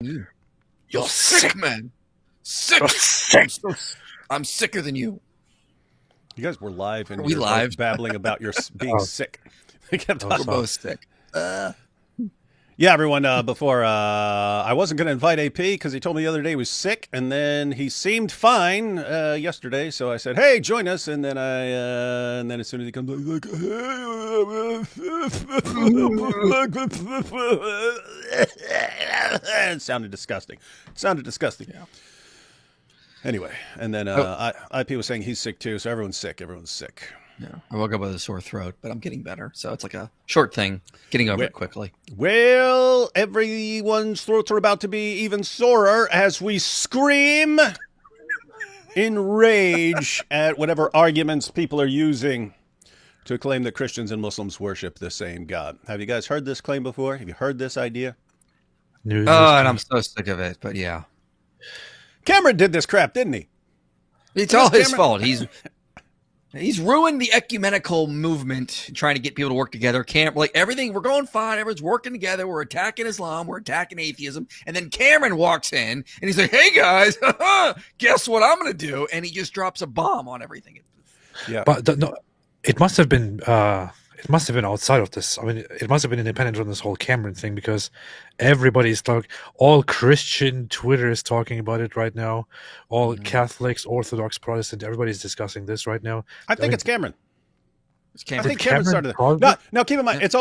You. You're sick, man. Sick. You're sick. I'm sicker than you. You guys were live, and Are we you're live? both babbling about your being Oh. sick. They kept Oh, We're talking. both sick. Yeah, everyone. Before I wasn't going to invite AP because he told me the other day he was sick, and then he seemed fine yesterday. So I said, "Hey, join us." And then and then as soon as he comes, like, it sounded disgusting. Yeah. Anyway, and then IP was saying he's sick too. So everyone's sick. Yeah. I woke up with a sore throat, but I'm getting better. So it's like a short thing, getting over it quickly. Well, everyone's throats are about to be even sorer as we scream in rage at whatever arguments people are using to claim that Christians and Muslims worship the same God. Have you guys heard this claim before? Have you heard this idea? News Oh, and I'm so sick of it. But yeah, Cameron did this crap, didn't he? it's all his Cameron- fault. He's ruined the ecumenical movement, trying to get people to work together. Like everything, we're going fine. Everyone's working together. We're attacking Islam. We're attacking atheism. And then Cameron walks in and he's like, "Hey guys, guess what I'm going to do?" And he just drops a bomb on everything. Yeah. But no, it must have been outside of this. I mean, it must have been independent from this whole Cameron thing, because everybody's all Christian Twitter is talking about it right now. All Catholics, Orthodox, Protestant, everybody's discussing this right now. I think it's Cameron. It's I Cameron. think Cameron started it. Cameron No, now keep in mind, it's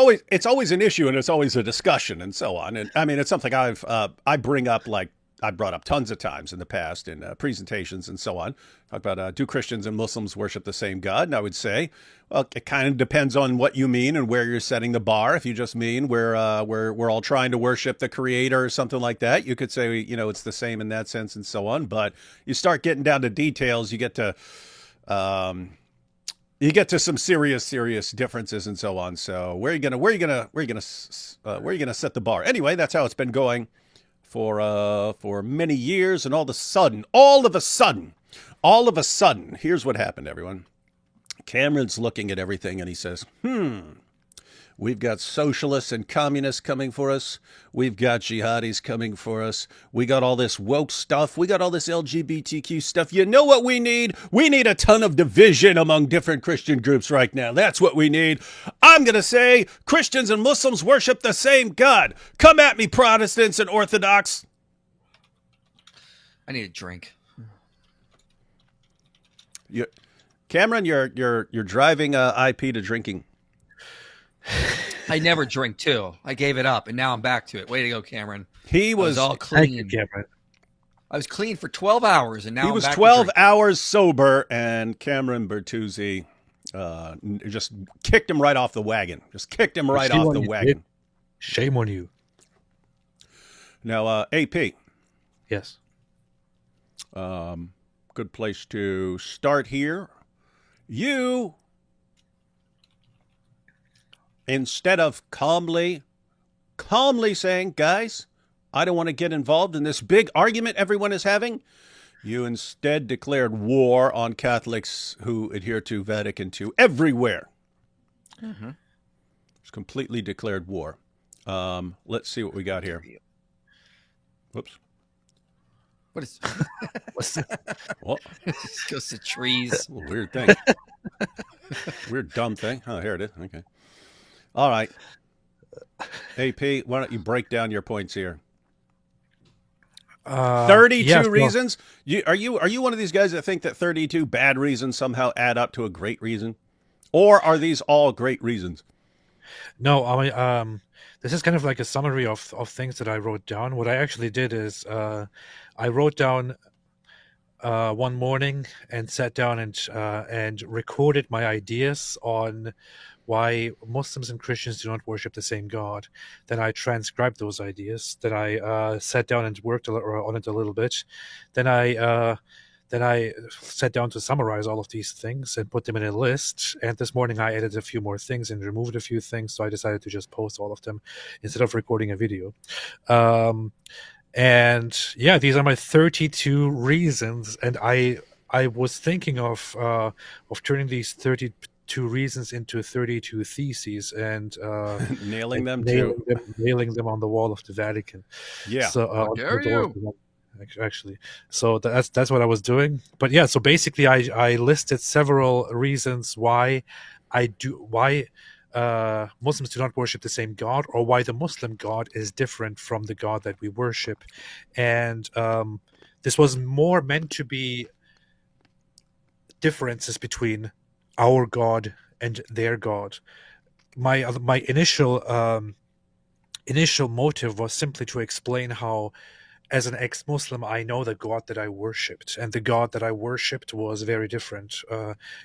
always an issue and it's always a discussion and so on. And I mean, it's something I bring up, like I brought up tons of times in the past in presentations and so on. Talk about do Christians and Muslims worship the same God? And I would say, well, it kind of depends on what you mean and where you're setting the bar. If you just mean we're all trying to worship the Creator or something like that, you could say it's the same in that sense and so on. But you start getting down to details, you get to some serious differences and so on. So where are you gonna set the bar? Anyway, that's how it's been going for many years, and all of a sudden, here's what happened, everyone. Cameron's looking at everything and he says, we've got socialists and communists coming for us. We've got jihadis coming for us. We got all this woke stuff. We got all this LGBTQ stuff. You know what we need? We need a ton of division among different Christian groups right now. That's what we need. I'm going to say Christians and Muslims worship the same God. Come at me, Protestants and Orthodox. I need a drink. Cameron, you're driving IP to drinking. I never drink too. I gave it up, and now I'm back to it. Way to go, Cameron. He I was all Thank you, clean. Cameron. I was clean for 12 hours, and now He I'm was back 12 to drinking. hours sober, and Cameron Bertuzzi just kicked him right off the wagon. Shame on you, kid. Shame on you. Now, AP, Yes. good place to start here. You, instead of calmly saying, guys, I don't want to get involved in this big argument everyone is having, you instead declared war on Catholics who adhere to Vatican II everywhere. Mm-hmm. It's completely declared war. Let's see what we got here. Whoops. What is What's that? What? this goes to trees? A little weird thing. Weird dumb thing. Oh, here it is. Okay. All right. AP, why don't you break down your points here? 32 yes, well, reasons? Are you one of these guys that think that 32 bad reasons somehow add up to a great reason? Or are these all great reasons? No, I mean, this is kind of like a summary of things that I wrote down. What I actually did is I wrote down one morning and sat down and recorded my ideas on why Muslims and Christians do not worship the same God. Then I transcribed those ideas. Then I sat down and worked on it a little bit. Then I sat down to summarize all of these things and put them in a list. And this morning I added a few more things and removed a few things. So I decided to just post all of them instead of recording a video. And yeah, these are my 32 reasons. And I was thinking of turning these 32 32 reasons into 32 theses and Nailing them too. nailing them on the wall of the Vatican. Yeah. So How dare on the door of you? the Vatican, actually. So that's what I was doing. But yeah, so basically I listed several reasons why Muslims do not worship the same God, or why the Muslim God is different from the God that we worship. And this was more meant to be differences between our God and their God. My initial motive was simply to explain how, as an ex-Muslim, I know the God that I worshipped, and the God that I worshipped was very different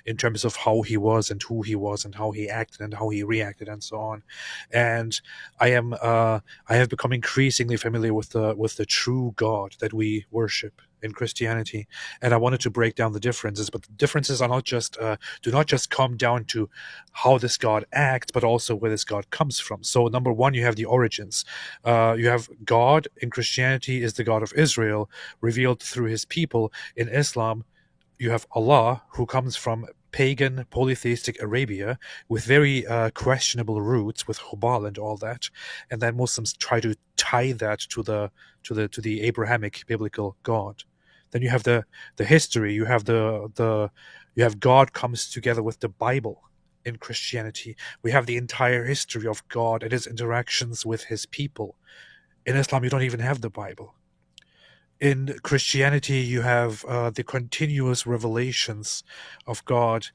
in terms of how he was and who he was and how he acted and how he reacted and so on. And I have become increasingly familiar with the true God that we worship in Christianity, and I wanted to break down the differences. But the differences are not just do not just come down to how this God acts, but also where this God comes from. So number one, you have the origins. You have God in Christianity is the God of Israel, revealed through his people. In Islam, you have Allah, who comes from pagan polytheistic Arabia with very questionable roots with Hubal and all that, and then Muslims try to tie that to the Abrahamic biblical God. Then you have the history. You have you have God comes together with the Bible. In Christianity, we have the entire history of God and his interactions with his people. In Islam, you don't even have the Bible. In Christianity, you have the continuous revelations of God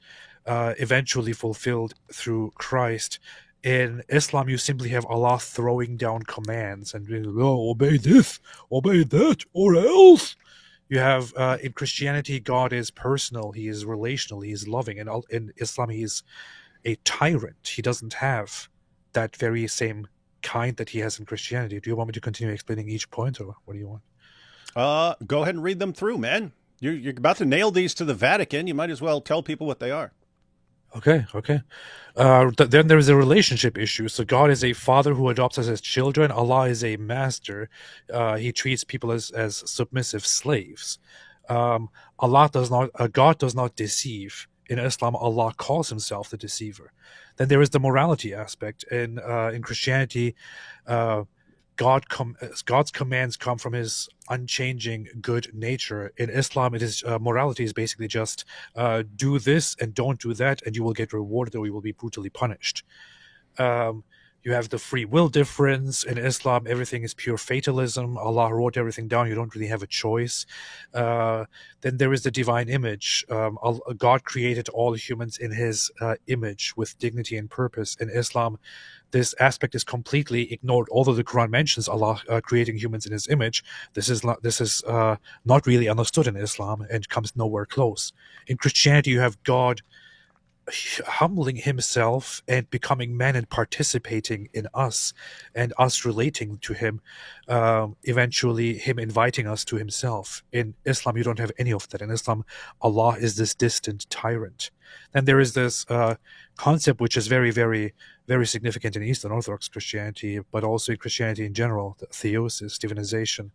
eventually fulfilled through Christ. In Islam, you simply have Allah throwing down commands and obey this, obey that, or else. You have in Christianity, God is personal, he is relational, he is loving. And in Islam, he is a tyrant. He doesn't have that very same kind that he has in Christianity. Do you want me to continue explaining each point, or what do you want? Go ahead and read them through, man. You're about to nail these to the Vatican. You might as well tell people what they are. Okay. Then there is a relationship issue. So God is a father who adopts us as children. Allah is a master. He treats people as submissive slaves. God does not deceive. In Islam, Allah calls himself the deceiver. Then there is the morality aspect. In Christianity, God's commands come from his unchanging good nature. In Islam, it is morality is basically just do this and don't do that, and you will get rewarded or you will be brutally punished. You have the free will difference. In Islam, everything is pure fatalism. Allah wrote everything down. You don't really have a choice. Then there is the divine image. God created all humans in his image with dignity and purpose. In Islam, this aspect is completely ignored. Although the Quran mentions Allah creating humans in his image, this is not really understood in Islam and comes nowhere close. In Christianity, you have God humbling himself and becoming man and participating in us and us relating to him, eventually him inviting us to himself. In Islam, you don't have any of that. In Islam, Allah is this distant tyrant. Then there is this concept which is very, very, very significant in Eastern Orthodox Christianity, but also in Christianity in general, the theosis, divinization,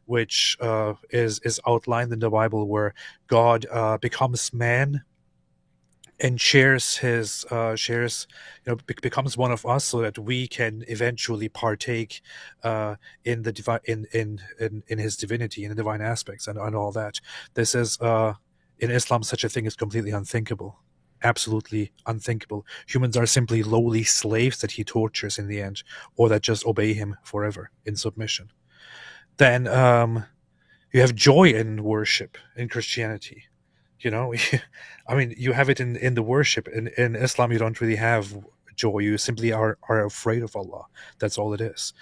which is outlined in the Bible, where God becomes man and becomes one of us, so that we can eventually partake in the divine, in his divinity, in the divine aspects, and all that. This is in Islam, such a thing is completely unthinkable, absolutely unthinkable. Humans are simply lowly slaves that he tortures in the end, or that just obey him forever in submission. Then you have joy in worship in Christianity. I mean, you have it in the worship. In Islam, you don't really have joy. You simply are afraid of Allah. That's all it is.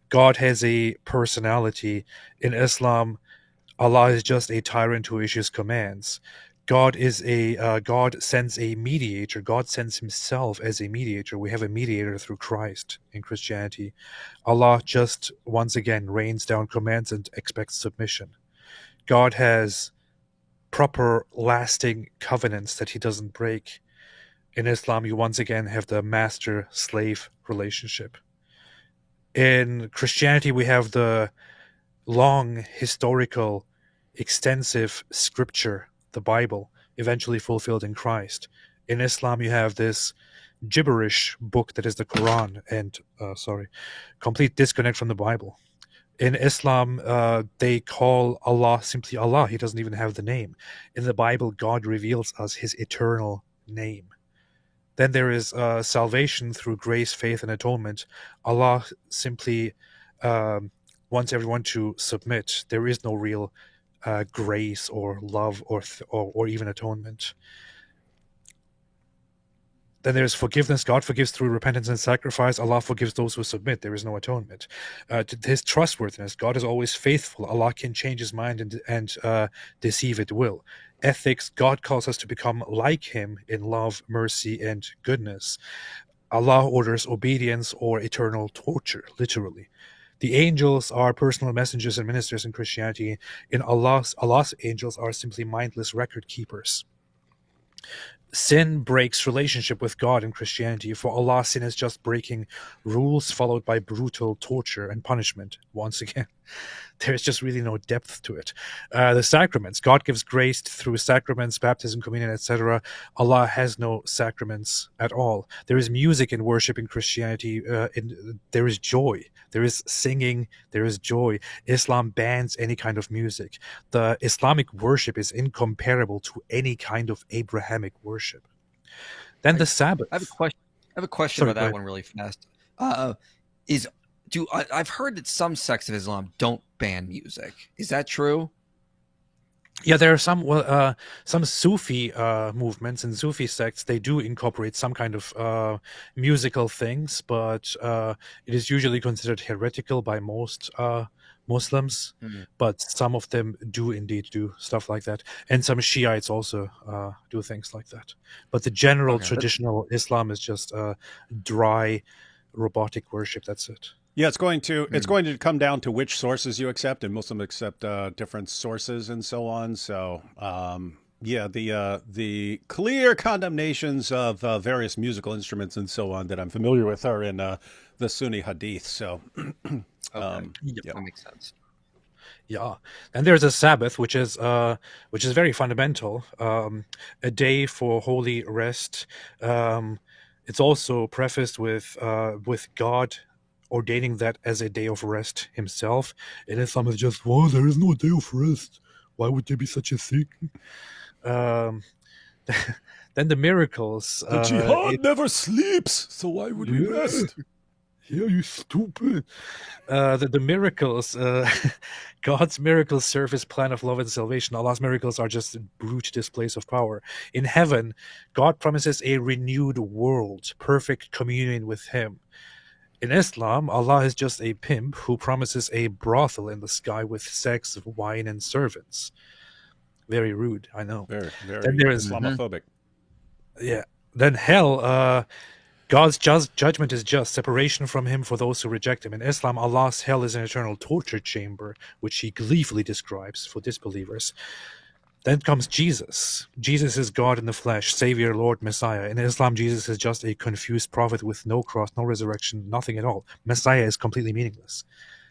God has a personality. In Islam, Allah is just a tyrant who issues commands. God sends a mediator. God sends himself as a mediator. We have a mediator through Christ in Christianity. Allah just, once again, rains down commands and expects submission. God has proper, lasting covenants that he doesn't break. In Islam, you once again have the master-slave relationship. In Christianity, we have the long, historical, extensive scripture, the Bible, eventually fulfilled in Christ. In Islam, you have this gibberish book that is the Quran, and complete disconnect from the Bible. In Islam, they call Allah simply Allah. He doesn't even have the name. In the Bible, God reveals us his eternal name. Then there is salvation through grace, faith, and atonement. Allah simply wants everyone to submit. There is no real grace or love or even atonement. Then there's forgiveness. God forgives through repentance and sacrifice. Allah forgives those who submit. There is no atonement. His trustworthiness. God is always faithful. Allah can change his mind and deceive at will. Ethics. God calls us to become like him in love, mercy, and goodness. Allah orders obedience or eternal torture, literally. The angels are personal messengers and ministers in Christianity. In Allah's angels are simply mindless record keepers. Sin breaks relationship with God in Christianity. For Allah, sin is just breaking rules followed by brutal torture and punishment. Once again, there's just really no depth to it. The sacraments. God gives grace through sacraments, baptism, communion, etc. Allah has no sacraments at all. There is music in worship in Christianity. There is joy. There is singing. There is joy. Islam bans any kind of music. The Islamic worship is incomparable to any kind of Abrahamic worship. Then the Sabbath. I have a question. Sorry, about that one really fast. I've heard that some sects of Islam don't ban music. Is that true? Yeah, there are some Sufi movements and Sufi sects. They do incorporate some kind of musical things, but it is usually considered heretical by most Muslims. Mm-hmm. But some of them do indeed do stuff like that, and some Shiites also do things like that. But the general traditional Islam is just dry, robotic worship. That's it. Yeah, it's going to come down to which sources you accept, and Muslims accept different sources and so on. So, the clear condemnations of various musical instruments and so on that I'm familiar with are in the Sunni Hadith. So, that makes sense. Yeah, and there's a Sabbath, which is very fundamental, a day for holy rest. It's also prefaced with God ordaining that as a day of rest himself. In Islam, it's just, well, there is no day of rest. Why would there be such a thing? Then the miracles. The jihad never sleeps, so why would we rest? Yeah, you stupid. The miracles, God's miracles serve his plan of love and salvation. Allah's miracles are just brute displays of power. In heaven, God promises a renewed world, perfect communion with him. In Islam, Allah is just a pimp who promises a brothel in the sky with sex, wine, and servants. Very rude, I know. Very, very then there is, Islamophobic. Yeah. Then hell, God's judgment is just separation from him for those who reject him. In Islam, Allah's hell is an eternal torture chamber, which he gleefully describes for disbelievers. Then comes Jesus. Jesus is God in the flesh, Savior, Lord, Messiah. In Islam, Jesus is just a confused prophet with no cross, no resurrection, nothing at all. Messiah is completely meaningless.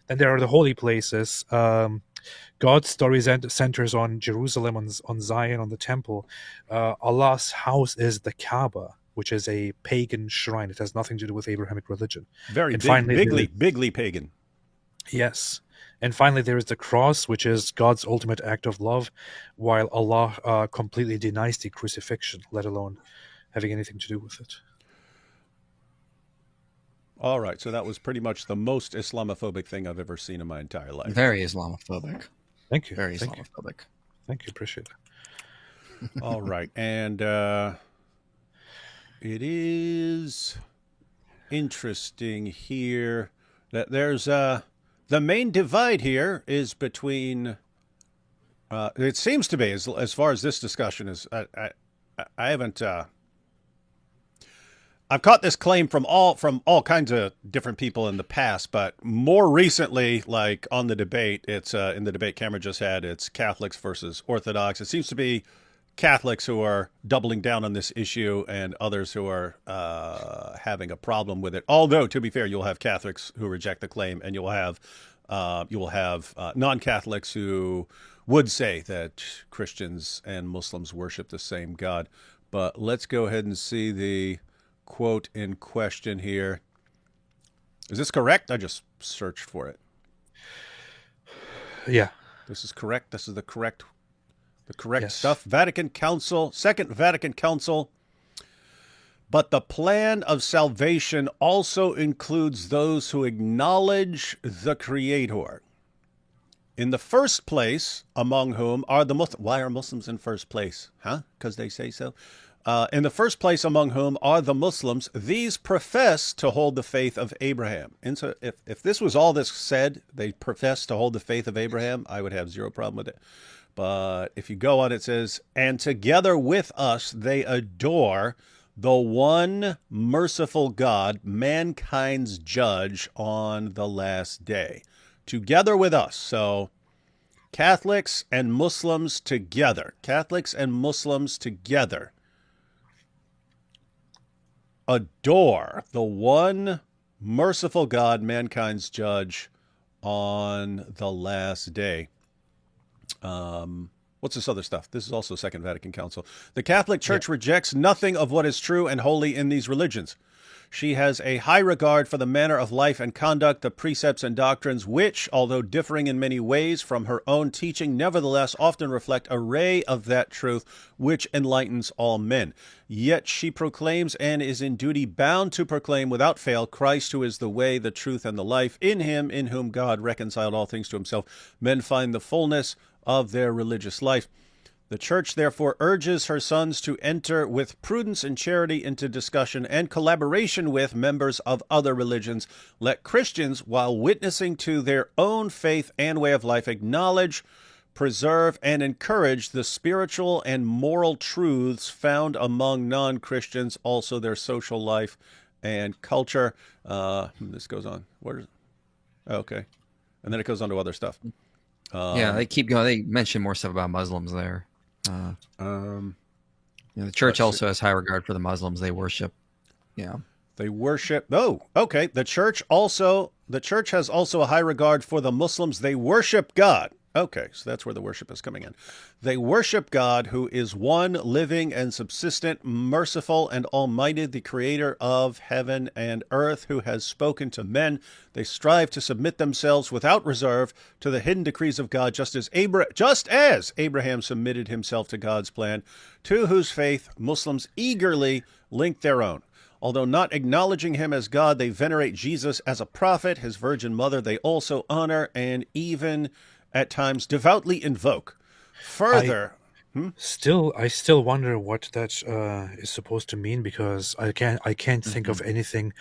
Then there are the holy places. God's story centers on Jerusalem, on Zion, on the temple. Allah's house is the Kaaba, which is a pagan shrine. It has nothing to do with Abrahamic religion. Very bigly pagan. Yes. And finally, there is the cross, which is God's ultimate act of love, while Allah completely denies the crucifixion, let alone having anything to do with it. All right, so that was pretty much the most Islamophobic thing I've ever seen in my entire life. Very Islamophobic. Thank you. Very Islamophobic. Thank you. Appreciate it. All right, and it is interesting here that there's the main divide here is between. It seems to be as far as this discussion is. I haven't. I've caught this claim from all kinds of different people in the past, but more recently, like on the debate, it's in the debate Cameron just had. It's Catholics versus Orthodox. It seems to be Catholics who are doubling down on this issue, and others who are having a problem with it. Although, to be fair, you'll have Catholics who reject the claim, and you will have non-Catholics who would say that Christians and Muslims worship the same God. But let's go ahead and see the quote in question here. Is this correct? I just searched for it. Yeah. This is correct. This is the correct Yes. stuff. Vatican Council, Second Vatican Council. But the plan of salvation also includes those who acknowledge the Creator. In the first place, among whom are the Muslims. Why are Muslims in first place? Huh? Because they say so. In the first place, among whom are the Muslims. These profess to hold the faith of Abraham. And so if this was all this said, they profess to hold the faith of Abraham, I would have zero problem with it. But if you go on, it says, and together with us, they adore the one merciful God, mankind's judge on the last day. Together with us. So Catholics and Muslims together. Catholics and Muslims together adore the one merciful God, mankind's judge on the last day. What's this other stuff? This is also Second Vatican Council. The Catholic Church rejects nothing of what is true and holy in these religions. She has a high regard for the manner of life and conduct, the precepts and doctrines, which, although differing in many ways from her own teaching, nevertheless often reflect a ray of that truth which enlightens all men. Yet she proclaims and is in duty bound to proclaim without fail Christ, who is the way, the truth, and the life. In him, in whom God reconciled all things to himself, men find the fullness of their religious life. The Church therefore urges her sons to enter with prudence and charity into discussion and collaboration with members of other religions. Let Christians, while witnessing to their own faith and way of life, acknowledge, preserve, and encourage the spiritual and moral truths found among non-Christians, also their social life and culture. This goes on. Where is it? Okay. And then it goes on to other stuff. Yeah, they keep going. They mention more stuff about Muslims there. The church also has high regard for the Muslims they worship. Yeah, they worship. Oh, okay. The church has also a high regard for the Muslims. They worship God. Okay, so that's where the worship is coming in. They worship God, who is one, living and subsistent, merciful and almighty, the creator of heaven and earth, who has spoken to men. They strive to submit themselves without reserve to the hidden decrees of God, just as Abraham submitted himself to God's plan, to whose faith Muslims eagerly link their own. Although not acknowledging him as God, they venerate Jesus as a prophet. His virgin mother they also honor and even at times devoutly invoke. Further, I still wonder what that is supposed to mean, because I can't think of anything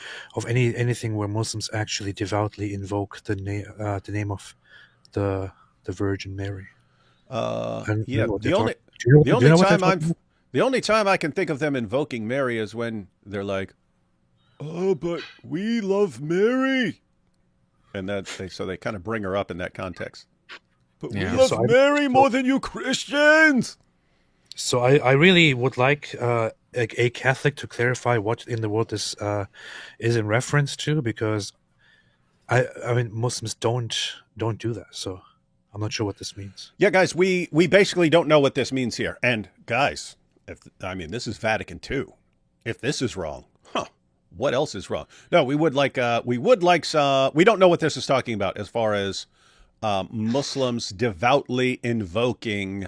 where Muslims actually devoutly invoke the name of the Virgin Mary. The only time I can think of them invoking Mary is when they're like, "Oh, but we love Mary," and so they kind of bring her up in that context. But we love Mary more than you Christians. So I really would like a Catholic to clarify what in the world this is in reference to, because I mean Muslims don't do that. So I'm not sure what this means. Yeah, guys, we basically don't know what this means here. And guys, this is Vatican II. If this is wrong, what else is wrong? No, we don't know what this is talking about as far as Muslims devoutly invoking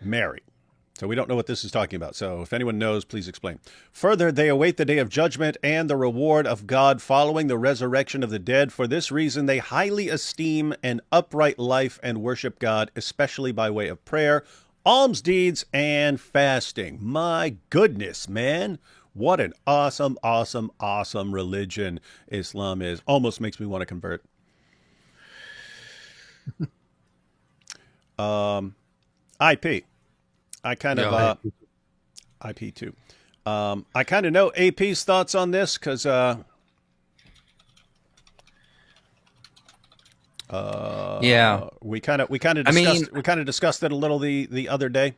Mary. So we don't know what this is talking about. So if anyone knows, please explain. Further, they await the day of judgment and the reward of God following the resurrection of the dead. For this reason, they highly esteem an upright life and worship God, especially by way of prayer, alms deeds, and fasting. My goodness, man. What an awesome, awesome, awesome religion Islam is. Almost makes me want to convert. IP. I kind of IP too. I kind of know AP's thoughts on this because we kind of discussed it a little the other day.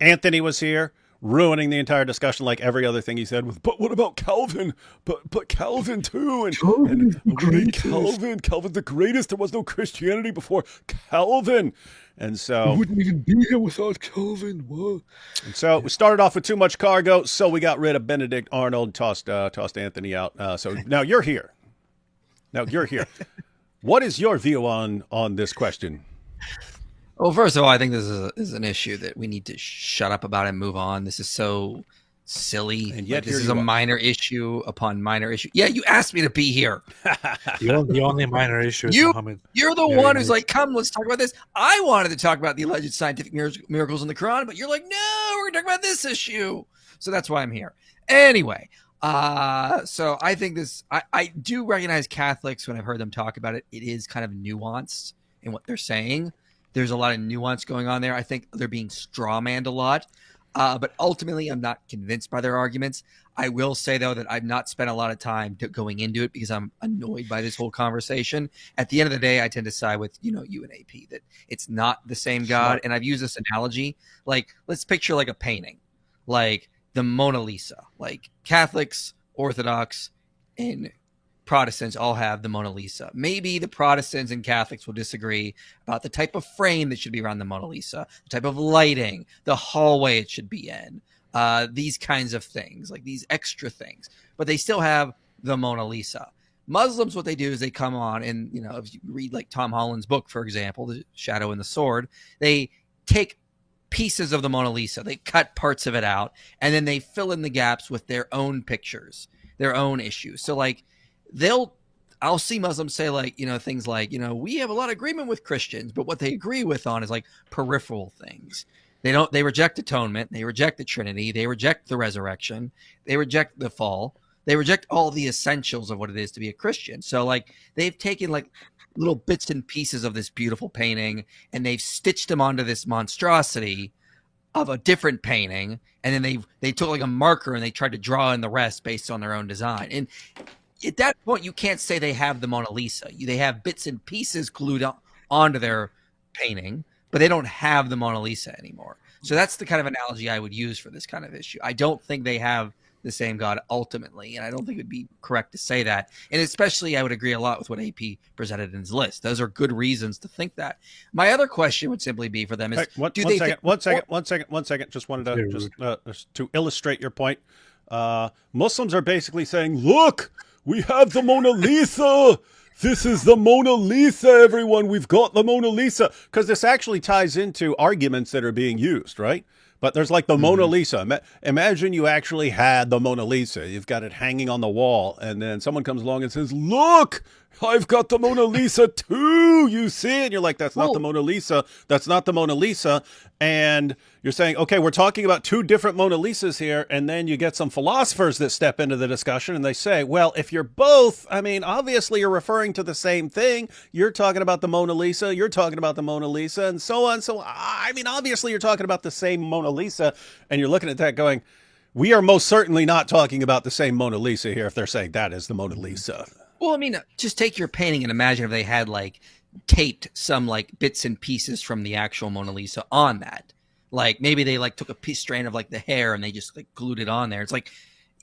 Anthony was here. ruining the entire discussion like every other thing he said with, but what about Calvin? But Calvin too. And we need Calvin. Calvin's the greatest. There was no Christianity before Calvin. And so wouldn't even be here without Calvin. What? And so we started off with too much cargo, so we got rid of Benedict Arnold, tossed Anthony out. So now you're here. What is your view on this question? Well, first of all, I think this is an issue that we need to shut up about and move on. This is so silly. And yet this is a minor issue upon minor issue. Yeah, you asked me to be here. The only minor issue is Muhammad. You're the one who's like, come, let's talk about this. I wanted to talk about the alleged scientific miracles in the Quran, but you're like, no, we're going to talk about this issue. So that's why I'm here. Anyway, so I think I do recognize Catholics when I've heard them talk about it. It is kind of nuanced in what they're saying. There's a lot of nuance going on there. I think they're being strawmanned a lot. But ultimately, I'm not convinced by their arguments. I will say, though, that I've not spent a lot of time going into it because I'm annoyed by this whole conversation. At the end of the day, I tend to side with, you and AP, that it's not the same God. And I've used this analogy. Like, let's picture like a painting, like the Mona Lisa. Like Catholics, Orthodox, and Protestants all have the Mona Lisa. Maybe the Protestants and Catholics will disagree about the type of frame that should be around the Mona Lisa, the type of lighting, the hallway it should be in, these kinds of things, like these extra things. But they still have the Mona Lisa. Muslims, what they do is they come on and, if you read like Tom Holland's book, for example, The Shadow and the Sword, they take pieces of the Mona Lisa, they cut parts of it out, and then they fill in the gaps with their own pictures, their own issues. So like, I'll see Muslims say like, things like, we have a lot of agreement with Christians, but what they agree with on is like peripheral things. They reject atonement. They reject the Trinity. They reject the resurrection. They reject the fall. They reject all the essentials of what it is to be a Christian. So like they've taken like little bits and pieces of this beautiful painting and they've stitched them onto this monstrosity of a different painting. And then they took like a marker and they tried to draw in the rest based on their own design. And at that point, you can't say they have the Mona Lisa. They have bits and pieces glued onto their painting, but they don't have the Mona Lisa anymore. So that's the kind of analogy I would use for this kind of issue. I don't think they have the same God ultimately, and I don't think it would be correct to say that. And especially, I would agree a lot with what AP presented in his list. Those are good reasons to think that. My other question would simply be for them is, one second. Just wanted to illustrate your point. Muslims are basically saying, look, we have the Mona Lisa. This is the Mona Lisa, everyone. We've got the Mona Lisa. Because this actually ties into arguments that are being used, right? But there's like the Mona Lisa. Imagine you actually had the Mona Lisa. You've got it hanging on the wall. And then someone comes along and says, look, I've got the Mona Lisa too. You see it? And you're like, that's not the Mona Lisa. That's not the Mona Lisa. And you're saying, okay, we're talking about two different Mona Lisas here. And then you get some philosophers that step into the discussion and they say, well, if you're both, obviously you're referring to the same thing. You're talking about the Mona Lisa. You're talking about the Mona Lisa and so on. So, obviously you're talking about the same Mona Lisa. And you're looking at that going, we are most certainly not talking about the same Mona Lisa here if they're saying that is the Mona Lisa. Well, just take your painting and imagine if they had like taped some like bits and pieces from the actual Mona Lisa on that. Like maybe they like took a strand of like the hair and they just like glued it on there. It's like,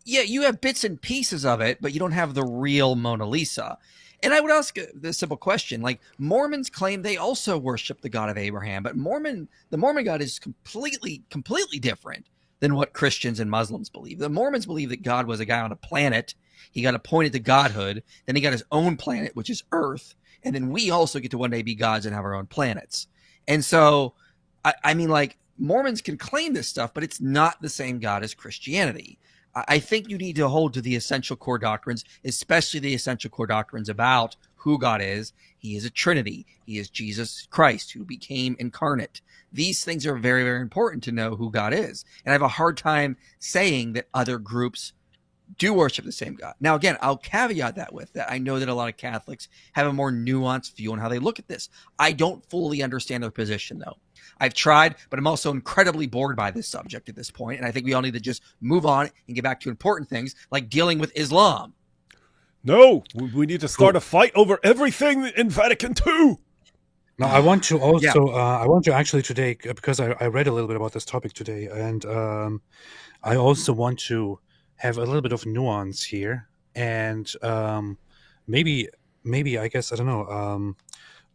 yeah, you have bits and pieces of it, but you don't have the real Mona Lisa. And I would ask the simple question, like Mormons claim they also worship the God of Abraham, but the Mormon God is completely different than what Christians and Muslims believe. The Mormons believe that God was a guy on a planet. He got appointed to godhood. Then he got his own planet, which is Earth. And then we also get to one day be gods and have our own planets. And so, like Mormons can claim this stuff, but it's not the same God as Christianity. I think you need to hold to the essential core doctrines, especially the essential core doctrines about who God is. He is a Trinity. He is Jesus Christ who became incarnate. These things are very, very important to know who God is. And I have a hard time saying that other groups do worship the same God. Now, again, I'll caveat that with that. I know that a lot of Catholics have a more nuanced view on how they look at this. I don't fully understand their position, though. I've tried, but I'm also incredibly bored by this subject at this point, and I think we all need to just move on and get back to important things like dealing with Islam. No, we need to start a fight over everything in Vatican II. Now, I want to Yeah. also, I want to actually today, because I read a little bit about this topic today, and I also want to have a little bit of nuance here, and maybe, maybe I guess I don't know.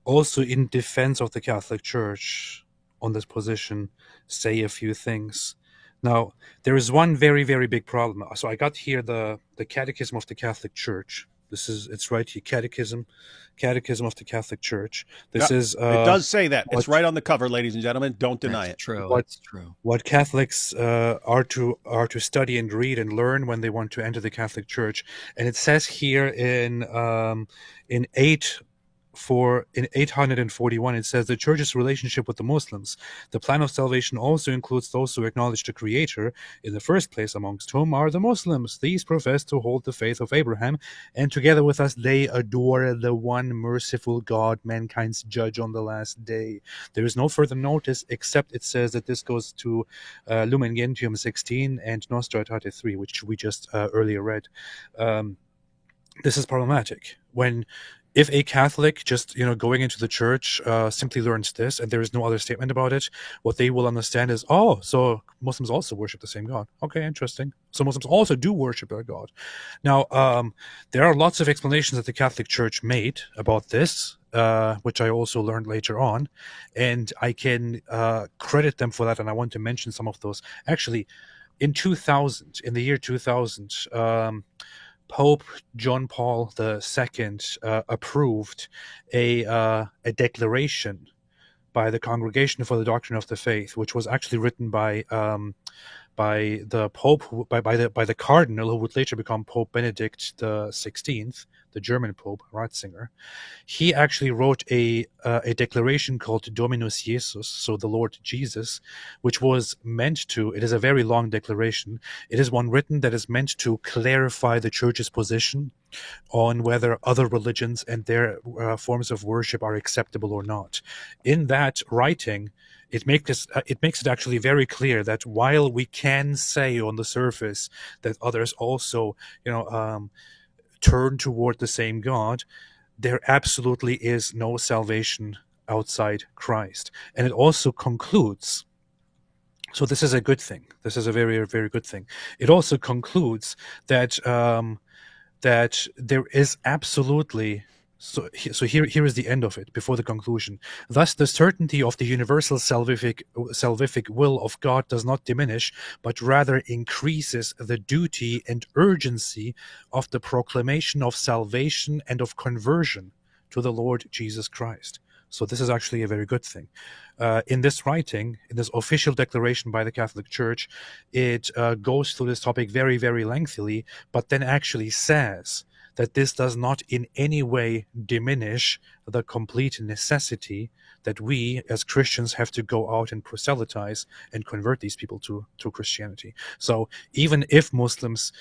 Also, in defense of the Catholic Church on this position, say a few things. Now, there is one very, very big problem. So I got here the Catechism of the Catholic Church. It's right here, Catechism of the Catholic Church. This Yeah, is it does say that. what It's right on the cover, ladies and gentlemen. Don't deny That's it. true. what That's true. what Catholics are to study and read and learn when they want to enter the Catholic Church. And it says here in 841, it says the Church's relationship with the Muslims. The plan of salvation also includes those who acknowledge the Creator in the first place, amongst whom are the Muslims. These profess to hold the faith of Abraham, and together with us they adore the one merciful God, mankind's judge on the last day. There is no further notice, except it says that this goes to Lumen Gentium 16 and Nostra Aetate 3, which we just earlier read. This is problematic. If a Catholic just going into the church simply learns this and there is no other statement about it, what they will understand is, oh, so Muslims also worship the same God. Okay, interesting. So Muslims also do worship their God. Now, there are lots of explanations that the Catholic Church made about this, which I also learned later on, and I can credit them for that, and I want to mention some of those. Actually, in the year 2000, Pope John Paul II approved a declaration by the Congregation for the Doctrine of the Faith, which was actually written by the Pope, by the Cardinal who would later become Pope Benedict the 16th, the German Pope Ratzinger. He actually wrote a declaration called Dominus Jesus, so the Lord Jesus, which was meant to. It is a very long declaration. It is one written that is meant to clarify the Church's position on whether other religions and their forms of worship are acceptable or not. In that writing, it makes it actually very clear that while we can say on the surface that others also, turn toward the same God, there absolutely is no salvation outside Christ. And it also concludes, so this is a good thing. This is a very, very good thing. It also concludes that that there is absolutely. So here is the end of it, before the conclusion. Thus, the certainty of the universal salvific will of God does not diminish, but rather increases the duty and urgency of the proclamation of salvation and of conversion to the Lord Jesus Christ. So this is actually a very good thing. In this writing, in this official declaration by the Catholic Church, it goes through this topic very, very lengthily, but then actually says that this does not in any way diminish the complete necessity that we as Christians have to go out and proselytize and convert these people to Christianity. So even if Muslims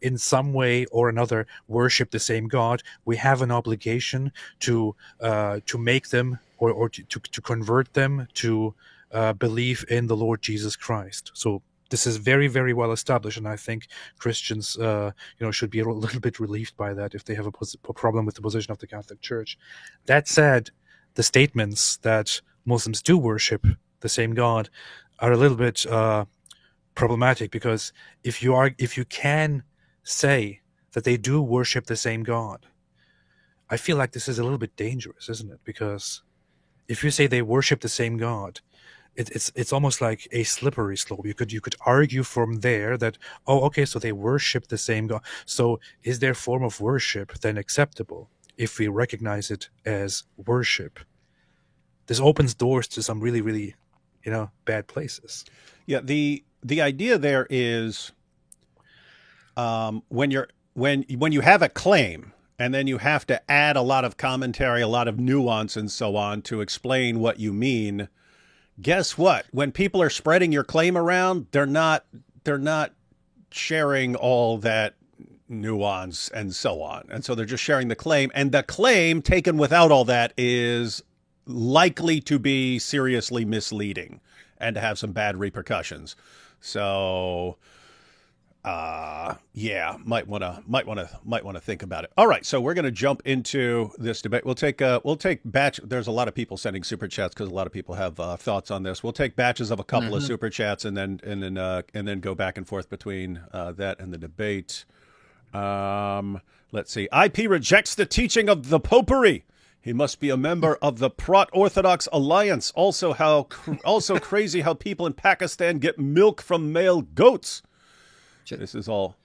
in some way or another worship the same God, we have an obligation to make them or to convert them to believe in the Lord Jesus Christ. So this is very, very well established, and I think Christians, should be a little bit relieved by that if they have a problem with the position of the Catholic Church. That said, the statements that Muslims do worship the same God are a little bit problematic, because if you can say that they do worship the same God, I feel like this is a little bit dangerous, isn't it? Because if you say they worship the same God, it's almost like a slippery slope. You could argue from there that, oh, okay, so they worship the same God. So is their form of worship then acceptable if we recognize it as worship? This opens doors to some really, really, bad places. Yeah, the idea there is when you have a claim, and then you have to add a lot of commentary, a lot of nuance, and so on to explain what you mean. Guess what? When people are spreading your claim around, they're not sharing all that nuance and so on. And so they're just sharing the claim. And the claim taken without all that is likely to be seriously misleading and to have some bad repercussions. So Yeah, might want to think about it. All right, so we're going to jump into this debate. We'll take batch. There's a lot of people sending super chats because a lot of people have thoughts on this. We'll take batches of a couple of super chats and then go back and forth between that and the debate. Let's see. IP rejects the teaching of the Popery. He must be a member of the Prot-Orthodox Alliance. Also crazy how people in Pakistan get milk from male goats. This is all.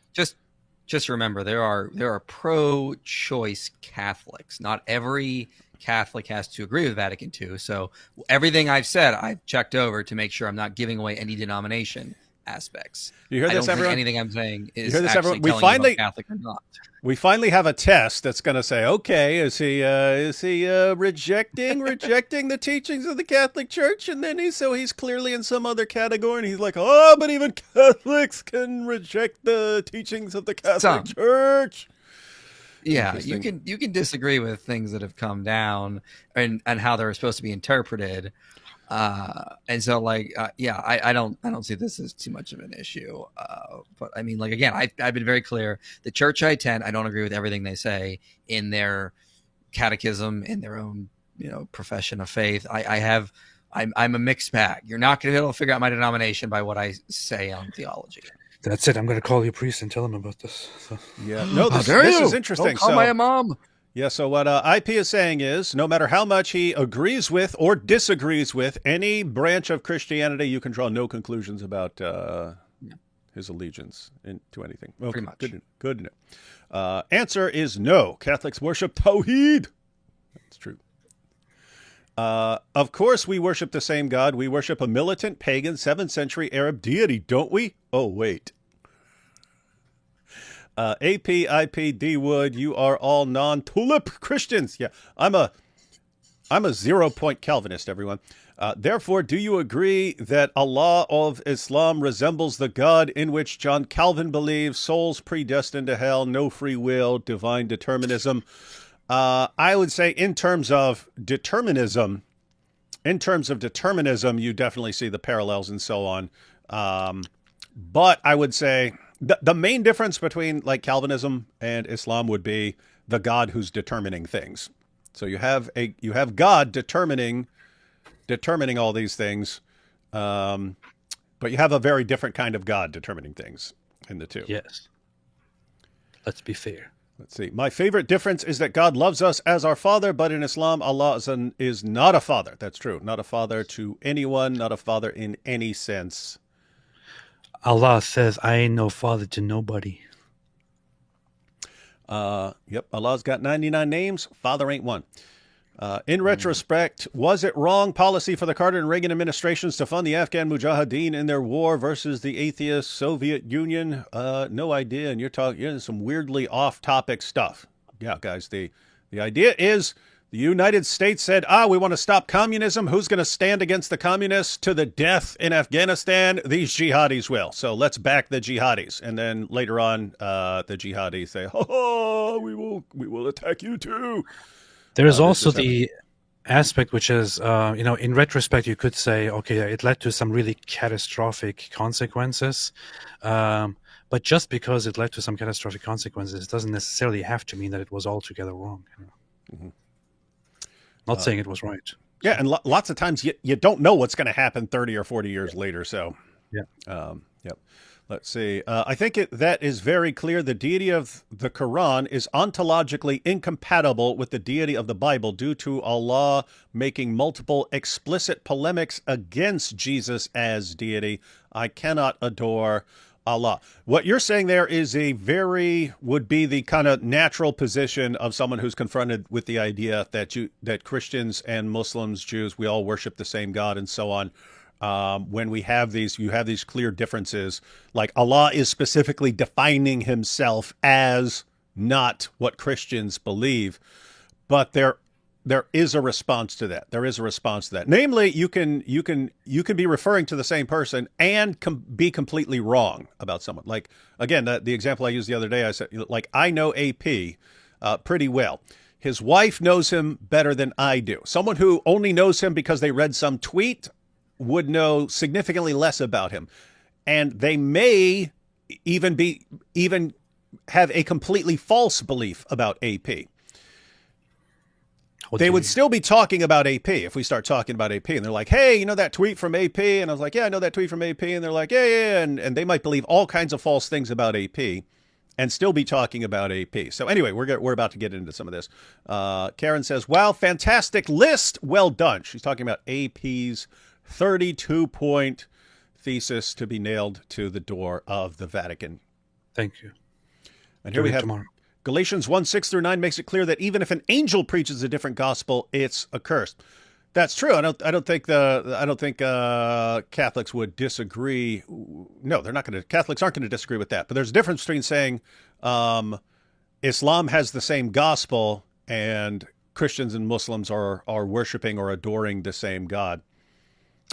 Just remember, there are pro-choice Catholics. Not every Catholic has to agree with Vatican II. So everything I've said, I've checked over to make sure I'm not giving away any denomination aspects. You hear this, I don't everyone? think anything I'm saying is You hear this, actually everyone? telling you if I'm Catholic or not. We finally have a test that's going to say, okay, is he rejecting the teachings of the Catholic Church, and then he's clearly in some other category, and he's like, oh, but even Catholics can reject the teachings of the Catholic Church. Yeah, you can disagree with things that have come down and how they're supposed to be interpreted. And so I don't see this as too much of an issue. But I mean, like, again, I've been very clear. The church I attend, I don't agree with everything they say in their catechism, in their own, profession of faith. I'm a mixed bag. You're not going to be able to figure out my denomination by what I say on theology. That's it. I'm going to call your priest and tell him about this. So. Yeah, no, this is interesting. Don't call my imam. Yeah, so what IP is saying is, no matter how much he agrees with or disagrees with any branch of Christianity, you can draw no conclusions about his allegiance to anything. Well, pretty much. Good to know. Answer is no. Catholics worship Tawhid. That's true. Of course we worship the same God. We worship a militant, pagan, 7th century Arab deity, don't we? Oh, wait. AP, IP, D Wood, you are all non-tulip Christians. Yeah, I'm a 0-point Calvinist, everyone. Therefore, do you agree that Allah of Islam resembles the God in which John Calvin believes, souls predestined to hell, no free will, divine determinism? I would say in terms of determinism, you definitely see the parallels and so on. But I would say the main difference between like Calvinism and Islam would be the God who's determining things. So you have God determining all these things, but you have a very different kind of God determining things in the two. Yes. Let's be fair. Let's see. My favorite difference is that God loves us as our father, but in Islam, Allah is not a father. That's true. Not a father to anyone, not a father in any sense. Allah says, I ain't no father to nobody. Yep. Allah's got 99 names. Father ain't one. In retrospect, was it wrong policy for the Carter and Reagan administrations to fund the Afghan Mujahideen in their war versus the atheist Soviet Union? No idea. And you're talking some weirdly off-topic stuff. Yeah, guys, the idea is the United States said, we want to stop communism. Who's going to stand against the communists to the death in Afghanistan? These jihadis will. So let's back the jihadis. And then later on, the jihadis say, we will attack you too. There is also the aspect which is, in retrospect, you could say, okay, it led to some really catastrophic consequences. But just because it led to some catastrophic consequences, it doesn't necessarily have to mean that it was altogether wrong. Mm-hmm. Not saying it was right. Yeah, and lots of times you don't know what's going to happen 30 or 40 years later. So, yeah. Yep. Let's see. I think that is very clear. The deity of the Quran is ontologically incompatible with the deity of the Bible due to Allah making multiple explicit polemics against Jesus as deity. I cannot adore Allah. What you're saying there is would be the kind of natural position of someone who's confronted with the idea that Christians and Muslims, Jews, we all worship the same God and so on. When you have these clear differences, like Allah is specifically defining himself as not what Christians believe, but there is a response to that. There is a response to that. Namely, you can be referring to the same person and be completely wrong about someone. Like, again, the example I used the other day, I said, like, I know AP pretty well. His wife knows him better than I do. Someone who only knows him because they read some tweet would know significantly less about him. And they may even have a completely false belief about AP. They would still be talking about AP if we start talking about AP. And they're like, hey, you know that tweet from AP? And I was like, yeah, I know that tweet from AP. And they're like, yeah. And they might believe all kinds of false things about AP and still be talking about AP. So anyway, we're about to get into some of this. Karen says, wow, fantastic list. Well done. She's talking about AP's 32-point thesis to be nailed to the door of the Vatican. Thank you. And here we have tomorrow. Galatians 1:6-9 makes it clear that even if an angel preaches a different gospel, it's accursed. That's true. I don't think Catholics would disagree. No, they're not going to. Catholics aren't going to disagree with that. But there's a difference between saying Islam has the same gospel and Christians and Muslims are worshiping or adoring the same God.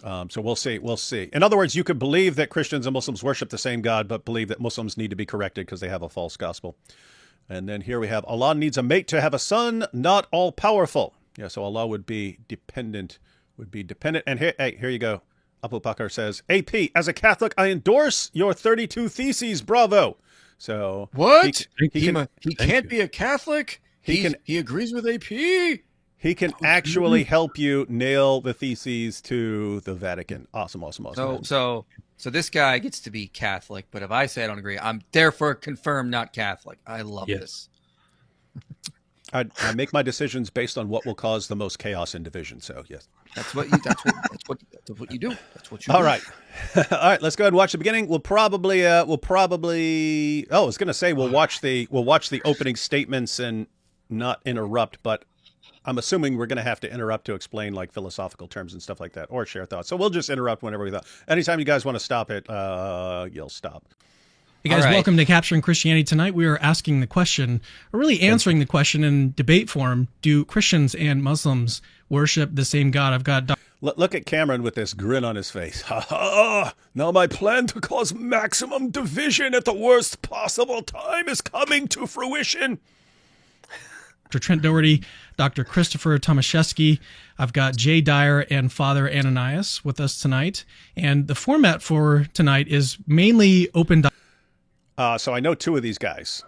So we'll see. We'll see. In other words, you could believe that Christians and Muslims worship the same God, but believe that Muslims need to be corrected because they have a false gospel. And then here we have Allah needs a mate to have a son, not all powerful. Yeah, so Allah would be dependent. And here you go. Abu Bakr says, AP, as a Catholic, I endorse your 32 theses. Bravo. So what? He can't be a Catholic. He agrees with AP. He can actually help you nail the theses to the Vatican. Awesome. So this guy gets to be Catholic, but if I say I don't agree, I'm therefore confirmed not Catholic. I love this. I make my decisions based on what will cause the most chaos and division. So yes, that's what you do. That's what you do. All right. All right. Let's go ahead and watch the beginning. We'll probably. Oh, I was going to say we'll watch the opening statements and not interrupt, but I'm assuming we're going to have to interrupt to explain like philosophical terms and stuff like that, or share thoughts. So we'll just interrupt whenever we thought. Anytime you guys want to stop it, you'll stop. Hey guys, welcome to Capturing Christianity. Tonight we are asking the question, or really answering the question in debate form, do Christians and Muslims worship the same God? I've got Look at Cameron with this grin on his face. Ha ha! Now my plan to cause maximum division at the worst possible time is coming to fruition. Dr. Trent Doherty, Dr. Christopher Tomaszewski. I've got Jay Dyer and Father Ananias with us tonight. And the format for tonight is mainly open so I know two of these guys.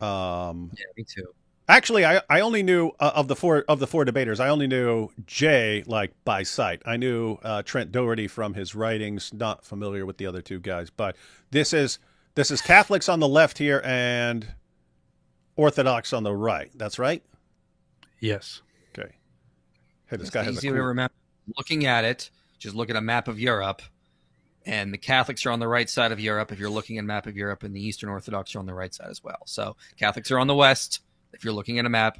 Yeah, me too. Actually, I only knew of the four debaters. I only knew Jay like by sight. I knew Trent Doherty from his writings. Not familiar with the other two guys, but this is Catholics on the left here and Orthodox on the right. That's right. Yes. Okay. Hey, this guy has easy to remember. Looking at it, just look at a map of Europe. And the Catholics are on the right side of Europe. If you're looking at a map of Europe, and the Eastern Orthodox are on the right side as well. So Catholics are on the west. If you're looking at a map,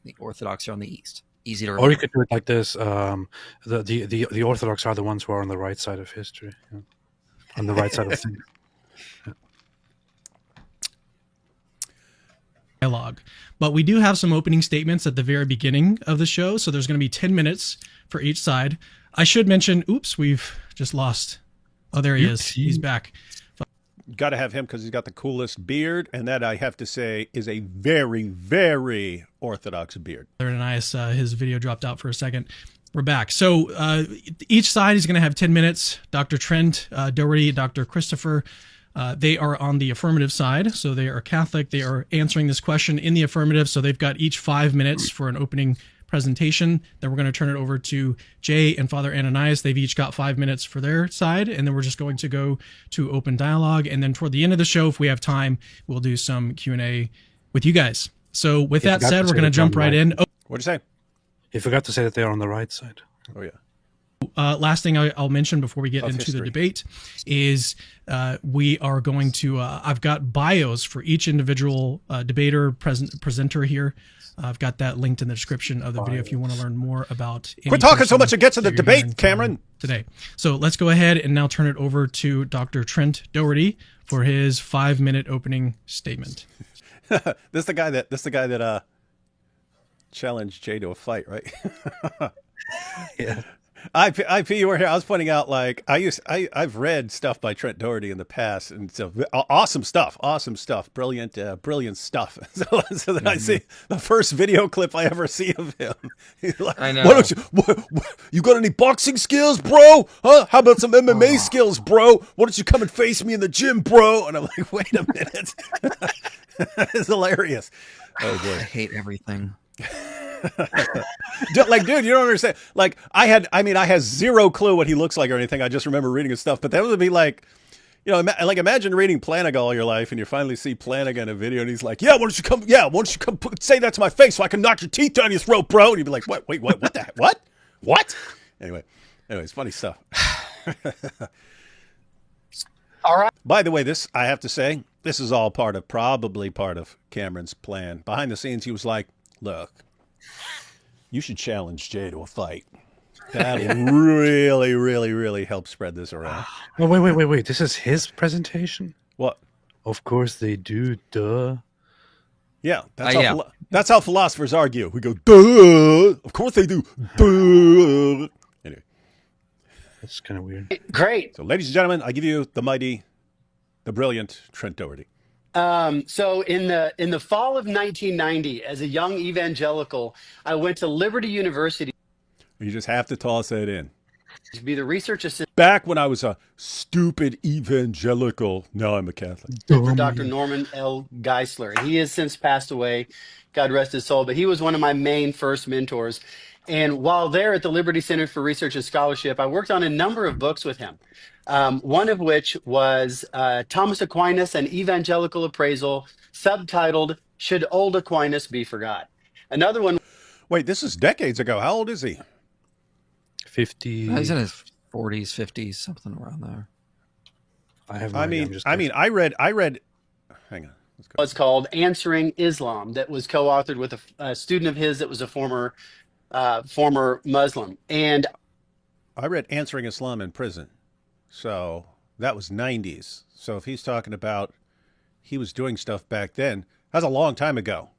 the Orthodox are on the east. Easy to remember. Or you could do it like this: the Orthodox are the ones who are on the right side of history, on the right side of things. dialogue. But we do have some opening statements at the very beginning of the show. So there's going to be 10 minutes for each side. I should mention, oops, we've just lost. Oh, there he is. He's back. Got to have him because he's got the coolest beard. And that, I have to say, is a very, very Orthodox beard. Ananias, his video dropped out for a second. We're back. So each side is going to have 10 minutes. Dr. Trent Doherty, Dr. Christopher, they are on the affirmative side. So they are Catholic. They are answering this question in the affirmative. So they've got each 5 minutes for an opening presentation. Then we're going to turn it over to Jay and Father Ananias. They've each got 5 minutes for their side. And then we're just going to go to open dialogue. And then toward the end of the show, if we have time, we'll do some Q&A with you guys. So with that said, we're going to jump right in. Oh, what'd you say? You forgot to say that they are on the right side. Oh, yeah. Last thing I'll mention before we get into the debate is we are going to, I've got bios for each individual debater, presenter here. I've got that linked in the description of the video if you want to learn more about. Quit talking so much and get to the debate, Cameron. Today. So let's go ahead and now turn it over to Dr. Trent Doherty for his 5-minute opening statement. This is the guy that challenged Jay to a fight, right? Yeah. IP, you were here. I was pointing out, like, I've read stuff by Trent Doherty in the past, and so awesome stuff, brilliant, brilliant stuff. So then I see the first video clip I ever see of him. He's like, I know. Why don't you? You got any boxing skills, bro? Huh? How about some MMA skills, bro? Why don't you come and face me in the gym, bro? And I'm like, wait a minute. It's hilarious. Oh boy, I hate everything. Like, dude, you don't understand. Like, I had zero clue what he looks like or anything. I just remember reading his stuff. But that would be like, you know, like imagine reading Planiga all your life, and you finally see Planiga in a video, and he's like, "Yeah, why don't you come? Yeah, why don't you come say that to my face so I can knock your teeth down your throat, bro?" And you'd be like, "What? Wait, what? What the heck? What?" Anyway, it's funny stuff. All right. By the way, this, I have to say, this is all probably part of Cameron's plan. Behind the scenes, he was like, "Look, you should challenge Jay to a fight. That'll really, really, really help spread this around." Oh, wait. This is his presentation? What? Of course they do, duh. Yeah, Yeah. That's how philosophers argue. We go, duh. Of course they do, duh. Anyway, That's kind of weird. Great. so ladies and gentlemen, I give you the mighty, the brilliant Trent Doherty. So in the fall of 1990, as a young evangelical, I went to Liberty University You just have to toss that in. to be the research assistant Back when I was a stupid evangelical, now I'm a Catholic. for Dr. Norman L. Geisler. And he has since passed away, God rest his soul, but he was one of my main first mentors. And while there at the Liberty Center for Research and Scholarship, I worked on a number of books with him. One of which was Thomas Aquinas, An Evangelical Appraisal, subtitled, Should Old Aquinas Be Forgot? Another one Wait, this is decades ago. How old is he? 50. He's in his 40s, 50s, something around there. I have no idea. I'm just I mean, I read. Hang on. Let's go. was called Answering Islam, that was co-authored with a student of his that was a former Muslim. And I read Answering Islam in Prison. So that was 90s. So if he's talking about he was doing stuff back then, that's a long time ago.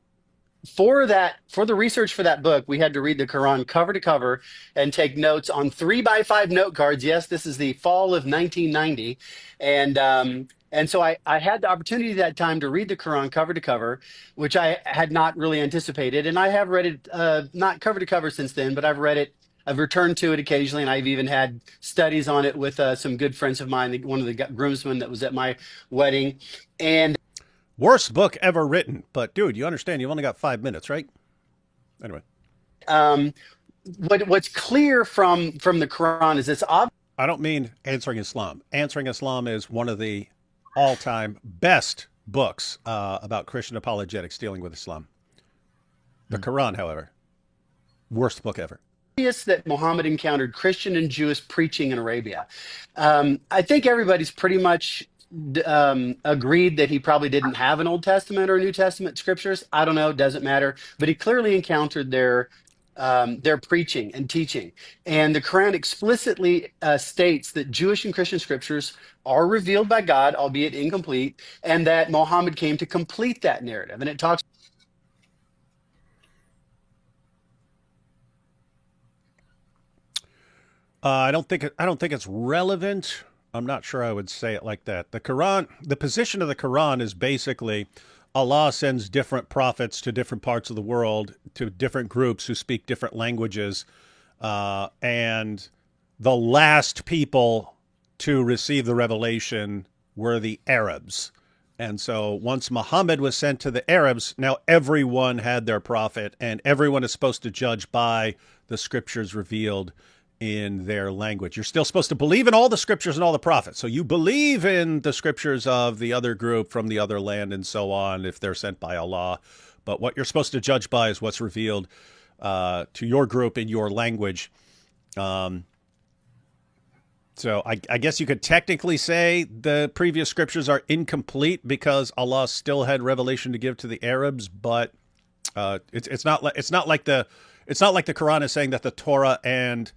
for the research for that book, we had to read the Quran cover to cover and take notes on 3x5 note cards. Yes, this is the fall of 1990, and so I had the opportunity at that time to read the Quran cover to cover, which I had not really anticipated, and I have read it not cover to cover since then, but I've read it. I've returned to it occasionally, and I've even had studies on it with some good friends of mine. One of the groomsmen that was at my wedding, and Worst book ever written. But dude, you understand? You've only got 5 minutes, right? Anyway, what's clear from the Quran is it's obvious. I don't mean Answering Islam. Answering Islam is one of the all-time best books about Christian apologetics dealing with Islam. The Quran, however, worst book ever. That Muhammad encountered Christian and Jewish preaching in Arabia. I think everybody's pretty much agreed that he probably didn't have an Old Testament or New Testament scriptures. I don't know, doesn't matter. But he clearly encountered their preaching and teaching. And the Quran explicitly states that Jewish and Christian scriptures are revealed by God, albeit incomplete, and that Muhammad came to complete that narrative. And it talks. I don't think it's relevant. I'm not sure I would say it like that. The Quran, the position of the Quran is basically Allah sends different prophets to different parts of the world, to different groups who speak different languages, and the last people to receive the revelation were the Arabs. And so once Muhammad was sent to the Arabs, now everyone had their prophet, and everyone is supposed to judge by the scriptures revealed in their language. You're still supposed to believe in all the scriptures and all the prophets. So you believe in the scriptures of the other group from the other land and so on if they're sent by Allah. But what you're supposed to judge by is what's revealed to your group in your language. So I guess you could technically say the previous scriptures are incomplete because Allah still had revelation to give to the Arabs, but it's not like the Quran is saying that the Torah and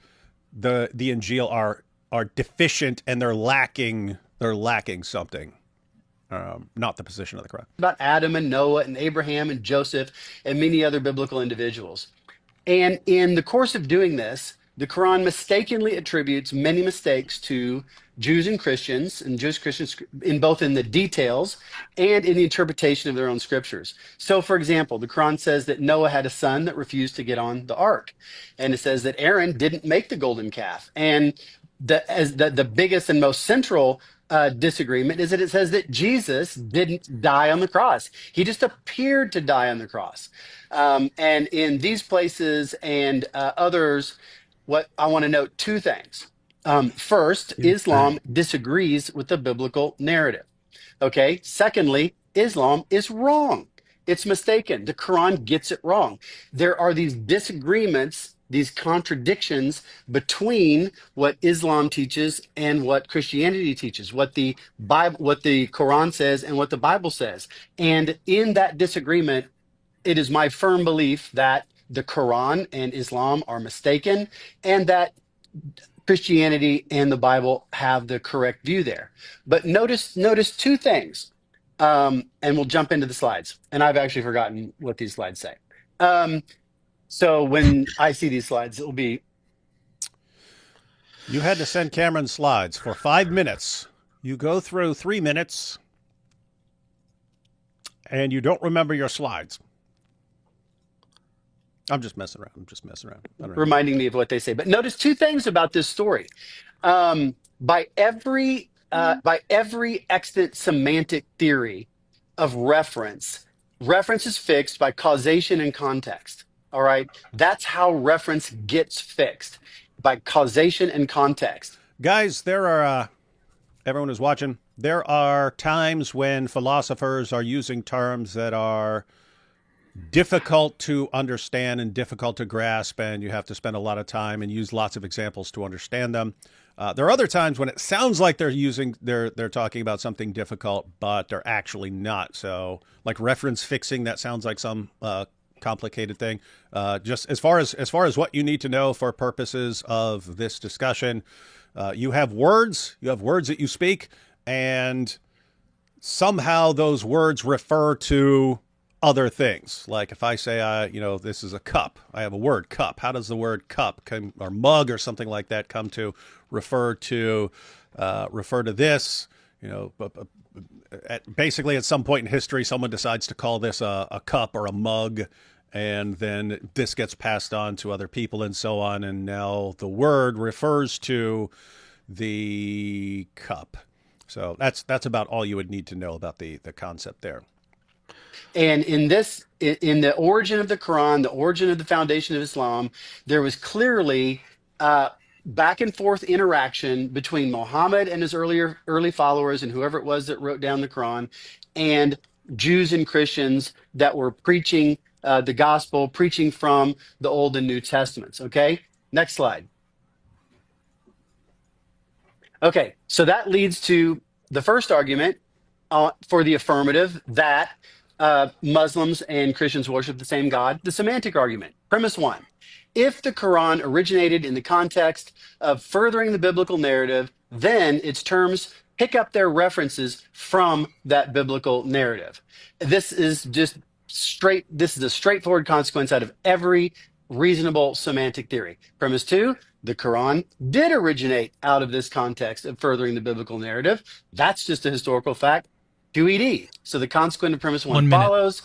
the Injil are deficient and they're lacking something. Not the position of the Quran. About Adam and Noah and Abraham and Joseph and many other biblical individuals. And in the course of doing this, the Quran mistakenly attributes many mistakes to Jews and Jewish Christians in both in the details and in the interpretation of their own scriptures. So, for example, the Quran says that Noah had a son that refused to get on the ark, and it says that Aaron didn't make the golden calf. And the biggest and most central disagreement is that it says that Jesus didn't die on the cross. He just appeared to die on the cross. And in these places and others, what I want to note two things. First, Islam disagrees with the biblical narrative. Okay. Secondly, Islam is wrong. It's mistaken. The Quran gets it wrong. There are these disagreements, these contradictions between what Islam teaches and what Christianity teaches, what the Bible, what the Quran says and what the Bible says. And in that disagreement, it is my firm belief that the Quran and Islam are mistaken and that Christianity and the Bible have the correct view there. But notice two things, and we'll jump into the slides. And I've actually forgotten what these slides say. So when I see these slides, it'll be. You had to send Cameron slides for 5 minutes. You go through 3 minutes, and you don't remember your slides. I'm just messing around. I don't know. Reminding me of what they say. But notice two things about this story. By every extant semantic theory of reference is fixed by causation and context. All right, that's how reference gets fixed, by causation and context. Guys, there are everyone who's watching. There are times when philosophers are using terms that are difficult to understand and difficult to grasp, and you have to spend a lot of time and use lots of examples to understand them. There are other times when it sounds like they're talking about something difficult, but they're actually not. So, like reference fixing, that sounds like some complicated thing. Just as far as what you need to know for purposes of this discussion, you have words that you speak, and somehow those words refer to other things. Like if I say, this is a cup, I have a word cup. How does the word cup or mug or something like that come to refer to this? Basically at some point in history, someone decides to call this a cup or a mug, and then this gets passed on to other people and so on. And now the word refers to the cup. So that's about all you would need to know about the concept there. And in the origin of the Quran, the origin of the foundation of Islam, there was clearly back and forth interaction between Muhammad and his early followers and whoever it was that wrote down the Quran, and Jews and Christians that were preaching the gospel, preaching from the Old and New Testaments. Okay, next slide. Okay, so that leads to the first argument for the affirmative, that Muslims and Christians worship the same God, the semantic argument. Premise one: if the Quran originated in the context of furthering the biblical narrative, then its terms pick up their references from that biblical narrative. This is a straightforward consequence out of every reasonable semantic theory. Premise two: the Quran did originate out of this context of furthering the biblical narrative. That's just a historical fact. QED. So the consequent of premise one follows.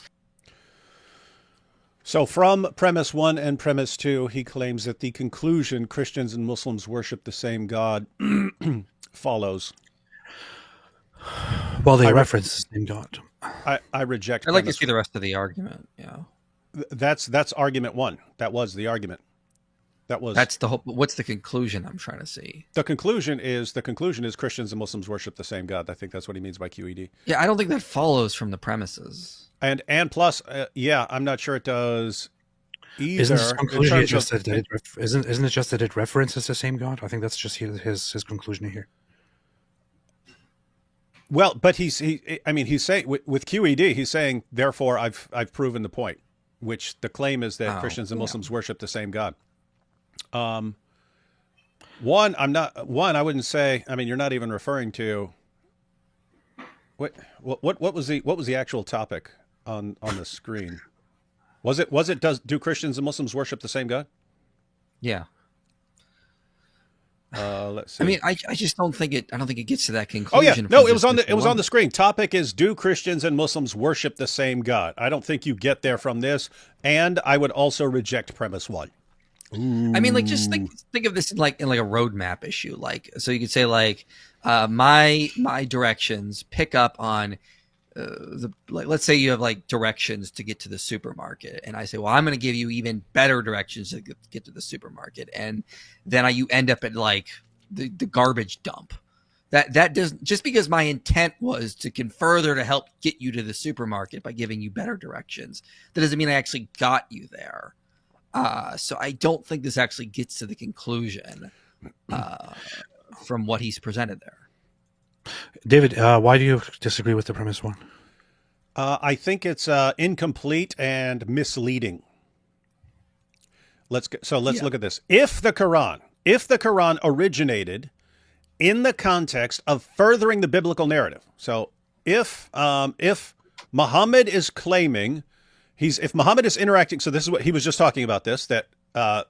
So from premise one and premise two, he claims that the conclusion, Christians and Muslims worship the same God, follows. Well, they reference the same God. I reject. I'd like to see the rest of the argument. Yeah. That's argument one. That was the argument. That's the whole. What's the conclusion I'm trying to see? The conclusion is Christians and Muslims worship the same God. I think that's what he means by QED. Yeah, I don't think that follows from the premises. And plus, I'm not sure it does either. Isn't his conclusion just isn't it just that it references the same God? I think that's just his conclusion here. Well, but he's saying with QED, he's saying, therefore, I've proven the point, which the claim is that Christians and Muslims worship the same God. I wouldn't say. I mean, you're not even referring to what was the actual topic on the screen? Was it do Christians and Muslims worship the same God? Yeah. Let's see. I mean, I just don't think it. I don't think it gets to that conclusion. Oh yeah, from no, it just was on this the one. screen. Topic is, do Christians and Muslims worship the same God? I don't think you get there from this, and I would also reject premise one. I mean, like, just think of this in like a roadmap issue. Like, so you could say like, my directions pick up on let's say you have like directions to get to the supermarket, and I say, well, I'm going to give you even better directions to get to the supermarket, and then you end up at like the garbage dump. That doesn't, just because my intent was to further to help get you to the supermarket by giving you better directions, that doesn't mean I actually got you there. So I don't think this actually gets to the conclusion from what he's presented there. David, why do you disagree with the premise one? I think it's incomplete and misleading. Let's look at this. If the Quran originated in the context of furthering the biblical narrative, so if Muhammad is claiming if Muhammad is interacting, so this is what he was just talking about, that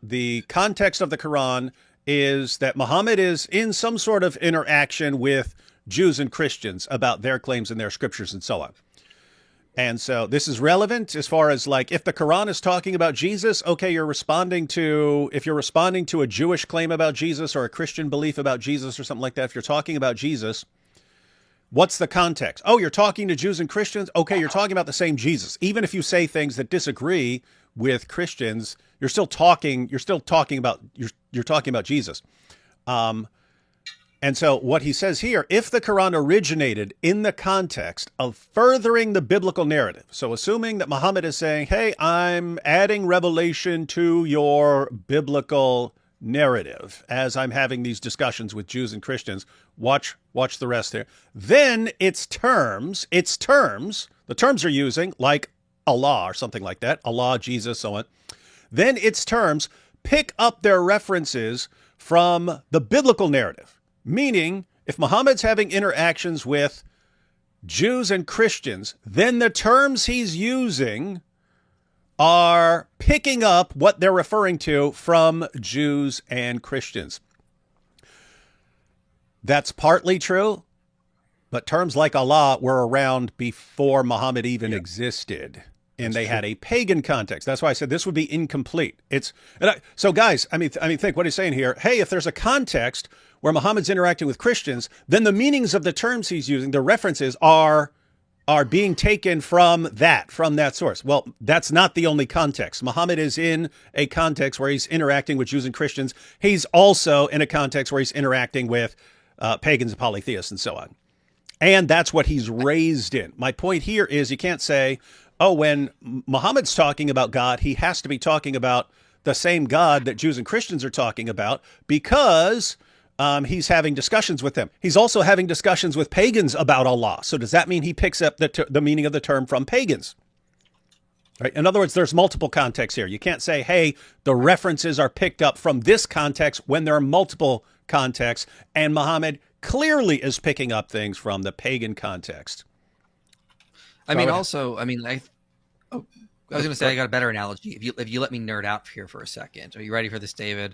the context of the Quran is that Muhammad is in some sort of interaction with Jews and Christians about their claims in their scriptures and so on. And so this is relevant as far as like, if the Quran is talking about Jesus, okay, if you're responding to a Jewish claim about Jesus or a Christian belief about Jesus or something like that, if you're talking about Jesus, what's the context? Oh, you're talking to Jews and Christians? Okay, you're talking about the same Jesus. Even if you say things that disagree with Christians, you're talking about Jesus. And so what he says here, if the Quran originated in the context of furthering the biblical narrative, so assuming that Muhammad is saying, hey, I'm adding revelation to your biblical narrative as I'm having these discussions with Jews and Christians, watch the rest there, then the terms are using like Allah or something like that, Allah, Jesus, so on, then its terms pick up their references from the biblical narrative. Meaning, if Muhammad's having interactions with Jews and Christians, then the terms he's using are picking up what they're referring to from Jews and Christians. That's partly true, but terms like Allah were around before Muhammad even existed. And they had a pagan context. That's why I said this would be incomplete. So guys, I mean, think what he's saying here. Hey, if there's a context where Muhammad's interacting with Christians, then the meanings of the terms he's using, the references are being taken from that source. Well, that's not the only context. Muhammad is in a context where he's interacting with Jews and Christians. He's also in a context where he's interacting with pagans and polytheists and so on. And that's what he's raised in. My point here is you can't say, oh, when Muhammad's talking about God, he has to be talking about the same God that Jews and Christians are talking about because he's having discussions with them. He's also having discussions with pagans about Allah. So does that mean he picks up the meaning of the term from pagans? Right? In other words, there's multiple contexts here. You can't say, hey, the references are picked up from this context when there are multiple contexts, and Muhammad clearly is picking up things from the pagan context. I mean, also, I mean, I was going to say I got a better analogy. If you let me nerd out here for a second, are you ready for this, David?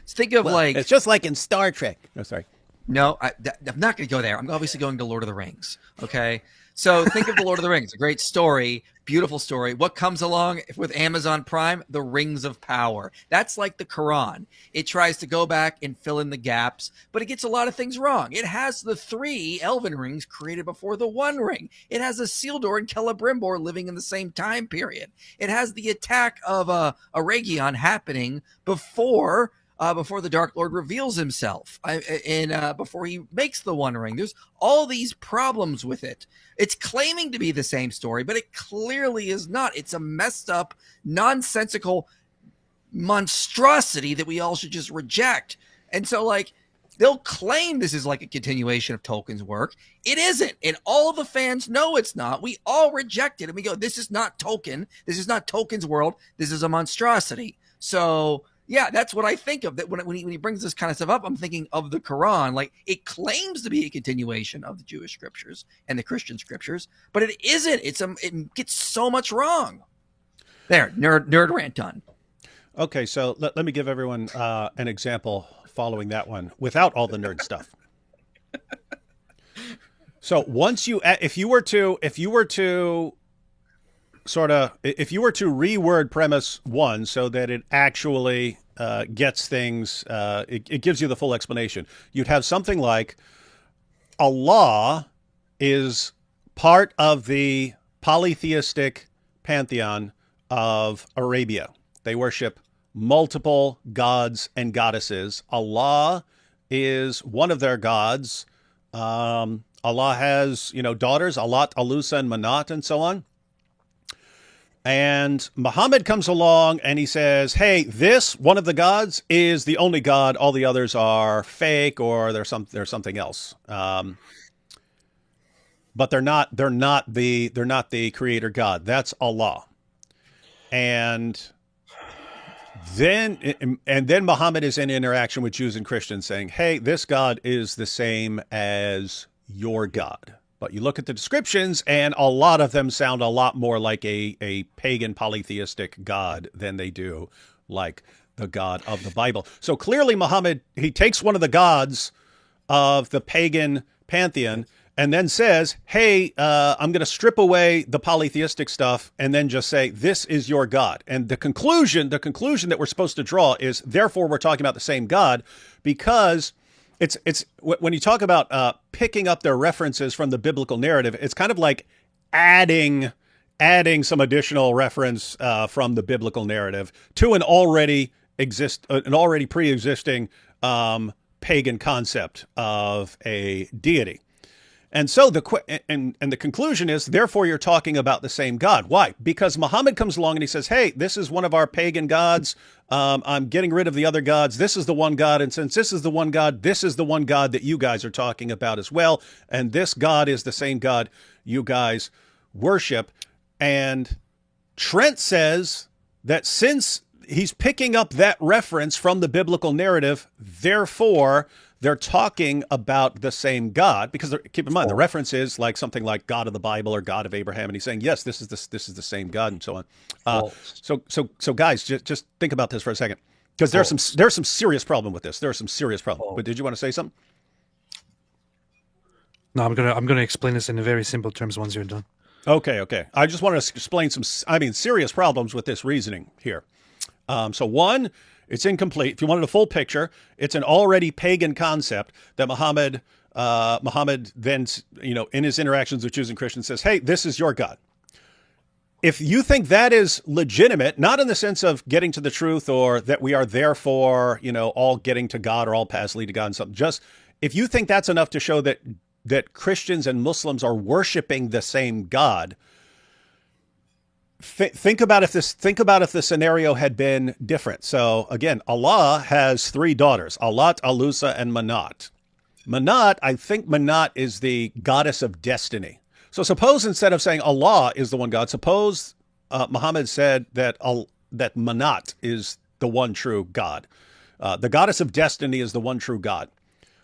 Think of it's just like in Star Trek. No, sorry. No, I'm not going to go there. I'm obviously going to Lord of the Rings. Okay. So think of the Lord of the Rings, a great story, beautiful story. What comes along with Amazon Prime? The Rings of Power. That's like the Quran. It tries to go back and fill in the gaps, but it gets a lot of things wrong. It has the 3 elven rings created before the One Ring. It has Isildur and Celebrimbor living in the same time period. It has the attack of Aragion happening before the Dark Lord reveals himself before he makes the One Ring. There's all these problems with it. It's claiming to be the same story, but it clearly is not. It's a messed up, nonsensical monstrosity that we all should just reject. And so, like, they'll claim this is like a continuation of Tolkien's work. It isn't. And all the fans know it's not. We all reject it. And we go, this is not Tolkien. This is not Tolkien's world. This is a monstrosity. So yeah, that's what I think of. That when he brings this kind of stuff up, I'm thinking of the Quran. Like, it claims to be a continuation of the Jewish scriptures and the Christian scriptures, but it isn't. It gets so much wrong. There, nerd rant done. Okay, so let me give everyone an example following that one without all the nerd stuff. So once you, if you were to reword premise one so that it actually gets things, it gives you the full explanation. You'd have something like Allah is part of the polytheistic pantheon of Arabia. They worship multiple gods and goddesses. Allah is one of their gods. Allah has, daughters, Allat, Alusa, and Manat, and so on. And Muhammad comes along and he says, hey, this, one of the gods, is the only god. All the others are fake or they're something else. But they're not the creator God. That's Allah. And then Muhammad is in interaction with Jews and Christians saying, hey, this God is the same as your God. But you look at the descriptions and a lot of them sound a lot more like a pagan polytheistic God than they do like the God of the Bible. So clearly Muhammad, he takes one of the gods of the pagan pantheon and then says, hey, I'm going to strip away the polytheistic stuff and then just say, this is your God. And the conclusion that we're supposed to draw is, therefore, we're talking about the same God, because it's when you talk about picking up their references from the biblical narrative, it's kind of like adding some additional reference from the biblical narrative to an already pre-existing pagan concept of a deity. And so the conclusion is, therefore, you're talking about the same God. Why? Because Muhammad comes along and he says, hey, this is one of our pagan gods. I'm getting rid of the other gods. This is the one God. And since this is the one God, this is the one God that you guys are talking about as well. And this God is the same God you guys worship. And Trent says that since he's picking up that reference from the biblical narrative, therefore, they're talking about the same God, because keep in mind, the reference is like something like God of the Bible or God of Abraham. And he's saying, yes, this is the same God, and so on. So guys, just think about this for a second, because there's some serious problem with this. There's some serious problem. But did you want to say something? No, I'm gonna explain this in very simple terms once you're done. Okay. I just want to explain serious problems with this reasoning here. So one, it's incomplete. If you wanted a full picture, it's an already pagan concept that Muhammad then, in his interactions with Jews and Christians says, hey, this is your God. If you think that is legitimate, not in the sense of getting to the truth or that we are therefore, all getting to God or all paths lead to God and something, just if you think that's enough to show that Christians and Muslims are worshiping the same God, think about if the scenario had been different. So again, Allah has three daughters, Allat, Alusa, and Manat. I think Manat is the goddess of destiny. So suppose instead of saying Allah is the one God, suppose Muhammad said that Manat is the one true God. The goddess of destiny is the one true God.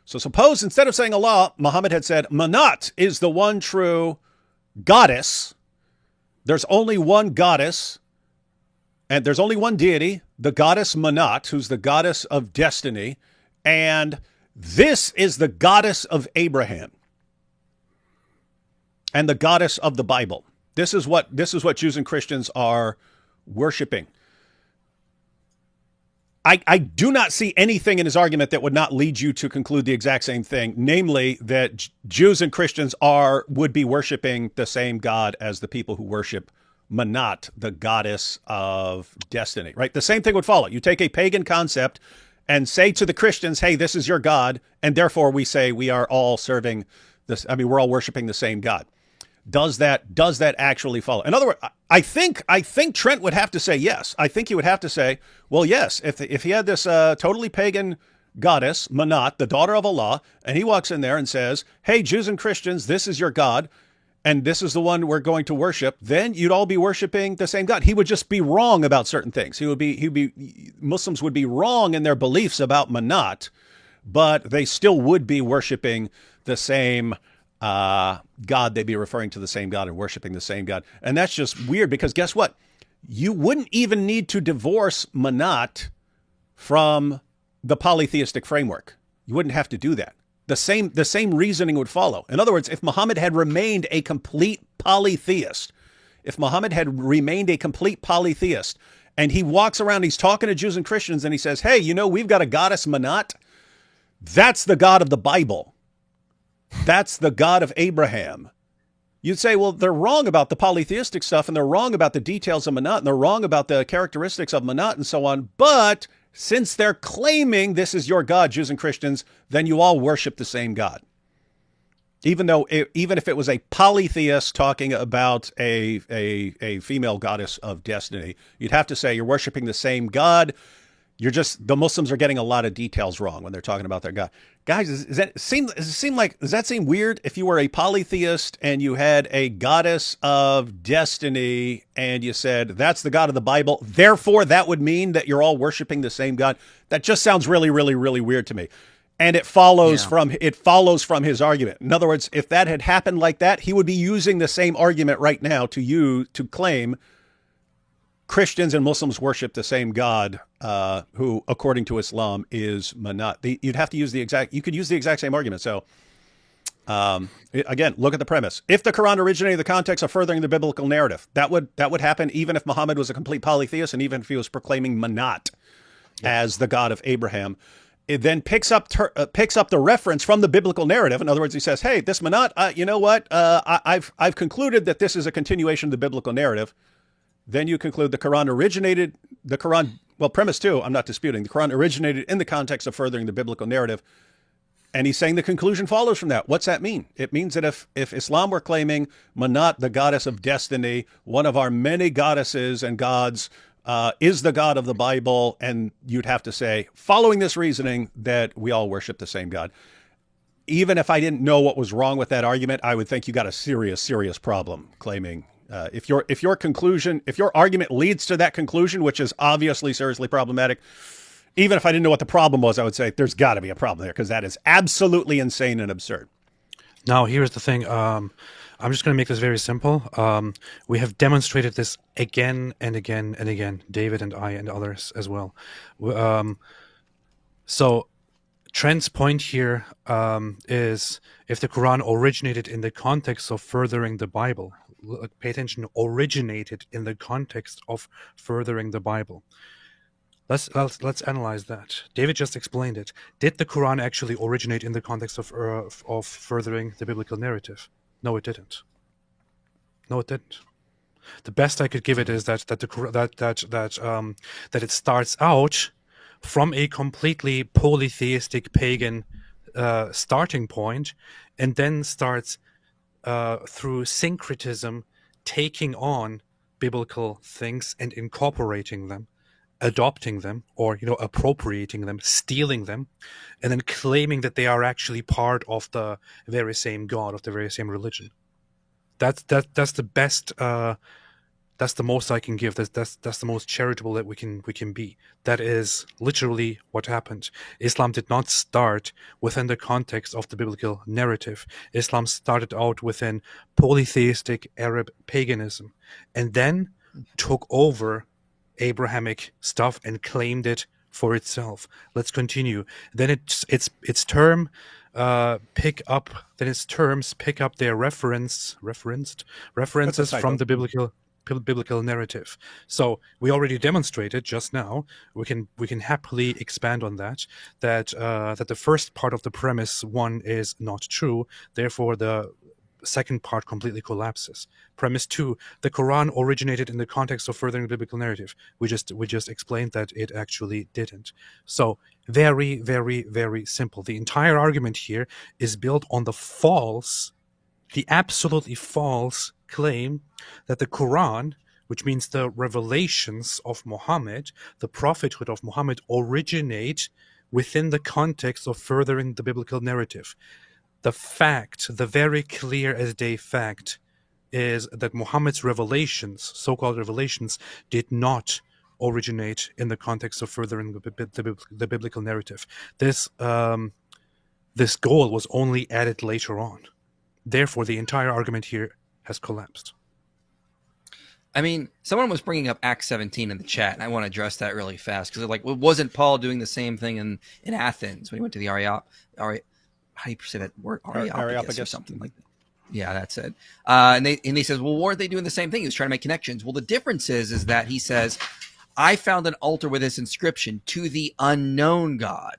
So suppose instead of saying Allah, Muhammad had said Manat is the one true goddess. There's only one goddess, and there's only one deity, the goddess Manat, who's the goddess of destiny, and this is the goddess of Abraham and the goddess of the Bible. This is what Jews and Christians are worshiping. I do not see anything in his argument that would not lead you to conclude the exact same thing, namely that Jews and Christians would be worshiping the same God as the people who worship Manat, the goddess of destiny, right? The same thing would follow. You take a pagan concept and say to the Christians, hey, this is your God, and therefore we say we are all serving this. I mean, we're all worshiping the same God. Does that actually follow? In other words, I think Trent would have to say yes. I think he would have to say, well, yes, if he had this totally pagan goddess, Manat, the daughter of Allah, and he walks in there and says, hey, Jews and Christians, this is your God, and this is the one we're going to worship, then you'd all be worshiping the same God. He would just be wrong about certain things. Muslims would be wrong in their beliefs about Manat, but they still would be worshiping the same God. They'd be referring to the same God and worshiping the same God. And that's just weird, because guess what? You wouldn't even need to divorce Manat from the polytheistic framework. You wouldn't have to do that. The same reasoning would follow. In other words, if Muhammad had remained a complete polytheist, and he walks around, he's talking to Jews and Christians, and he says, hey, you know, we've got a goddess Manat. That's the God of the Bible. That's the God of Abraham. You'd say, well, they're wrong about the polytheistic stuff, and they're wrong about the details of Manat, and they're wrong about the characteristics of Manat and so on. But since they're claiming this is your God, Jews and Christians, then you all worship the same God. Even if it was a polytheist talking about a female goddess of destiny, you'd have to say you're worshiping the same God. The Muslims are getting a lot of details wrong when they're talking about their God. Guys, does that seem weird if you were a polytheist and you had a goddess of destiny and you said, that's the God of the Bible, therefore that would mean that you're all worshiping the same God? That just sounds really, really, really weird to me. And it follows from his argument. In other words, if that had happened like that, he would be using the same argument right now to claim Christians and Muslims worship the same God, who, according to Islam, is Manat. You could use the exact same argument. So, again, look at the premise. If the Quran originated in the context of furthering the biblical narrative, that would happen even if Muhammad was a complete polytheist and even if he was proclaiming Manat as the God of Abraham. It then picks up the reference from the biblical narrative. In other words, he says, "Hey, this Manat, you know what? I've concluded that this is a continuation of the biblical narrative." Then you conclude premise two, I'm not disputing. The Quran originated in the context of furthering the biblical narrative. And he's saying the conclusion follows from that. What's that mean? It means that if Islam were claiming Manat, the goddess of destiny, one of our many goddesses and gods, is the God of the Bible, and you'd have to say, following this reasoning, that we all worship the same God. Even if I didn't know what was wrong with that argument, I would think you got a serious, serious problem claiming. If your argument leads to that conclusion, which is obviously seriously problematic, even if I didn't know what the problem was, I would say there's got to be a problem there, because that is absolutely insane and absurd. Now, here's the thing. I'm just going to make this very simple. We have demonstrated this again and again and again, David and I and others as well. So Trent's point here is, if the Quran originated in the context of furthering the Bible, pay attention, originated in the context of furthering the Bible. Let's analyze that. David just explained it. Did the Quran actually originate in the context of furthering the biblical narrative? No, it didn't. No, it didn't. The best I could give it is that it starts out from a completely polytheistic pagan starting point, and then starts through syncretism taking on biblical things and incorporating them, adopting them, or appropriating them, stealing them, and then claiming that they are actually part of the very same God, of the very same religion. That's the best. That's the most I can give. That's the most charitable that we can be. That is literally what happened. Islam did not start within the context of the biblical narrative. Islam started out within polytheistic Arab paganism, and then took over Abrahamic stuff and claimed it for itself. Let's continue. Then its terms pick up their references from the biblical narrative. So we already demonstrated just now. We can happily expand on that the first part of the premise one is not true. Therefore, the second part completely collapses. Premise two: the Quran originated in the context of furthering the biblical narrative. We just explained that it actually didn't. So very, very, very simple. The entire argument here is built on the absolutely false claim that the Quran, which means the revelations of Muhammad, the prophethood of Muhammad, originate within the context of furthering the biblical narrative. The very clear as day fact, is that Muhammad's revelations, so-called revelations, did not originate in the context of furthering the biblical narrative. This goal was only added later on. Therefore, the entire argument here has collapsed. I mean, someone was bringing up Acts 17 in the chat, and I want to address that really fast because, like, well, wasn't Paul doing the same thing in Athens when he went to the how do you say that word? Areopagus or something like that. Yeah, that's it. And he says, well, weren't they doing the same thing? He was trying to make connections. Well, the difference is that he says, I found an altar with this inscription, to the unknown God.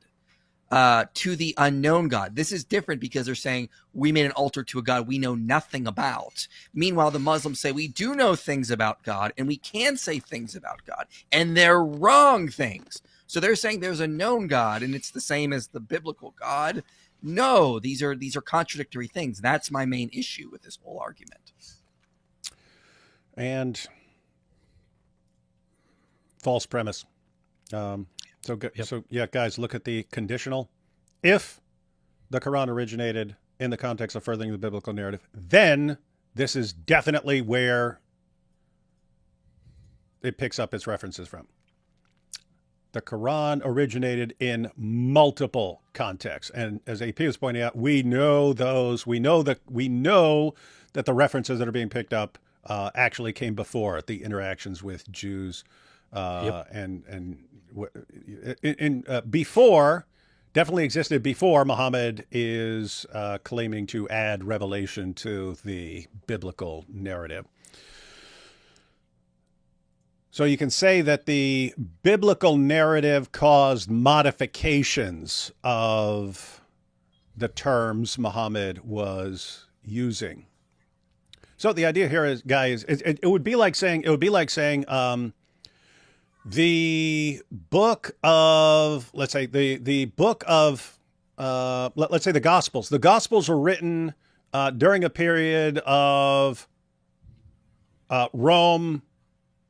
To the unknown God. This is different because they're saying we made an altar to a God we know nothing about. Meanwhile, the Muslims say we do know things about God and we can say things about God, and they're wrong things. So they're saying there's a known God and it's the same as the biblical God. No, these are contradictory things. That's my main issue with this whole argument. And false premise. So yeah, guys, look at the conditional. If the Quran originated in the context of furthering the biblical narrative, then this is definitely where it picks up its references from. The Quran originated in multiple contexts, and as AP was pointing out, we know those. We know that the references that are being picked up actually came before the interactions with Jews, before, definitely existed before Muhammad is claiming to add revelation to the biblical narrative. So you can say that the biblical narrative caused modifications of the terms Muhammad was using. So the idea here is, guys, it would be like saying the book of, let's say the book of, let's say the Gospels. The Gospels were written during a period of Rome,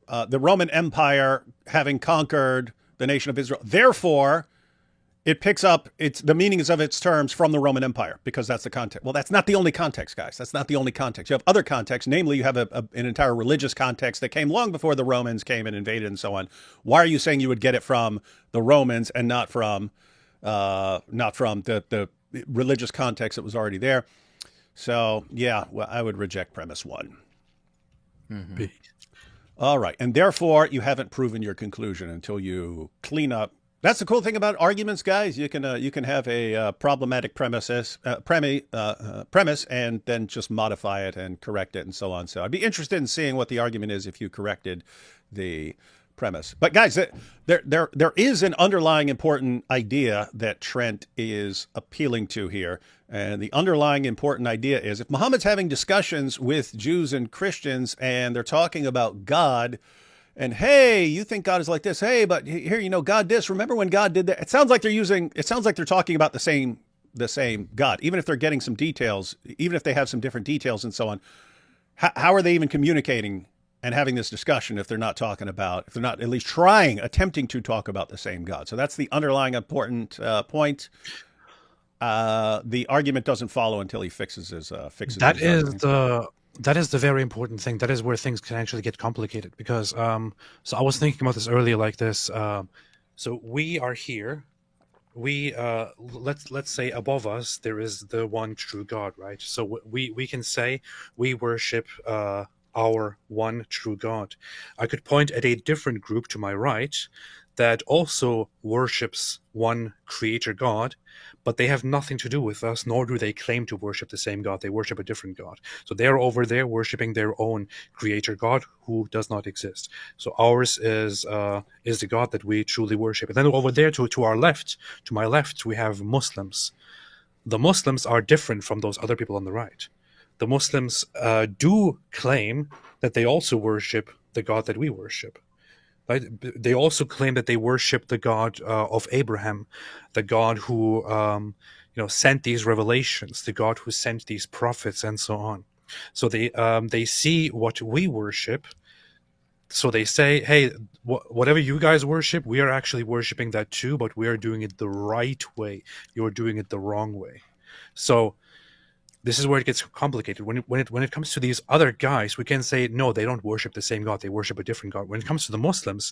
the Roman Empire having conquered the nation of Israel. Therefore, it picks up the meanings of its terms from the Roman Empire because that's the context. Well, that's not the only context, guys. That's not the only context. You have other contexts. Namely, you have an entire religious context that came long before the Romans came and invaded and so on. Why are you saying you would get it from the Romans and not from the religious context that was already there? So, yeah, well, I would reject premise one. Mm-hmm. All right. And therefore, you haven't proven your conclusion until you clean up. That's the cool thing about arguments, guys. You can have a problematic premise and then just modify it and correct it and so on. So I'd be interested in seeing what the argument is if you corrected the premise. But guys, there is an underlying important idea that Trent is appealing to here. And the underlying important idea is if Muhammad's having discussions with Jews and Christians and they're talking about God, and hey, you think God is like this? Hey, but here, God this. Remember when God did that? It sounds like they're talking about the same God, even if they're getting some details, even if they have some different details and so on. How are they even communicating and having this discussion if they're not at least attempting to talk about the same God? So that's the underlying important point. The argument doesn't follow until he fixes his That is the very important thing. That is where things can actually get complicated because so I was thinking about this earlier like this. So we are here. We let's say above us there is the one true God, right? So we can say we worship our one true God. I could point at a different group to my right that also worships one creator God, but they have nothing to do with us, nor do they claim to worship the same God. They worship a different God. So they're over there worshiping their own creator God who does not exist. So ours is the God that we truly worship. And then over there to our left, to my left, we have Muslims. The Muslims are different from those other people on the right. The Muslims do claim that they also worship the God that we worship. Right? They also claim that they worship the God of Abraham, the God who sent these revelations, the God who sent these prophets, and so on. So they see what we worship. So they say, hey, whatever you guys worship, we are actually worshiping that too, but we are doing it the right way. You're doing it the wrong way. So this is where it gets complicated. When it comes to these other guys, we can say, no, they don't worship the same God. They worship a different God. When it comes to the Muslims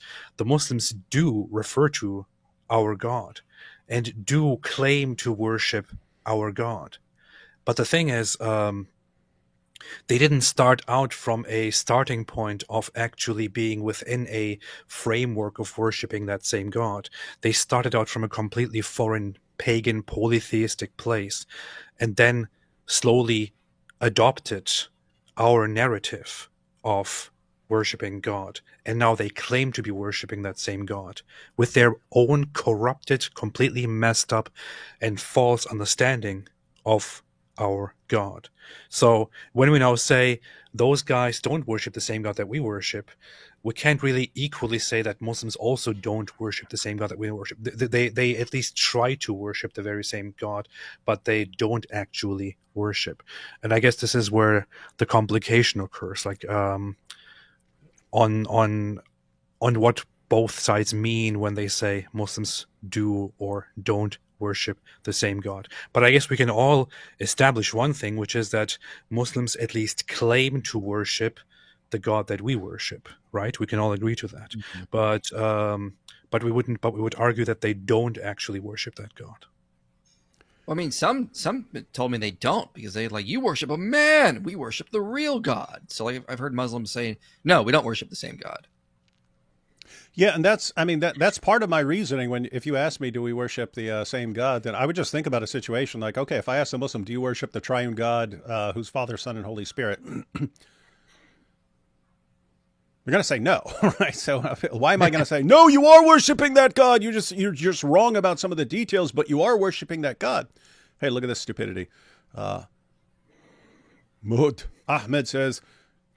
do refer to our God and do claim to worship our God. But the thing is, they didn't start out from a starting point of actually being within a framework of worshiping that same God. They started out from a completely foreign, pagan, polytheistic place, and then slowly adopted our narrative of worshiping God. And now they claim to be worshiping that same God with their own corrupted, completely messed up, and false understanding of our God. So when we now say those guys don't worship the same God that we worship, we can't really equally say that Muslims also don't worship the same God that we worship. They at least try to worship the very same God, but they don't actually worship. And I guess this is where the complication occurs, like on what both sides mean when they say Muslims do or don't worship the same God. But I guess we can all establish one thing, which is that Muslims at least claim to worship the God that we worship, right? We can all agree to that. Mm-hmm. But we would argue that they don't actually worship that God. Well, I mean, some told me they don't because they like, you worship a man, we worship the real God. So like, I've heard Muslims say, no, we don't worship the same God. Yeah, and that's part of my reasoning. When if you ask me, do we worship the same God, then I would just think about a situation like, okay, if I ask a Muslim, do you worship the triune God, who's Father, Son, and Holy Spirit? You're going to say no, right? So why am I going to say, no, you are worshiping that God. You're just wrong about some of the details, but you are worshiping that God. Hey, look at this stupidity. Mud Ahmed says,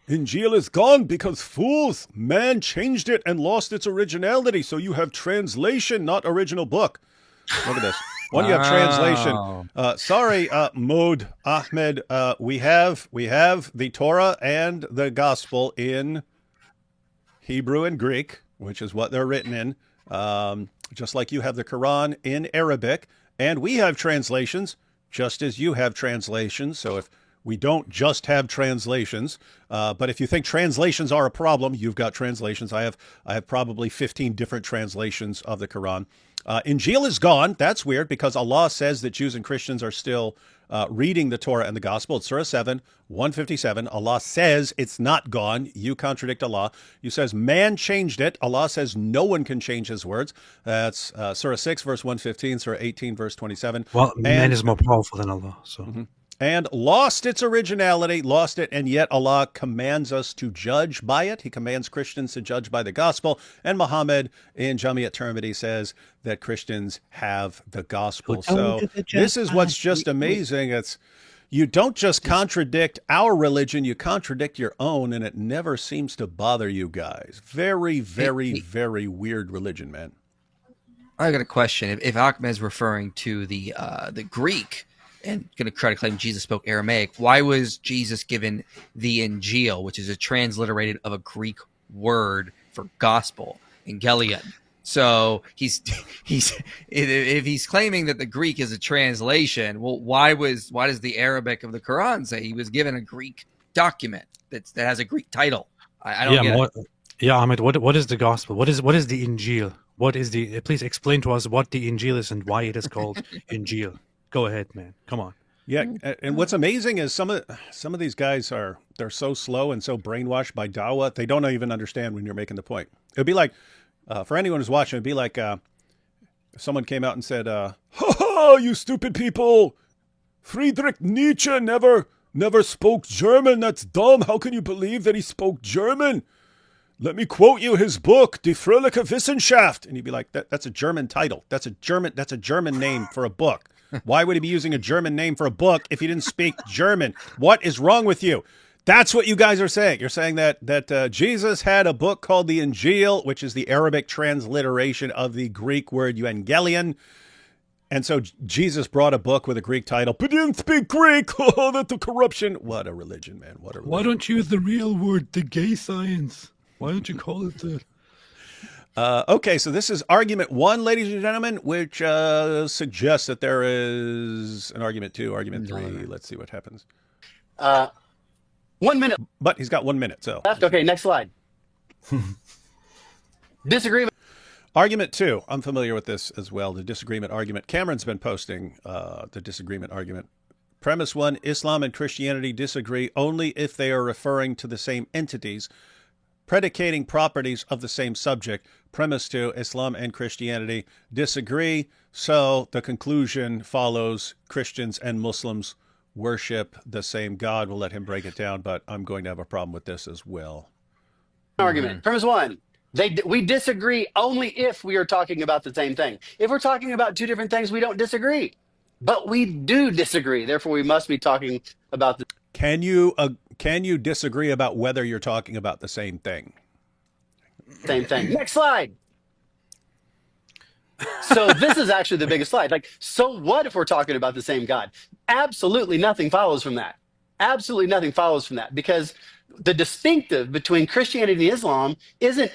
Injil is gone because fools, man changed it and lost its originality. So you have translation, not original book. Look at this. When you have translation, sorry, Mud Ahmed, we have the Torah and the Gospel in Hebrew and Greek, which is what they're written in, just like you have the Quran in Arabic, and we have translations, just as you have translations. So if we don't just have translations, but if you think translations are a problem, you've got translations. I have probably 15 different translations of the Quran. Injil is gone. That's weird because Allah says that Jews and Christians are still reading the Torah and the Gospel. It's Surah 7, 157. Allah says it's not gone. You contradict Allah. You says man changed it. Allah says no one can change his words. That's Surah 6, verse 115, Surah 18, verse 27. Well, man is more powerful than Allah. So. And lost its originality, lost it, and yet Allah commands us to judge by it. He commands Christians to judge by the gospel. And Muhammad in Jami at-Tirmidhi says that Christians have the gospel. So this is what's just amazing. It's you don't just contradict our religion, you contradict your own, and it never seems to bother you guys. Very, very, very weird religion, man. I got a question. If Ahmed is referring to the Greek, and going to try to claim Jesus spoke Aramaic, why was Jesus given the Injil, which is a transliterated of a Greek word for gospel, Evangelion? So if he's claiming that the Greek is a translation, well, why does the Arabic of the Quran say he was given a Greek document that has a Greek title? I don't get it. Yeah, Ahmed, what is the gospel? What is the Injil? Please explain to us what the Injil is and why it is called Injil. Go ahead, man. Come on. Yeah, and what's amazing is some of these guys they're so slow and so brainwashed by dawah, they don't even understand when you're making the point. It'd be like, for anyone who's watching, it'd be like if someone came out and said, "Ha ha, you stupid people! Friedrich Nietzsche never spoke German. That's dumb. How can you believe that he spoke German? Let me quote you his book, Die Fröhliche Wissenschaft." And you'd be like, "That's a German title. That's a German name for a book. Why would he be using a German name for a book if he didn't speak German? What is wrong with you?" That's what you guys are saying. You're saying that Jesus had a book called the Injil, which is the Arabic transliteration of the Greek word Evangelion. And so Jesus brought a book with a Greek title, but he didn't speak Greek. Oh, that's a corruption. What a religion, man. What a religion. Why don't you use the real word, the gay science? Why don't you call it that? Okay, so this is argument 1, ladies and gentlemen, which suggests that there is an argument 2, argument 3. Let's see what happens. 1 minute But he's got 1 minute, so. left. Okay, next slide. Disagreement. Argument 2. I'm familiar with this as well, the disagreement argument. Cameron's been posting the disagreement argument Premise 1, Islam and Christianity disagree only if they are referring to the same entities, predicating properties of the same subject. Premise 2, Islam and Christianity disagree, so the conclusion follows: Christians and Muslims worship the same God. We'll let him break it down, but I'm going to have a problem with this as well. Argument. Premise 1. We disagree only if we are talking about the same thing. If we're talking about two different things, we don't disagree. But we do disagree. Therefore, we must be talking about the Can you disagree about whether you're talking about the same thing? same thing. Next slide. So this is actually the biggest slide. Like, so what if we're talking about the same God? Absolutely nothing follows from that. Absolutely nothing follows from that, because the distinctive between Christianity and Islam isn't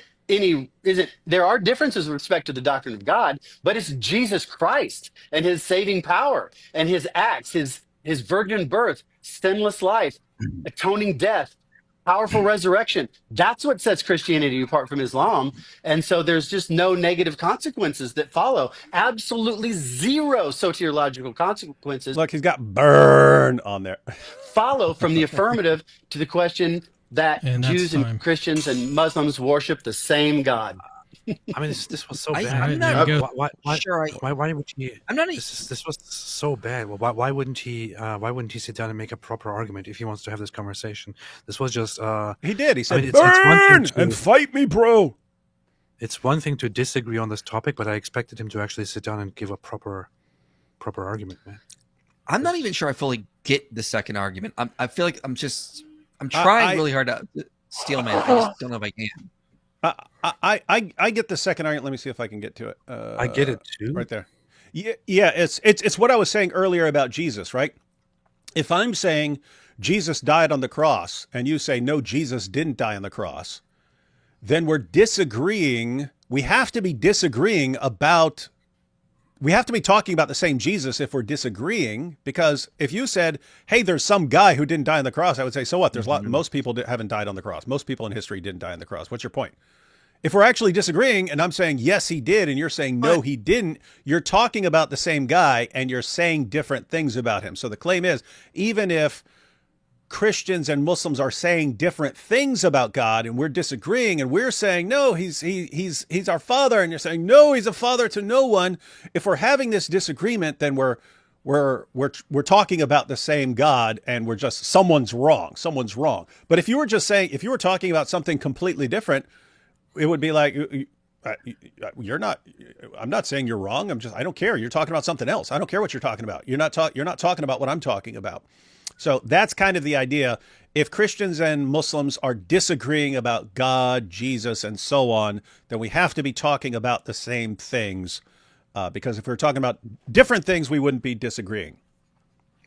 there are differences with respect to the doctrine of God, but it's Jesus Christ and his saving power and his acts, his virgin birth, sinless life, atoning death, powerful resurrection. That's what sets Christianity apart from Islam. And so there's just no negative consequences that follow. Absolutely zero soteriological consequences Look, he's got burn on there. follow from the affirmative to the question that And that's Jews time. and Christians and Muslims worship the same God. I mean, this was so I'm bad. not There you Why, sure. why would he? I'm not. This was so bad. Well, why wouldn't he? Why wouldn't he sit down and make a proper argument if he wants to have this conversation? This was just. He did. He said, mean, it's one burn thing to- and fight me, bro. It's one thing to disagree on this topic, but I expected him to actually sit down and give a proper argument, man. I'm not even sure I fully get the second argument. I feel like I'm trying really hard to steel man. I just don't know if I can. I get the second argument. Let me see if I can get to it. I get it too. Right there. Yeah, it's what I was saying earlier about Jesus, right? If I'm saying Jesus died on the cross and you say, no, Jesus didn't die on the cross, then we're disagreeing. We have to be disagreeing about, we have to be talking about the same Jesus if we're disagreeing, because if you said, hey, there's some guy who didn't die on the cross, I would say, so what? There's most people haven't died on the cross. Most people in history didn't die on the cross. What's your point? If we're actually disagreeing and I'm saying, yes, he did, and you're saying, no, he didn't, you're talking about the same guy and you're saying different things about him. So the claim is, even if Christians and Muslims are saying different things about God and we're disagreeing and we're saying, no, he's our father, and you're saying, no, he's a father to no one. If we're having this disagreement, then we're talking about the same God, and we're just, someone's wrong. But if you were talking about something completely different, it would be like, I'm not saying you're wrong. I don't care. You're talking about something else. I don't care what you're talking about. You're not talking about what I'm talking about. So that's kind of the idea. If Christians and Muslims are disagreeing about God, Jesus, and so on, then we have to be talking about the same things. Because if we're talking about different things, we wouldn't be disagreeing.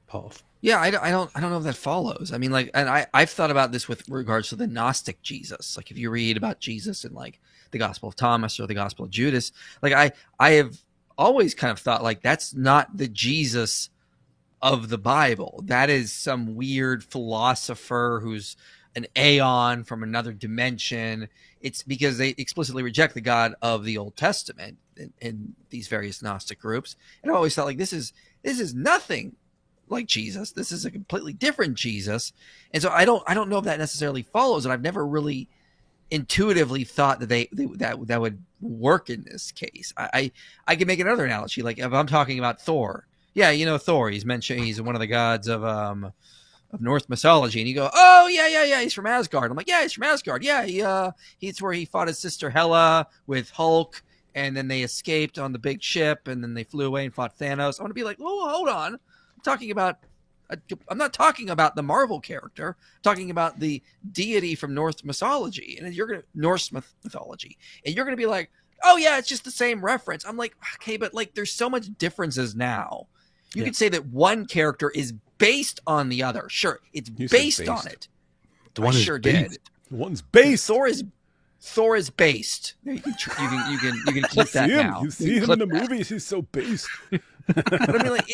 Paul. Yeah, I don't know if that follows. I mean, like, and I've thought about this with regards to the Gnostic Jesus. Like, if you read about Jesus in like the Gospel of Thomas or the Gospel of Judas, like I have always kind of thought like that's not the Jesus of the Bible. That is some weird philosopher who's an aeon from another dimension. It's because they explicitly reject the God of the Old Testament in these various Gnostic groups. And I always thought like this is nothing like Jesus. This is a completely different Jesus. And so I don't know if that necessarily follows. And I've never really intuitively thought that that would work in this case. I can make another analogy. Like if I'm talking about Thor, yeah, you know, Thor, he's mentioned, he's one of the gods of Norse mythology. And you go, oh yeah. He's from Asgard. I'm like, yeah, he's from Asgard. Yeah. He's where he fought his sister Hela with Hulk. And then they escaped on the big ship, and then they flew away and fought Thanos. I want to be like, oh, hold on. I'm not talking about the Marvel character. I'm talking about the deity from Norse mythology, and you're gonna be like, oh yeah, it's just the same reference. I'm like, okay, but like, there's so much differences now. You could say that one character is based on the other. Sure, it's based on it. The one is sure based. did. The one's based. Thor is based. You can keep that now. You see him in the movies. He's so based. But I mean, like,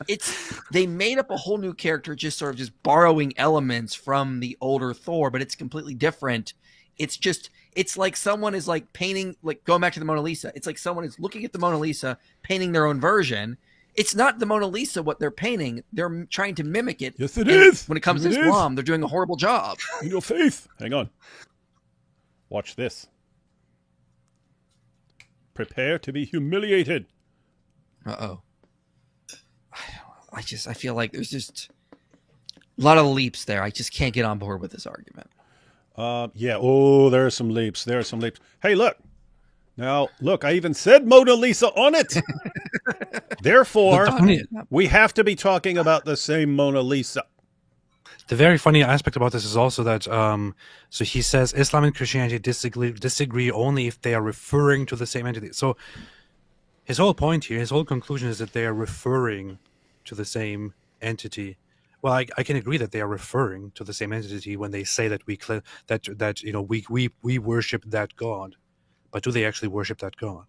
it's they made up a whole new character, just sort of just borrowing elements from the older Thor, but it's completely different. It's like someone is like painting, like going back to the Mona Lisa. It's like someone is looking at the Mona Lisa, painting their own version, It's not the Mona Lisa what they're painting. They're trying to mimic it. Yes, it And is. When it comes It to is. Islam, they're doing a horrible job. In your faith. Hang on. Watch this. Prepare to be humiliated. Uh-oh. I feel like there's just a lot of leaps there. I just can't get on board with this argument. Yeah. Oh, there are some leaps. There are some leaps. Hey, look. Now, look, I even said Mona Lisa on it. Therefore, we have to be talking about the same Mona Lisa. The very funny aspect about this is also that, so he says Islam and Christianity disagree only if they are referring to the same entity. So his whole point here, his whole conclusion is that they are referring to the same entity. Well, I can agree that they are referring to the same entity when they say that we worship that God, but do they actually worship that God?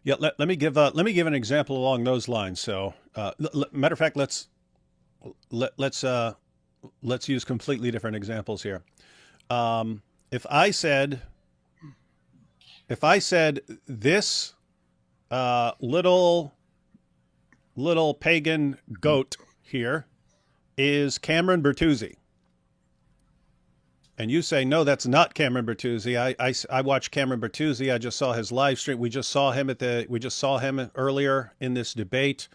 Yeah. Let me give an example along those lines. So, matter of fact, let's use completely different examples here. If I said this little pagan goat here is Cameron Bertuzzi, and you say no, that's not Cameron Bertuzzi. I watched Cameron Bertuzzi. I just saw his live stream. We just saw him earlier in this debate.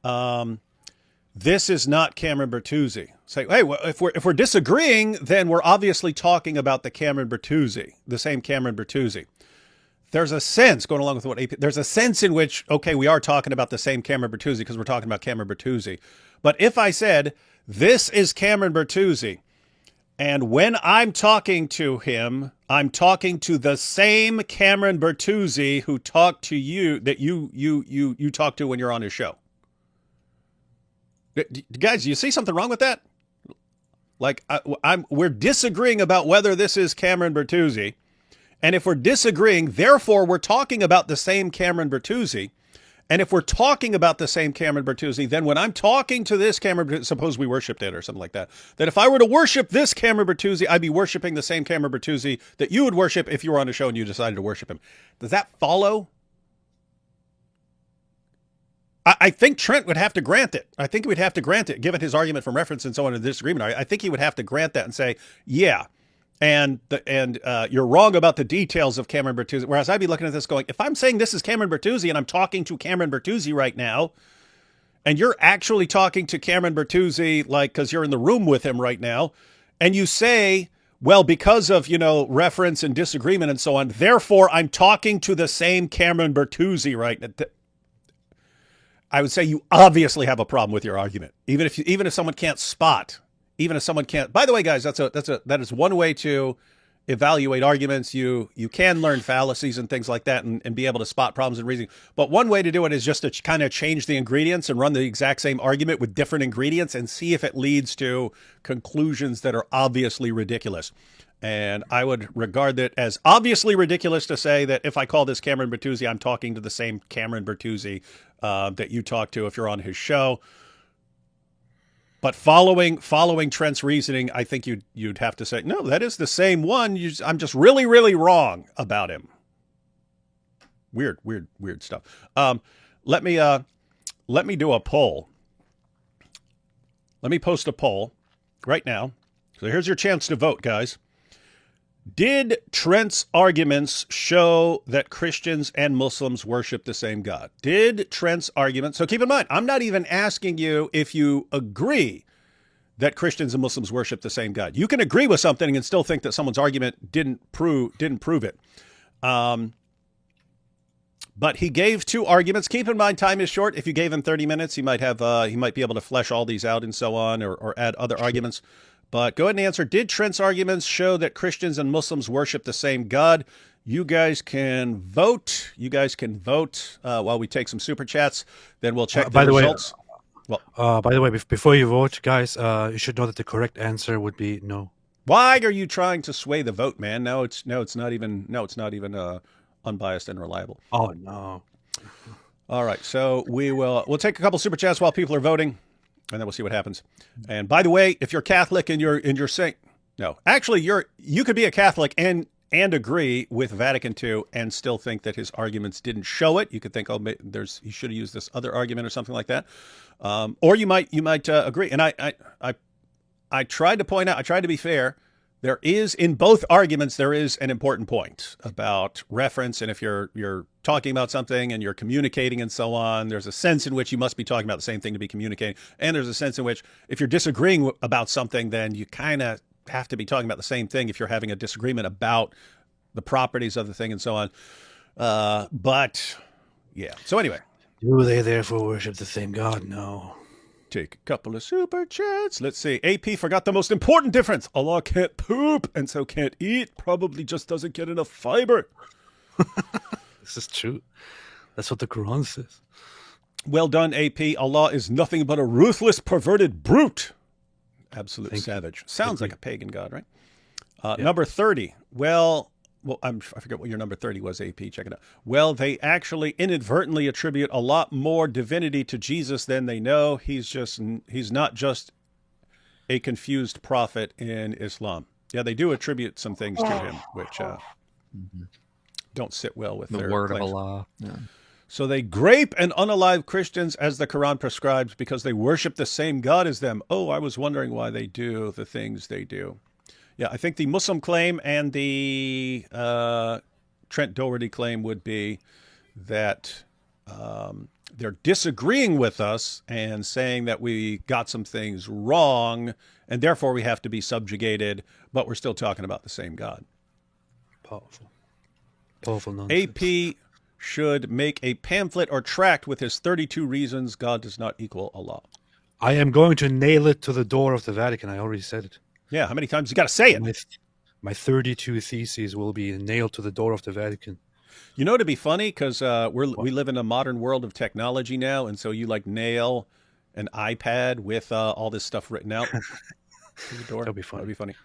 This is not Cameron Bertuzzi. Say, hey, well, if we're disagreeing, then we're obviously talking about the Cameron Bertuzzi, the same Cameron Bertuzzi. There's a sense, going along with what AP, there's a sense in which, okay, we are talking about the same Cameron Bertuzzi because we're talking about Cameron Bertuzzi. But if I said, this is Cameron Bertuzzi, and when I'm talking to him, I'm talking to the same Cameron Bertuzzi who talked to you, that you talk to when you're on his show. Guys, do you see something wrong with that? Like, we're disagreeing about whether this is Cameron Bertuzzi. And if we're disagreeing, therefore, we're talking about the same Cameron Bertuzzi. And if we're talking about the same Cameron Bertuzzi, then when I'm talking to this Cameron Bertuzzi, suppose we worshiped it or something like that, that if I were to worship this Cameron Bertuzzi, I'd be worshiping the same Cameron Bertuzzi that you would worship if you were on a show and you decided to worship him. Does that follow? I think Trent would have to grant it. I think he would have to grant it, given his argument from reference and so on in the disagreement. I think he would have to grant that and say, yeah, and you're wrong about the details of Cameron Bertuzzi. Whereas I'd be looking at this going, if I'm saying this is Cameron Bertuzzi and I'm talking to Cameron Bertuzzi right now, and you're actually talking to Cameron Bertuzzi, like, because you're in the room with him right now, and you say, well, because of, reference and disagreement and so on, therefore I'm talking to the same Cameron Bertuzzi right now. I would say you obviously have a problem with your argument, even if someone can't spot, even if someone can't. By the way, guys, that is one way to evaluate arguments. You can learn fallacies and things like that, and be able to spot problems and reasoning. But one way to do it is just to kind of change the ingredients and run the exact same argument with different ingredients and see if it leads to conclusions that are obviously ridiculous. And I would regard it as obviously ridiculous to say that if I call this Cameron Bertuzzi, I'm talking to the same Cameron Bertuzzi that you talk to if you're on his show. But following Trent's reasoning, I think you'd have to say, no, that is the same one. I'm just really, really wrong about him. Weird stuff. Let me do a poll. Let me post a poll right now. So here's your chance to vote, guys. Did Trent's arguments show that Christians and Muslims worship the same God? Did Trent's arguments... So keep in mind, I'm not even asking you if you agree that Christians and Muslims worship the same God. You can agree with something and still think that someone's argument didn't prove it. But he gave two arguments. Keep in mind, time is short. If you gave him 30 minutes, he might be able to flesh all these out and so on, or add other arguments. But go ahead and answer. Did Trent's arguments show that Christians and Muslims worship the same God? You guys can vote. While we take some super chats. Then we'll check the results. By the way, before you vote, guys, you should know that the correct answer would be no. Why are you trying to sway the vote, man? It's not even unbiased and reliable. Oh no. All right, so we'll take a couple super chats while people are voting. And then we'll see what happens. And by the way, if you're Catholic and you're saying no, actually you could be a Catholic and and agree with Vatican II and still think that his arguments didn't show it. You could think, oh, he should have used this other argument or something like that. Or you might agree. And I tried to point out, I tried to be fair. There is, in both arguments, there is an important point about reference. And if you're talking about something and you're communicating and so on, there's a sense in which you must be talking about the same thing to be communicating. And there's a sense in which if you're disagreeing about something, then you kind of have to be talking about the same thing if you're having a disagreement about the properties of the thing and so on. But yeah. So anyway. Do they therefore worship the same God? No. Take a couple of super chats. Let's see. AP forgot the most important difference. Allah can't poop and so can't eat. Probably just doesn't get enough fiber. This is true. That's what the Quran says. Well done, AP. Allah is nothing but a ruthless, perverted brute. Absolute savage. Sounds like a pagan god, right? Number 30. Well, I forget what your number 30 was, AP. Check it out. Well, they actually inadvertently attribute a lot more divinity to Jesus than they know. He's not just a confused prophet in Islam. Yeah, they do attribute some things to him, which don't sit well with The their word claims. of Allah. Yeah. So they grape and unalive Christians as the Quran prescribes because they worship the same God as them. Oh, I was wondering why they do the things they do. Yeah, I think the Muslim claim and the Trent Doherty claim would be that they're disagreeing with us and saying that we got some things wrong and therefore we have to be subjugated, but we're still talking about the same God. Powerful. Powerful nonsense. AP should make a pamphlet or tract with his 32 reasons God does not equal Allah. I am going to nail it to the door of the Vatican. I already said it. Yeah, how many times you got to say it? My 32 theses will be nailed to the door of the Vatican. You know, to be funny, because we live in a modern world of technology now, and so you like nail an iPad with all this stuff written out to the door. That'd be fun. That'd be funny.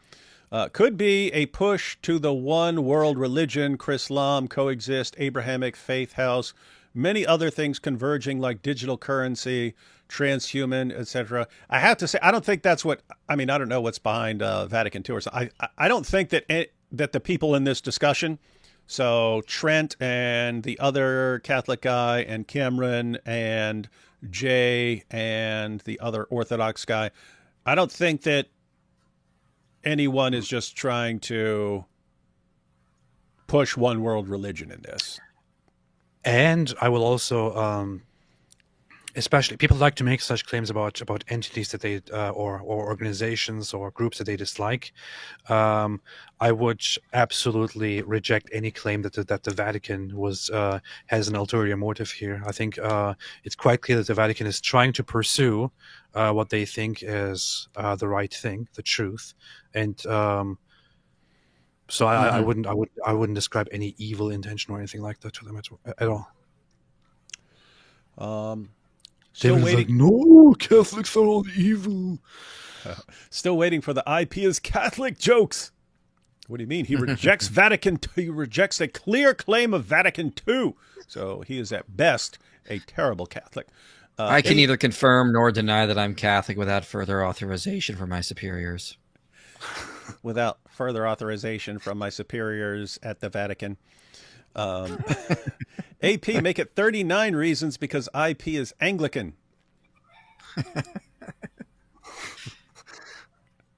Could be a push to the one world religion, Chrislam, coexist, Abrahamic faith house, many other things converging like digital currency, transhuman, etc. I have to say, I don't think that's what, I mean, I don't know what's behind Vatican II or something. I don't think that that the people in this discussion, so Trent and the other Catholic guy and Cameron and Jay and the other Orthodox guy, I don't think that anyone is just trying to push one world religion in this. And I will also, especially people like to make such claims about entities that they or organizations or groups that they dislike. I would absolutely reject any claim that the Vatican has an ulterior motive here. I think it's quite clear that the Vatican is trying to pursue what they think is the right thing, the truth, and so I wouldn't describe any evil intention or anything like that to them at all. Still David's waiting. like, no, Catholics are all evil. Still waiting for the IP is Catholic jokes. What do you mean? He rejects Vatican II. He rejects a clear claim of Vatican II. So he is at best a terrible Catholic. I can neither confirm nor deny that I'm Catholic without further authorization from my superiors. Without further authorization from my superiors at the Vatican. AP, make it 39 reasons because IP is Anglican.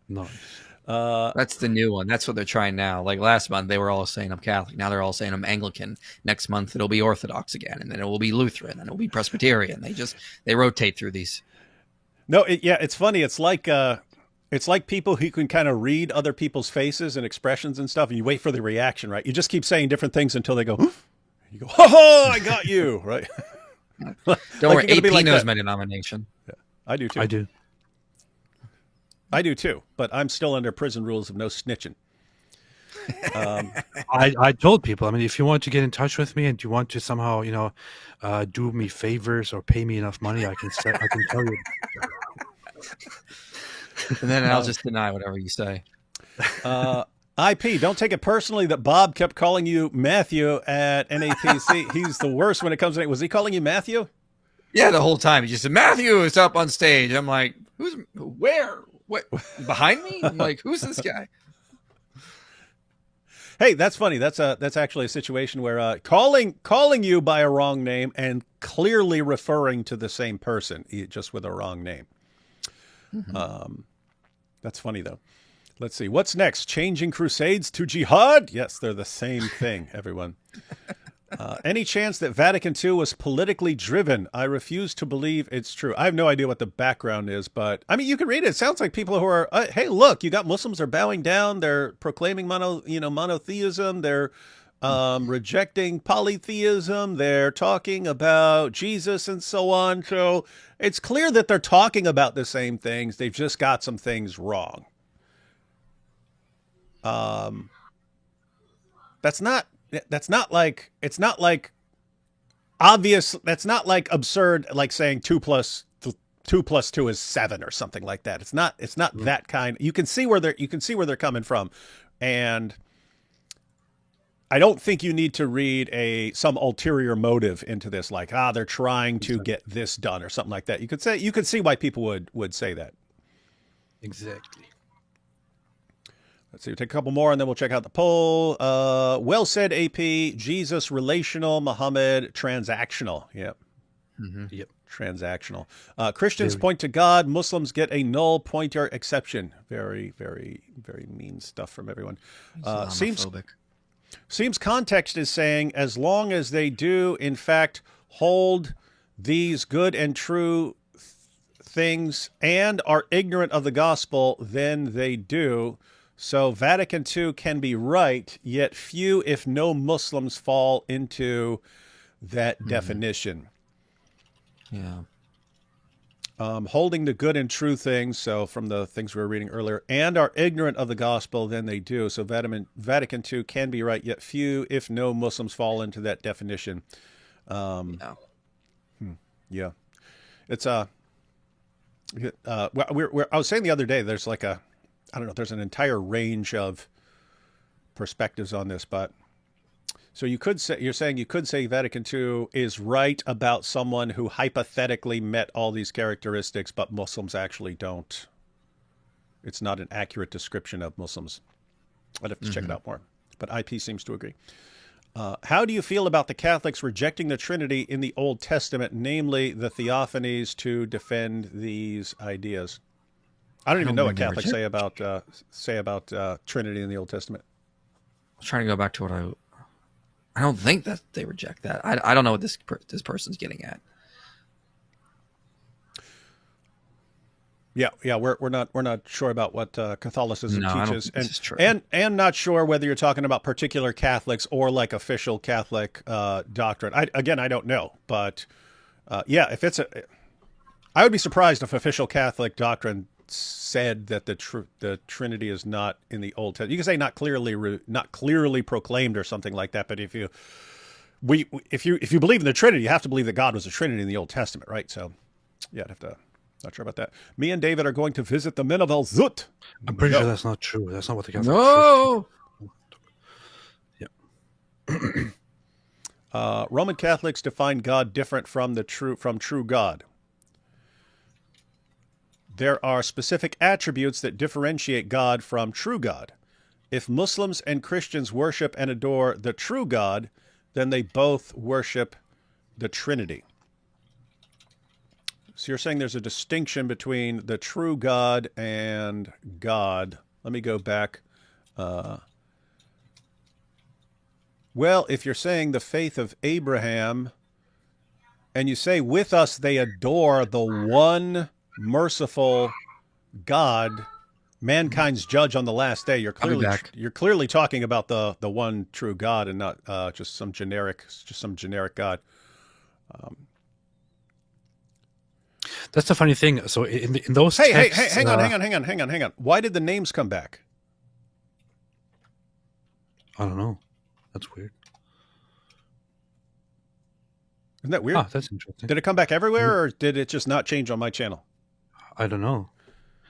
Nice. That's the new one. That's what they're trying now. Like last month, they were all saying I'm Catholic. Now they're all saying I'm Anglican. Next month, it'll be Orthodox again, and then it will be Lutheran, and it will be Presbyterian. They rotate through these. No, it's funny. It's like people who can kind of read other people's faces and expressions and stuff, and you wait for the reaction, right? You just keep saying different things until they go, you go, ha ha, I got you, right? Don't worry, AP like knows that. my denomination. Yeah, I do too. I do, but I'm still under prison rules of no snitching. I told people, I mean, if you want to get in touch with me and you want to somehow, do me favors or pay me enough money, I can tell you. And then I'll just deny whatever you say. IP, don't take it personally that Bob kept calling you Matthew at NAPC. He's the worst when it comes to it. Was he calling you Matthew? Yeah, the whole time. He just said, Matthew is up on stage. I'm like, where? What? Behind me? I'm like, who's this guy? Hey, that's funny. That's actually a situation where calling you by a wrong name and clearly referring to the same person, just with a wrong name. That's funny though. Let's see. What's next? Changing crusades to jihad? Yes, they're the same thing, everyone. Any chance that Vatican II was politically driven? I refuse to believe it's true. I have no idea what the background is, but I mean, you can read it. It sounds like people who are, hey, look, you got Muslims are bowing down. They're proclaiming monotheism. They're rejecting polytheism. They're talking about Jesus and so on. So it's clear that they're talking about the same things. They've just got some things wrong. That's not like, it's not like obvious. That's not like absurd, like saying 2 plus 2 is 7 or something like that. It's not that kind. You can see where they're coming from. And I don't think you need to read some ulterior motive into this, like, they're trying to get this done or something like that. You could see why people would say that. Exactly. Let's see, we'll take a couple more and then we'll check out the poll. Well said, AP. Jesus, relational. Muhammad, transactional. Yep. Yep. Transactional. Christians point to God. Muslims get a null pointer exception. Very, very, very mean stuff from everyone. Seems context is saying as long as they do, in fact, hold these good and true things and are ignorant of the gospel, then they do. So Vatican II can be right, yet few, if no Muslims, fall into that definition. Yeah. Holding the good and true things, so from the things we were reading earlier, and are ignorant of the gospel, then they do. So Vatican II can be right, yet few, if no Muslims, fall into that definition. No. Yeah. It's I was saying the other day, there's like there's an entire range of perspectives on this, but so you're saying you could say Vatican II is right about someone who hypothetically met all these characteristics, but Muslims actually don't. It's not an accurate description of Muslims. I'd have to check it out more, but IP seems to agree. How do you feel about the Catholics rejecting the Trinity in the Old Testament, namely the theophanies, to defend these ideas? I don't even know what Catholics say about Trinity in the Old Testament. I was trying to go back to what I don't think that they reject that. I don't know what this person's getting at. Yeah, we're not sure about what Catholicism No, I don't teaches, think this is true. and not sure whether you're talking about particular Catholics or like official Catholic doctrine. I don't know, but if it's I would be surprised if official Catholic doctrine said that the Trinity is not in the Old Testament. You can say not clearly proclaimed or something like that. But if you believe in the Trinity, you have to believe that God was a Trinity in the Old Testament, right? So yeah, I'd have to. Not sure about that. Me and David are going to visit the men of El Zut. I'm pretty sure that's not true. That's not what the Catholic No. Church. Yeah. Roman Catholics define God different from true God. There are specific attributes that differentiate God from true God. If Muslims and Christians worship and adore the true God, then they both worship the Trinity. So you're saying there's a distinction between the true God and God. Let me go back. Well, if you're saying the faith of Abraham, and you say with us they adore the one merciful God, mankind's judge on the last day, you're clearly talking about the one true God and not just some generic God. That's the funny thing. So in those Hey, texts, hang on. Why did the names come back? I don't know. That's weird. Isn't that weird? Ah, that's interesting. Did it come back everywhere, or did it just not change on my channel? I don't know.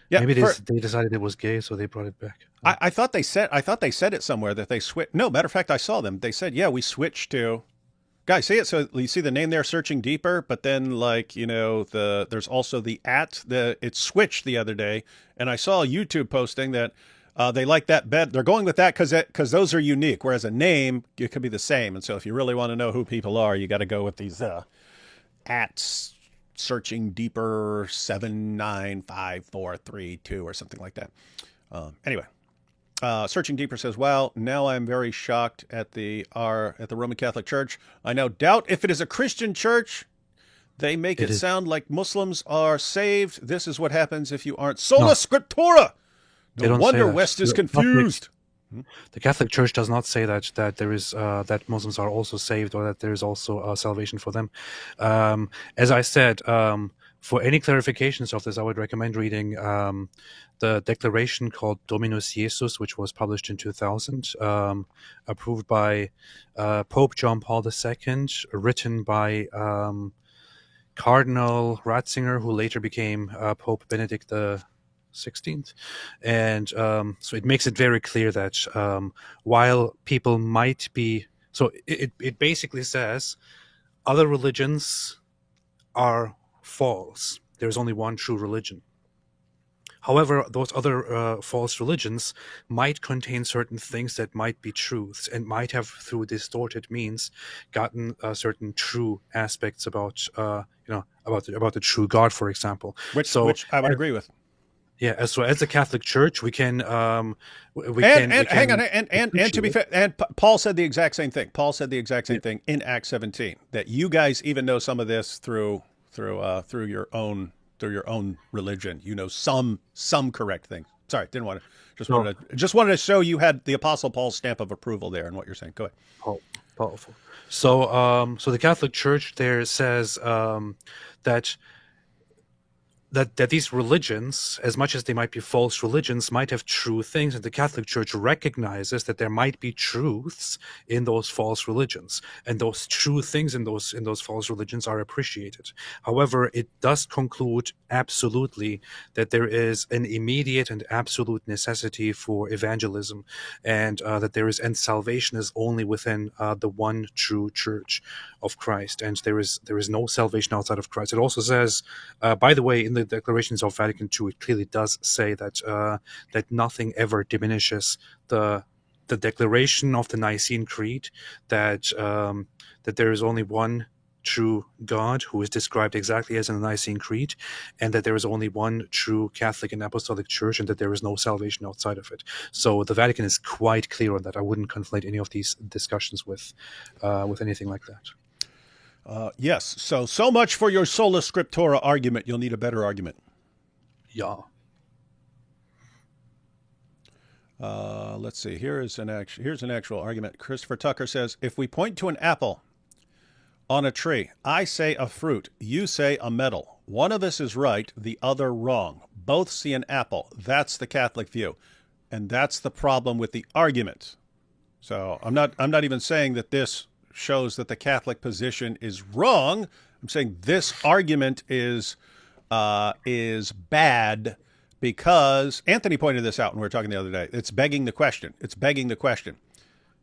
Yeah, maybe they decided it was gay, so they brought it back. I thought they said it somewhere that they switched. No, matter of fact, I saw them. They said, yeah, we switched to. Guys, see it? So you see the name there, searching deeper, but then there's also it switched the other day, and I saw YouTube posting that They like that bet. They're going with that because those are unique, whereas a name, it could be the same. And so if you really want to know who people are, you got to go with these at searching deeper 795432 or something like that. Anyway, Searching Deeper says, "Wow, now I'm very shocked at the Roman Catholic Church. I now doubt if it is a Christian church. They make it sound like Muslims are saved. This is what happens if you aren't sola scriptura. No wonder West is confused." The Catholic Church does not say that there is that Muslims are also saved, or that there is also salvation for them. As I said, for any clarifications of this, I would recommend reading the declaration called Dominus Jesus, which was published in 2000, approved by Pope John Paul II, written by Cardinal Ratzinger, who later became Pope Benedict the 16th. And so it makes it very clear that while people might be, so it basically says other religions are false. There's only one true religion. However, those other false religions might contain certain things that might be truths, and might have, through distorted means, gotten certain true aspects about about the true God, for example. Which I would agree with. Yeah, so as a Catholic Church, we can hang on, and to be fair, and Paul said the exact same thing. Paul said the exact same thing in Acts 17, that you guys even know some of this through your own religion. You know some correct things. Sorry, didn't want to. Just wanted to show you had the Apostle Paul's stamp of approval there in what you're saying. Go ahead. Powerful. So the Catholic Church there says that these religions, as much as they might be false religions, might have true things, and the Catholic Church recognizes that there might be truths in those false religions, and those true things in those false religions are appreciated. However, it does conclude absolutely that there is an immediate and absolute necessity for evangelism, and and salvation is only within the one true Church of Christ, and there is no salvation outside of Christ. It also says, by the way, in the declarations of Vatican II, it clearly does say that that nothing ever diminishes the declaration of the Nicene Creed, that there is only one true God who is described exactly as in the Nicene Creed, and that there is only one true Catholic and Apostolic Church, and that there is no salvation outside of it. So the Vatican is quite clear on that. I wouldn't conflate any of these discussions with anything like that. Yes. So much for your sola scriptura argument. You'll need a better argument. Yeah. Let's see. Here's an actual argument. Christopher Tucker says, if we point to an apple on a tree, I say a fruit, you say a metal. One of us is right, the other wrong. Both see an apple. That's the Catholic view. And that's the problem with the argument. So I'm not even saying that this shows that the Catholic position is wrong. I'm saying this argument is bad because Anthony pointed this out when we were talking the other day. It's begging the question.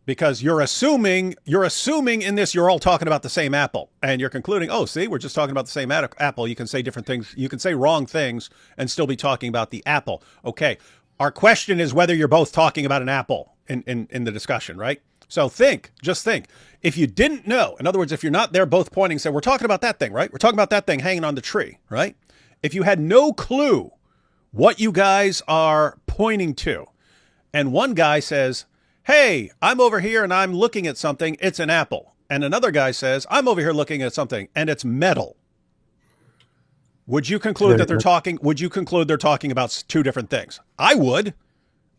Because you're assuming in this you're all talking about the same apple, and you're concluding, oh, see, we're just talking about the same apple. You can say different things. You can say wrong things and still be talking about the apple. Okay. Our question is whether you're both talking about an apple in the discussion, right? So just think. If you didn't know, in other words, if you're not there both pointing, say, we're talking about that thing, right? We're talking about that thing hanging on the tree, right? If you had no clue what you guys are pointing to, and one guy says, hey, I'm over here and I'm looking at something, it's an apple. And another guy says, I'm over here looking at something and it's metal. Would you conclude they're talking about two different things? I would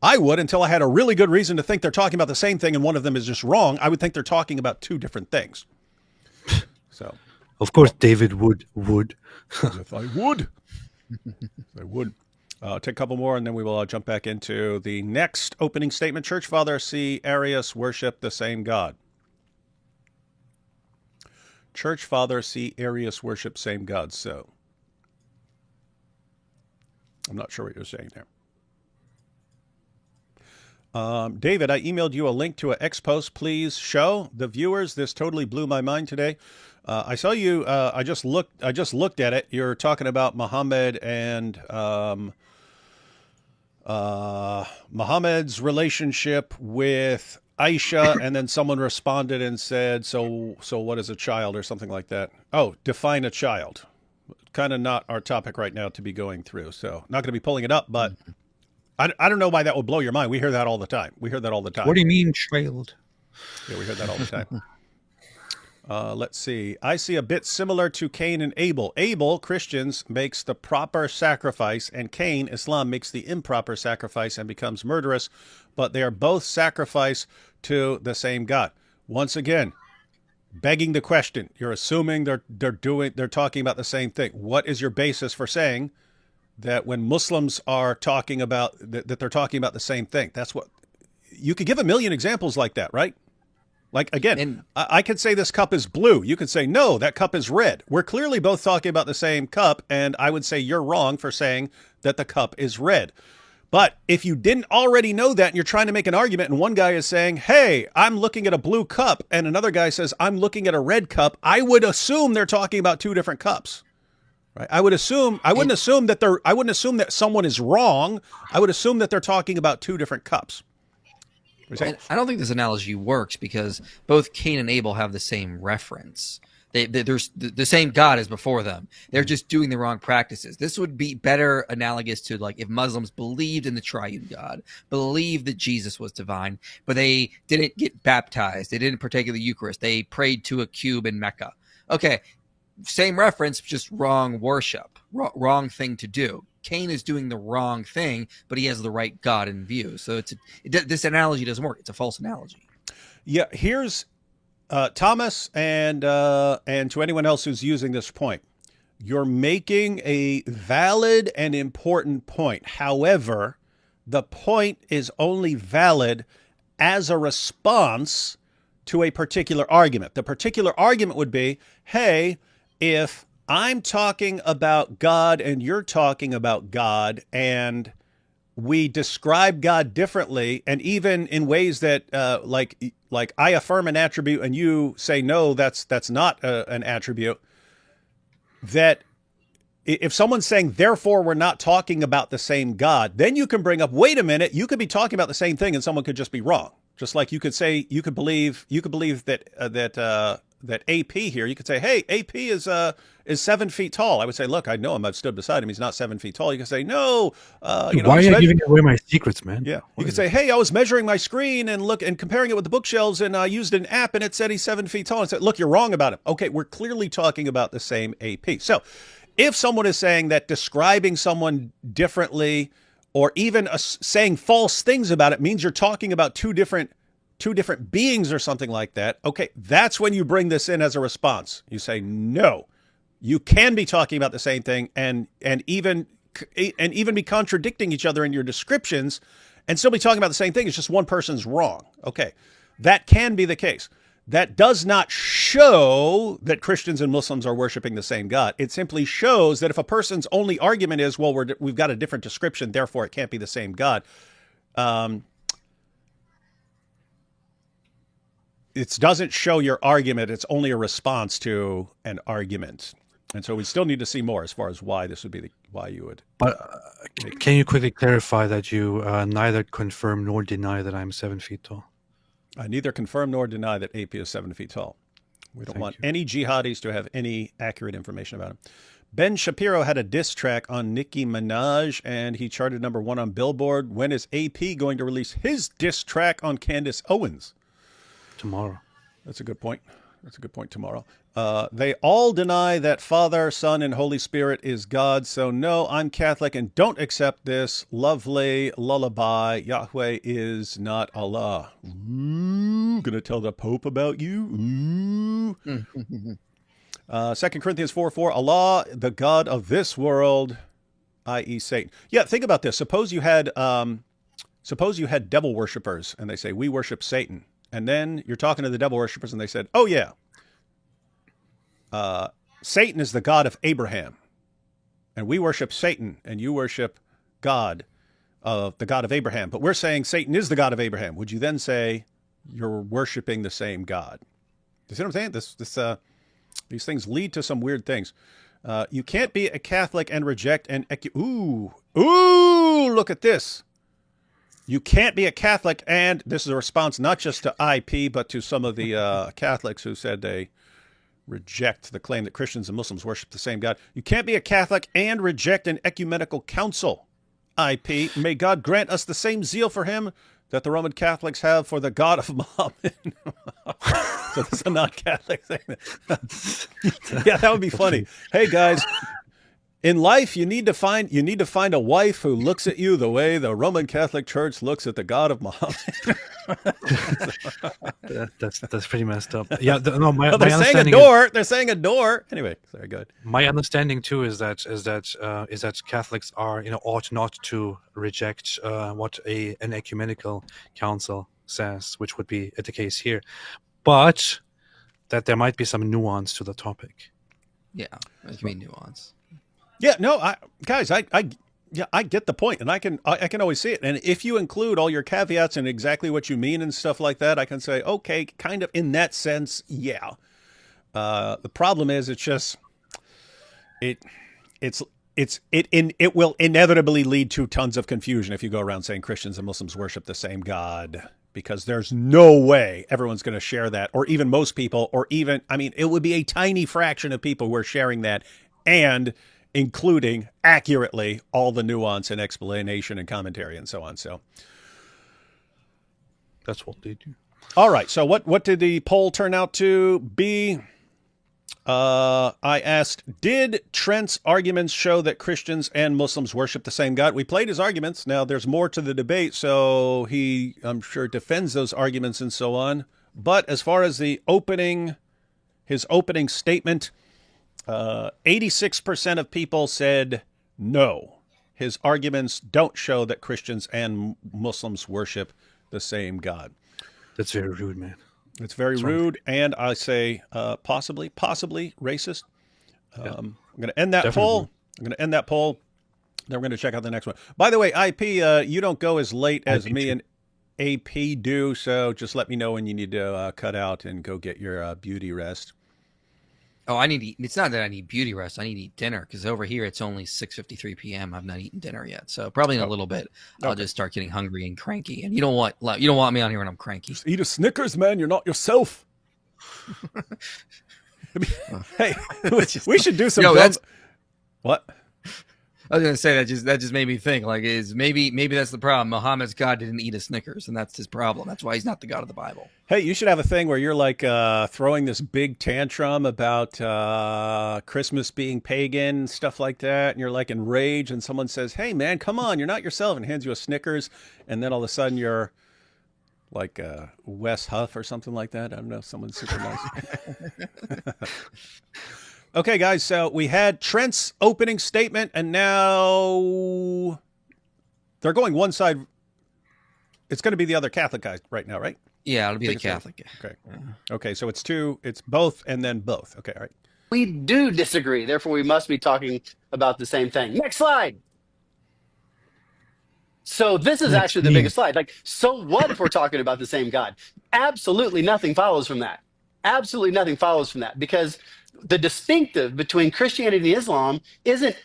until I had a really good reason to think they're talking about the same thing and one of them is just wrong. I would think they're talking about two different things. So, of course, David would. If I would. I would. Take a couple more and then we will jump back into the next opening statement. Church Father C. Arius worship the same God. Church Father C. Arius worship same God. So, I'm not sure what you're saying there. David, I emailed you a link to an X-Post. Please show the viewers. This totally blew my mind today. I saw you. I just looked at it. You're talking about Muhammad and Muhammad's relationship with Aisha, and then someone responded and said, so what is a child, or something like that. Oh, define a child. Kind of not our topic right now to be going through, so not going to be pulling it up, but I don't know why that would blow your mind. We hear that all the time. What do you mean, child? Yeah, we hear that all the time. Let's see. I see a bit similar to Cain and Abel. Abel, Christians, makes the proper sacrifice, and Cain, Islam, makes the improper sacrifice and becomes murderous, but they are both sacrifice to the same God. Once again, begging the question, you're assuming they're talking about the same thing. What is your basis for saying that when Muslims are talking about that they're talking about the same thing? That's what you could give a million examples like that, right? Like, again, I could say this cup is blue. You could say, no, that cup is red. We're clearly both talking about the same cup, and I would say you're wrong for saying that the cup is red. But if you didn't already know that and you're trying to make an argument, and one guy is saying, hey, I'm looking at a blue cup, and another guy says, I'm looking at a red cup, I would assume they're talking about two different cups. Right? I wouldn't assume that someone is wrong. I would assume that they're talking about two different cups. And I don't think this analogy works because both Cain and Abel have the same reference. There's the same God as before them. They're just doing the wrong practices. This would be better analogous to like if Muslims believed in the triune God, believed that Jesus was divine, but they didn't get baptized. They didn't partake of the Eucharist. They prayed to a cube in Mecca. Okay, same reference, just wrong worship, wrong thing to do. Cain is doing the wrong thing, but he has the right God in view. So this analogy doesn't work. It's a false analogy. Yeah, here's Thomas and to anyone else who's using this point. You're making a valid and important point. However, the point is only valid as a response to a particular argument. The particular argument would be, hey, if I'm talking about God and you're talking about God, and we describe God differently, and even in ways that like I affirm an attribute and you say no, that's not an attribute. That if someone's saying therefore we're not talking about the same God, then you can bring up, wait a minute, you could be talking about the same thing and someone could just be wrong. Just like you could say, you could believe that AP here, you could say, hey, AP is 7 feet tall. I would say, look, I know him. I've stood beside him. He's not 7 feet tall. You can say, no. Why are you giving away my secrets, man? Yeah. You could say, hey, I was measuring my screen and comparing it with the bookshelves, and I used an app and it said he's 7 feet tall. And said, look, you're wrong about him. Okay, we're clearly talking about the same AP. So if someone is saying that describing someone differently or even saying false things about it means you're talking about two different beings or something like that, okay, that's when you bring this in as a response. You say, no, you can be talking about the same thing and even be contradicting each other in your descriptions and still be talking about the same thing. It's just one person's wrong. Okay, that can be the case. That does not show that Christians and Muslims are worshiping the same God. It simply shows that if a person's only argument is, well, we've got a different description, therefore it can't be the same God. It doesn't show your argument. It's only a response to an argument. And so we still need to see more as far as why this would be why you would. But can you quickly clarify that you neither confirm nor deny that I'm 7 feet tall? I neither confirm nor deny that AP is 7 feet tall. We don't want any jihadis to have any accurate information about him. Ben Shapiro had a diss track on Nicki Minaj, and he charted #1 on Billboard. When is AP going to release his diss track on Candace Owens? Tomorrow. That's a good point. Tomorrow. They all deny that Father, Son, and Holy Spirit is God. So no, I'm Catholic and don't accept this lovely lullaby. Yahweh is not Allah. Ooh, gonna tell the Pope about you? Ooh. 2 Corinthians 4:4, Allah, the God of this world, i.e. Satan. Yeah, think about this. Suppose you had devil worshippers and they say, we worship Satan. And then you're talking to the devil worshippers and they said, oh yeah, Satan is the God of Abraham. And we worship Satan and you worship God, the God of Abraham. But we're saying Satan is the God of Abraham. Would you then say you're worshiping the same God? You see what I'm saying? These things lead to some weird things. You can't be a Catholic and reject an... Ooh, look at this. You can't be a Catholic, and this is a response not just to IP, but to some of the Catholics who said they reject the claim that Christians and Muslims worship the same God. You can't be a Catholic and reject an ecumenical council. IP, may God grant us the same zeal for him that the Roman Catholics have for the God of Muhammad. So this is a non-Catholic thing. Yeah, that would be funny. Hey guys, in life you need to find a wife who looks at you the way the Roman Catholic Church looks at the God of Muhammad. That's pretty messed up. Yeah, no, my They're saying understanding adore. They're saying adore. Anyway, sorry, go ahead. my understanding too is that Catholics are, ought not to reject what an ecumenical council says, which would be the case here, but that there might be some nuance to the topic. Yeah, it can be nuance. Yeah, no, I get the point, and I can always see it. And if you include all your caveats and exactly what you mean and stuff like that, I can say, okay, kind of in that sense, yeah. The problem is, it's just it will inevitably lead to tons of confusion if you go around saying Christians and Muslims worship the same God, because there's no way everyone's going to share that, or even most people, or even, I mean, it would be a tiny fraction of people who are sharing that and including accurately all the nuance and explanation and commentary and so on. So That's what they do. all right. So what did the poll turn out to be? I asked, did Trent's arguments show that Christians and Muslims worship the same God? We played his arguments. Now there's more to the debate, so he, I'm sure, defends those arguments and so on. But as far as his opening statement, 86% of people said no. His arguments don't show that Christians and Muslims worship the same God. That's very rude, man. It's very rude, and I say possibly racist. I'm going to end that Definitely. poll. Then we're going to check out the next one. By the way, IP, you don't go as late as IP me too. and AP do, so just let me know when you need to cut out and go get your beauty rest. Oh, I need to eat. It's not that I need beauty rest. I need to eat dinner because over here it's only 6:53 p.m. I've not eaten dinner yet, so probably in a little bit I'll just start getting hungry and cranky. And you don't want me on here when I'm cranky. Just eat a Snickers, man. You're not yourself. Hey, we should do some. Yo, that's- What? I was gonna say that just made me think like is maybe that's the problem. Muhammad's God didn't eat a Snickers, and that's his problem. That's why he's not the God of the Bible. Hey, you should have a thing where you're like throwing this big tantrum about Christmas being pagan, stuff like that, and you're like enraged, and someone says, "Hey, man, come on, you're not yourself," and hands you a Snickers, and then all of a sudden you're like Wes Huff or something like that. I don't know, someone super nice. Okay, guys, so we had Trent's opening statement, and now they're going one side. It's going to be the other Catholic guy right now, right? Yeah, it'll be the Think so. Catholic. Okay. Okay, so it's both and then both. Okay, all right. We do disagree. Therefore, we must be talking about the same thing. Next slide. So this is Next actually the meme. biggest slide. Like, so what if we're talking about the same God? Absolutely nothing follows from that. Absolutely nothing follows from that, because the distinctive between Christianity and Islam isn't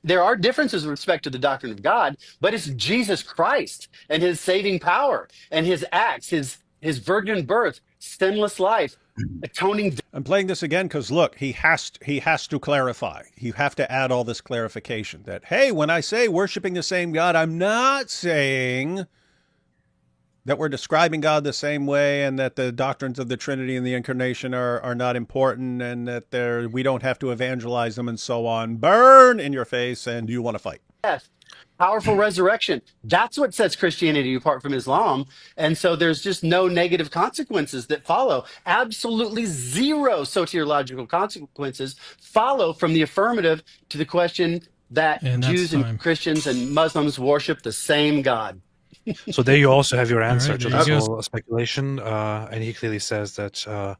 there are differences with respect to the doctrine of God, but it's Jesus Christ and his saving power and his acts, his virgin birth, sinless life, atoning. I'm playing this again because look, he has to clarify. You have to add all this clarification that, hey, when I say worshiping the same God, I'm not saying that we're describing God the same way and that the doctrines of the Trinity and the Incarnation are not important and that we don't have to evangelize them and so on. Burn in your face, and do you want to fight? Death, powerful resurrection. That's what sets Christianity apart from Islam. And so there's just no negative consequences that follow. Absolutely zero soteriological consequences follow from the affirmative to the question that And that's Jews time. and Christians and Muslims worship the same God. So there you also have your answer right, to there this you go. whole speculation, and he clearly says that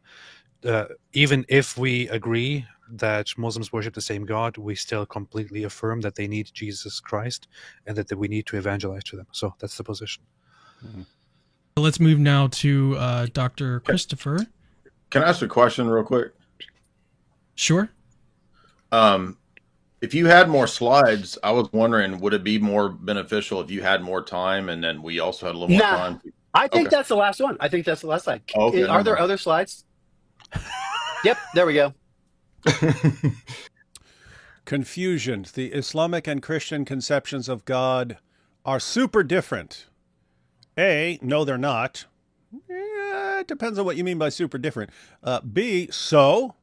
even if we agree that Muslims worship the same God, we still completely affirm that they need Jesus Christ and that we need to evangelize to them. So that's the position. Let's move now to Dr. Christopher. Can I ask a question real quick? Sure. If you had more slides, I was wondering, would it be more beneficial if you had more time and then we also had a little more Nah, time? I think Okay. that's the last one. I think that's the last slide. Oh, okay, Are never there mind. other slides? Yep, there we go. Confusion. The Islamic and Christian conceptions of God are super different. A, no, they're not. It depends on what you mean by super different. B, so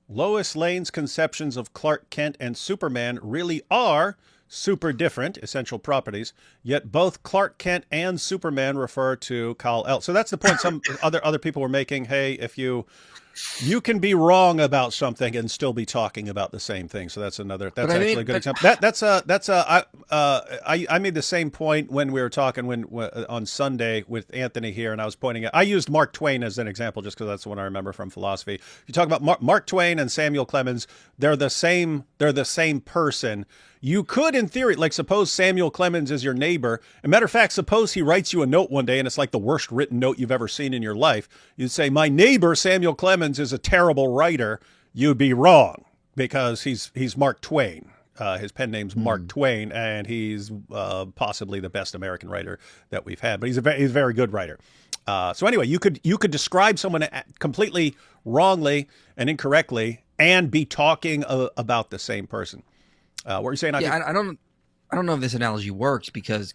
Lois Lane's conceptions of Clark Kent and Superman really are super different essential properties, yet both Clark Kent and Superman refer to Kal-El. So that's the point some other people were making. Hey, if you can be wrong about something and still be talking about the same thing. So that's another. That's actually a good example. I made the same point when we were talking on Sunday with Anthony here, and I was pointing out. I used Mark Twain as an example just because that's the one I remember from philosophy. You talk about Mark Twain and Samuel Clemens. They're the same. They're the same person. You could, in theory, like suppose Samuel Clemens is your neighbor. As a matter of fact, suppose he writes you a note one day and it's like the worst written note you've ever seen in your life. You'd say, my neighbor Samuel Clemens is a terrible writer. You'd be wrong because he's Mark Twain. His pen name's Mark Twain, and he's possibly the best American writer that we've had. But he's a very good writer. So anyway, you could describe someone completely wrongly and incorrectly and be talking about the same person. What were you saying? Yeah, I don't know if this analogy works because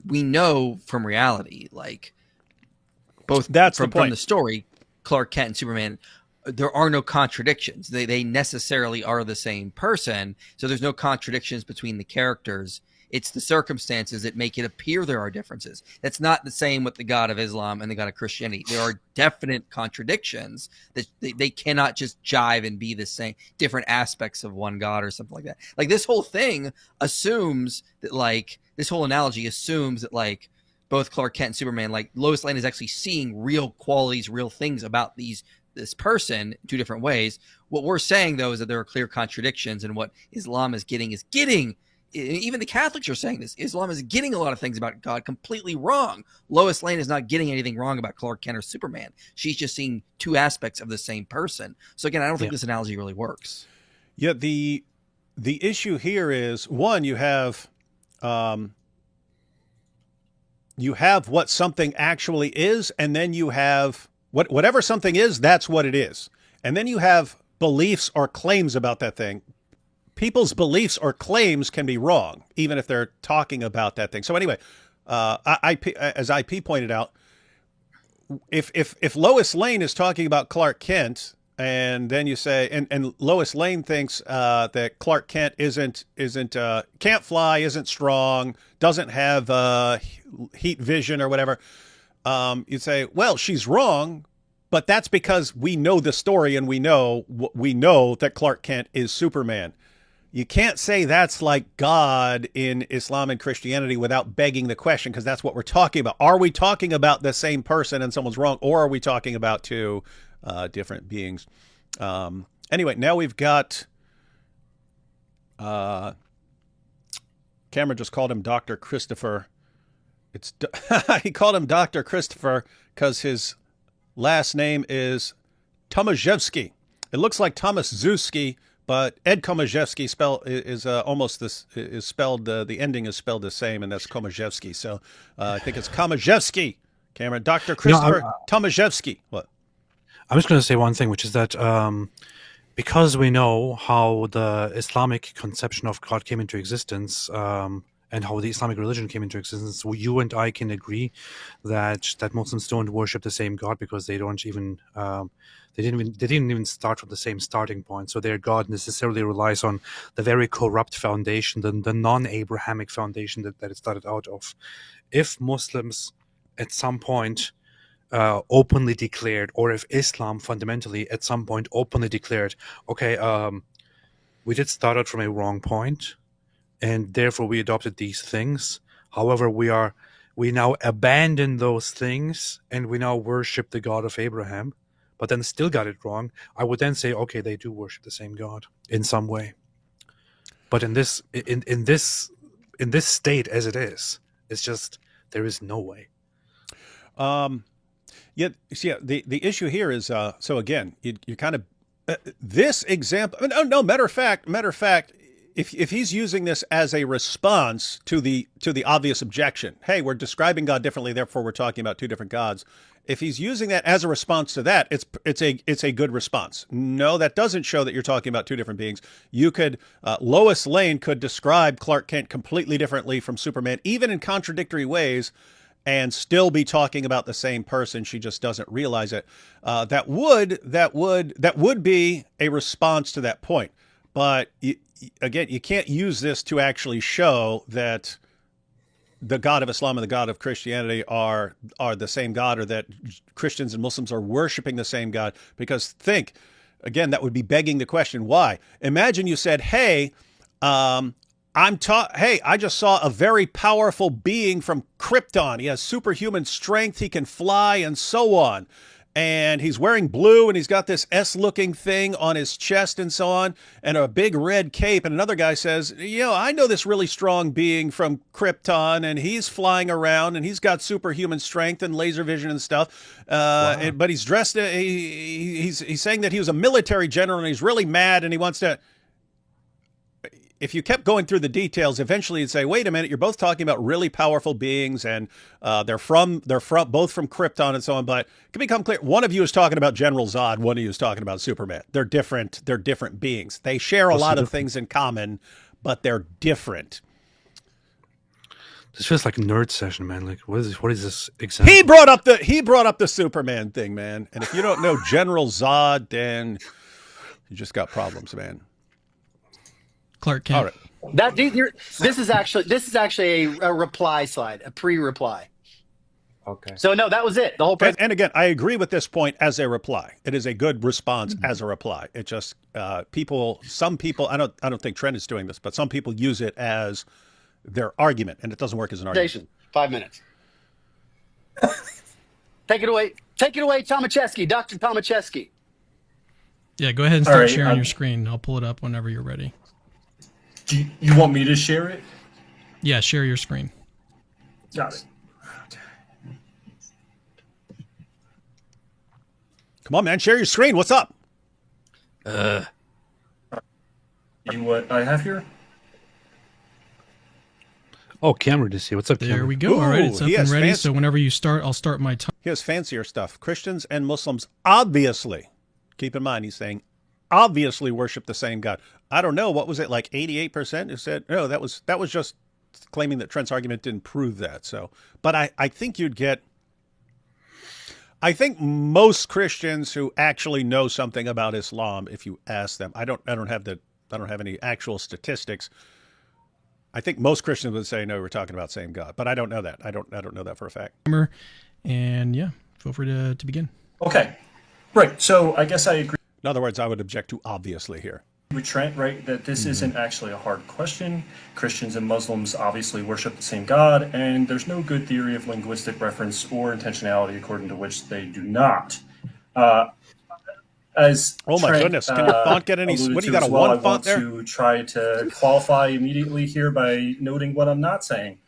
we know from reality, like both from the story, Clark Kent and Superman, there are no contradictions. They necessarily are the same person. So there's no contradictions between the characters. It's the circumstances that make it appear there are differences. That's not the same with the God of Islam and the God of Christianity. There are definite contradictions that they cannot just jive and be the same, different aspects of one God or something like that. Like this whole thing assumes that this whole analogy assumes that both Clark Kent and Superman, like Lois Lane is actually seeing real qualities, real things about this person two different ways. What we're saying though is that there are clear contradictions, and what Islam is getting even the Catholics are saying this. Islam is getting a lot of things about God completely wrong. Lois Lane is not getting anything wrong about Clark Kent or Superman. She's just seeing two aspects of the same person. So again, I don't think this analogy really works. Yeah, the issue here is one, you have what something actually is, and then you have whatever something is, that's what it is. And then you have beliefs or claims about that thing. People's beliefs or claims can be wrong, even if they're talking about that thing. So anyway, as IP pointed out, if Lois Lane is talking about Clark Kent, and then you say, and Lois Lane thinks that Clark Kent can't fly, isn't strong, doesn't have heat vision or whatever, you'd say, well, she's wrong. But that's because we know the story and we know that Clark Kent is Superman. You can't say that's like God in Islam and Christianity without begging the question, because that's what we're talking about. Are we talking about the same person and someone's wrong, or are we talking about two different beings? Anyway, now we've got Cameron just called him Dr. Christopher. He called him Dr. Christopher because his last name is Tomaszewski. It looks like Thomas Zewski, but Ed Komaszewski is spelled. The ending is spelled the same, and that's Komaszewski. So I think it's Komaszewski. Cameron, Dr. Christopher Tomaszewski. What? I'm just going to say one thing, which is that because we know how the Islamic conception of God came into existence, and how the Islamic religion came into existence, you and I can agree that Muslims don't worship the same God because they don't even they didn't even start from the same starting point. So their God necessarily relies on the very corrupt foundation, the non-Abrahamic foundation that it started out of. If Muslims at some point openly declared, or if Islam fundamentally at some point openly declared, okay, we did start out from a wrong point, and therefore we adopted these things. However, we now abandon those things and we now worship the God of Abraham, but then still got it wrong. I would then say, okay, they do worship the same God in some way. But in this state as it is, it's just there is no way. The issue here is so again, you kind of this example. No, matter of fact, if he's using this as a response to the obvious objection, hey, we're describing God differently, therefore we're talking about two different gods. If he's using that as a response to that, it's a good response. No, that doesn't show that you're talking about two different beings. You could Lois Lane could describe Clark Kent completely differently from Superman, even in contradictory ways, and still be talking about the same person. She just doesn't realize it. That would be a response to that point. But again, you can't use this to actually show that the God of Islam and the God of Christianity are the same God, or that Christians and Muslims are worshiping the same God. Because think, again, that would be begging the question, why? Imagine you said, hey, I just saw a very powerful being from Krypton. He has superhuman strength, he can fly, and so on. And he's wearing blue, and he's got this S-looking thing on his chest and so on, and a big red cape. And another guy says, I know this really strong being from Krypton, and he's flying around, and he's got superhuman strength and laser vision and stuff. Wow. But he's dressed, he's saying that he was a military general, and he's really mad, and he wants to... If you kept going through the details, eventually you'd say, wait a minute, you're both talking about really powerful beings, and they're both from Krypton and so on, but it can become clear. One of you is talking about General Zod, one of you is talking about Superman. They're different beings. They share a lot of things in common, but they're different. This feels like a nerd session, man. Like, what is this example? He brought up the Superman thing, man. And if you don't know General Zod, then you just got problems, man. Clark Kent. All right. This is actually a reply slide, a pre-reply. Okay. So no, that was it. The whole and again, I agree with this point as a reply. It is a good response as a reply. It just some people. I don't think Trent is doing this, but some people use it as their argument, and it doesn't work as an argument. 5 minutes. Take it away, Tomaszewski, Dr. Tomaszewski. Yeah, go ahead and start sharing your screen. I'll pull it up whenever you're ready. Do you want me to share it? Yeah, share your screen. Got it. Come on, man, share your screen. What's up? You what I have here? Oh, Cameron is here. What's up, Cameron? There we go. All right, it's up and ready. So whenever you start, I'll start my time. He has fancier stuff. Christians and Muslims obviously, keep in mind, he's saying, obviously worship the same God. I don't know. What was it, like 88% who said, no, that was just claiming that Trent's argument didn't prove that. So, but I think I think most Christians who actually know something about Islam, if you ask them, I don't have any actual statistics. I think most Christians would say, no, we're talking about same God, but I don't know that. I don't know that for a fact. And yeah, feel free to begin. Okay. Right. So I guess I agree. In other words, I would object to obviously here. With Trent, right, that this isn't actually a hard question. Christians and Muslims obviously worship the same God, and there's no good theory of linguistic reference or intentionality according to which they do not. As oh my Trent, goodness, can your font get any? What do you got, a one font there? I want to try to qualify immediately here by noting what I'm not saying.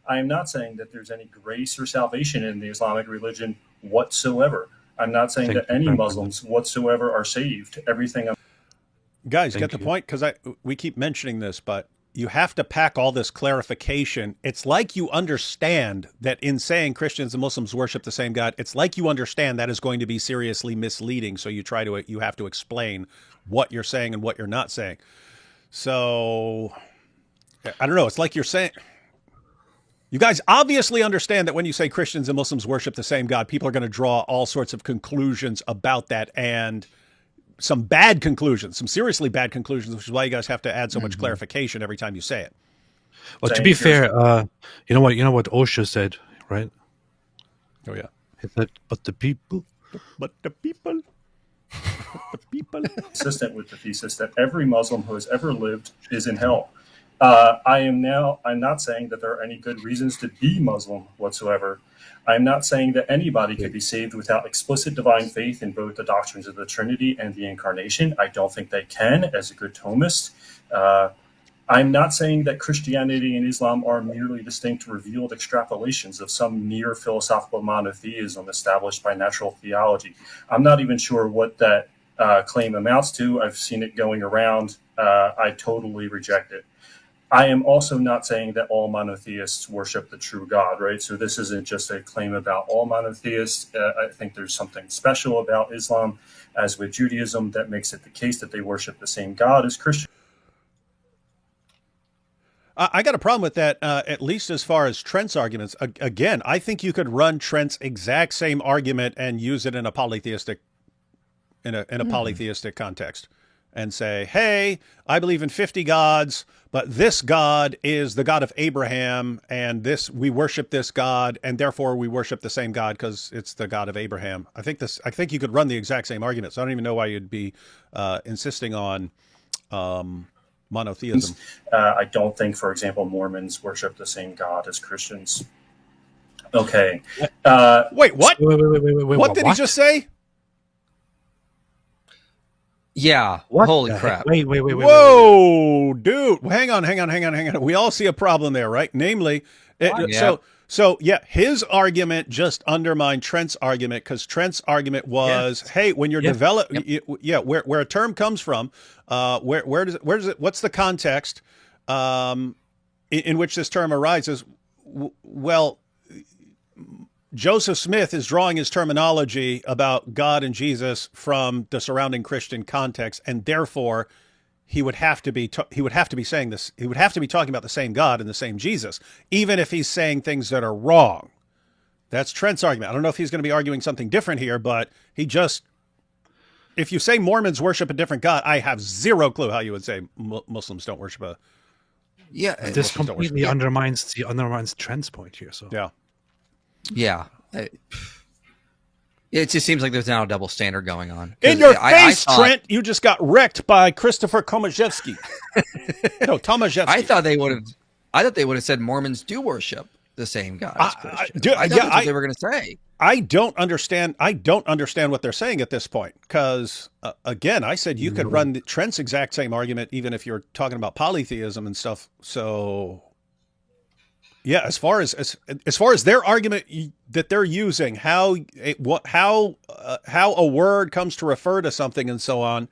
I am not saying that there's any grace or salvation in the Islamic religion whatsoever. I'm not saying that any Muslims whatsoever are saved. Everything. Guys, get the point? Because we keep mentioning this, but you have to pack all this clarification. It's like you understand that in saying Christians and Muslims worship the same God, it's like you understand that is going to be seriously misleading. So you have to explain what you're saying and what you're not saying. So I don't know. It's like you're saying, you guys obviously understand that when you say Christians and Muslims worship the same God, people are going to draw all sorts of conclusions about that, and some bad conclusions, some seriously bad conclusions, which is why you guys have to add so much clarification every time you say it. Well, to be fair, you know what Osho said, right? Oh yeah, he said, "But the people, consistent with the thesis that every Muslim who has ever lived is in hell. I'm not saying that there are any good reasons to be Muslim whatsoever. I'm not saying that anybody could be saved without explicit divine faith in both the doctrines of the Trinity and the Incarnation. I don't think they can, as a good Thomist. I'm not saying that Christianity and Islam are merely distinct revealed extrapolations of some near philosophical monotheism established by natural theology. I'm not even sure what that claim amounts to. I've seen it going around. I totally reject it. I am also not saying that all monotheists worship the true God, right? So this isn't just a claim about all monotheists. I think there's something special about Islam, as with Judaism, that makes it the case that they worship the same God as Christians. I got a problem with that, at least as far as Trent's arguments. Again, I think you could run Trent's exact same argument and use it in a polytheistic polytheistic context and say, hey, I believe in 50 gods, but this God is the God of Abraham, and we worship this God, and therefore we worship the same God because it's the God of Abraham. I think you could run the exact same argument. So I don't even know why you'd be insisting on monotheism. I don't think, for example, Mormons worship the same God as Christians. Okay. Wait, what? Wait, What did he just say? Yeah. What Holy the crap. heck? Wait. Whoa, dude. Hang on. We all see a problem there, right? Namely, Yeah. so yeah, his argument just undermined Trent's argument, because Trent's argument was, hey, when you're where a term comes from, where does it, what's the context in which this term arises? Well, Joseph Smith is drawing his terminology about God and Jesus from the surrounding Christian context, and therefore he would have to be saying this. He would have to be talking about the same God and the same Jesus, even if he's saying things that are wrong. That's Trent's argument. I don't know if he's going to be arguing something different here, but if you say Mormons worship a different God, I have zero clue how you would say Muslims don't worship a. Yeah. This completely undermines Trent's point here. So Yeah. Yeah. It just seems like there's now a double standard going on. In your face, Trent! You just got wrecked by Christopher Tomaszewski. No, Tomaszewski. I thought they would have said Mormons do worship the same God as Christians. I thought that's what they were going to say. I don't understand what they're saying at this point, because again, I said you could run Trent's exact same argument even if you're talking about polytheism and stuff. So yeah, as far as their argument that they're using, how a word comes to refer to something and so on,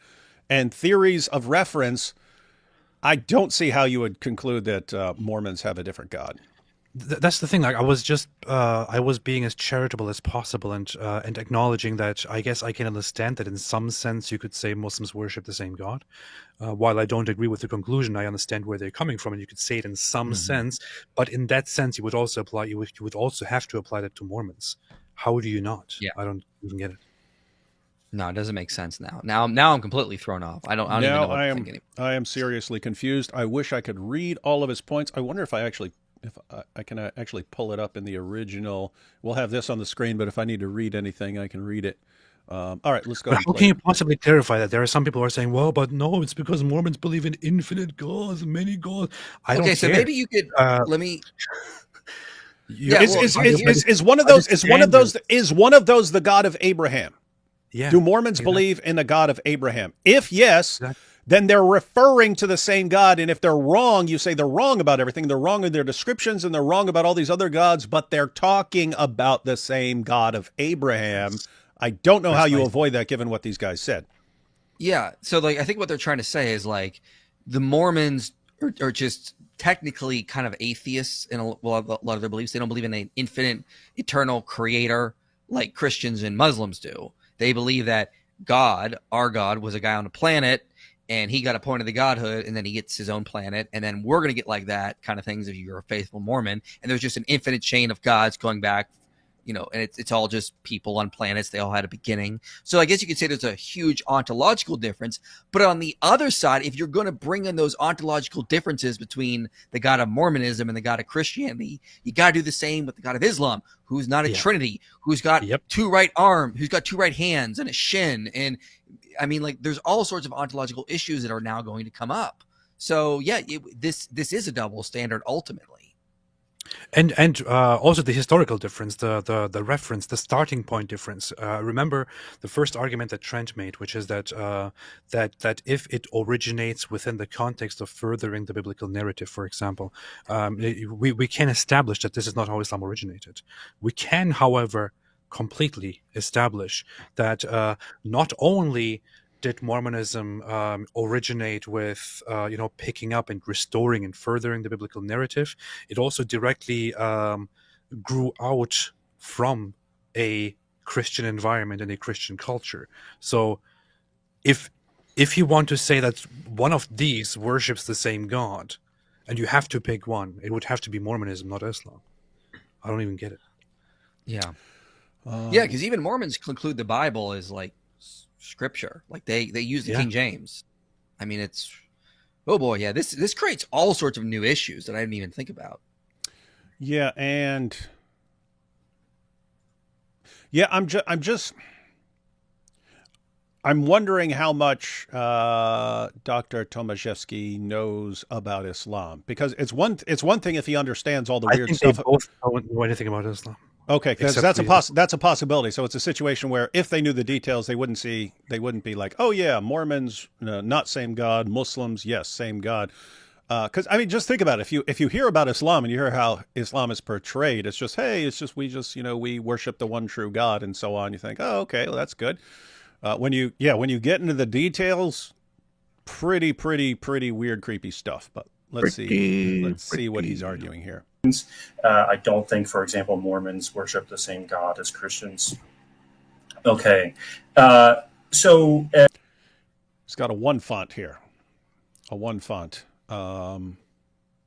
and theories of reference, I don't see how you would conclude that Mormons have a different God. That's the thing. Like, I was being as charitable as possible and acknowledging that I guess I can understand that in some sense you could say Muslims worship the same God. While I don't agree with the conclusion, I understand where they're coming from, and you could say it in some sense. But in that sense, you would also have to apply that to Mormons. How do you not? Yeah. I don't even get it. No, it doesn't make sense now. Now I'm completely thrown off. I don't even know what to think anymore. I am seriously confused. I wish I could read all of his points. I wonder if I can actually pull it up in the original. We'll have this on the screen, but if I need to read anything, I can read it. All right, let's go. How can you possibly clarify that? There are some people who are saying, well, but no, it's because Mormons believe in infinite gods, many gods. So maybe you could let me. Is one of those the God of Abraham? Yeah. Do Mormons believe in the God of Abraham? If yes, then they're referring to the same God. And if they're wrong, you say they're wrong about everything. They're wrong in their descriptions, and they're wrong about all these other gods, but they're talking about the same God of Abraham. I don't know how you avoid that given what these guys said. Yeah. So I think what they're trying to say is the Mormons are just technically kind of atheists in a lot of their beliefs. They don't believe in an infinite, eternal creator like Christians and Muslims do. They believe that God, our God, was a guy on a planet, and he got appointed to godhood, and then he gets his own planet, and then we're going to get like that kind of things if you're a faithful Mormon. And there's just an infinite chain of gods going back, and it's all just people on planets. They all had a beginning. So I guess you could say there's a huge ontological difference. But on the other side, if you're going to bring in those ontological differences between the God of Mormonism and the God of Christianity, you got to do the same with the God of Islam, who's not a Trinity, who's got two right arms, who's got two right hands and a shin. And I mean, there's all sorts of ontological issues that are now going to come up. So yeah, this is a double standard ultimately. And also the historical difference, the reference, the starting point difference. Remember the first argument that Trent made, which is that that if it originates within the context of furthering the biblical narrative, for example, we can establish that this is not how Islam originated. We can, however, completely establish that not only did Mormonism originate with, picking up and restoring and furthering the biblical narrative. It also directly grew out from a Christian environment and a Christian culture. So if you want to say that one of these worships the same God, and you have to pick one, it would have to be Mormonism, not Islam. I don't even get it. Yeah. Yeah, because even Mormons conclude the Bible as like scripture. Like they use the King James. I mean, it's, oh boy, yeah. This creates all sorts of new issues that I didn't even think about. Yeah, and yeah, I'm wondering how much Dr. Tomaszewski knows about Islam, because it's one thing if he understands all the weird stuff. They both don't know anything about Islam. Okay, because Except that's a possibility. So it's a situation where if they knew the details, they wouldn't be like, oh yeah, Mormons not same God, Muslims yes same God. Because I mean, just think about it. If you hear about Islam and you hear how Islam is portrayed, it's just we worship the one true God and so on. You think, oh okay, well that's good. When you get into the details, pretty weird, creepy stuff. But let's see what he's arguing here. I don't think, for example, Mormons worship the same God as Christians. Okay. So it's got a one font here. A one font. I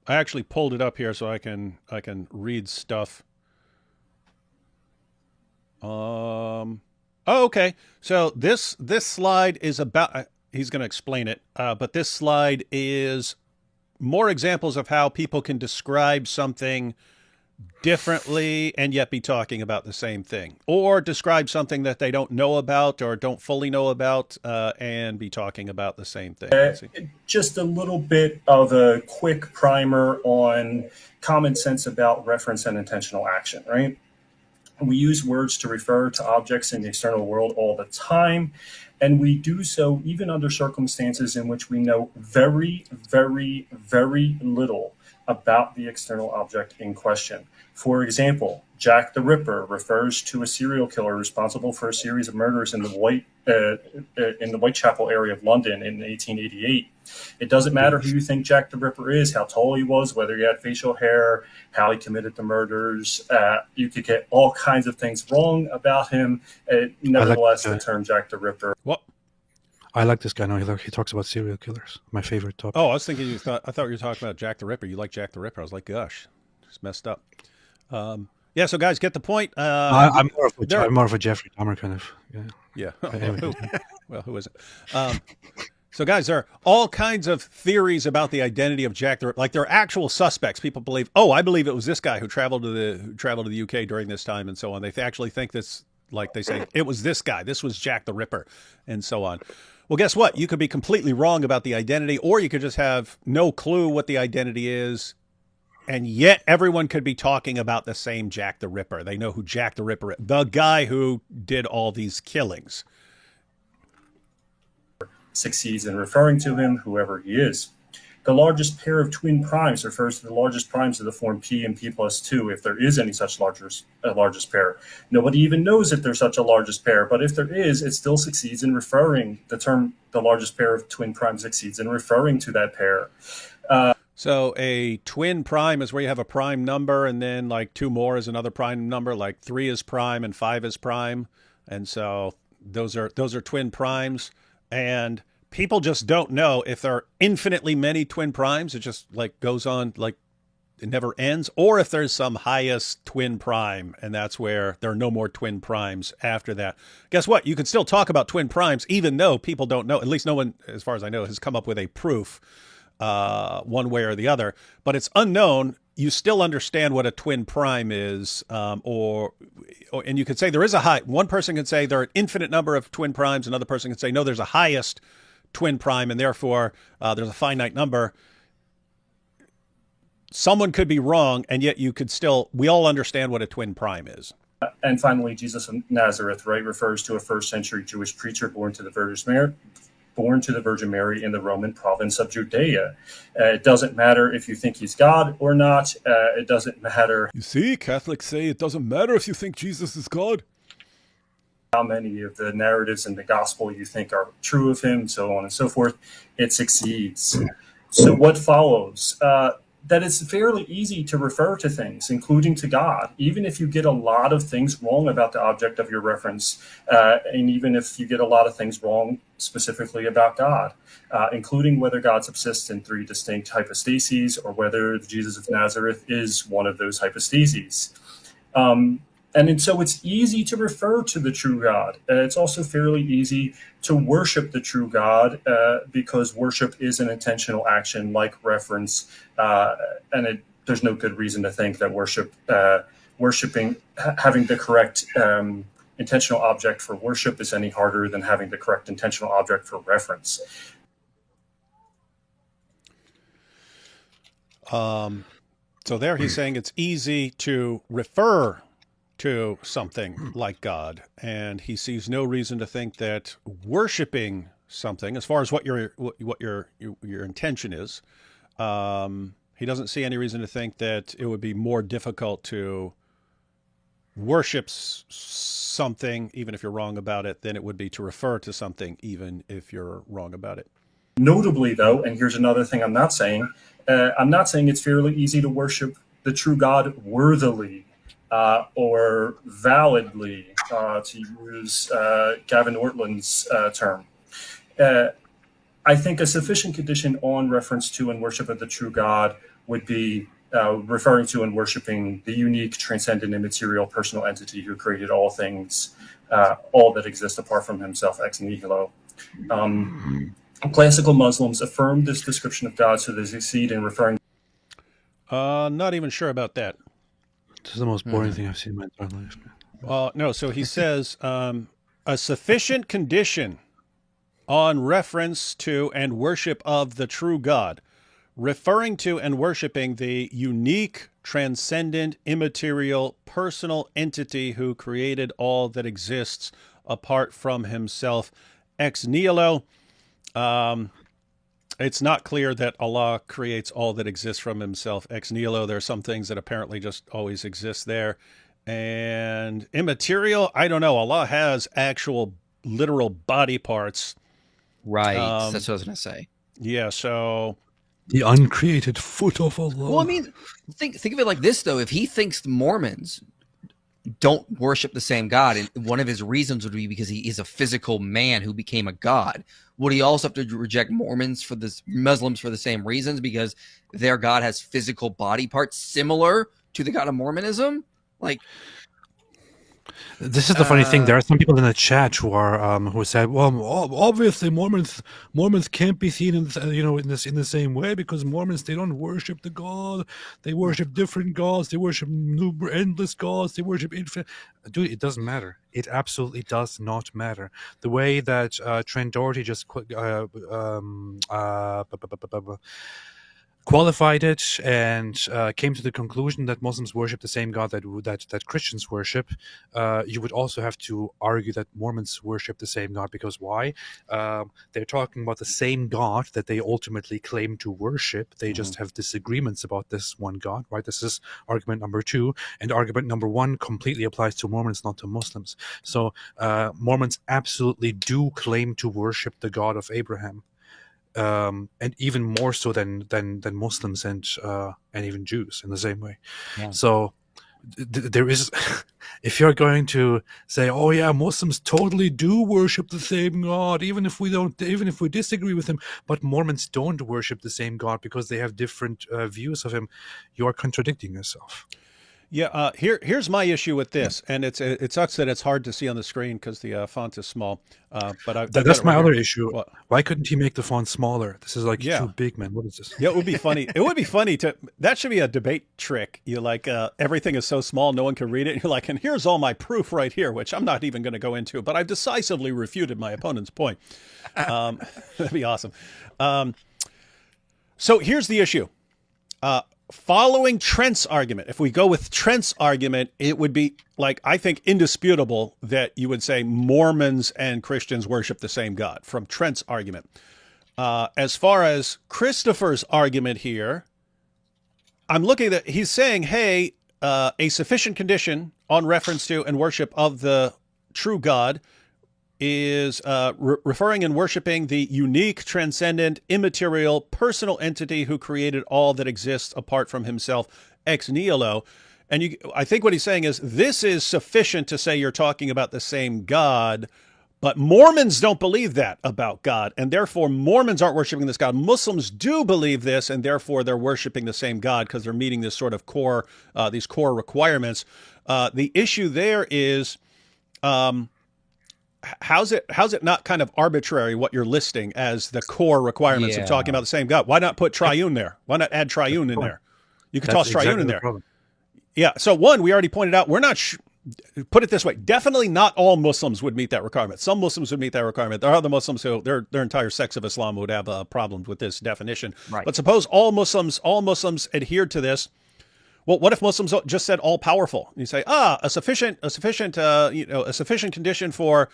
actually pulled it up here so I can read stuff. Oh, okay. So this slide is about, he's going to explain it, but this slide is more examples of how people can describe something differently and yet be talking about the same thing, or describe something that they don't know about or don't fully know about and be talking about the same thing. Just a little bit of a quick primer on common sense about reference and intentional action, right? We use words to refer to objects in the external world all the time, and we do so even under circumstances in which we know very, very, very little about the external object in question. For example, Jack the Ripper refers to a serial killer responsible for a series of murders in the Whitechapel area of London in 1888. It doesn't matter who you think Jack the Ripper is, how tall he was, whether he had facial hair, how he committed the murders. You could get all kinds of things wrong about him. Nevertheless, the term Jack the Ripper. What? I like this guy now. He talks about serial killers. My favorite topic. Oh, I was thinking I thought you were talking about Jack the Ripper. You like Jack the Ripper. I was like, gosh, just messed up. Yeah, so guys, get the point. I'm more of a Jeffrey Dahmer kind of. Yeah. Well, who isn't? So guys, there are all kinds of theories about the identity of Jack the Ripper. Like there are actual suspects. People believe, oh, I believe it was this guy who traveled to the UK during this time and so on. They actually think this, like they say, it was this guy. This was Jack the Ripper and so on. Well, guess what? You could be completely wrong about the identity, or you could just have no clue what the identity is. And yet everyone could be talking about the same Jack the Ripper. They know who Jack the Ripper is, the guy who did all these killings. Succeeds in referring to him, whoever he is. The largest pair of twin primes refers to the largest primes of the form P and P plus 2, if there is any such largest pair. Nobody even knows if there's such a largest pair, but if there is, it still succeeds in referring, the term the largest pair of twin primes succeeds in referring to that pair. So a twin prime is where you have a prime number and then like two more is another prime number, like 3 is prime and 5 is prime. And so those are twin primes. And people just don't know if there are infinitely many twin primes. It just like goes on, like it never ends, or if there's some highest twin prime, and that's where there are no more twin primes after that. Guess what? You can still talk about twin primes, even though people don't know, at least no one, as far as I know, has come up with a proof one way or the other, but it's unknown. You still understand what a twin prime is, and you could say there is one person can say there are an infinite number of twin primes. Another person can say, no, there's a highest twin prime, and therefore there's a finite number. Someone could be wrong, and yet we all understand what a twin prime is. And finally, Jesus of Nazareth, right, refers to a first century Jewish preacher born to the Virgin Mary in the Roman province of Judea. It doesn't matter if you think he's God or not. It doesn't matter. You see, Catholics say it doesn't matter if you think Jesus is God. how many of the narratives in the gospel you think are true of him, so on and so forth, it succeeds. So what follows? That it's fairly easy to refer to things, including to God, even if you get a lot of things wrong about the object of your reference, and even if you get a lot of things wrong specifically about God, including whether God subsists in three distinct hypostases or whether Jesus of Nazareth is one of those hypostases. And so it's easy to refer to the true God. It's also fairly easy to worship the true God because worship is an intentional action like reference. There's no good reason to think that having the correct intentional object for worship is any harder than having the correct intentional object for reference. So there he's saying it's easy to refer to something like God, and he sees no reason to think that worshiping something, as far as what your intention is, he doesn't see any reason to think that it would be more difficult to worship something, even if you're wrong about it, than it would be to refer to something, even if you're wrong about it. Notably, though, and here's another thing I'm not saying it's fairly easy to worship the true God worthily. Or validly, to use Gavin Ortland's term. I think a sufficient condition on reference to and worship of the true God would be referring to and worshiping the unique, transcendent, immaterial, personal entity who created all things, all that exist apart from himself, ex nihilo. Classical Muslims affirm this description of God, so they succeed in referring. Not even sure about that. This is the most boring thing I've seen in my entire life. No, so he says a sufficient condition on reference to and worship of the true God, referring to and worshiping the unique, transcendent, immaterial, personal entity who created all that exists apart from himself, ex nihilo. It's not clear that Allah creates all that exists from himself ex nihilo. There are some things that apparently just always exist there. And immaterial, I don't know. Allah has actual literal body parts. Right. That's what I was going to say. Yeah, so... The uncreated foot of Allah. Well, I mean, think of it like this, though. If he thinks the Mormons don't worship the same God, and one of his reasons would be because he is a physical man who became a god, would he also have to reject Muslims for the same reasons, because their God has physical body parts similar to the God of Mormonism? Like, this is the funny thing. There are some people in the chat who said, "Well, obviously Mormons can't be seen in the same way, because Mormons, they don't worship the God. They worship different gods. They worship endless gods. They worship infinite." Dude, it doesn't matter. It absolutely does not matter. The way that Trent Doherty just qualified it and came to the conclusion that Muslims worship the same God that Christians worship, you would also have to argue that Mormons worship the same God, because why? They're talking about the same God that they ultimately claim to worship. They just have disagreements about this one God, right? This is argument number 2, and argument number 1 completely applies to Mormons, not to Muslims. So Mormons absolutely do claim to worship the God of Abraham. And even more so than Muslims and even Jews in the same way. Yeah. So there is, if you're going to say, "Oh yeah, Muslims totally do worship the same God, even if we disagree with him," but Mormons don't worship the same God because they have different views of him, you are contradicting yourself. Yeah, here's my issue with this, and it sucks that it's hard to see on the screen because the font is small. But that's my other issue. What? Why couldn't he make the font smaller? This is like too big, man. What is this? Yeah, it would be funny. It would be funny to. That should be a debate trick. You like everything is so small, no one can read it. And you're like, and here's all my proof right here, which I'm not even going to go into, but I've decisively refuted my opponent's point. That'd be awesome. So here's the issue. Following Trent's argument, if we go with Trent's argument, it would be, like, I think, indisputable that you would say Mormons and Christians worship the same God from Trent's argument. As far as Christopher's argument here, I'm looking at, he's saying, hey, a sufficient condition on reference to and worship of the true God is referring and worshiping the unique, transcendent, immaterial, personal entity who created all that exists apart from himself, ex nihilo. And I think what he's saying is this is sufficient to say you're talking about the same God, but Mormons don't believe that about God, and therefore Mormons aren't worshiping this God. Muslims do believe this, and therefore they're worshiping the same God because they're meeting this sort of these core requirements. The issue there is, how's it not kind of arbitrary what you're listing as the core requirements of talking about the same God? Why not put triune there? Why not add triune in there? You could toss triune in there. Yeah. So one, we already pointed out, we're not. Put it this way: definitely not all Muslims would meet that requirement. Some Muslims would meet that requirement. There are other Muslims who their entire sects of Islam would have problems with this definition. Right. But suppose all Muslims adhered to this. Well, what if Muslims just said all powerful? You say, a sufficient condition for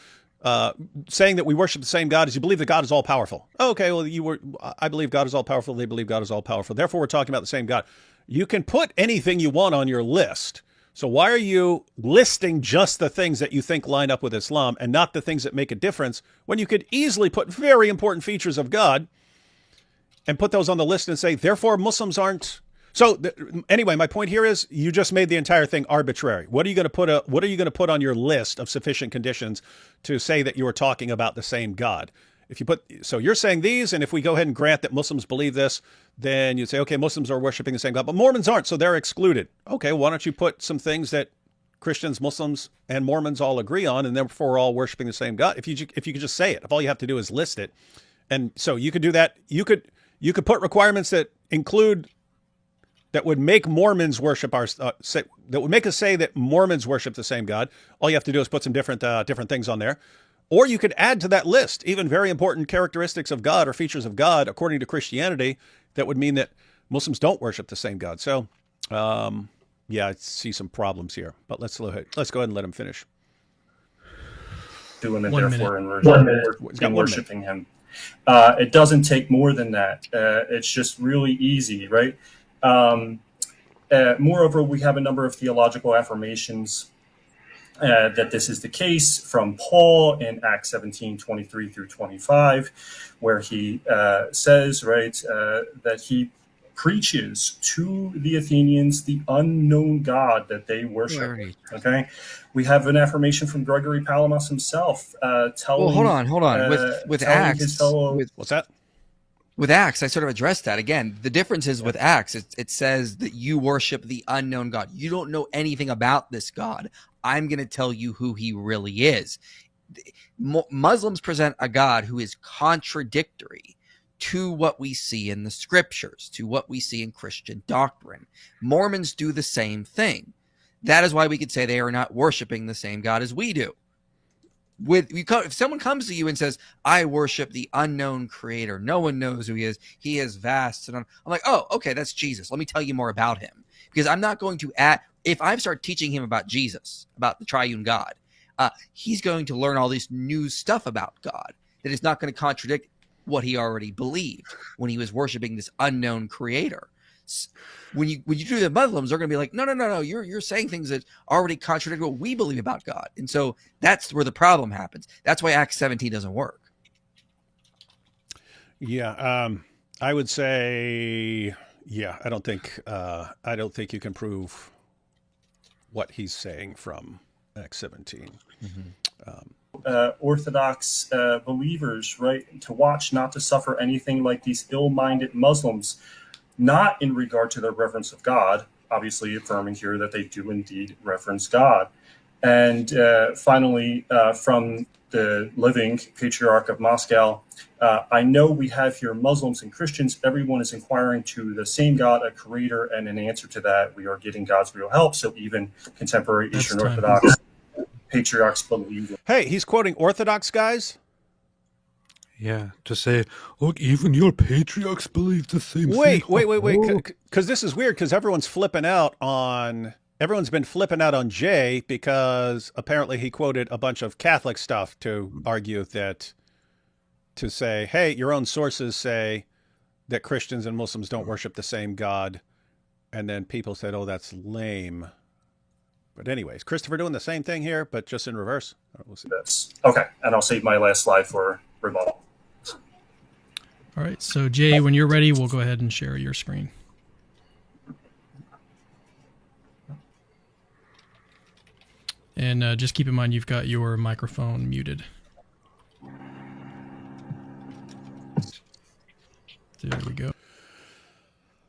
saying that we worship the same God is you believe that God is all powerful. Okay, well, I believe God is all powerful. They believe God is all powerful. Therefore, we're talking about the same God. You can put anything you want on your list. So why are you listing just the things that you think line up with Islam and not the things that make a difference when you could easily put very important features of God and put those on the list and say, therefore, Muslims aren't. So anyway, my point here is you just made the entire thing arbitrary. What are you going to put on your list of sufficient conditions to say that you are talking about the same God? So you're saying these, and if we go ahead and grant that Muslims believe this, then you say, okay, Muslims are worshiping the same God, but Mormons aren't, so they're excluded. Okay, why don't you put some things that Christians, Muslims, and Mormons all agree on, and therefore we're all worshiping the same God? If you could just say it, if all you have to do is list it, and so you could do that. You could put requirements that would make Mormons worship that would make us say that Mormons worship the same God. All you have to do is put some different things on there. Or you could add to that list even very important characteristics of God or features of God according to Christianity that would mean that Muslims don't worship the same God. So, I see some problems here. But let's go ahead and let him finish. Doing it, 1 therefore, minute. and worshiping him. It doesn't take more than that. It's just really easy, right? Moreover, we have a number of theological affirmations that this is the case from Paul in Acts 17:23 through 25, where he says, that he preaches to the Athenians the unknown God that they worship. Right. Okay, we have an affirmation from Gregory Palamas himself telling. Well, hold on. With telling Acts, his fellow. What's that? With Acts, I sort of addressed that again. The difference is with Acts, it says that you worship the unknown God. You don't know anything about this God. I'm going to tell you who he really is. Muslims present a God who is contradictory to what we see in the scriptures, to what we see in Christian doctrine. Mormons do the same thing. That is why we could say they are not worshiping the same God as we do. If someone comes to you and says, I worship the unknown creator, no one knows who he is vast, and I'm like, oh, okay, that's Jesus. Let me tell you more about him. Because I'm not going to if I start teaching him about Jesus, about the triune God, he's going to learn all this new stuff about God that is not going to contradict what he already believed when he was worshiping this unknown creator. When you do the Muslims, they're going to be like, no, you're saying things that already contradict what we believe about God. And so that's where the problem happens. That's why Acts 17 doesn't work. Yeah, I would say, I don't think you can prove what he's saying from Acts 17. Mm-hmm. Orthodox believers, right, to watch not to suffer anything like these ill-minded Muslims, not in regard to their reverence of God, obviously affirming here that they do indeed reverence God. And finally, from the living patriarch of Moscow, I know we have here Muslims and Christians. Everyone is inquiring to the same God, a creator, and in answer to that, we are getting God's real help. So even contemporary Eastern Orthodox patriarchs believe it. Hey, he's quoting Orthodox guys? Yeah, to say, look, even your patriarchs believe the same thing. Wait. Because this is weird because everyone's been flipping out on Jay because apparently he quoted a bunch of Catholic stuff to argue that, to say, hey, your own sources say that Christians and Muslims don't worship the same God. And then people said, oh, that's lame. But anyways, Christopher doing the same thing here, but just in reverse. We'll see. This. Okay, and I'll save my last slide for rebuttal. All right. So Jay, when you're ready, we'll go ahead and share your screen. And just keep in mind you've got your microphone muted. There we go.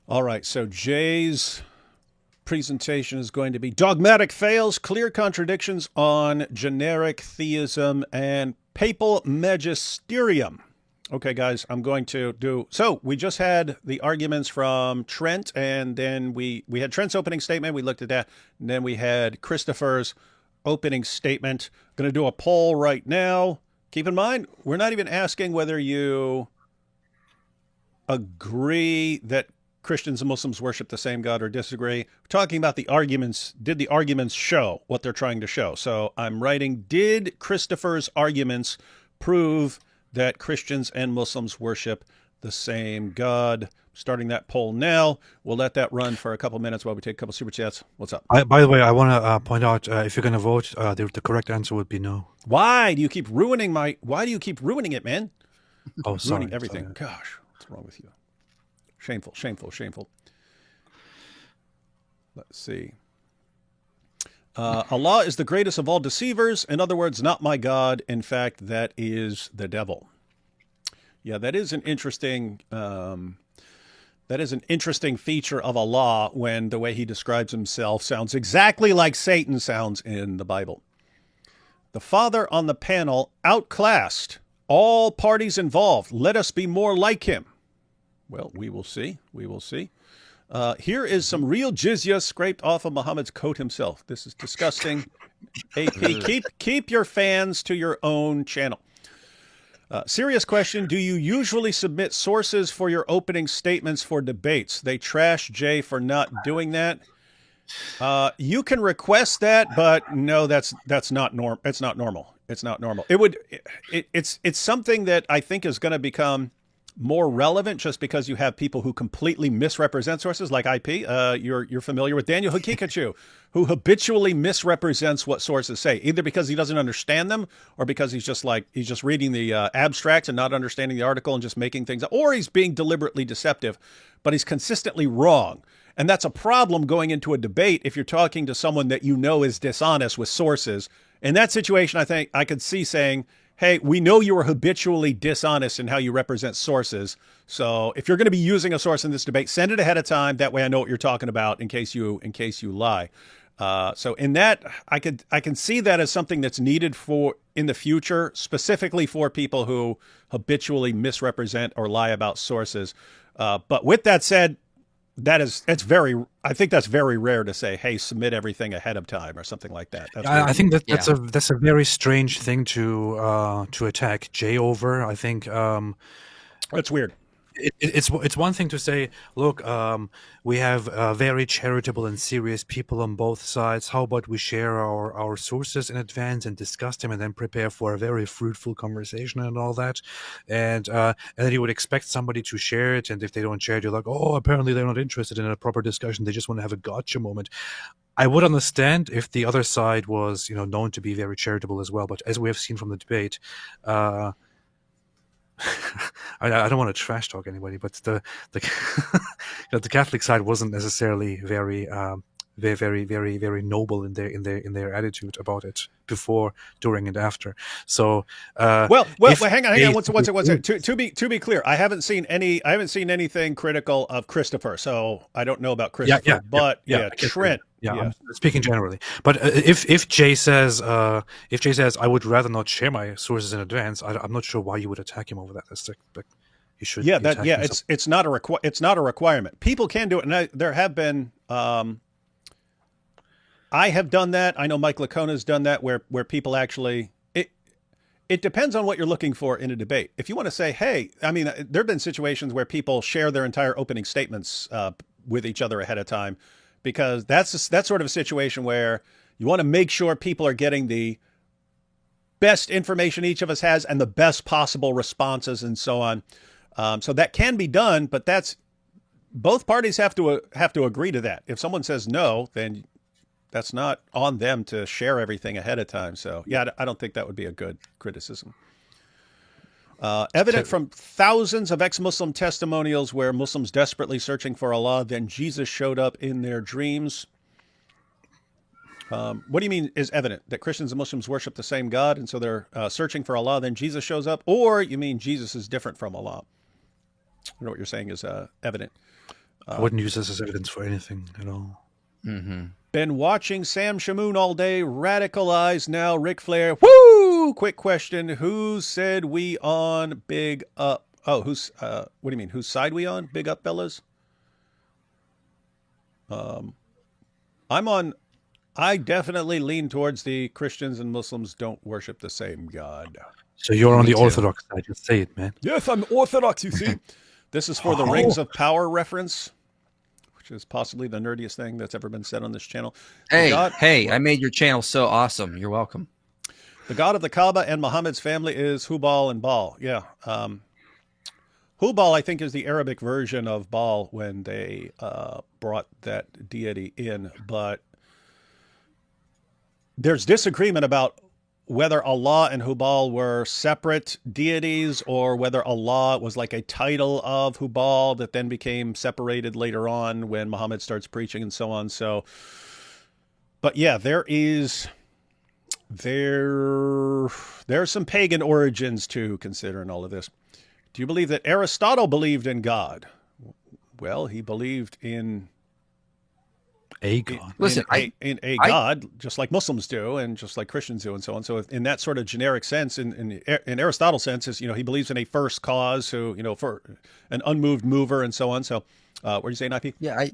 All right, so Jay's presentation is going to be dogmatic fails, clear contradictions on generic theism and papal magisterium. Okay, guys, I'm going to do... So we just had the arguments from Trent, and then we had Trent's opening statement. We looked at that. And then we had Christopher's opening statement. I'm going to do a poll right now. Keep in mind, we're not even asking whether you agree that Christians and Muslims worship the same God or disagree. We're talking about the arguments. Did the arguments show what they're trying to show? So I'm writing, did Christopher's arguments prove that Christians and Muslims worship the same God? Starting that poll now. We'll let that run for a couple minutes while we take a couple super chats. What's up? By the way, I want to point out, if you're going to vote, the correct answer would be no. Why do you keep ruining it, man? Oh, sorry. Ruining everything. Sorry. Gosh, what's wrong with you? Shameful, shameful, shameful. Let's see. Allah is the greatest of all deceivers. In other words, not my God. In fact, that is the devil. Yeah, that is an interesting feature of Allah, when the way he describes himself sounds exactly like Satan sounds in the Bible. The father on the panel outclassed all parties involved. Let us be more like him. Well, we will see. We will see. Here is some real jizya scraped off of Muhammad's coat himself. This is disgusting. AP, keep your fans to your own channel. Serious question. Do you usually submit sources for your opening statements for debates? They trash Jay for not doing that. You can request that, but no, that's not normal. It's not normal. It's not normal. It's something that I think is going to become more relevant just because you have people who completely misrepresent sources, like IP. You're familiar with Daniel Hakikachu, who habitually misrepresents what sources say, either because he doesn't understand them or because he's just reading the abstract and not understanding the article and just making things up, or he's being deliberately deceptive, but he's consistently wrong. And that's a problem going into a debate if you're talking to someone that you know is dishonest with sources. In that situation, I think I could see saying, hey, we know you are habitually dishonest in how you represent sources. So if you're going to be using a source in this debate, send it ahead of time. That way I know what you're talking about in case you lie. So in that, I can see that as something that's needed for in the future, specifically for people who habitually misrepresent or lie about sources. But with that said, I think that's very rare to say, hey, submit everything ahead of time or something like that. I think that's a very strange thing to attack Jay over. I think that's weird. It's one thing to say, look, we have very charitable and serious people on both sides. How about we share our sources in advance and discuss them and then prepare for a very fruitful conversation and all that. And then you would expect somebody to share it. And if they don't share it, you're like, oh, apparently they're not interested in a proper discussion. They just want to have a gotcha moment. I would understand if the other side was, known to be very charitable as well. But as we have seen from the debate, I don't want to trash talk anybody, but the Catholic side wasn't necessarily very very noble in their attitude about it before, during, and after. So well, hang on. One second. To be clear, I haven't seen anything critical of Christopher, so I don't know about Christopher. Trent. Yeah, I'm speaking generally. But if Jay says I would rather not share my sources in advance, I'm not sure why you would attack him over that. That's like you should. It's not a requirement. People can do it, and there have been. I have done that. I know Mike Lacona's done that, where people actually. It depends on what you're looking for in a debate. If you want to say, hey, I mean, there have been situations where people share their entire opening statements with each other ahead of time, because that's sort of a situation where you want to make sure people are getting the best information each of us has and the best possible responses and so on. So that can be done, but both parties have to agree to that. If someone says no, then That's not on them to share everything ahead of time. So yeah, I don't think that would be a good criticism. Evident from thousands of ex-Muslim testimonials where Muslims desperately searching for Allah, then Jesus showed up in their dreams. What do you mean is evident? That Christians and Muslims worship the same God, and so they're searching for Allah, then Jesus shows up? Or you mean Jesus is different from Allah? I don't know what you're saying is evident. I wouldn't use this as evidence for anything at all. Mm-hmm. Been watching Sam Shamoon all day. Radicalized now. Ric Flair. Woo! Quick question. Who said we on Big Up? Oh, who's, what do you mean? Whose side we on? Big Up, fellas? I definitely lean towards the Christians and Muslims don't worship the same God. So you're on Me the too. Orthodox side. Just say it, man. Yes, I'm Orthodox, you see. This is for the Rings of Power reference, which is possibly the nerdiest thing that's ever been said on this channel. Hey, I made your channel so awesome. You're welcome. The god of the Kaaba and Muhammad's family is Hubal and Baal. Yeah. Hubal, I think, is the Arabic version of Baal when they brought that deity in. But there's disagreement about whether Allah and Hubal were separate deities or whether Allah was like a title of Hubal that then became separated later on when Muhammad starts preaching and so on. So, but yeah, there's some pagan origins to consider in all of this. Do you believe that Aristotle believed in God? Well, he believed in A God. Listen, in a God, just like Muslims do, and just like Christians do, and so on. So, in that sort of generic sense, in Aristotle's sense, is he believes in a first cause, who for an unmoved mover, and so on. So, what are you saying, IP? Yeah,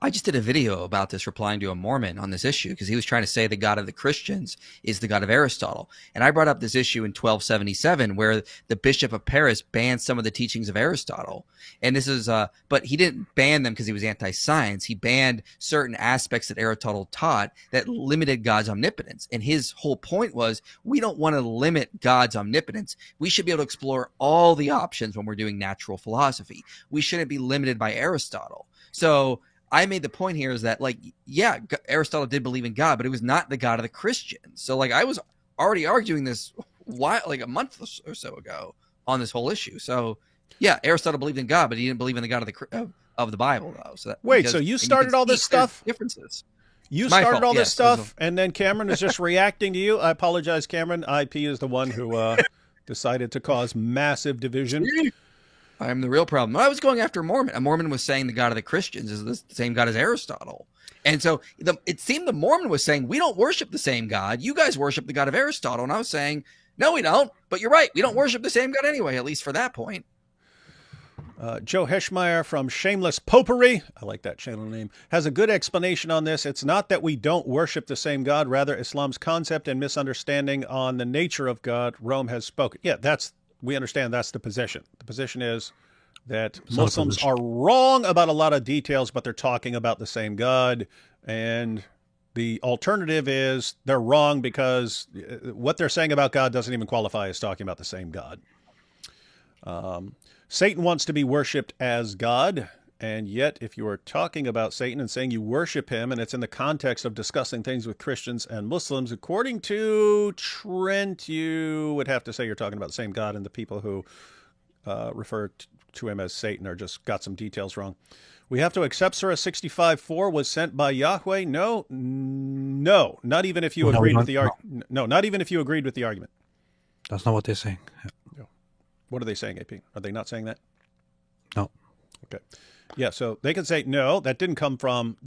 I just did a video about this, replying to a Mormon on this issue, because he was trying to say the God of the Christians is the God of Aristotle. And I brought up this issue in 1277 where the Bishop of Paris banned some of the teachings of Aristotle. And this is, but he didn't ban them because he was anti-science. He banned certain aspects that Aristotle taught that limited God's omnipotence. And his whole point was, we don't want to limit God's omnipotence. We should be able to explore all the options when we're doing natural philosophy. We shouldn't be limited by Aristotle. So I made the point here is that, like, yeah, Aristotle did believe in God, but it was not the God of the Christians. So, like, I was already arguing this like a month or so ago on this whole issue. So, yeah, Aristotle believed in God, but he didn't believe in the God of the Bible, though. So wait, so you started all this stuff? Differences. You started all this stuff, and then Cameron is just reacting to you. I apologize, Cameron. IP is the one who decided to cause massive division. I am the real problem. I was going after a Mormon. A Mormon was saying the God of the Christians is the same God as Aristotle. And so it seemed the Mormon was saying, we don't worship the same God. You guys worship the God of Aristotle. And I was saying, no, we don't. But you're right. We don't worship the same God anyway, at least for that point. Joe Heschmeyer from Shameless Popery, I like that channel name, has a good explanation on this. It's not that we don't worship the same God. Rather, Islam's concept and misunderstanding on the nature of God, Rome has spoken. Yeah, we understand that's the position. The position is that Muslims are wrong about a lot of details, but they're talking about the same God. And the alternative is they're wrong because what they're saying about God doesn't even qualify as talking about the same God. Satan wants to be worshipped as God. And yet, if you are talking about Satan and saying you worship him, and it's in the context of discussing things with Christians and Muslims, according to Trent, you would have to say you're talking about the same God, and the people who refer to him as Satan are just got some details wrong. We have to accept Surah 65:4 was sent by Yahweh. No, not even if you agreed with the argument. No, not even if you agreed with the argument. That's not what they're saying. No. What are they saying, AP? Are they not saying that? No. Okay. Yeah, so they can say, no, that didn't come from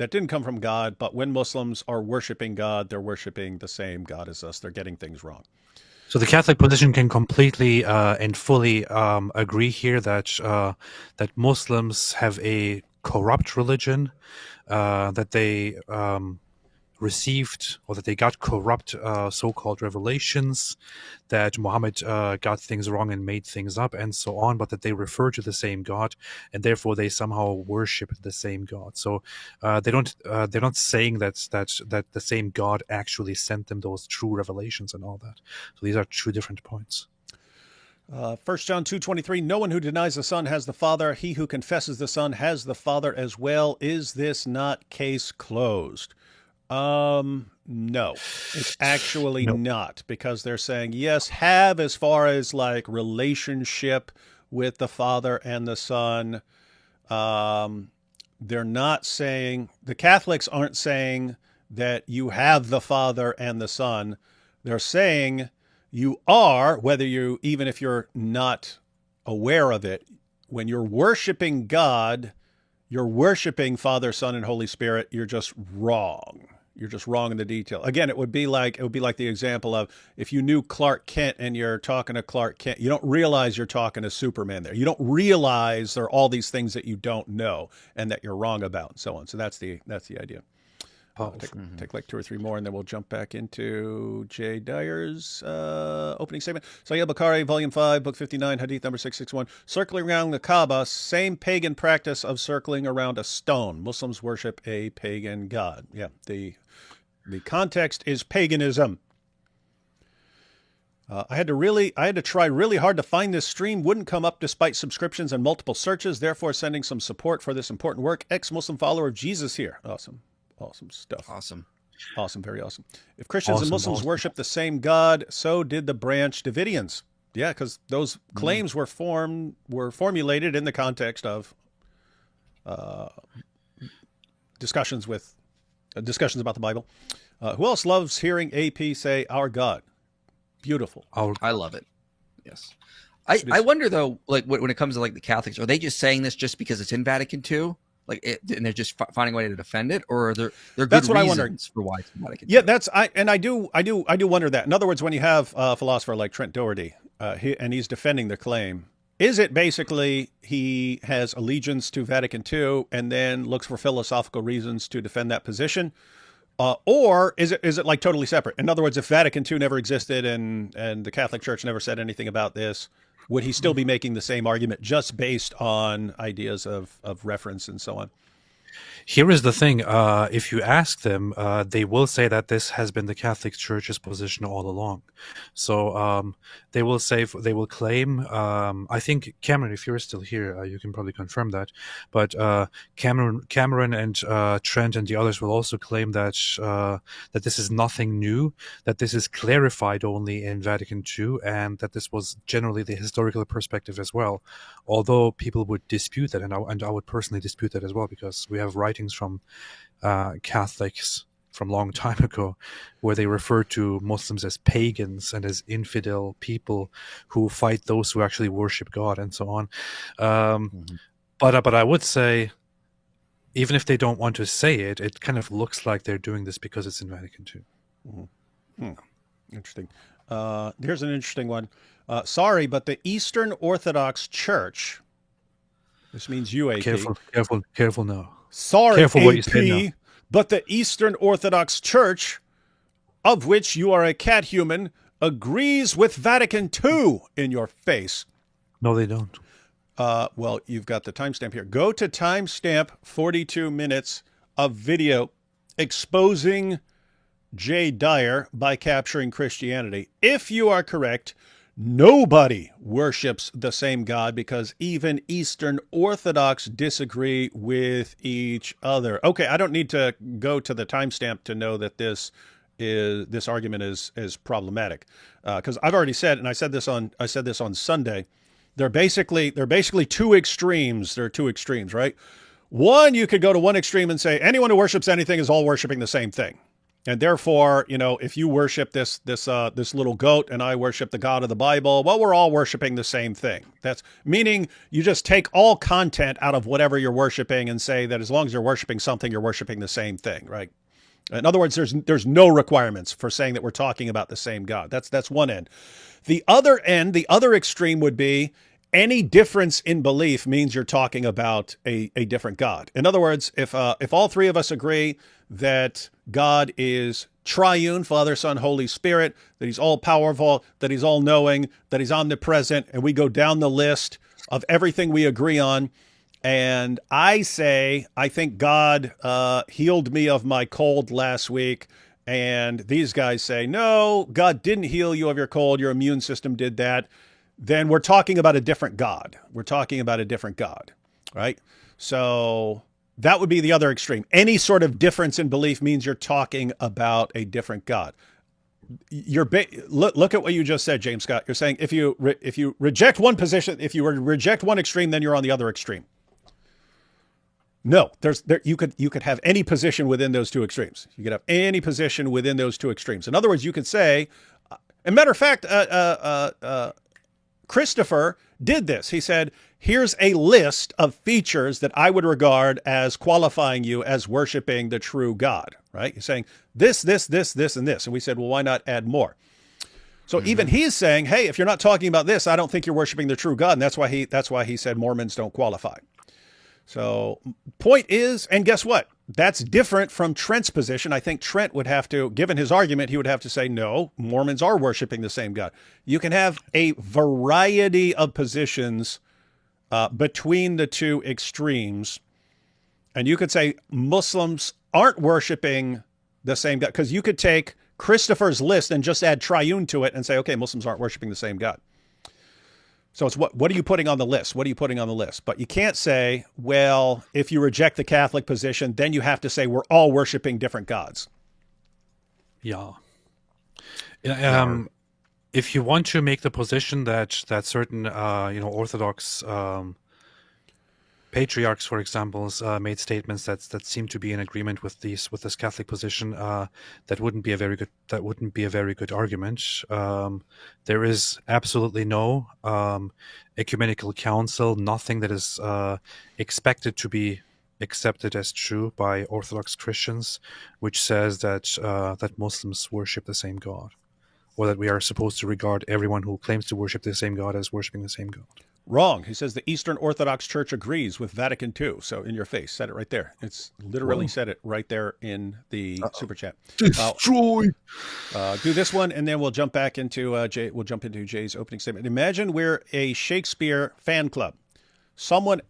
God, but when Muslims are worshiping God, they're worshiping the same God as us. They're getting things wrong. So the Catholic position can completely and fully agree here that Muslims have a corrupt religion, that they received or that they got corrupt so-called revelations, that Muhammad got things wrong and made things up and so on, but that they refer to the same God and therefore they somehow worship the same God. So they're not saying that the same God actually sent them those true revelations and all that. So these are two different points. 1 John 2:23, no one who denies the Son has the Father. He who confesses the Son has the Father as well. Is this not case closed? No, it's actually Nope. not, because they're saying yes, have as far as like relationship with the Father and the Son. They're not saying, the Catholics aren't saying that you have the Father and the Son. They're saying you are, whether you, even if you're not aware of it, when you're worshiping God, you're worshiping Father, Son, and Holy Spirit. You're just wrong. You're just wrong in the detail. Again, it would be like the example of if you knew Clark Kent and you're talking to Clark Kent, you don't realize you're talking to Superman there. You don't realize there are all these things that you don't know and that you're wrong about, and so on. So that's the idea. Take like 2 or 3 more, and then we'll jump back into Jay Dyer's opening statement. Sahih Bukhari, Volume 5, Book 59, Hadith number 661. Circling around the Kaaba, same pagan practice of circling around a stone. Muslims worship a pagan god. Yeah, the context is paganism. I had to try really hard to find this stream. Wouldn't come up despite subscriptions and multiple searches. Therefore, sending some support for this important work. Ex-Muslim follower of Jesus here. Awesome stuff. Awesome. Very awesome. If Christians and Muslims Awesome. worship the same God, so did the branch Davidians. Yeah, because those claims were formulated in the context of discussions about the Bible. Who else loves hearing AP say "Our God"? Beautiful. I love it. Yes. I wonder though, like when it comes to like the Catholics, are they just saying this just because it's in Vatican II? And they're just finding a way to defend it, or are there good That's what reasons I wonder. for why it's in Vatican II? Yeah, I do wonder that. In other words, when you have a philosopher like Trent Doherty, and he's defending the claim, is it basically he has allegiance to Vatican II and then looks for philosophical reasons to defend that position? Or is it like totally separate? In other words, if Vatican II never existed and the Catholic Church never said anything about this, would he still be making the same argument just based on ideas of reference and so on? Here is the thing. If you ask them, they will say that this has been the Catholic Church's position all along. So they will claim. I think Cameron, if you're still here, you can probably confirm that. But Cameron and Trent and the others will also claim that that this is nothing new, that this is clarified only in Vatican II, and that this was generally the historical perspective as well. Although people would dispute that, and I would personally dispute that as well, because we have writings from Catholics from a long time ago where they refer to Muslims as pagans and as infidel people who fight those who actually worship God and so on. But I would say, even if they don't want to say it, it kind of looks like they're doing this because it's in Vatican II. Interesting. Here's an interesting one. Sorry, but the Eastern Orthodox Church, this means UAP. Careful now. Sorry, Careful what you say now. But the Eastern Orthodox Church, of which you are a catechumen, agrees with Vatican II in your face. No, they don't. Well, you've got the timestamp here. Go to timestamp 42 minutes of video exposing Jay Dyer by capturing Christianity. If you are correct, nobody worships the same God, because even Eastern Orthodox disagree with each other. Okay, I don't need to go to the timestamp to know that this argument is problematic, because I've already said, and I said this on Sunday. They're basically two extremes. There are two extremes, right? One, you could go to one extreme and say anyone who worships anything is all worshiping the same thing. And therefore, if you worship this little goat and I worship the God of the Bible, well, we're all worshiping the same thing. That's meaning you just take all content out of whatever you're worshiping and say that as long as you're worshiping something, you're worshiping the same thing, right? In other words, there's no requirements for saying that we're talking about the same God. That's one end. The other end, the other extreme would be any difference in belief means you're talking about a different God. In other words, if all three of us agree that God is triune, Father, Son, Holy Spirit, that he's all powerful, that he's all knowing, that he's omnipresent, and we go down the list of everything we agree on, and I say, I think God healed me of my cold last week, and these guys say, no, God didn't heal you of your cold, your immune system did that, then we're talking about a different God. We're talking about a different God, right? So That would be the other extreme. Any sort of difference in belief means you're talking about a different God. Look at what you just said, James Scott. You're saying if you reject one position, if you reject one extreme, then you're on the other extreme. No, you could have any position within those two extremes. You could have any position within those two extremes. In other words, you could say, as a matter of fact, Christopher did this. He said, here's a list of features that I would regard as qualifying you as worshiping the true God, right? He's saying this, and this. And we said, well, why not add more? So even he's saying, hey, if you're not talking about this, I don't think you're worshiping the true God. And that's why he said Mormons don't qualify. So point is, and guess what? That's different from Trent's position. I think Trent would have to, given his argument, he would have to say, no, Mormons are worshiping the same God. You can have a variety of positions between the two extremes. And you could say Muslims aren't worshiping the same God, because you could take Christopher's list and just add triune to it and say, okay, Muslims aren't worshiping the same God. So it's what are you putting on the list? What are you putting on the list? But you can't say, well, if you reject the Catholic position, then you have to say we're all worshiping different gods. Yeah. If you want to make the position that certain Orthodox patriarchs, for example, made statements that seem to be in agreement with this Catholic position, that wouldn't be a very good argument. There is absolutely no ecumenical council, nothing that is expected to be accepted as true by Orthodox Christians, which says that Muslims worship the same God, or that we are supposed to regard everyone who claims to worship the same God as worshiping the same God. Wrong. He says the Eastern Orthodox Church agrees with Vatican II. So in your face, said it right there. It's literally said it right there in the super chat. Destroy. Do this one, and then we'll jump back into Jay's opening statement. Imagine we're a Shakespeare fan club. Someone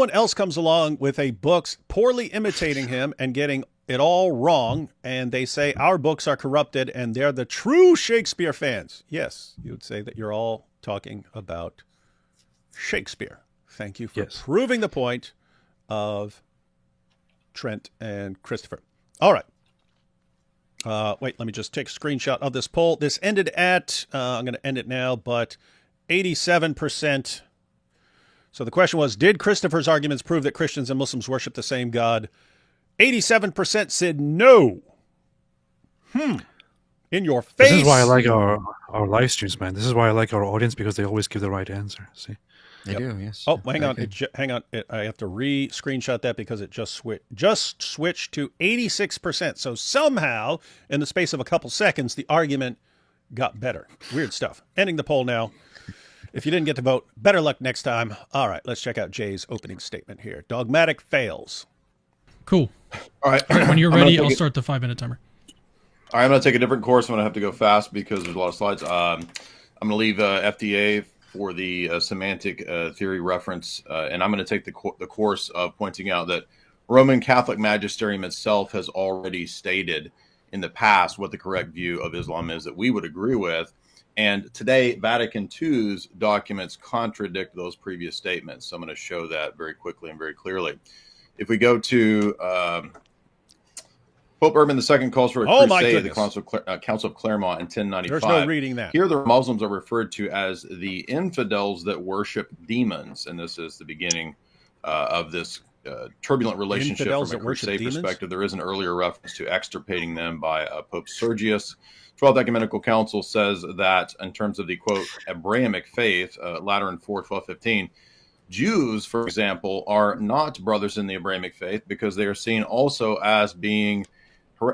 else comes along with a book poorly imitating him and getting it all wrong, and they say our books are corrupted and they're the true Shakespeare fans. Yes, you would say that you're all talking about Shakespeare. Thank you for proving the point of Trent and Christopher. All right. Wait, let me just take a screenshot of this poll. This ended at, I'm going to end it now, but 87%. So the question was, did Christopher's arguments prove that Christians and Muslims worship the same God? 87% said no. In your face. This is why I like our live streams, man. This is why I like our audience, because they always give the right answer. See? They do, yes. Oh, hang on. Hang on. I have to screenshot that because it just switched to 86%. So somehow, in the space of a couple seconds, the argument got better. Weird stuff. Ending the poll now. If you didn't get to vote, better luck next time. All right, let's check out Jay's opening statement here. Dogmatic fails. Cool. All right. When you're ready, I'll start the 5-minute timer. All right, I'm going to take a different course. I'm going to have to go fast because there's a lot of slides. I'm going to leave FDA for the semantic theory reference, and I'm going to take the course of pointing out that Roman Catholic magisterium itself has already stated in the past what the correct view of Islam is that we would agree with. And today, Vatican II's documents contradict those previous statements. So I'm going to show that very quickly and very clearly. If we go to Pope Urban II calls for a crusade at the Council of Claremont in 1095. There's no reading that. Here, the Muslims are referred to as the infidels that worship demons, and this is the beginning of this turbulent relationship infidels from a crusade perspective. There is an earlier reference to extirpating them by Pope Sergius. 12th Ecumenical Council says that in terms of the, quote, Abrahamic faith, Lateran 4, 12, 15, Jews, for example, are not brothers in the Abrahamic faith because they are seen also as being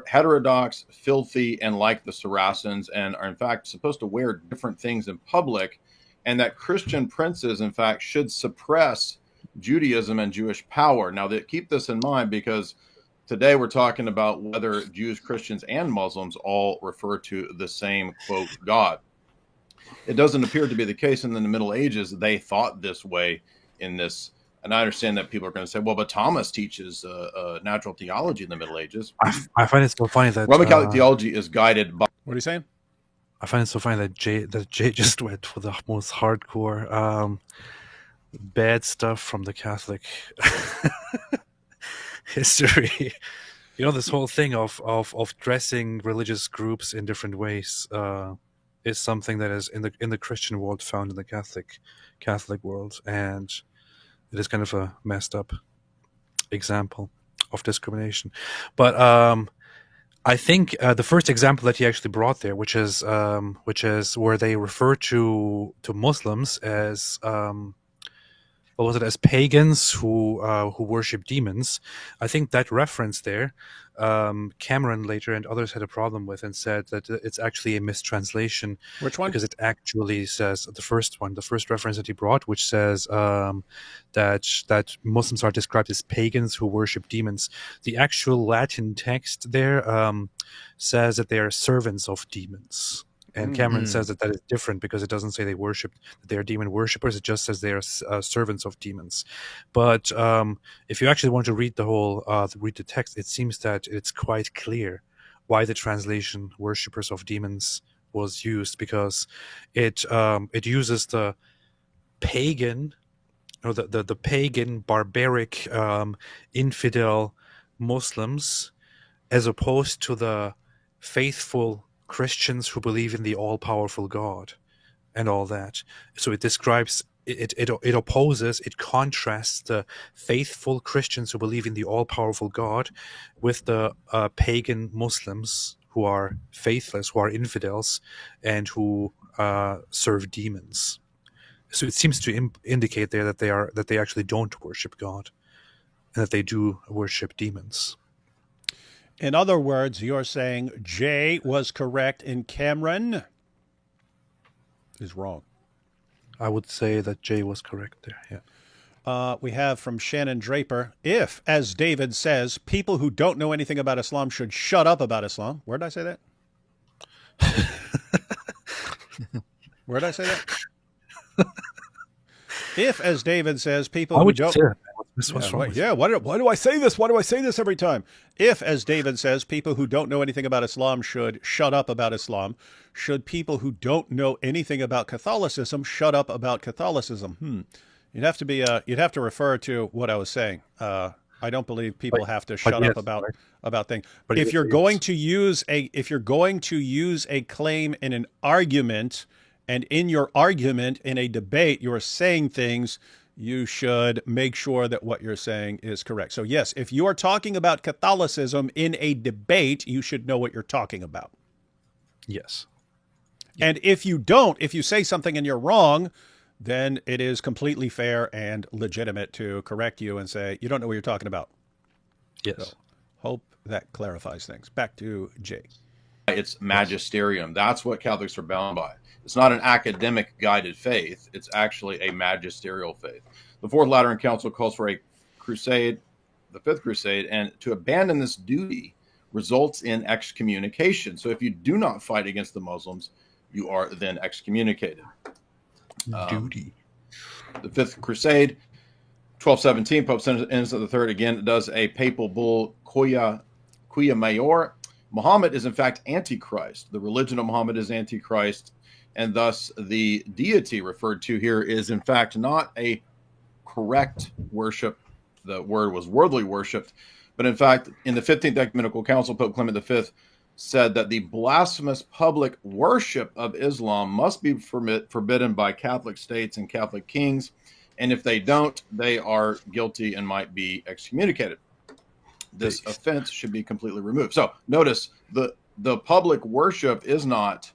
heterodox, filthy, and like the Saracens, and are in fact supposed to wear different things in public, and that Christian princes, in fact, should suppress Judaism and Jewish power. Now, they keep this in mind because today we're talking about whether Jews, Christians, and Muslims all refer to the same, quote, God. It doesn't appear to be the case. And in the Middle Ages, they thought this way in this. And I understand that people are going to say, well, but Thomas teaches natural theology in the Middle Ages. I find it so funny that Roman Catholic theology is guided by... What are you saying? I find it so funny that Jay just went for the most hardcore. bad stuff from the Catholic history. You know, this whole thing of dressing religious groups in different ways is something that is in the Christian world found in the Catholic world, and it is kind of a messed up example of discrimination. But I think the first example that he actually brought there, which is where they refer to Muslims as what was it, as pagans who worship demons. I think that reference there, Cameron later and others had a problem with and said that it's actually a mistranslation. Which one? Because it actually says the first reference that he brought, which says that Muslims are described as pagans who worship demons. The actual Latin text there says that they are servants of demons. And Cameron says that is different because it doesn't say they are demon worshippers. It just says they are servants of demons. But if you actually want to read read the text, it seems that it's quite clear why the translation "worshippers of demons" was used, because it uses the pagan, or the pagan, barbaric, infidel Muslims as opposed to the faithful Christians who believe in the all-powerful God and all that. So it describes, it opposes, it contrasts the faithful Christians who believe in the all-powerful God with the pagan Muslims who are faithless, who are infidels, and who serve demons. So it seems to indicate there that they actually don't worship God, and that they do worship demons. In other words, you're saying Jay was correct and Cameron is wrong. I would say that Jay was correct there, yeah. We have from Shannon Draper, if, as David says, people who don't know anything about Islam should shut up about Islam. Where did I say that? Where did I say that? If, as David says, people who don't... Why do I say this? Why do I say this every time? If, as David says, people who don't know anything about Islam should shut up about Islam, should people who don't know anything about Catholicism shut up about Catholicism? You'd have to refer to what I was saying. I don't believe people have to shut up about things. But if you're going to use a claim in an argument, and in your argument in a debate, you're saying things, you should make sure that what you're saying is correct. So yes, if you are talking about Catholicism in a debate, you should know what you're talking about. Yes. And if you don't, if you say something and you're wrong, then it is completely fair and legitimate to correct you and say, you don't know what you're talking about. Yes. So, hope that clarifies things. Back to Jay. It's magisterium. That's what Catholics are bound by. It's not an academic guided faith. It's actually a magisterial faith. The Fourth Lateran Council calls for a crusade, the Fifth Crusade, and to abandon this duty results in excommunication. So if you do not fight against the Muslims, you are then excommunicated. Duty. The Fifth Crusade, 1217, Pope Innocent III again does a papal bull, Quia Maior. Muhammad is in fact Antichrist. The religion of Muhammad is Antichrist, and thus the deity referred to here is in fact not a correct worship. The word was worldly worshipped, but in fact, in the 15th Ecumenical Council, Pope Clement V said that the blasphemous public worship of Islam must be forbidden by Catholic states and Catholic kings, and if they don't, they are guilty and might be excommunicated. This offense should be completely removed. So notice the public worship is not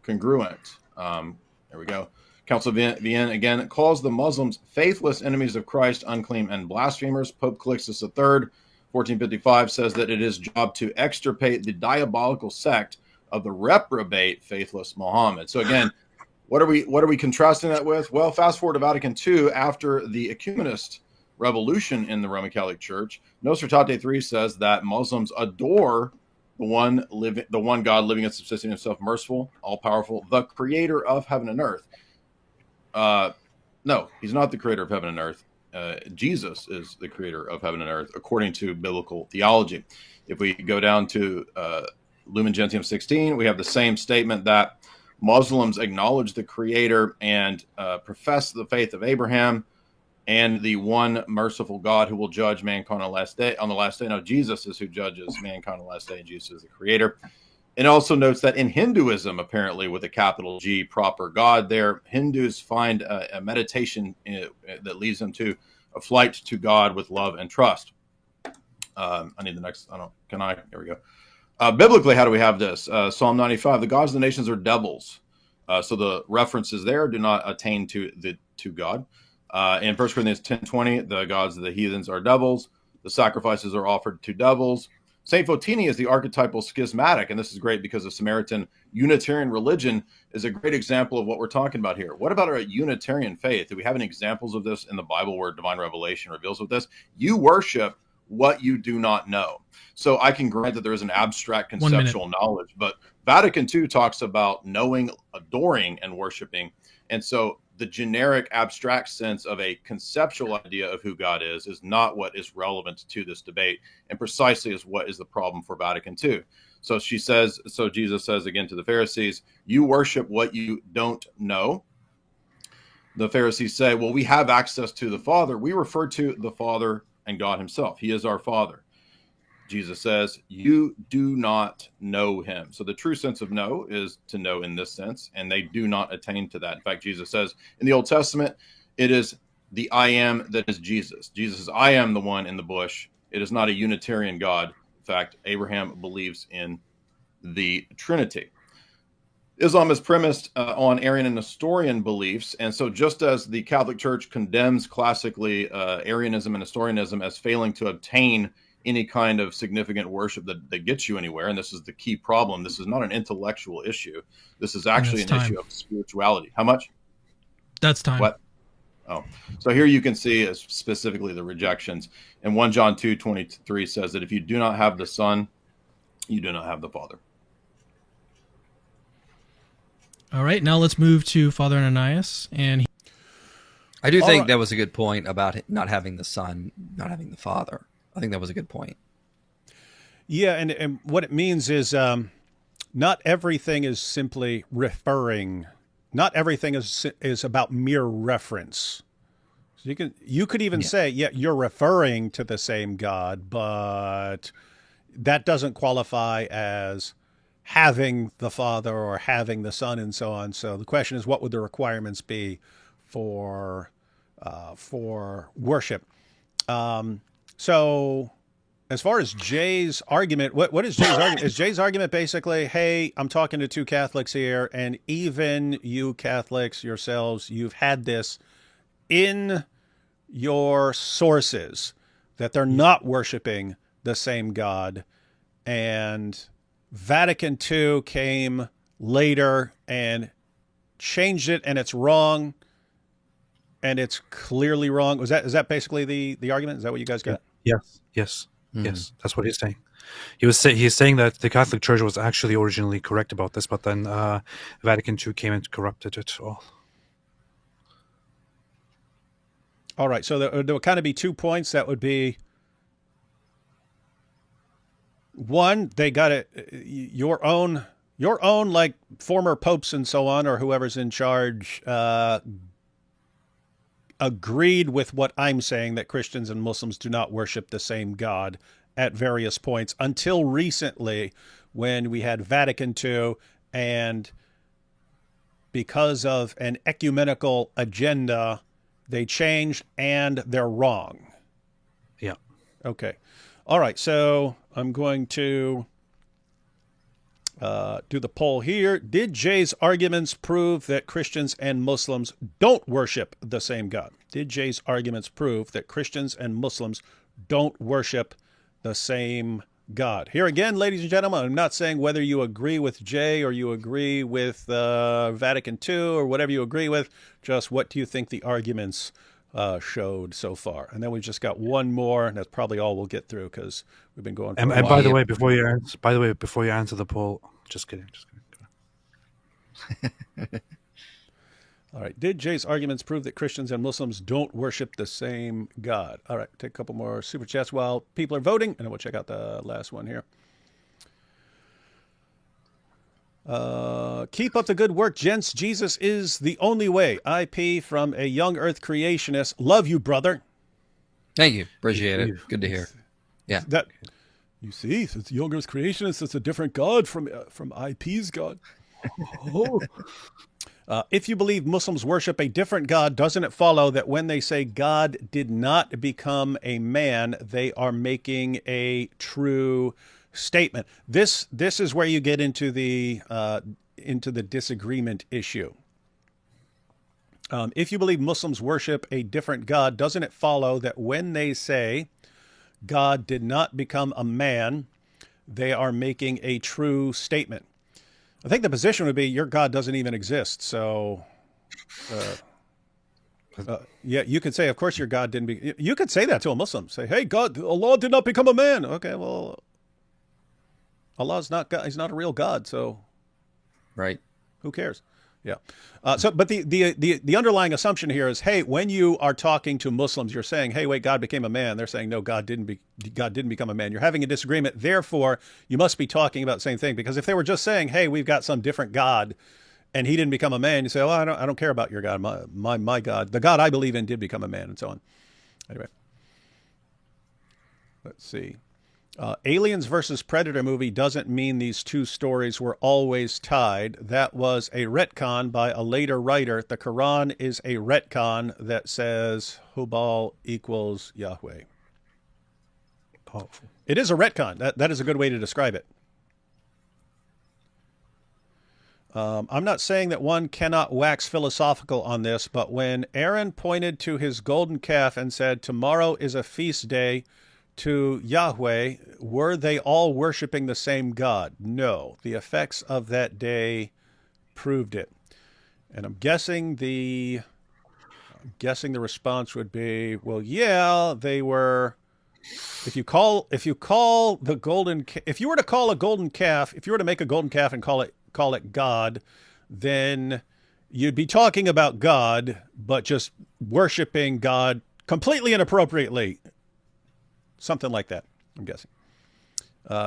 congruent. There we go. Council of Vienne again calls the Muslims faithless enemies of Christ, unclean and blasphemers. Pope Calixtus III, 1455, says that it is his job to extirpate the diabolical sect of the reprobate faithless Muhammad. So again, what are we contrasting that with? Well, fast forward to Vatican II, after the ecumenist revolution in the Roman Catholic Church, Nostra Aetate 3 says that Muslims adore the one God living and subsisting himself, merciful, all-powerful, the creator of heaven and earth. No, he's not the creator of heaven and earth. Jesus is the creator of heaven and earth, according to biblical theology. If we go down to Lumen Gentium 16, we have the same statement that Muslims acknowledge the creator and profess the faith of Abraham. and the one merciful God who will judge mankind on the last day. On the last day, no, Jesus is who judges mankind on the last day, and Jesus is the creator. And also notes that in Hinduism, apparently with a capital G, proper God, there Hindus find a meditation that leads them to a flight to God with love and trust. I need the next. I don't. Can I? Here we go. Biblically, how do we have this? Psalm 95: the gods of the nations are devils. So the references there do not attain to God. In 1 Corinthians 10:20, the gods of the heathens are devils. The sacrifices are offered to devils. Saint Fotini is the archetypal schismatic, and this is great because the Samaritan Unitarian religion is a great example of what we're talking about here. What about our Unitarian faith? Do we have any examples of this in the Bible where divine revelation reveals with this? You worship what you do not know. So I can grant that there is an abstract conceptual knowledge, but Vatican II talks about knowing, adoring, and worshiping. And so the generic abstract sense of a conceptual idea of who God is not what is relevant to this debate, and precisely is what is the problem for Vatican II. So Jesus says again to the Pharisees, you worship what you don't know. The Pharisees say, well, we have access to the Father. We refer to the Father and God himself. He is our Father. Jesus says, you do not know him. So the true sense of know is to know in this sense, and they do not attain to that. In fact, Jesus says in the Old Testament, it is the I am that is Jesus. Jesus says, I am the one in the bush. It is not a Unitarian God. In fact, Abraham believes in the Trinity. Islam is premised on Arian and Nestorian beliefs. And so just as the Catholic Church condemns classically Arianism and Nestorianism as failing to obtain any kind of significant worship that gets you anywhere, and this is the key problem, this is not an intellectual issue. This is actually an issue of spirituality. How much? That's time. What? Oh, so here you can see specifically the rejections. And 1 John 2:23 says that if you do not have the Son, you do not have the Father. All right, now let's move to Father Ananias. And I do think that was a good point about not having the Son, not having the Father. I think that was a good point. Yeah, and what it means is not everything is simply referring. Not everything is about mere reference. So you could even say, yeah, you're referring to the same God, but that doesn't qualify as having the Father or having the Son and so on. So the question is, what would the requirements be for worship? So as far as Jay's argument, what is Jay's argument? Is Jay's argument basically, hey, I'm talking to two Catholics here, and even you Catholics yourselves, you've had this in your sources that they're not worshiping the same God, and Vatican II came later and changed it, and it's wrong, and it's clearly wrong. Is that basically the argument? Is that what you guys got? Yes. Yes, that's what he's saying. He's saying that the Catholic Church was actually originally correct about this, but then Vatican II came and corrupted it all. All right, so there would kind of be 2 points. That would be, one, they got it, your own like former popes and so on, or whoever's in charge, agreed with what I'm saying, that Christians and Muslims do not worship the same God at various points until recently, when we had Vatican II, and because of an ecumenical agenda, they changed and they're wrong. Yeah. Okay. All right. So I'm going to do the poll here. Did Jay's arguments prove that Christians and Muslims don't worship the same God? Did Jay's arguments prove that Christians and Muslims don't worship the same God? Here again, ladies and gentlemen, I'm not saying whether you agree with Jay or you agree with Vatican II or whatever you agree with, just what do you think the arguments showed so far? And then we've just got one more, and that's probably all we'll get through because we've been going for a while. By the way, before you answer the poll, just kidding. All right. Did Jay's arguments prove that Christians and Muslims don't worship the same God? All right. Take a couple more super chats while people are voting, and then we'll check out the last one here. Keep up the good work, gents. Jesus is the only way. IP from a young Earth creationist. Love you, brother. Thank you. Appreciate it. Good to hear. Yeah. That you see, it's young Earth creationist. It's a different God from IP's God. If you believe Muslims worship a different God, doesn't it follow that when they say God did not become a man, they are making a true statement? This is where you get into the disagreement issue. If you believe Muslims worship a different God, doesn't it follow that when they say God did not become a man, they are making a true statement? I think the position would be your God doesn't even exist. So, yeah, you could say, of course, your God didn't be. You could say that to a Muslim. Say, hey, Allah did not become a man. Okay, well, Allah's not God. He's not a real God. So, Right. who cares? Yeah. But the underlying assumption here is, hey, when you are talking to Muslims, you're saying, hey, wait, God became a man. They're saying, no, God didn't become a man. You're having a disagreement. Therefore, you must be talking about the same thing. Because if they were just saying, hey, we've got some different God, and he didn't become a man, you say, well, I don't care about your God. My God, the God I believe in, did become a man, and so on. Anyway, let's see. Aliens versus Predator movie doesn't mean these two stories were always tied. That was a retcon by a later writer. The Quran is a retcon that says Hubal equals Yahweh. Powerful. It is a retcon. That is a good way to describe it. I'm not saying that one cannot wax philosophical on this, but when Aaron pointed to his golden calf and said, tomorrow is a feast day to Yahweh, were they all worshiping the same God? No. The effects of that day proved it. And I'm guessing the response would be, well, yeah, they were. If you were to call a golden calf, if you were to make a golden calf and call it God, then you'd be talking about God, but just worshiping God completely inappropriately. Something like that, I'm guessing.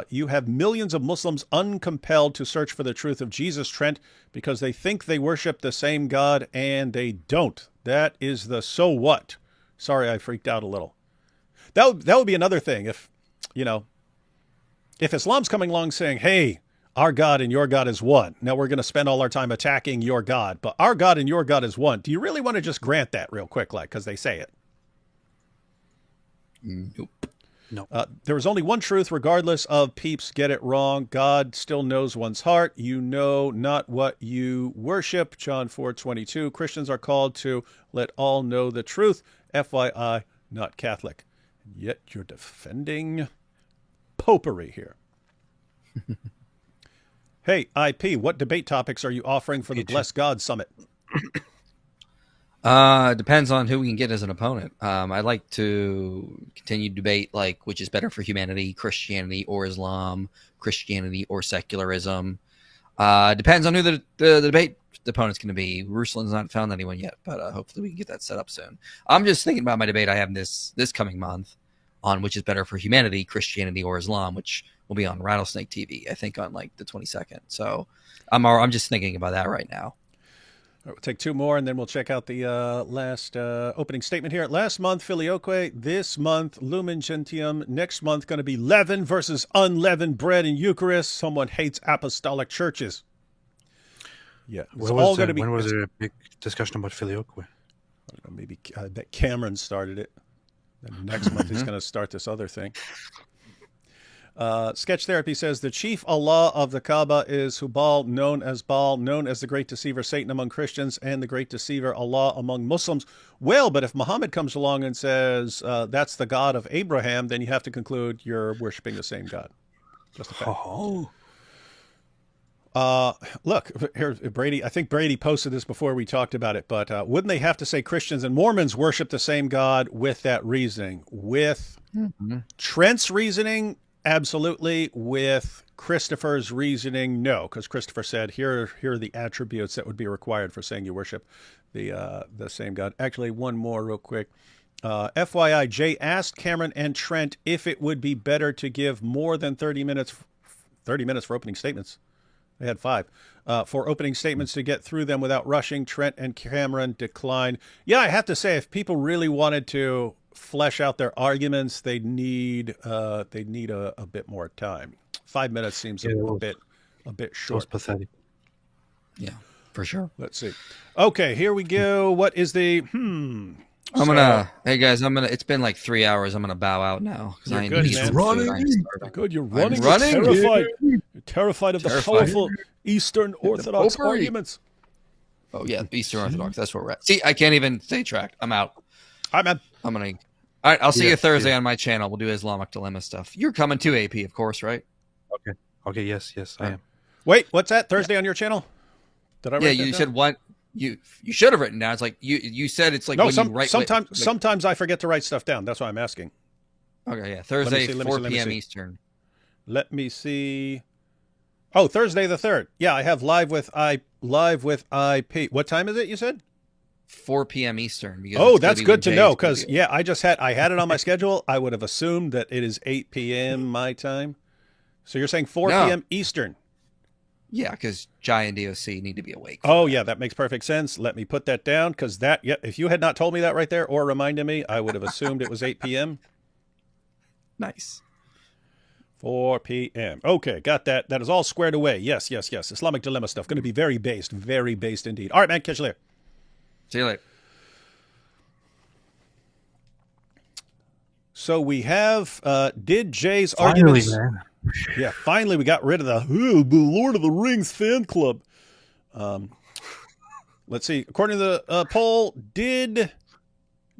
You have millions of Muslims uncompelled to search for the truth of Jesus, Trent, because they think they worship the same God and they don't. That is the so what. Sorry, I freaked out a little. That would be another thing if Islam's coming along saying, hey, our God and your God is one. Now we're going to spend all our time attacking your God, but our God and your God is one. Do you really want to just grant that real quick, because they say it? Nope. No. There is only one truth, regardless of peeps get it wrong. God still knows one's heart. You know not what you worship. John 4:22. Christians are called to let all know the truth. FYI, not Catholic. Yet you're defending popery here. Hey, IP, what debate topics are you offering for the Bless God Summit? Depends on who we can get as an opponent. I'd like to continue debate, like, which is better for humanity, Christianity or Islam, Christianity or secularism. Depends on who the debate opponent's going to be. Ruslan's not found anyone yet, but hopefully we can get that set up soon. I'm just thinking about my debate I have this coming month on which is better for humanity, Christianity or Islam, which will be on Rattlesnake TV, I think on like the 22nd. So I'm just thinking about that right now. All right, we'll take two more, and then we'll check out the last opening statement here. Last month, Filioque. This month, Lumen Gentium. Next month, going to be leaven versus unleavened bread in Eucharist. Someone hates apostolic churches. Yeah, it's all going to be. When was there a big discussion about Filioque? I don't know, maybe I bet Cameron started it. And next month, he's going to start this other thing. Sketch Therapy says the chief Allah of the Kaaba is Hubal, known as Baal, known as the great deceiver Satan among Christians and the great deceiver Allah among Muslims. Well, but if Muhammad comes along and says that's the God of Abraham, then you have to conclude you're worshiping the same God. Just a fact. Look, here, Brady, I think Brady posted this before we talked about it, but wouldn't they have to say Christians and Mormons worship the same God with that reasoning? With Trent's reasoning, absolutely. With Christopher's reasoning, no, because Christopher said, here are the attributes that would be required for saying you worship the same God. Actually, one more real quick. FYI, Jay asked Cameron and Trent if it would be better to give more than 30 minutes for opening statements. They had 5. 4 opening statements to get through them without rushing. Trent and Cameron declined. Yeah, I have to say, if people really wanted to flesh out their arguments, they'd need a bit more time. 5 minutes seems Yeah, a bit It was short. pathetic. Yeah, for sure. Let's see. Okay, here we go. What is the Hey guys, it's been like 3 hours. I'm gonna bow out now because I You're need good, some man. food. I'm starving. Good, you're running. running. You're terrified. You're terrified of the Terrified. powerful Eastern Orthodox potpourri. arguments. Oh yeah, Eastern Orthodox. That's where we're at. See, I can't even stay tracked. I'm out. Hi, man. I'm gonna. All right, I'll see Yeah, you Thursday on my channel. We'll do Islamic Dilemma stuff. You're coming to AP, of course, right? Okay, yes, I am. Wait, what's that? Thursday on your channel? Did I write Yeah, that you down? said what? You should have written down. It's like you said. It's like No, when you write. sometimes I forget to write stuff down. That's why I'm asking. Okay, yeah, Thursday, let me 4 see. p.m. Eastern. Let me see. Oh, Thursday the 3rd. Yeah, I have live with IP. What time is it? You said? 4 p.m. Eastern. because Oh, it's gonna that's be good when to Jay's know gonna because be- yeah, I had it on my schedule. I would have assumed that it is 8 p.m. my time. So you're saying 4 No. p.m. Eastern? Yeah, because Jai and DOC need to be awake. Oh yeah, that makes perfect sense. Let me put that down because if you had not told me that right there or reminded me, I would have assumed it was 8 p.m. Nice. 4 p.m. Okay, got that. That is all squared away. Yes. Islamic Dilemma stuff. Going to be very based indeed. All right, man. Catch you later. See you later. So we have, did Jay's Finally, arguments... man. Yeah, finally we got rid of the Lord of the Rings fan club. Let's see. According to the poll, did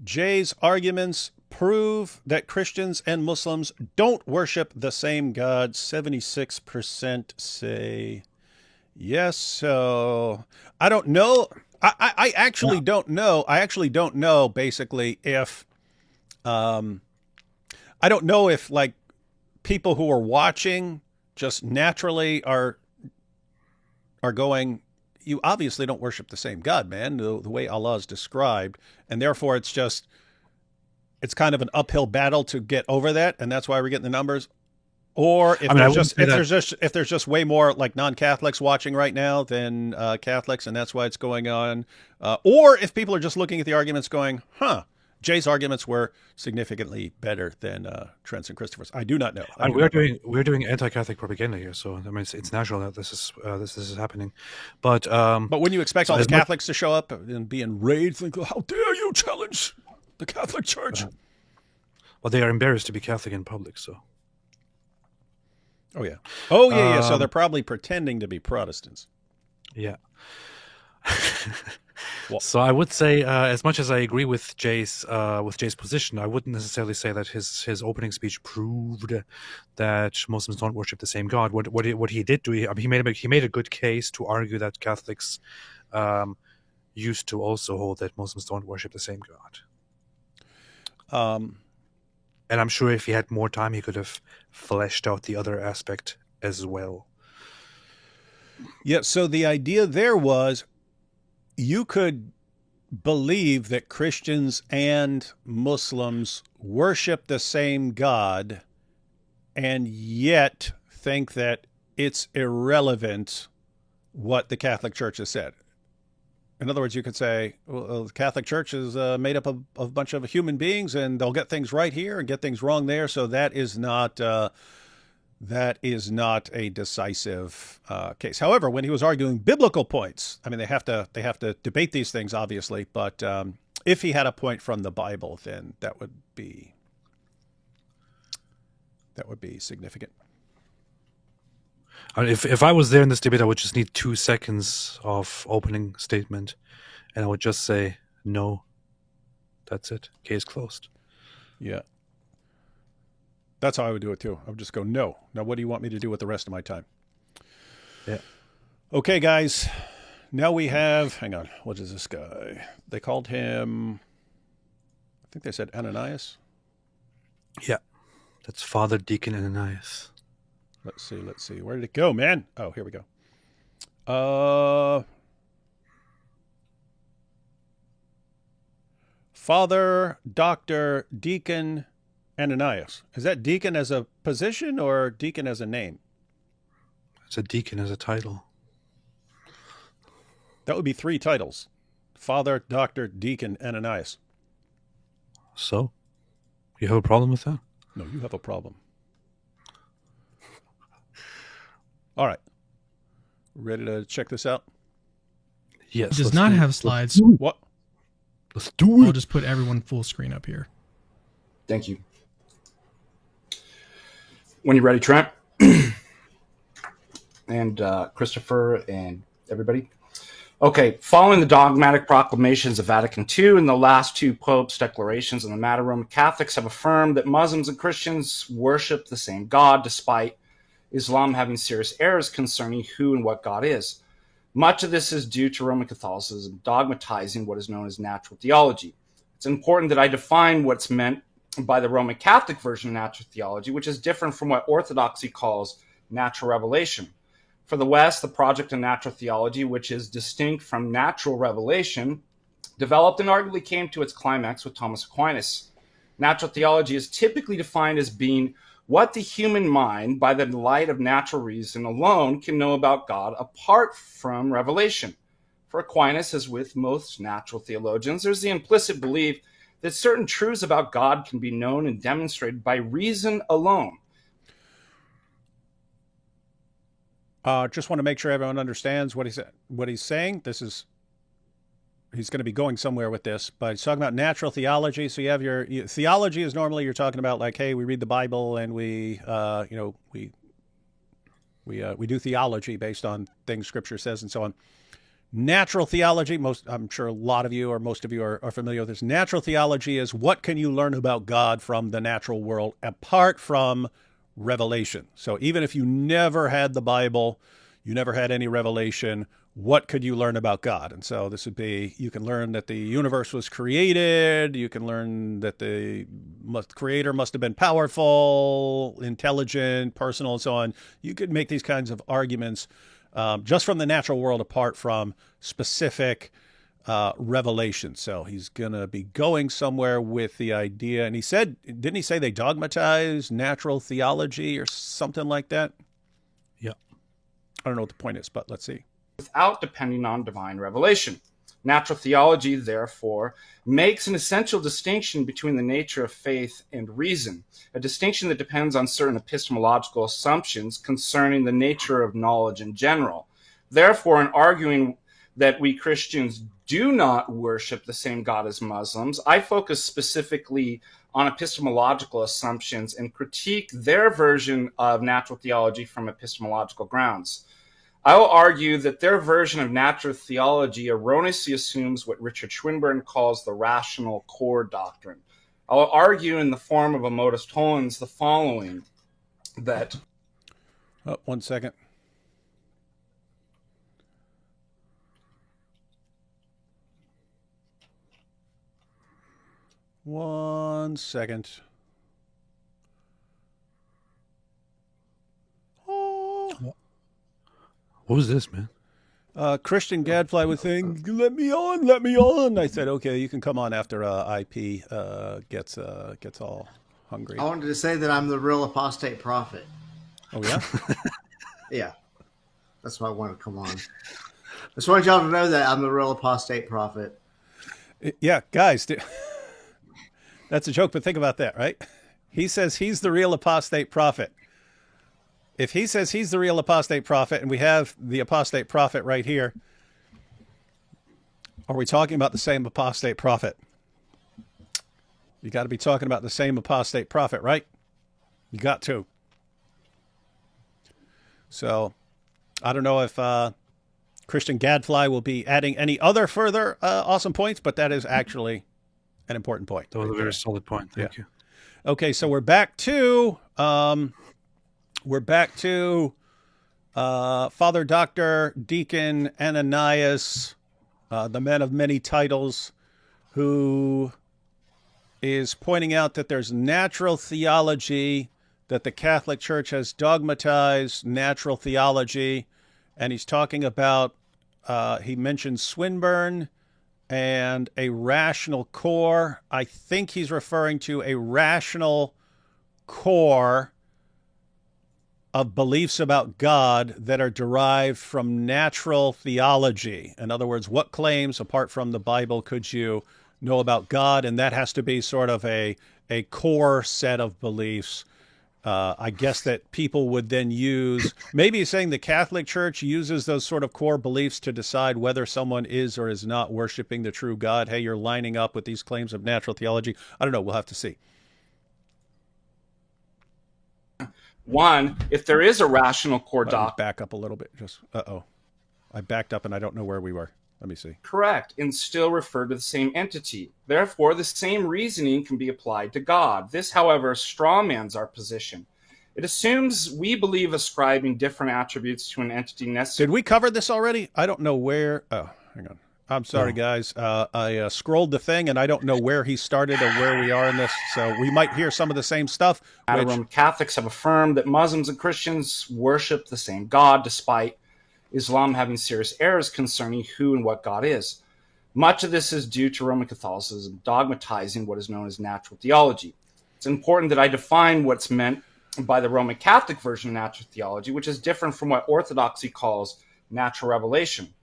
Jay's arguments prove that Christians and Muslims don't worship the same God? 76% say yes. So I don't know. I actually don't know. I actually don't know, basically, if... I don't know if, like, people who are watching just naturally are going, you obviously don't worship the same God, man, the way Allah is described. And therefore it's kind of an uphill battle to get over that. And that's why we're getting the numbers. Or if there's just way more like non-Catholics watching right now than Catholics, and that's why it's going on. Or if people are just looking at the arguments going, Jay's arguments were significantly better than Trent's and Christopher's. I do not know. And we're doing anti-Catholic propaganda here, so I mean it's natural that this is happening. But wouldn't you expect so all the as much- Catholics to show up and be enraged and go, "How dare you challenge the Catholic Church?" well, they are embarrassed to be Catholic in public, so Oh yeah. So Um, they're probably pretending to be Protestants. yeah. Well- So I would say, as much as I agree with Jay's position, I wouldn't necessarily say that his opening speech proved that Muslims don't worship the same God. What he did do, he made a good case to argue that Catholics used to also hold that Muslims don't worship the same God. And I'm sure if he had more time, he could have fleshed out the other aspect as well. Yeah. So the idea there was, you could believe that Christians and Muslims worship the same God and yet think that it's irrelevant what the Catholic Church has said. In other words, you could say, well, the Catholic Church is made up of a bunch of human beings, and they'll get things right here and get things wrong there. So that is not a decisive case. However, when he was arguing biblical points, I mean, they have to debate these things, obviously. But if he had a point from the Bible, then that would be significant. I mean, if I was there in this debate, I would just need 2 seconds of opening statement, and I would just say no. That's it. Case closed. Yeah. That's how I would do it too. I would just go, no. Now, what do you want me to do with the rest of my time? Yeah. Okay, guys. Now we have, hang on, what is this guy? They called him, I think they said Ananias. Yeah, that's Father Deacon Ananias. Let's see. Where did it go, man? Oh, here we go. Father, Dr. Deacon Ananias. Is that deacon as a position or deacon as a name? It's a deacon as a title. That would be 3 titles: Father, Doctor, Deacon, Ananias. So, you have a problem with that? No, you have a problem. All right. Ready to check this out? Yes. It does let's not do it. have slides. What? Let's do I'll it. just put everyone full screen up here. Thank you. When you're ready, Trent and Christopher and everybody. Okay, following the dogmatic proclamations of Vatican II and the last 2 popes' declarations on the matter, Roman Catholics have affirmed that Muslims and Christians worship the same God, despite Islam having serious errors concerning who and what God is. Much of this is due to Roman Catholicism dogmatizing what is known as natural theology. It's important that I define what's meant by the Roman Catholic version of natural theology, which is different from what Orthodoxy calls natural revelation. For the West, the project of natural theology, which is distinct from natural revelation, developed and arguably came to its climax with Thomas Aquinas. Natural theology is typically defined as being what the human mind, by the light of natural reason alone, can know about God apart from revelation. For Aquinas, as with most natural theologians, there's the implicit belief that certain truths about God can be known and demonstrated by reason alone. Just want to make sure everyone understands what he's saying. He's going to be going somewhere with this, but he's talking about natural theology. So you have your theology is normally you're talking about like, hey, we read the Bible and we do theology based on things Scripture says and so on. Natural theology, I'm sure a lot of you or most of you are familiar with this. Natural theology is what can you learn about God from the natural world apart from revelation. So even if you never had the Bible, you never had any revelation, what could you learn about God? And so this would be, you can learn that the universe was created. You can learn that the creator must have been powerful, intelligent, personal, and so on. You could make these kinds of arguments just from the natural world apart from specific revelation. So he's going to be going somewhere with the idea. And he said, didn't he say they dogmatize natural theology or something like that? Yeah. I don't know what the point is, but let's see. Without depending on divine revelation. Natural theology, therefore, makes an essential distinction between the nature of faith and reason, a distinction that depends on certain epistemological assumptions concerning the nature of knowledge in general. Therefore, in arguing that we Christians do not worship the same God as Muslims, I focus specifically on epistemological assumptions and critique their version of natural theology from epistemological grounds. I will argue that their version of natural theology erroneously assumes what Richard Swinburne calls the rational core doctrine. I will argue in the form of a modus tollens the following, that... Oh, 1 second. One second. Oh. What was this, man? Christian Gadfly was saying, let me on, let me on. I said, okay, you can come on after IP gets all hungry. I wanted to say that I'm the real apostate prophet. Oh, yeah? Yeah. That's why I wanted to come on. I just wanted y'all to know that I'm the real apostate prophet. Yeah, guys, that's a joke, but think about that, right? He says he's the real apostate prophet. If he says he's the real apostate prophet, and we have the apostate prophet right here, are we talking about the same apostate prophet? You got to be talking about the same apostate prophet, right? You got to. So, I don't know if Christian Gadfly will be adding any other further awesome points, but that is actually an important point. That was a very solid point. Thank you. Okay, so we're back to Father, Doctor, Deacon Ananias, the man of many titles, who is pointing out that there's natural theology, that the Catholic Church has dogmatized natural theology, and he's talking about, he mentioned Swinburne and a rational core. I think he's referring to a rational core of beliefs about God that are derived from natural theology. In other words, what claims apart from the Bible could you know about God? And that has to be sort of a core set of beliefs. I guess that people would then use, maybe saying the Catholic Church uses those sort of core beliefs to decide whether someone is or is not worshiping the true God. Hey, you're lining up with these claims of natural theology. I don't know. We'll have to see. One, if there is a rational core doctrine. Back up a little bit. Just, I backed up and I don't know where we were. Let me see. Correct, and still refer to the same entity. Therefore, the same reasoning can be applied to God. This, however, strawmans our position. It assumes we believe ascribing different attributes to an entity necessary. Did we cover this already? I don't know where. Oh, hang on. I'm sorry, guys. I scrolled the thing, and I don't know where he started or where we are in this. So we might hear some of the same stuff. Roman Catholics have affirmed that Muslims and Christians worship the same God, despite Islam having serious errors concerning who and what God is. Much of this is due to Roman Catholicism dogmatizing what is known as natural theology. It's important that I define what's meant by the Roman Catholic version of natural theology, which is different from what Orthodoxy calls natural revelation.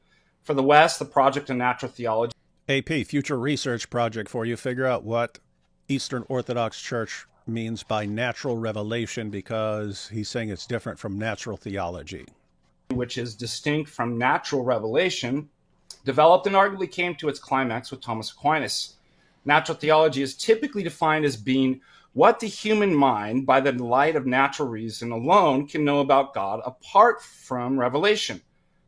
For the West, the project of natural theology. AP, future research project for you. Figure out what Eastern Orthodox Church means by natural revelation, because he's saying it's different from natural theology. Which is distinct from natural revelation, developed and arguably came to its climax with Thomas Aquinas. Natural theology is typically defined as being what the human mind, by the light of natural reason alone, can know about God apart from revelation.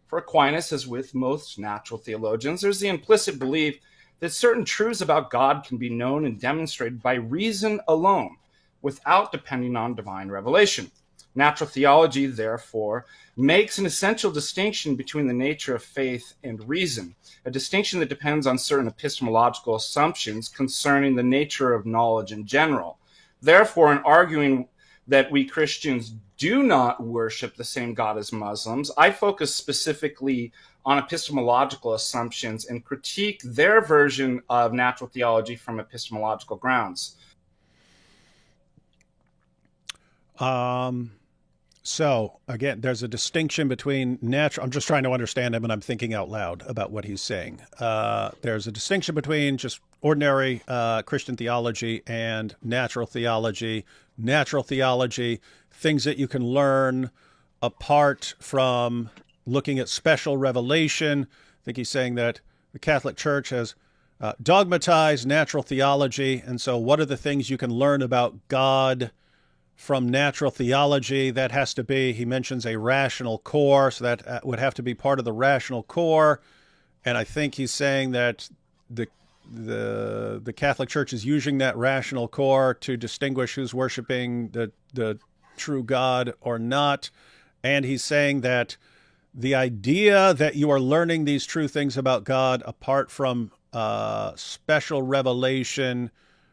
For Aquinas, as with most natural theologians, there's the implicit belief that certain truths about God can be known and demonstrated by reason alone, without depending on divine revelation. Natural theology, therefore, makes an essential distinction between the nature of faith and reason, a distinction that depends on certain epistemological assumptions concerning the nature of knowledge in general. Therefore, in arguing that we Christians do not worship the same God as Muslims, I focus specifically on epistemological assumptions and critique their version of natural theology from epistemological grounds. So, again, there's a distinction between natural... I'm just trying to understand him, and I'm thinking out loud about what he's saying. There's a distinction between just ordinary Christian theology and natural theology. Natural theology, things that you can learn apart from looking at special revelation. I think he's saying that the Catholic Church has dogmatized natural theology, and so what are the things you can learn about God from natural theology? That has to be, he mentions a rational core, so that would have to be part of the rational core. And I think he's saying that the Catholic Church is using that rational core to distinguish who's worshiping the true God or not. And he's saying that the idea that you are learning these true things about God apart from special revelation,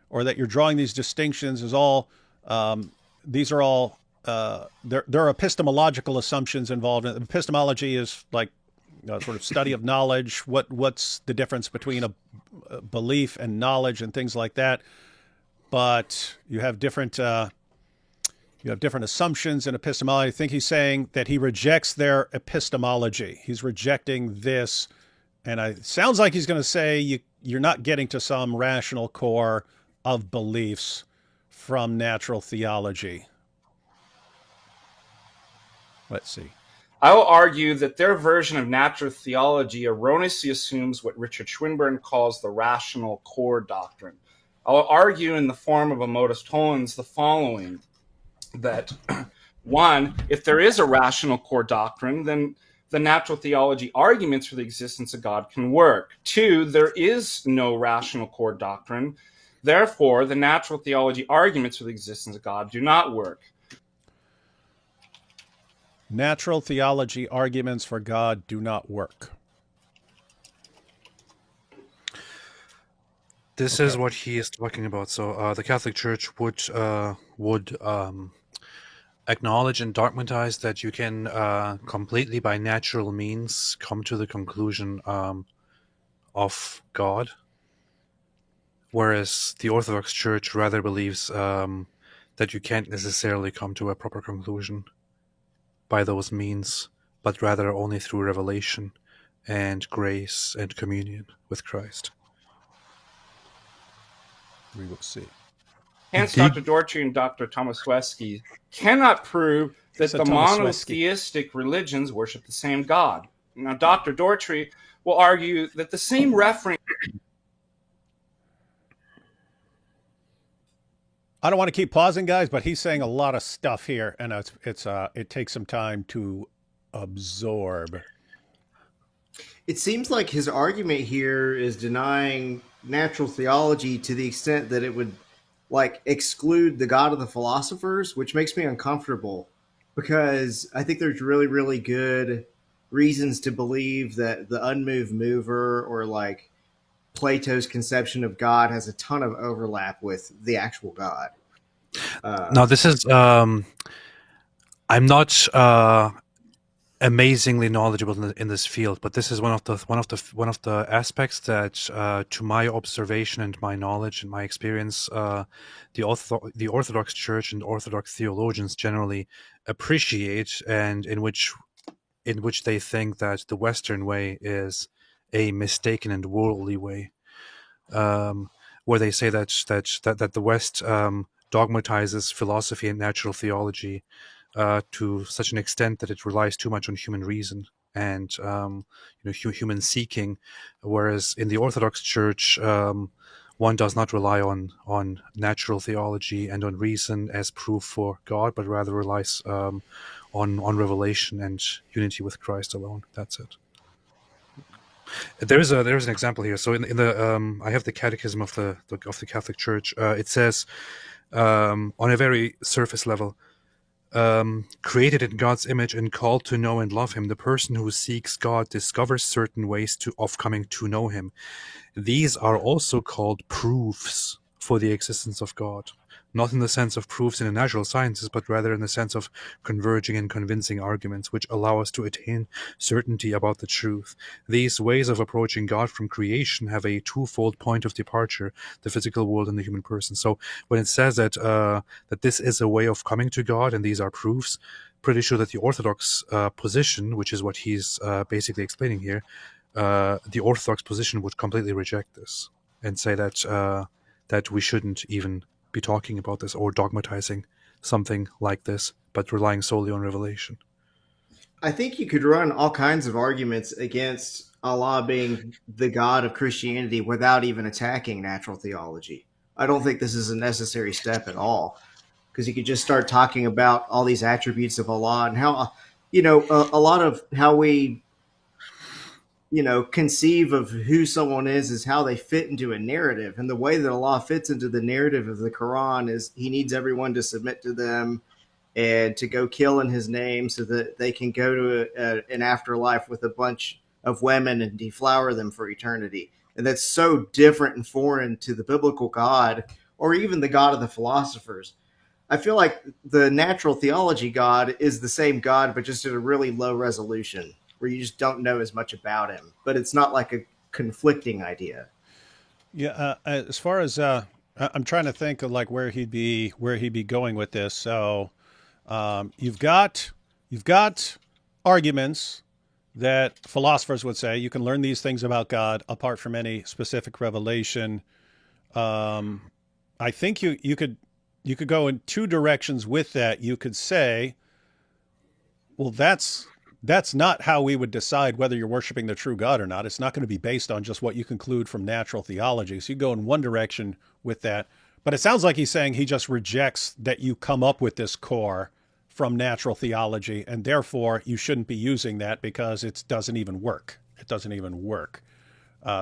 or that you're drawing these distinctions, is all... these are all, there are epistemological assumptions involved. Epistemology is like sort of study of knowledge. What's the difference between a belief and knowledge and things like that. But you have different assumptions in epistemology. I think he's saying that he rejects their epistemology. He's rejecting this. And it sounds like he's going to say you're not getting to some rational core of beliefs from natural theology. Let's see. I will argue that their version of natural theology erroneously assumes what Richard Swinburne calls the rational core doctrine. I will argue in the form of a modus tollens the following, that one, if there is a rational core doctrine, then the natural theology arguments for the existence of God can work. Two, there is no rational core doctrine. Therefore, the natural theology arguments for the existence of God do not work. Natural theology arguments for God do not work. This is what he is talking about. So the Catholic Church would acknowledge and dogmatize that you can completely by natural means come to the conclusion of God, whereas the Orthodox Church rather believes that you can't necessarily come to a proper conclusion. by those means, but rather only through revelation and grace and communion with Christ. We will see. Hence, Dr. Dortry and Dr. Tomaszewski cannot prove that So the Tomaszewski. monotheistic religions worship the same God. Now, Dr. Dortry will argue that the same reference. I don't want to keep pausing, guys, but he's saying a lot of stuff here, and it takes some time to absorb. It seems like his argument here is denying natural theology to the extent that it would like exclude the God of the philosophers, which makes me uncomfortable because I think there's really, really good reasons to believe that the unmoved mover or like Plato's conception of God has a ton of overlap with the actual God. Now, this is I'm not amazingly knowledgeable in this field, but this is one of the aspects that, to my observation and my knowledge and my experience, the Orthodox Church and Orthodox theologians generally appreciate, and in which they think that the Western way is a mistaken and worldly way, where they say that the West dogmatizes philosophy and natural theology to such an extent that it relies too much on human reason and human seeking, whereas in the Orthodox Church, one does not rely on natural theology and on reason as proof for God, but rather relies on revelation and unity with Christ alone. That's it. There's an example here. So in the I have the Catechism of the Catholic Church. It says on a very surface level, created in God's image and called to know and love Him, the person who seeks God discovers certain ways of coming to know Him. These are also called proofs for the existence of God, not in the sense of proofs in the natural sciences, but rather in the sense of converging and convincing arguments which allow us to attain certainty about the truth. These ways of approaching God from creation have a twofold point of departure: the physical world and the human person. So when it says that this is a way of coming to God and these are proofs, pretty sure that the Orthodox position, which is what he's basically explaining here, the Orthodox position would completely reject this and say that we shouldn't even be talking about this or dogmatizing something like this, but relying solely on revelation. I think you could run all kinds of arguments against Allah being the God of Christianity without even attacking natural theology. I don't think this is a necessary step at all, because you could just start talking about all these attributes of Allah and how, a lot of how we, conceive of who someone is how they fit into a narrative. And the way that Allah fits into the narrative of the Quran is He needs everyone to submit to them and to go kill in His name so that they can go to an afterlife with a bunch of women and deflower them for eternity. And that's so different and foreign to the biblical God or even the God of the philosophers. I feel like the natural theology God is the same God, but just at a really low resolution, where you just don't know as much about Him. But it's not like a conflicting idea. Yeah, as far as I'm trying to think of like where he'd be going with this. So you've got arguments that philosophers would say you can learn these things about God apart from any specific revelation. I think you could go in two directions with that. You could say, well, that's not how we would decide whether you're worshiping the true God or not. It's not going to be based on just what you conclude from natural theology. So you go in one direction with that. But it sounds like he's saying he just rejects that you come up with this core from natural theology, and therefore you shouldn't be using that because it doesn't even work. It doesn't even work.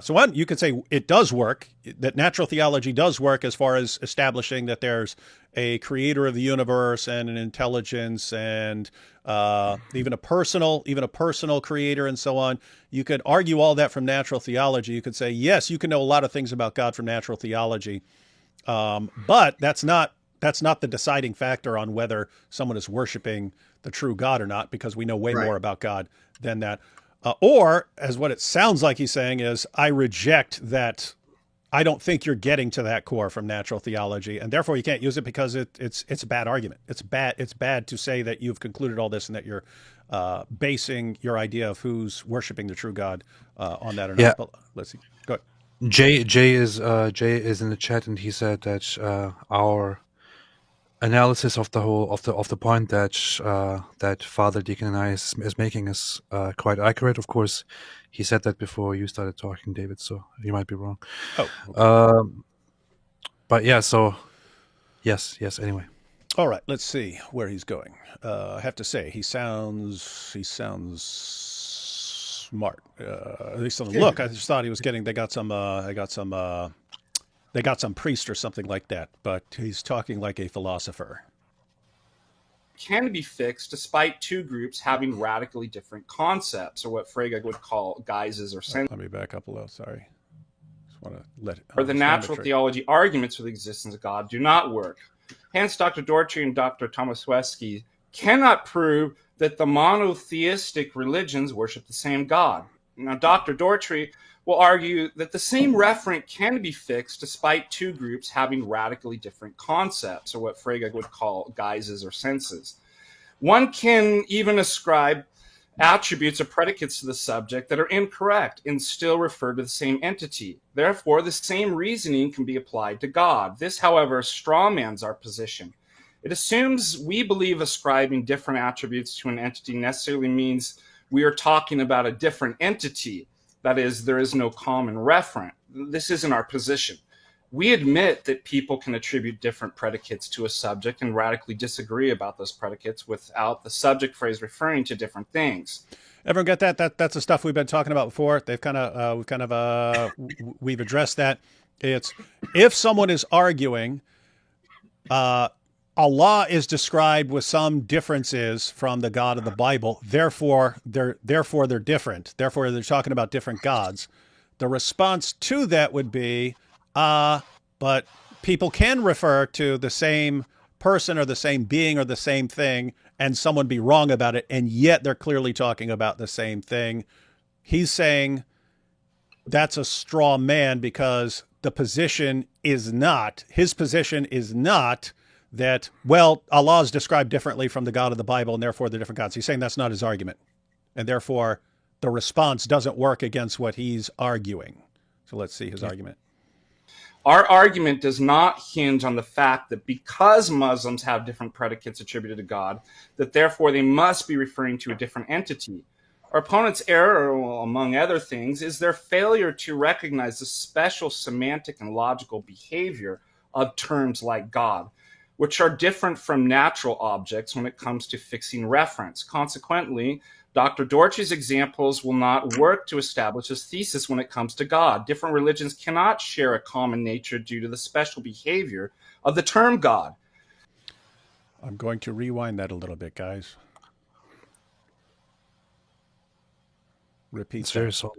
So one, you could say it does work, that natural theology does work as far as establishing that there's a creator of the universe and an intelligence and even a personal creator and so on. You could argue all that from natural theology. You could say, yes, you can know a lot of things about God from natural theology, but that's not the deciding factor on whether someone is worshiping the true God or not, because we know way more about God than that. Or, as what it sounds like he's saying is, I reject that I don't think you're getting to that core from natural theology, and therefore you can't use it because it's a bad argument. It's bad to say that you've concluded all this and that you're basing your idea of who's worshiping the true God on that or not. Yeah. But let's see. Go ahead. Jay is in the chat, and he said that our analysis of the whole of the point that Father Deacon and I is making is quite accurate. Of course, he said that before you started talking, David. So you might be wrong. Oh. Okay. But yeah. So yes. Anyway. All right. Let's see where he's going. I have to say he sounds smart. At least on the look. I just thought he was getting. They got some priest or something like that, but he's talking like a philosopher. Can be fixed despite two groups having radically different concepts, or what Frege would call guises or senses. Let me back up a little. Sorry. Just want to let it. Or the natural theology arguments for the existence of God do not work. Hence, Dr. Dortry and Dr. Tomaszewski cannot prove that the monotheistic religions worship the same God. Now, Dr. Dortry will argue that the same referent can be fixed despite two groups having radically different concepts, or what Frege would call guises or senses. One can even ascribe attributes or predicates to the subject that are incorrect and still refer to the same entity. Therefore, the same reasoning can be applied to God. This, however, strawmans our position. It assumes we believe ascribing different attributes to an entity necessarily means we are talking about a different entity. That is, there is no common referent. This isn't our position. We admit that people can attribute different predicates to a subject and radically disagree about those predicates without the subject phrase referring to different things. Everyone get that? That's the stuff we've been talking about before. We've addressed that. It's if someone is arguing, Allah is described with some differences from the God of the Bible. Therefore they're different. Therefore, they're talking about different gods. The response to that would be, but people can refer to the same person or the same being or the same thing, and someone be wrong about it, and yet they're clearly talking about the same thing. He's saying that's a straw man because his position is not that, well, Allah is described differently from the God of the Bible, and therefore they're different gods. He's saying that's not his argument, and therefore the response doesn't work against what he's arguing. So let's see his argument. Our argument does not hinge on the fact that because Muslims have different predicates attributed to God, that therefore they must be referring to a different entity. Our opponent's error, among other things, is their failure to recognize the special semantic and logical behavior of terms like God, which are different from natural objects when it comes to fixing reference. Consequently, Dr. Dortry's examples will not work to establish his thesis when it comes to God. Different religions cannot share a common nature due to the special behavior of the term God. I'm going to rewind that a little bit, guys. Repeat that. So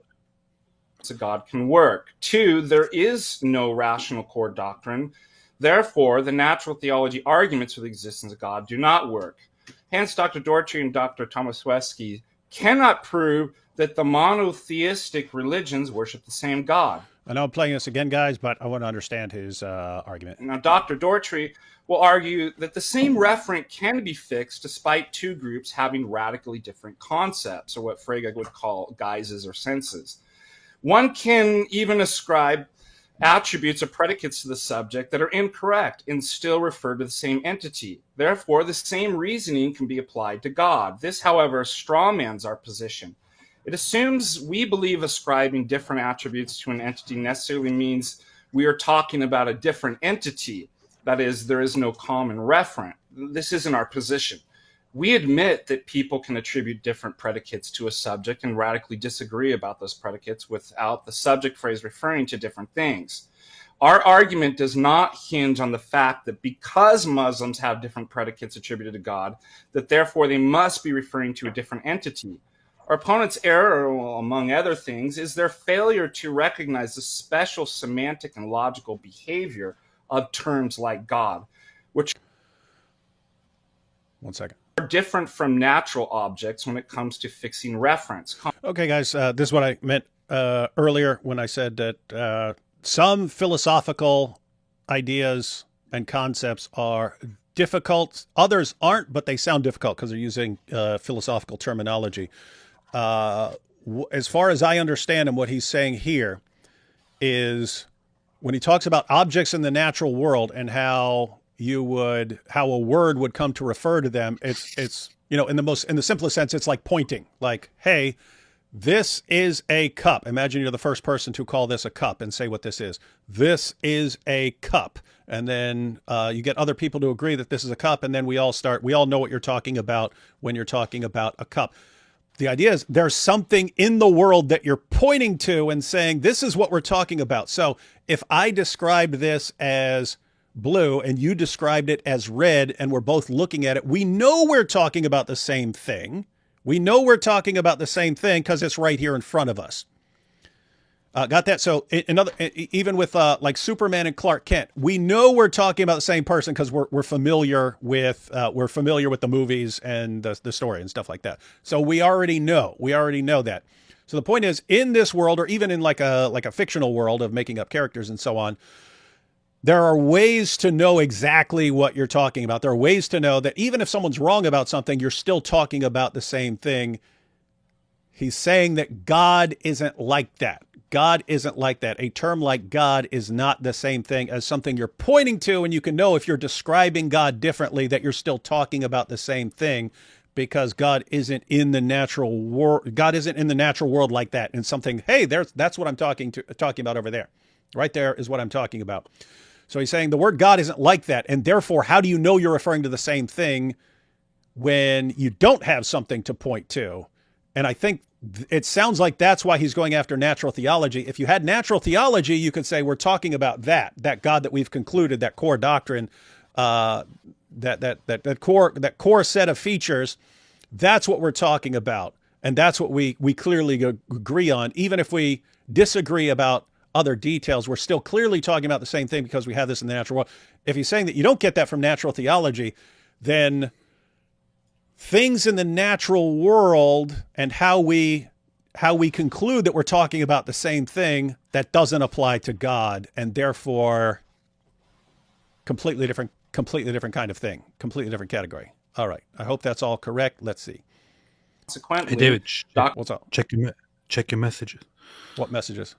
God can work. 2, there is no rational core doctrine. Therefore, the natural theology arguments for the existence of God do not work. Hence, Dr. Dortry and Dr. Tomaszewski cannot prove that the monotheistic religions worship the same God. I know I'm playing this again, guys, but I want to understand his argument. Now, Dr. Dortry will argue that the same referent can be fixed despite two groups having radically different concepts, or what Frege would call guises or senses. One can even ascribe attributes or predicates to the subject that are incorrect and still refer to the same entity. Therefore, the same reasoning can be applied to God. This, however, strawmans our position. It assumes we believe ascribing different attributes to an entity necessarily means we are talking about a different entity. That is, there is no common referent. This isn't our position. We admit that people can attribute different predicates to a subject and radically disagree about those predicates without the subject phrase referring to different things. Our argument does not hinge on the fact that because Muslims have different predicates attributed to God, that therefore they must be referring to a different entity. Our opponent's error, among other things, is their failure to recognize the special semantic and logical behavior of terms like God, which One second. are different from natural objects when it comes to fixing reference. Okay, guys, this is what I meant earlier when I said that some philosophical ideas and concepts are difficult. Others aren't, but they sound difficult because they're using philosophical terminology. As far as I understand him, what he's saying here is when he talks about objects in the natural world and how a word would come to refer to them, it's in the simplest sense, it's like pointing, like, hey, this is a cup. Imagine you're the first person to call this a cup and say what this is. This is a cup. And then you get other people to agree that this is a cup. And then we all know what you're talking about when you're talking about a cup. The idea is there's something in the world that you're pointing to and saying, this is what we're talking about. So if I described this as blue and you described it as red and we're both looking at it, we know we're talking about the same thing. We know we're talking about the same thing because it's right here in front of us. Got that? So even with like Superman and Clark Kent, we know we're talking about the same person because we're familiar with the movies and the story and stuff like that. So we already know that. So the point is, in this world, or even in like a fictional world of making up characters and so on, there are ways to know exactly what you're talking about. There are ways to know that even if someone's wrong about something, you're still talking about the same thing. He's saying that God isn't like that. God isn't like that. A term like God is not the same thing as something you're pointing to, and you can know if you're describing God differently that you're still talking about the same thing, because God isn't in the natural world. God isn't in the natural world like that. And something, hey, that's what I'm talking about over there. Right there is what I'm talking about. So he's saying the word God isn't like that. And therefore, how do you know you're referring to the same thing when you don't have something to point to? And I think it sounds like that's why he's going after natural theology. If you had natural theology, you could say we're talking about that God that we've concluded, that core doctrine, that core set of features. That's what we're talking about. And that's what we clearly agree on. Even if we disagree about other details, we're still clearly talking about the same thing because we have this in the natural world. If he's saying that you don't get that from natural theology, then things in the natural world and how we conclude that we're talking about the same thing, that doesn't apply to God, and therefore completely different kind of thing, completely different category. All right. I hope that's all correct. Let's see. Consequently, Hey, David, what's up? Check your messages. What messages?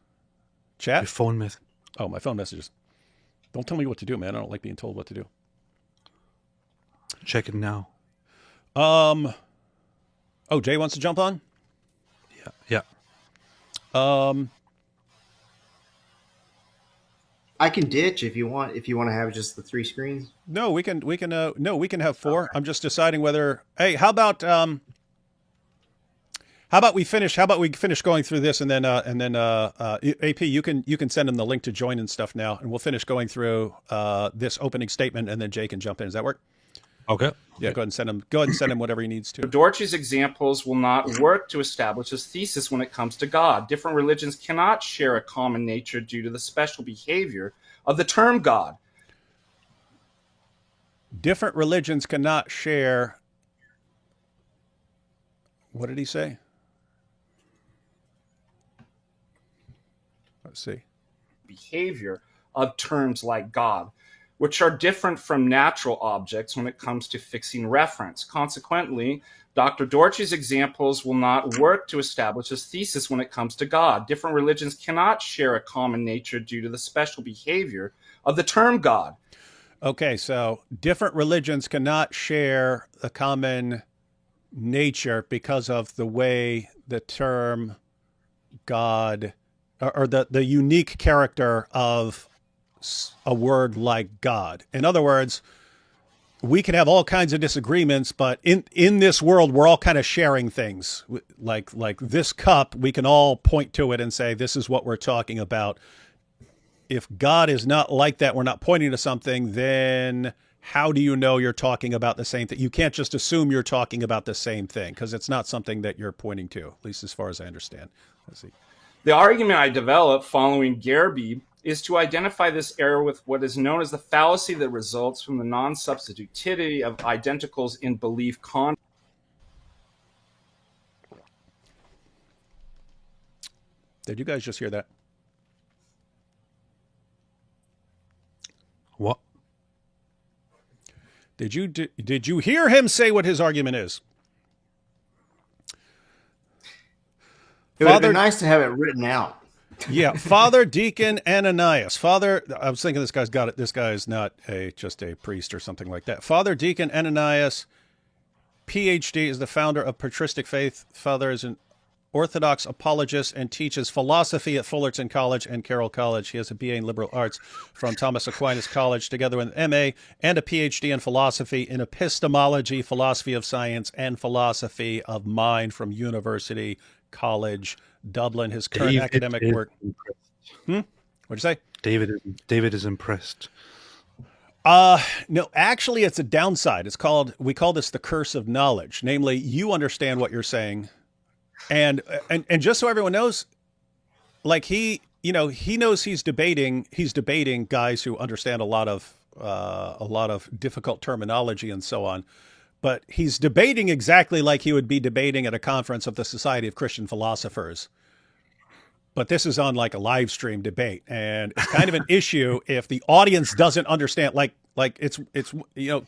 Chat? Your phone message. Oh, my phone messages. Don't tell me what to do, man. I don't like being told what to do. Check it now. Oh, Jay wants to jump on? Yeah. I can ditch if you want to have just the 3 screens. No, we can have 4. Okay. I'm just deciding whether, hey, how about we finish going through this and then AP, you can send him the link to join and stuff now, and we'll finish going through this opening statement, and then Jay can jump in. Does that work? Okay. Yeah, go ahead and send him whatever he needs to. Dorchy's examples will not work to establish his thesis when it comes to God. Different religions cannot share a common nature due to the special behavior of the term God. Different religions cannot share. What did he say? Let's see. Behavior of terms like God, which are different from natural objects when it comes to fixing reference. Consequently, Dr. Dorchy's examples will not work to establish his thesis when it comes to God. Different religions cannot share a common nature due to the special behavior of the term God. Okay, so different religions cannot share a common nature because of the way the term God, or the unique character of a word like God. In other words, we can have all kinds of disagreements, but in this world, we're all kind of sharing things. Like this cup, we can all point to it and say, this is what we're talking about. If God is not like that, we're not pointing to something, then how do you know you're talking about the same thing? You can't just assume you're talking about the same thing because it's not something that you're pointing to, at least as far as I understand. Let's see. The argument I developed following Gerby is to identify this error with what is known as the fallacy that results from the non-substitutivity of identicals in belief context. Did you guys just hear that? Did you hear him say what his argument is? It would have been nice to have it written out. Yeah, Father Deacon Ananias. I was thinking this guy's got it. This guy is not just a priest or something like that. Father Deacon Ananias, PhD, is the founder of Patristic Faith. Father is an Orthodox apologist and teaches philosophy at Fullerton College and Carroll College. He has a BA in liberal arts from Thomas Aquinas College, together with an MA and a PhD in philosophy in epistemology, philosophy of science, and philosophy of mind from University College Dublin. His current academic work. What'd you say? David is impressed. No, actually, it's a downside. We call this the curse of knowledge. Namely, you understand what you're saying, and just so everyone knows, like he knows he's debating guys who understand a lot of difficult terminology and so on. But he's debating exactly like he would be debating at a conference of the Society of Christian Philosophers. But this is on like a live stream debate, and it's kind of an issue if the audience doesn't understand. Like it's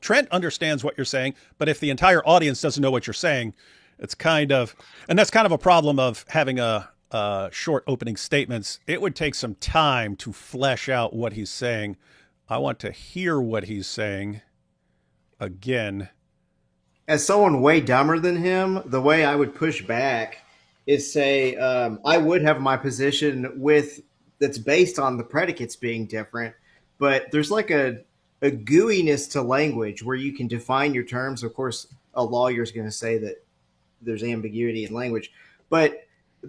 Trent understands what you're saying, but if the entire audience doesn't know what you're saying, it's that's kind of a problem of having a short opening statements. It would take some time to flesh out what he's saying. I want to hear what he's saying again. As someone way dumber than him, the way I would push back is say I would have my position that's based on the predicates being different, but there's like a gooiness to language where you can define your terms. Of course, a lawyer's going to say that there's ambiguity in language, but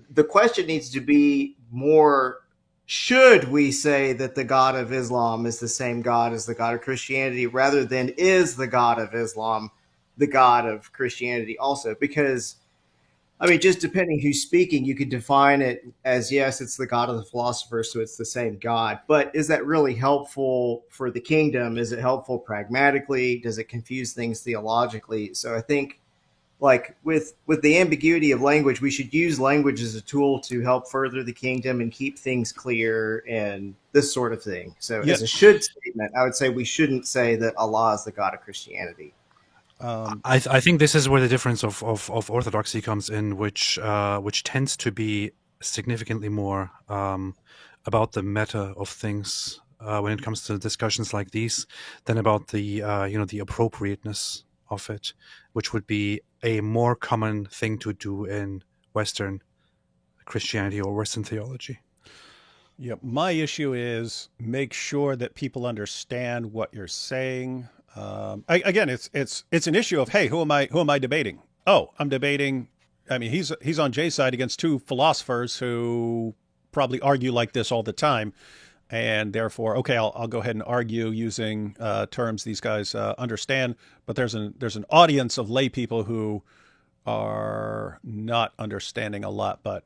the question needs to be more, should we say that the God of Islam is the same God as the God of Christianity, rather than is the God of Islam the God of Christianity also? Because, I mean, just depending who's speaking, you could define it as, yes, it's the God of the philosophers, so it's the same God. But is that really helpful for the kingdom? Is it helpful pragmatically? Does it confuse things theologically? So I think, like, with the ambiguity of language, we should use language as a tool to help further the kingdom and keep things clear and this sort of thing. So as a should statement, I would say we shouldn't say that Allah is the God of Christianity. I think this is where the difference of orthodoxy comes in, which tends to be significantly more about the meta of things when it comes to discussions like these than about the the appropriateness of it, which would be a more common thing to do in Western Christianity or Western theology. Yeah, my issue is make sure that people understand what you're saying. Again, it's an issue of, hey, who am I debating? Oh, I'm debating. I mean, he's on Jay's side against two philosophers who probably argue like this all the time, and therefore, okay, I'll go ahead and argue using terms these guys understand. But there's an audience of lay people who are not understanding a lot. But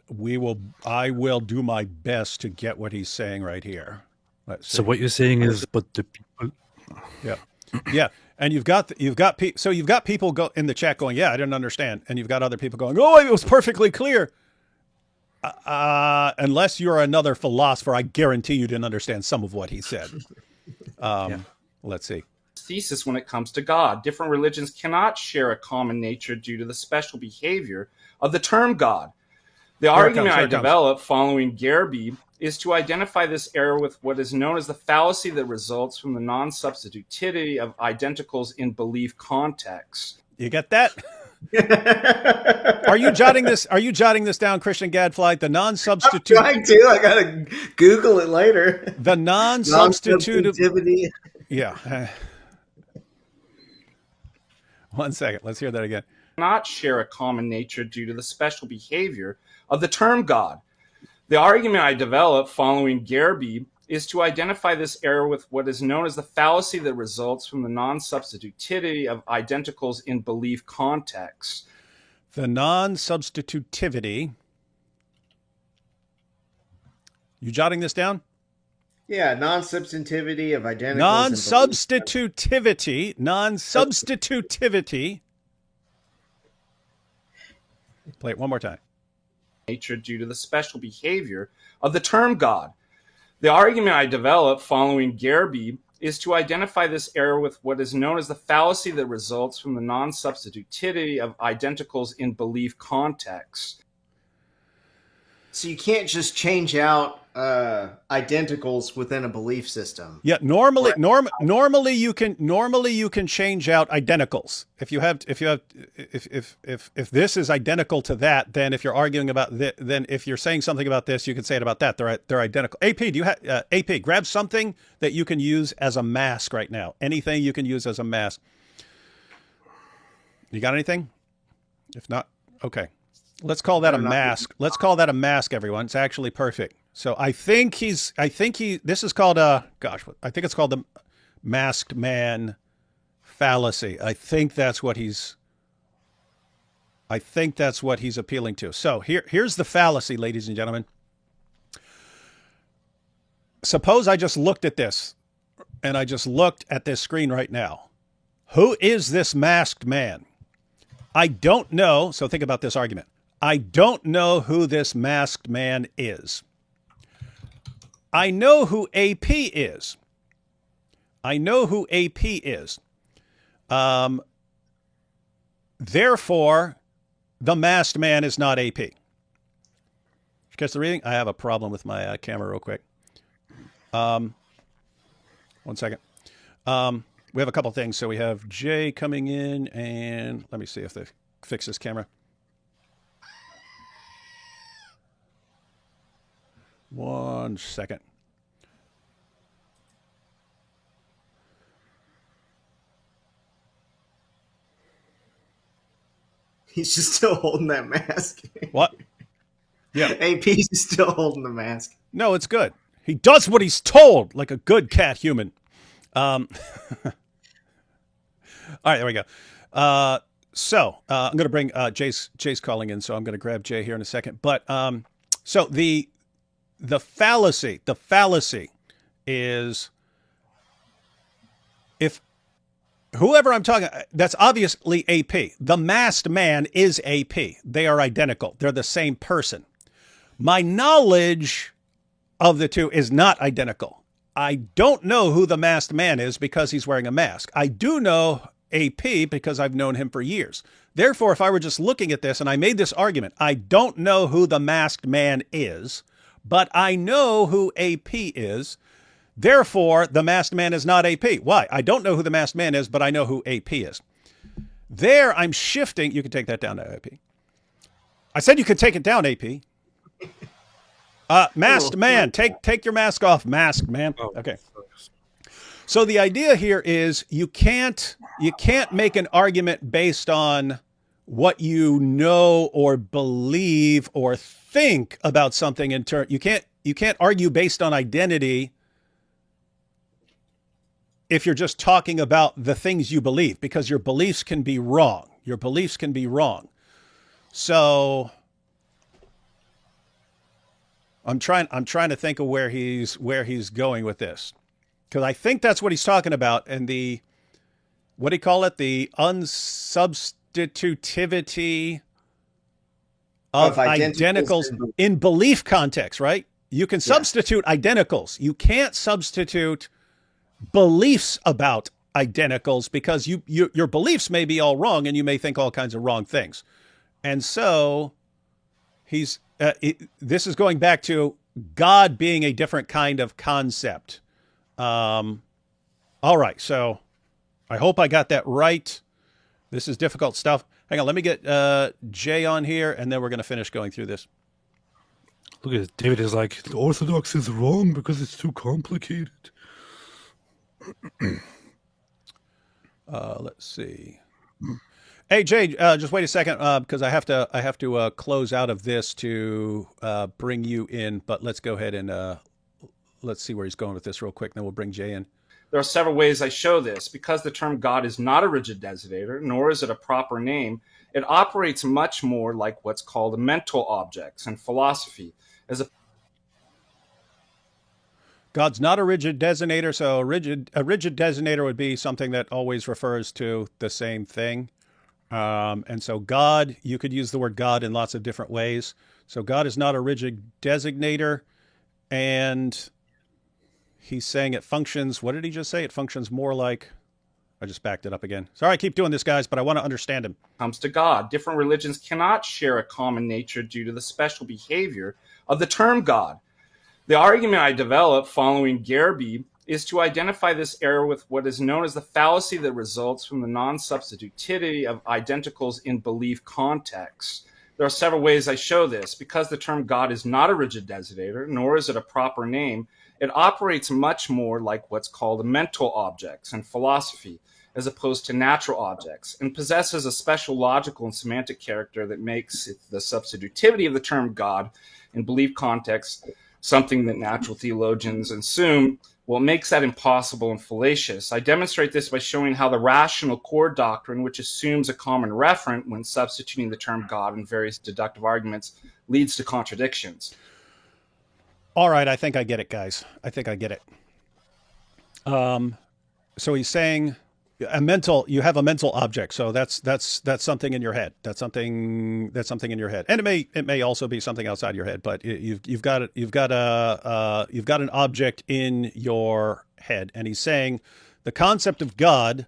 I will do my best to get what he's saying right here. So what you're saying is, but the people. Yeah. Yeah, and you've got people go in the chat going, yeah, I didn't understand, and you've got other people going, oh, it was perfectly clear. Unless you're another philosopher, I guarantee you didn't understand some of what he said. Let's see. Thesis when it comes to God. Different religions cannot share a common nature due to the special behavior of the term God. The argument I developed following Gerby is to identify this error with what is known as the fallacy that results from the non-substitutivity of identicals in belief context. You get that? Are you jotting this down, Christian Gadfly? The non-substitute. I'm trying to. I gotta Google it later. The non-substitutivity. Yeah. One second. Let's hear that again. Not share a common nature due to the special behavior of the term God. The argument I developed following Gerby is to identify this error with what is known as the fallacy that results from the non-substitutivity of identicals in belief context. The non-substitutivity. You jotting this down? Yeah, non-substantivity of identicals. Non-substitutivity. Play it one more time. Nature due to the special behavior of the term God. The argument I developed following Gerby is to identify this error with what is known as the fallacy that results from the non-substitutivity of identicals in belief contexts. So you can't just change out identicals within a belief system. Yeah, normally you can change out identicals. If this is identical to that, then if you're arguing about then if you're saying something about this, you can say it about that. They're identical. AP, do you have AP? Grab something that you can use as a mask right now. Anything you can use as a mask. You got anything? If not, okay. Let's call that a mask. Let's call that a mask, everyone. It's actually perfect. So I think this is called I think it's called the masked man fallacy. I think that's what he's appealing to. So here's the fallacy, ladies and gentlemen. Suppose I just looked at this, and I just looked at this screen right now. Who is this masked man? I don't know. So think about this argument. I don't know who this masked man is. I know who AP is. Therefore, the masked man is not AP. Did you catch the reading? I have a problem with my camera real quick. 1 second. We have a couple things. So we have Jay coming in, and let me see if they fix this camera. 1 second. He's just still holding that mask. What? Yeah. AP's still holding the mask. No, it's good. He does what he's told, like a good cat human. All right, there we go. So I'm going to bring Jay's calling in, so I'm going to grab Jay here in a second. But so the fallacy is if whoever I'm talking, that's obviously AP. The masked man is AP. They are identical. They're the same person. My knowledge of the two is not identical. I don't know who the masked man is because he's wearing a mask. I do know AP because I've known him for years. Therefore, if I were just looking at this and I made this argument, I don't know who the masked man is, but I know who AP is. Therefore, the masked man is not AP. Why? I don't know who the masked man is, but I know who AP is. There, I'm shifting. You can take that down, AP. I said you could take it down, AP. Masked man, take your mask off, masked man. Okay. So the idea here is you can't make an argument based on what you know or believe or think about something in turn. You can't argue based on identity if you're just talking about the things you believe, because your beliefs can be wrong. So I'm trying to think of where he's going with this, because I think that's what he's talking about. And the, what do you call it? The unsubstitutivity of identicals in belief context, right? You can substitute identicals. You can't substitute beliefs about identicals, because your beliefs may be all wrong and you may think all kinds of wrong things. And so this is going back to God being a different kind of concept. All right. So I hope I got that right. This is difficult stuff. Hang on. Let me get Jay on here, and then we're going to finish going through this. Look at David is like, the Orthodox is wrong because it's too complicated. Let's see. Hey Jay, just wait a second, because I have to close out of this to bring you in. But let's go ahead and let's see where he's going with this real quick. Then we'll bring Jay in. There are several ways I show this. Because the term God is not a rigid designator, nor is it a proper name, it operates much more like what's called mental objects in philosophy. God's not a rigid designator, so a rigid designator would be something that always refers to the same thing. And so God, you could use the word God in lots of different ways. So God is not a rigid designator, and He's saying it functions. What did he just say? It functions more like. I just backed it up again. Sorry, I keep doing this, guys, but I want to understand him. Comes to God. Different religions cannot share a common nature due to the special behavior of the term God. The argument I developed following Gerby is to identify this error with what is known as the fallacy that results from the non-substitutivity of identicals in belief contexts. There are several ways I show this. Because the term God is not a rigid designator, nor is it a proper name, it operates much more like what's called mental objects in philosophy, as opposed to natural objects, and possesses a special logical and semantic character that makes the substitutivity of the term God in belief context something that natural theologians assume. Well, it makes that impossible and fallacious. I demonstrate this by showing how the rational core doctrine, which assumes a common referent when substituting the term God in various deductive arguments, leads to contradictions. All right, I think I get it, guys. I think I get it. So he's saying you have a mental object. So that's something in your head. That's something in your head. And it may also be something outside your head, but you've got an object in your head. And he's saying the concept of God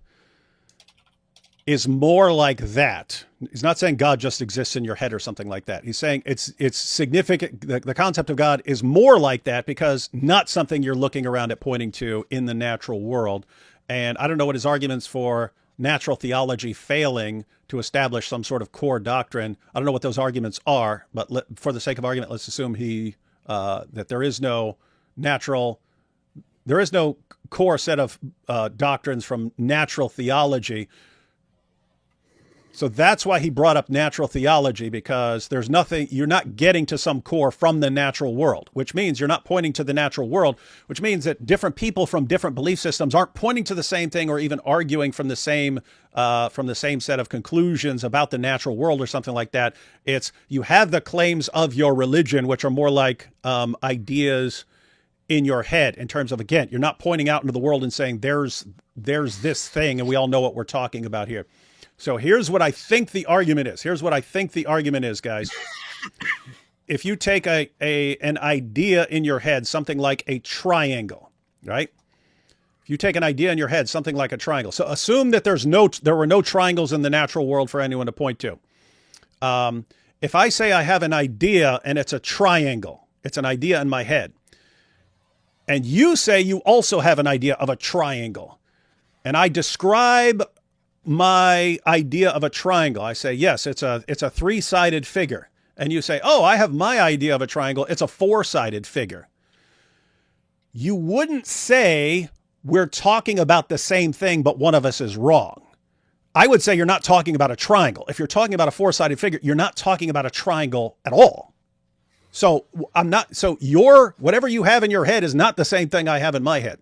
is more like that. He's not saying God just exists in your head or something like that. He's saying it's significant. The concept of God is more like that because not something you're looking around at pointing to in the natural world. And I don't know what his arguments for natural theology failing to establish some sort of core doctrine. I don't know what those arguments are, but for the sake of argument, let's assume that there is no core set of doctrines from natural theology. So that's why he brought up natural theology, because there's nothing, you're not getting to some core from the natural world, which means you're not pointing to the natural world, which means that different people from different belief systems aren't pointing to the same thing or even arguing from the same set of conclusions about the natural world or something like that. It's, you have the claims of your religion, which are more like ideas in your head in terms of, again, you're not pointing out into the world and saying there's this thing and we all know what we're talking about here. So here's what I think the argument is. Guys. If you take an idea in your head, something like a triangle, right? If you take an idea in your head, something like a triangle. So assume that there were no triangles in the natural world for anyone to point to. If I say I have an idea and it's a triangle, it's an idea in my head, and you say you also have an idea of a triangle, and I describe my idea of a triangle. I say, yes, it's a three-sided figure. And you say, oh, I have my idea of a triangle. It's a four-sided figure. You wouldn't say we're talking about the same thing, but one of us is wrong. I would say you're not talking about a triangle. If you're talking about a four-sided figure, you're not talking about a triangle at all. So whatever you have in your head is not the same thing I have in my head.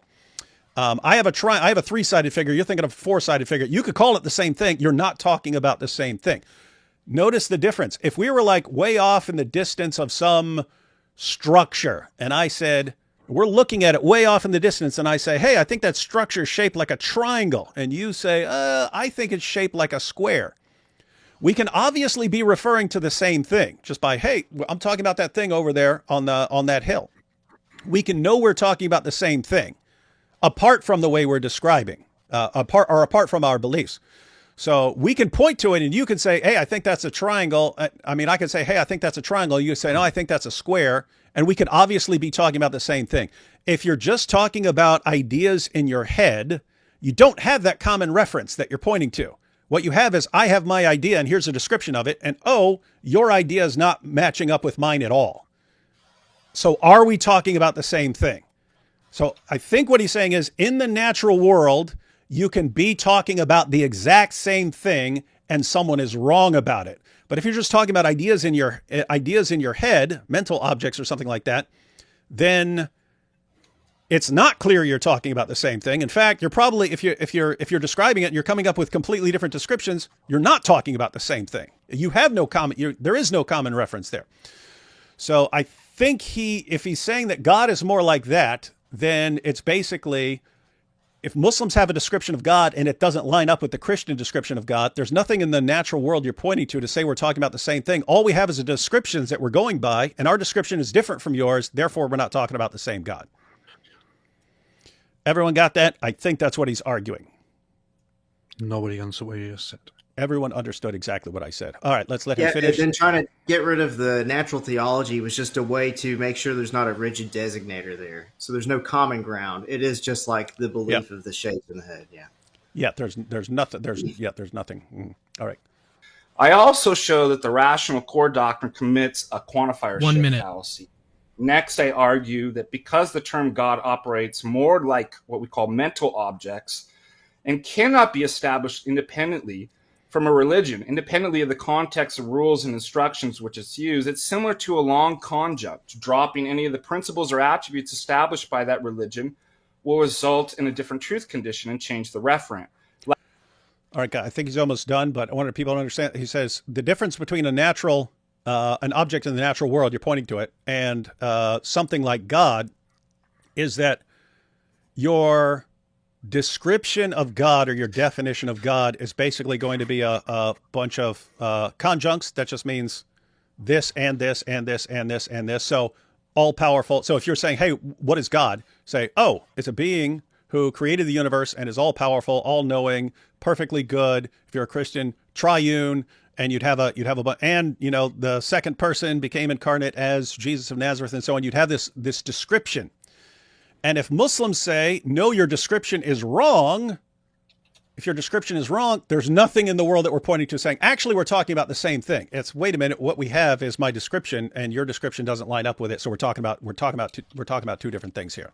I have a three-sided figure. You're thinking of a four-sided figure. You could call it the same thing. You're not talking about the same thing. Notice the difference. If we were like way off in the distance of some structure, and I said, we're looking at it way off in the distance, and I say, hey, I think that structure is shaped like a triangle. And you say, I think it's shaped like a square. We can obviously be referring to the same thing just by, hey, I'm talking about that thing over there on that hill. We can know we're talking about the same thing, apart from the way we're describing, apart from our beliefs. So we can point to it and you can say, hey, I think that's a triangle. I can say, hey, I think that's a triangle. You say, no, I think that's a square. And we can obviously be talking about the same thing. If you're just talking about ideas in your head, you don't have that common reference that you're pointing to. What you have is, I have my idea and here's a description of it. And oh, your idea is not matching up with mine at all. So are we talking about the same thing? So I think what he's saying is, in the natural world, you can be talking about the exact same thing and someone is wrong about it. But if you're just talking about ideas in your head, mental objects or something like that, then it's not clear you're talking about the same thing. In fact, you're probably, if you're describing it and you're coming up with completely different descriptions, you're not talking about the same thing. You have no common, there is no common reference there. So I think if he's saying that God is more like that, then it's basically, if Muslims have a description of God and it doesn't line up with the Christian description of God, there's nothing in the natural world you're pointing to say we're talking about the same thing. All we have is the descriptions that we're going by, and our description is different from yours. Therefore, we're not talking about the same God. Everyone got that? I think that's what he's arguing. Nobody understood what you just said. Everyone understood exactly what I said. All right, let's let him Yeah, finish. and then trying to get rid of the natural theology was just a way to make sure there's not a rigid designator there. So there's no common ground. It is just like the belief of the shape in the head. Yeah. Yeah, there's nothing. There's nothing. All right. I also show that the rational core doctrine commits a quantifier 1 shift minute. fallacy. Next, I argue that because the term God operates more like what we call mental objects and cannot be established independently from a religion, independently of the context of rules and instructions which it's used, it's similar to a long conjunct. Dropping any of the principles or attributes established by that religion will result in a different truth condition and change the referent. All right, guy, I think he's almost done, but I wanted people to understand. He says the difference between an object in the natural world, you're pointing to it, and something like God is that your description of God or your definition of God is basically going to be a bunch of conjuncts. That just means this and this and this and this and this. So all powerful. So if you're saying, hey, what is God? Say, oh, it's a being who created the universe and is all powerful, all knowing, perfectly good. If you're a Christian, triune, and you'd have a and you know the second person became incarnate as Jesus of Nazareth and so on. You'd have this description. And if Muslims say, no, your description is wrong, if your description is wrong, there's nothing in the world that we're pointing to saying, actually, we're talking about the same thing. It's, wait a minute, what we have is my description and your description doesn't line up with it. So we're talking about two different things here.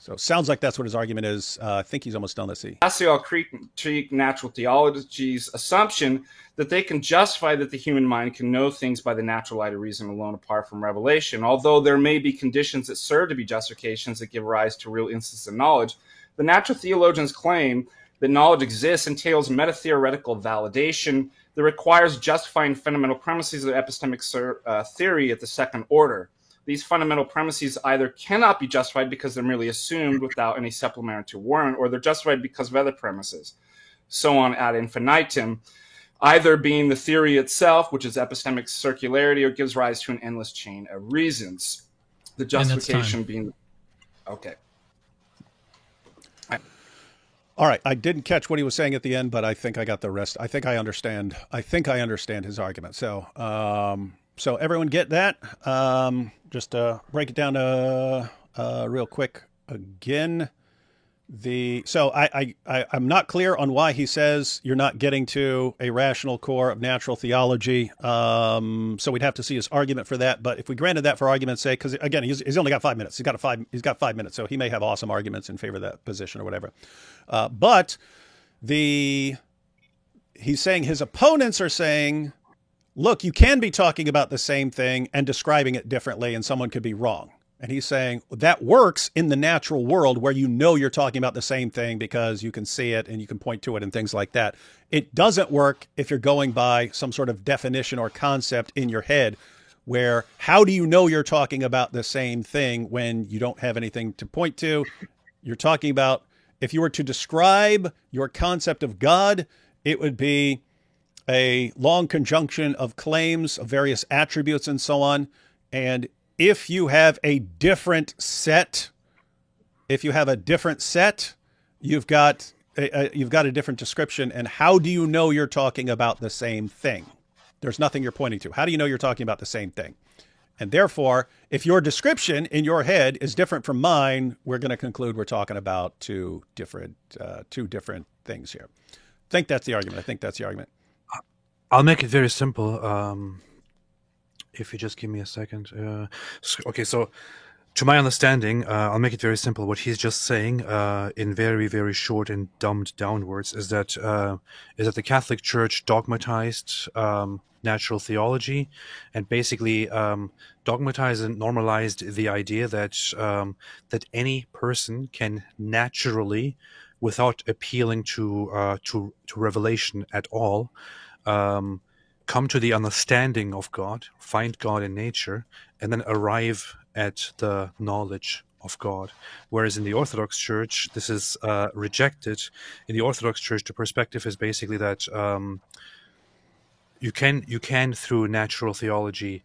So it sounds like that's what his argument is. I think he's almost done. Let's see. Lastly, I'll critique natural theology's assumption that they can justify that the human mind can know things by the natural light of reason alone apart from revelation. Although there may be conditions that serve to be justifications that give rise to real instances of knowledge, the natural theologians claim that knowledge exists entails meta-theoretical validation that requires justifying fundamental premises of epistemic theory at the second order. These fundamental premises either cannot be justified because they're merely assumed without any supplementary warrant, or they're justified because of other premises, so on ad infinitum, either being the theory itself, which is epistemic circularity, or gives rise to an endless chain of reasons. The justification being... Okay. All right. I didn't catch what he was saying at the end, but I think I got the rest. I think I understand his argument. So, so everyone get that? Just break it down real quick again. So I'm not clear on why he says you're not getting to a rational core of natural theology. So we'd have to see his argument for that. But if we granted that for argument's sake, because again, he's only got 5 minutes. He's got 5 minutes, so he may have awesome arguments in favor of that position or whatever. But he's saying his opponents are saying, look, you can be talking about the same thing and describing it differently, and someone could be wrong. And he's saying that works in the natural world where you know you're talking about the same thing because you can see it and you can point to it and things like that. It doesn't work if you're going by some sort of definition or concept in your head where how do you know you're talking about the same thing when you don't have anything to point to? You're talking about, if you were to describe your concept of God, it would be a long conjunction of claims of various attributes and so on. And if you have a different set, you've got a different description. And how do you know you're talking about the same thing? There's nothing you're pointing to. How do you know you're talking about the same thing? And therefore, if your description in your head is different from mine, we're going to conclude we're talking about two different things here. I think that's the argument. I'll make it very simple. If you just give me a second. Okay, so to my understanding, I'll make it very simple. What he's just saying, in very, very short and dumbed down words, is that the Catholic Church dogmatized natural theology, and basically dogmatized and normalized the idea that any person can naturally, without appealing to revelation at all, come to the understanding of God, find God in nature, and then arrive at the knowledge of God. Whereas in the Orthodox Church, this is rejected. In the Orthodox Church, the perspective is basically that you can through natural theology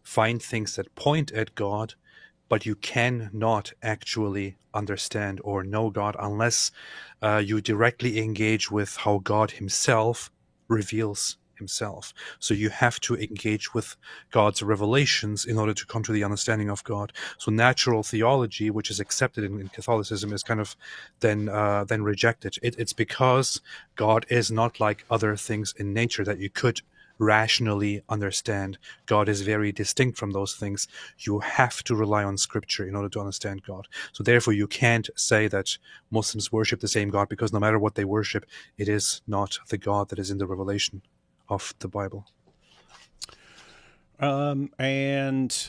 find things that point at God, but you cannot actually understand or know God unless you directly engage with how God himself reveals himself. So you have to engage with God's revelations in order to come to the understanding of God. So natural theology, which is accepted in Catholicism, is kind of then rejected. It's because God is not like other things in nature that you could rationally understand. God is very distinct from those things. You have to rely on scripture in order to understand God. So therefore you can't say that Muslims worship the same God, because no matter what they worship, it is not the God that is in the revelation of the Bible. And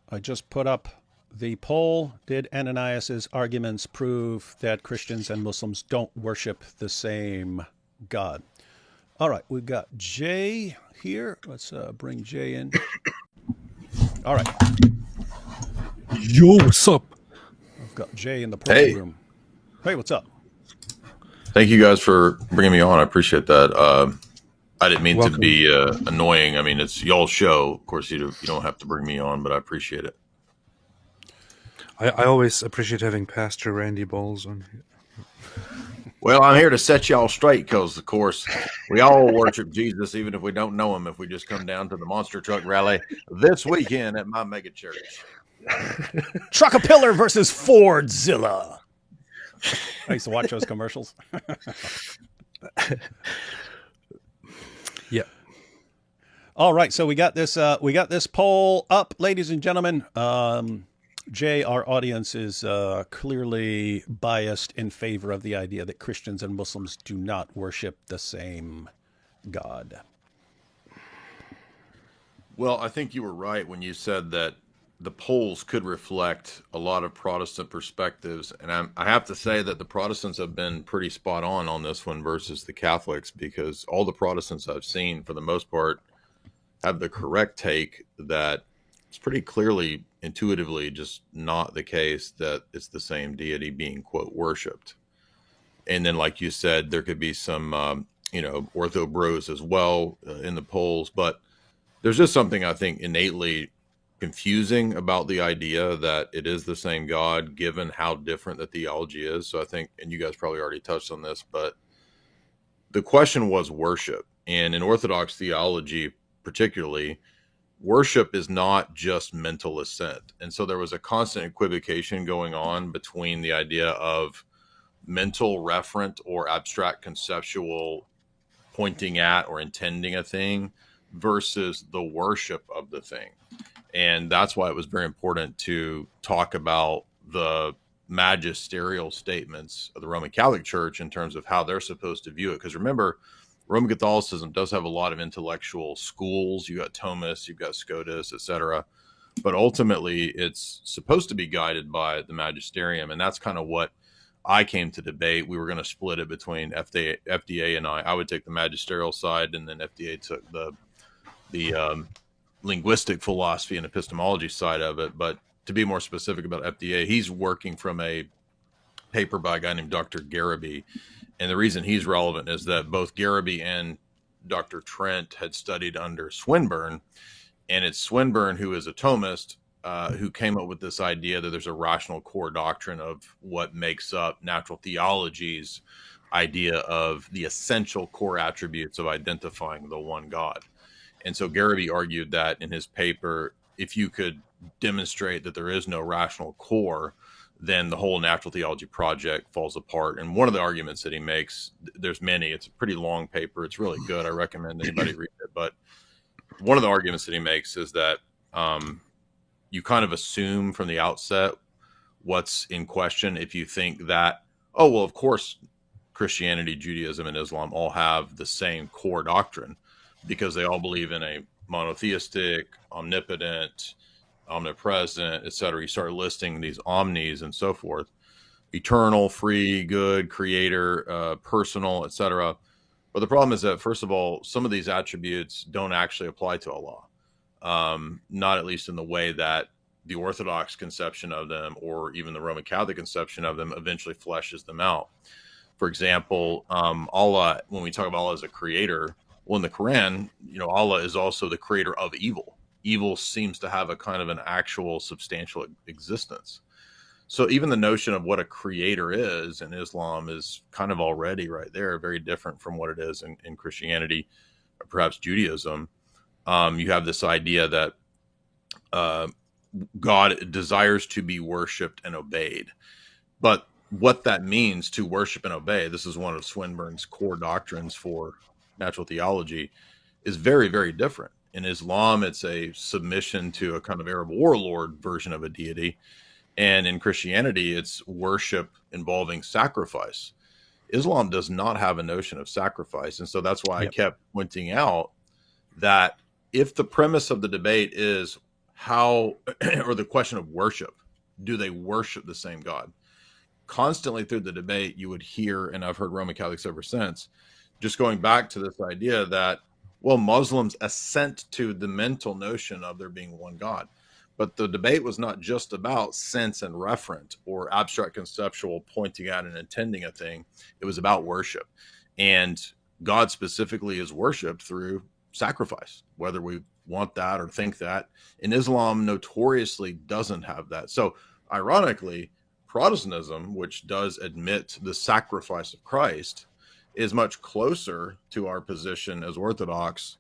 I just put up the poll. Did Ananias's arguments prove that Christians and Muslims don't worship the same God? All right, we've got Jay here. Let's bring Jay in. All right. Yo, what's up? I've got Jay in the purple room. Hey, what's up? Thank you guys for bringing me on. I appreciate that. I didn't mean to be annoying. I mean, it's y'all's show. Of course, you don't have to bring me on, but I appreciate it. I always appreciate having Pastor Randy Bowles on here. Well, I'm here to set y'all straight because, of course, we all worship Jesus, even if we don't know him, if we just come down to the Monster Truck Rally this weekend at my mega church. Truckapillar versus Fordzilla. I used to watch those commercials. Yeah. All right, so we got this poll up, ladies and gentlemen. Jay, our audience is clearly biased in favor of the idea that Christians and Muslims do not worship the same God. Well, I think you were right when you said that the polls could reflect a lot of Protestant perspectives. And I have to say that the Protestants have been pretty spot on this one versus the Catholics, because all the Protestants I've seen, for the most part, have the correct take that it's pretty clearly, intuitively, just not the case that it's the same deity being, quote, worshipped. And then, like you said, there could be some, ortho bros as well in the polls. But there's just something I think innately confusing about the idea that it is the same God, given how different the theology is. So I think, and you guys probably already touched on this, but the question was worship. And in Orthodox theology, particularly, worship is not just mental assent. And so there was a constant equivocation going on between the idea of mental referent or abstract conceptual pointing at or intending a thing versus the worship of the thing. And that's why it was very important to talk about the magisterial statements of the Roman Catholic Church in terms of how they're supposed to view it. Because remember, Roman Catholicism does have a lot of intellectual schools. You got Thomas, you've got Scotus, etc. But ultimately, it's supposed to be guided by the magisterium. And that's kind of what I came to debate. We were going to split it between FDA and I. I would take the magisterial side, and then FDA took the linguistic philosophy and epistemology side of it. But to be more specific about FDA, he's working from a paper by a guy named Dr. Garraby. And the reason he's relevant is that both Garraby and Dr. Trent had studied under Swinburne. And it's Swinburne, who is a Thomist, who came up with this idea that there's a rational core doctrine of what makes up natural theology's idea of the essential core attributes of identifying the one God. And so Garraby argued that in his paper, if you could demonstrate that there is no rational core, then the whole natural theology project falls apart. And one of the arguments that he makes, there's many, it's a pretty long paper. It's really good. I recommend anybody read it. But one of the arguments that he makes is that you kind of assume from the outset what's in question if you think that, oh, well, of course, Christianity, Judaism, and Islam all have the same core doctrine because they all believe in a monotheistic, omnipotent, omnipresent, etc. You start listing these omnis and so forth: eternal, free, good, creator, personal, etc. But the problem is that, first of all, some of these attributes don't actually apply to Allah, not at least in the way that the Orthodox conception of them or even the Roman Catholic conception of them eventually fleshes them out. For example, Allah, when we talk about Allah as a creator, well, in the Quran, Allah is also the creator of evil. evil seems to have a kind of an actual substantial existence. So even the notion of what a creator is in Islam is kind of already right there, very different from what it is in Christianity or perhaps Judaism. You have this idea that God desires to be worshipped and obeyed. But what that means to worship and obey, this is one of Swinburne's core doctrines for natural theology, is very, very different. In Islam, it's a submission to a kind of Arab warlord version of a deity. And in Christianity, it's worship involving sacrifice. Islam does not have a notion of sacrifice. And so that's why I kept pointing out that if the premise of the debate is how, or the question of worship, do they worship the same God? Constantly through the debate, you would hear, and I've heard Roman Catholics ever since, just going back to this idea that, well, Muslims assent to the mental notion of there being one God. But the debate was not just about sense and referent or abstract conceptual pointing at and intending a thing. It was about worship. And God specifically is worshiped through sacrifice, whether we want that or think that. And Islam notoriously doesn't have that. So ironically, Protestantism, which does admit the sacrifice of Christ, is much closer to our position as Orthodox,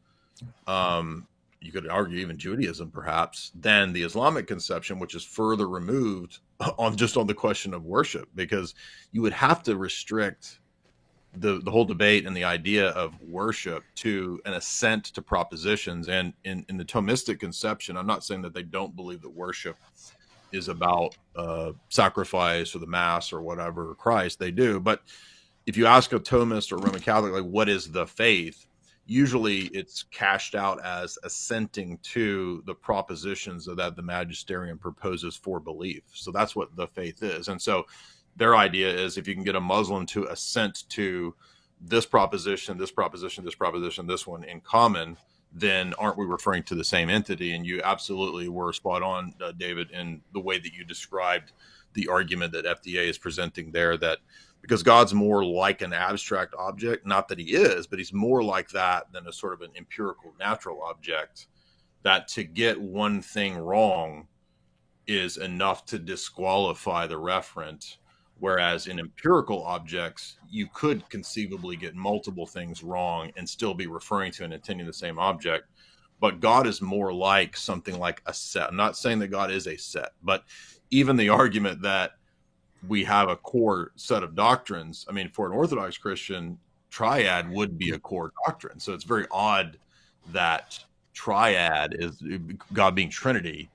you could argue even Judaism perhaps, than the Islamic conception, which is further removed on the question of worship, because you would have to restrict the whole debate and the idea of worship to an assent to propositions. And in the Thomistic conception, I'm not saying that they don't believe that worship is about sacrifice or the Mass or whatever, Christ, they do. But if you ask a Thomist or Roman Catholic, like, what is the faith? Usually it's cashed out as assenting to the propositions that the magisterium proposes for belief. So that's what the faith is. And so their idea is, if you can get a Muslim to assent to this proposition, this proposition, this proposition, this one in common, then aren't we referring to the same entity? And you absolutely were spot on, David, in the way that you described the argument that FDA is presenting there, that because God's more like an abstract object, not that he is, but he's more like that than a sort of an empirical natural object, that to get one thing wrong is enough to disqualify the referent. Whereas in empirical objects, you could conceivably get multiple things wrong and still be referring to and intending the same object. But God is more like something like a set. I'm not saying that God is a set, but even the argument that we have a core set of doctrines, I mean, for an Orthodox Christian, triad would be a core doctrine. So it's very odd that triad is God being Trinity,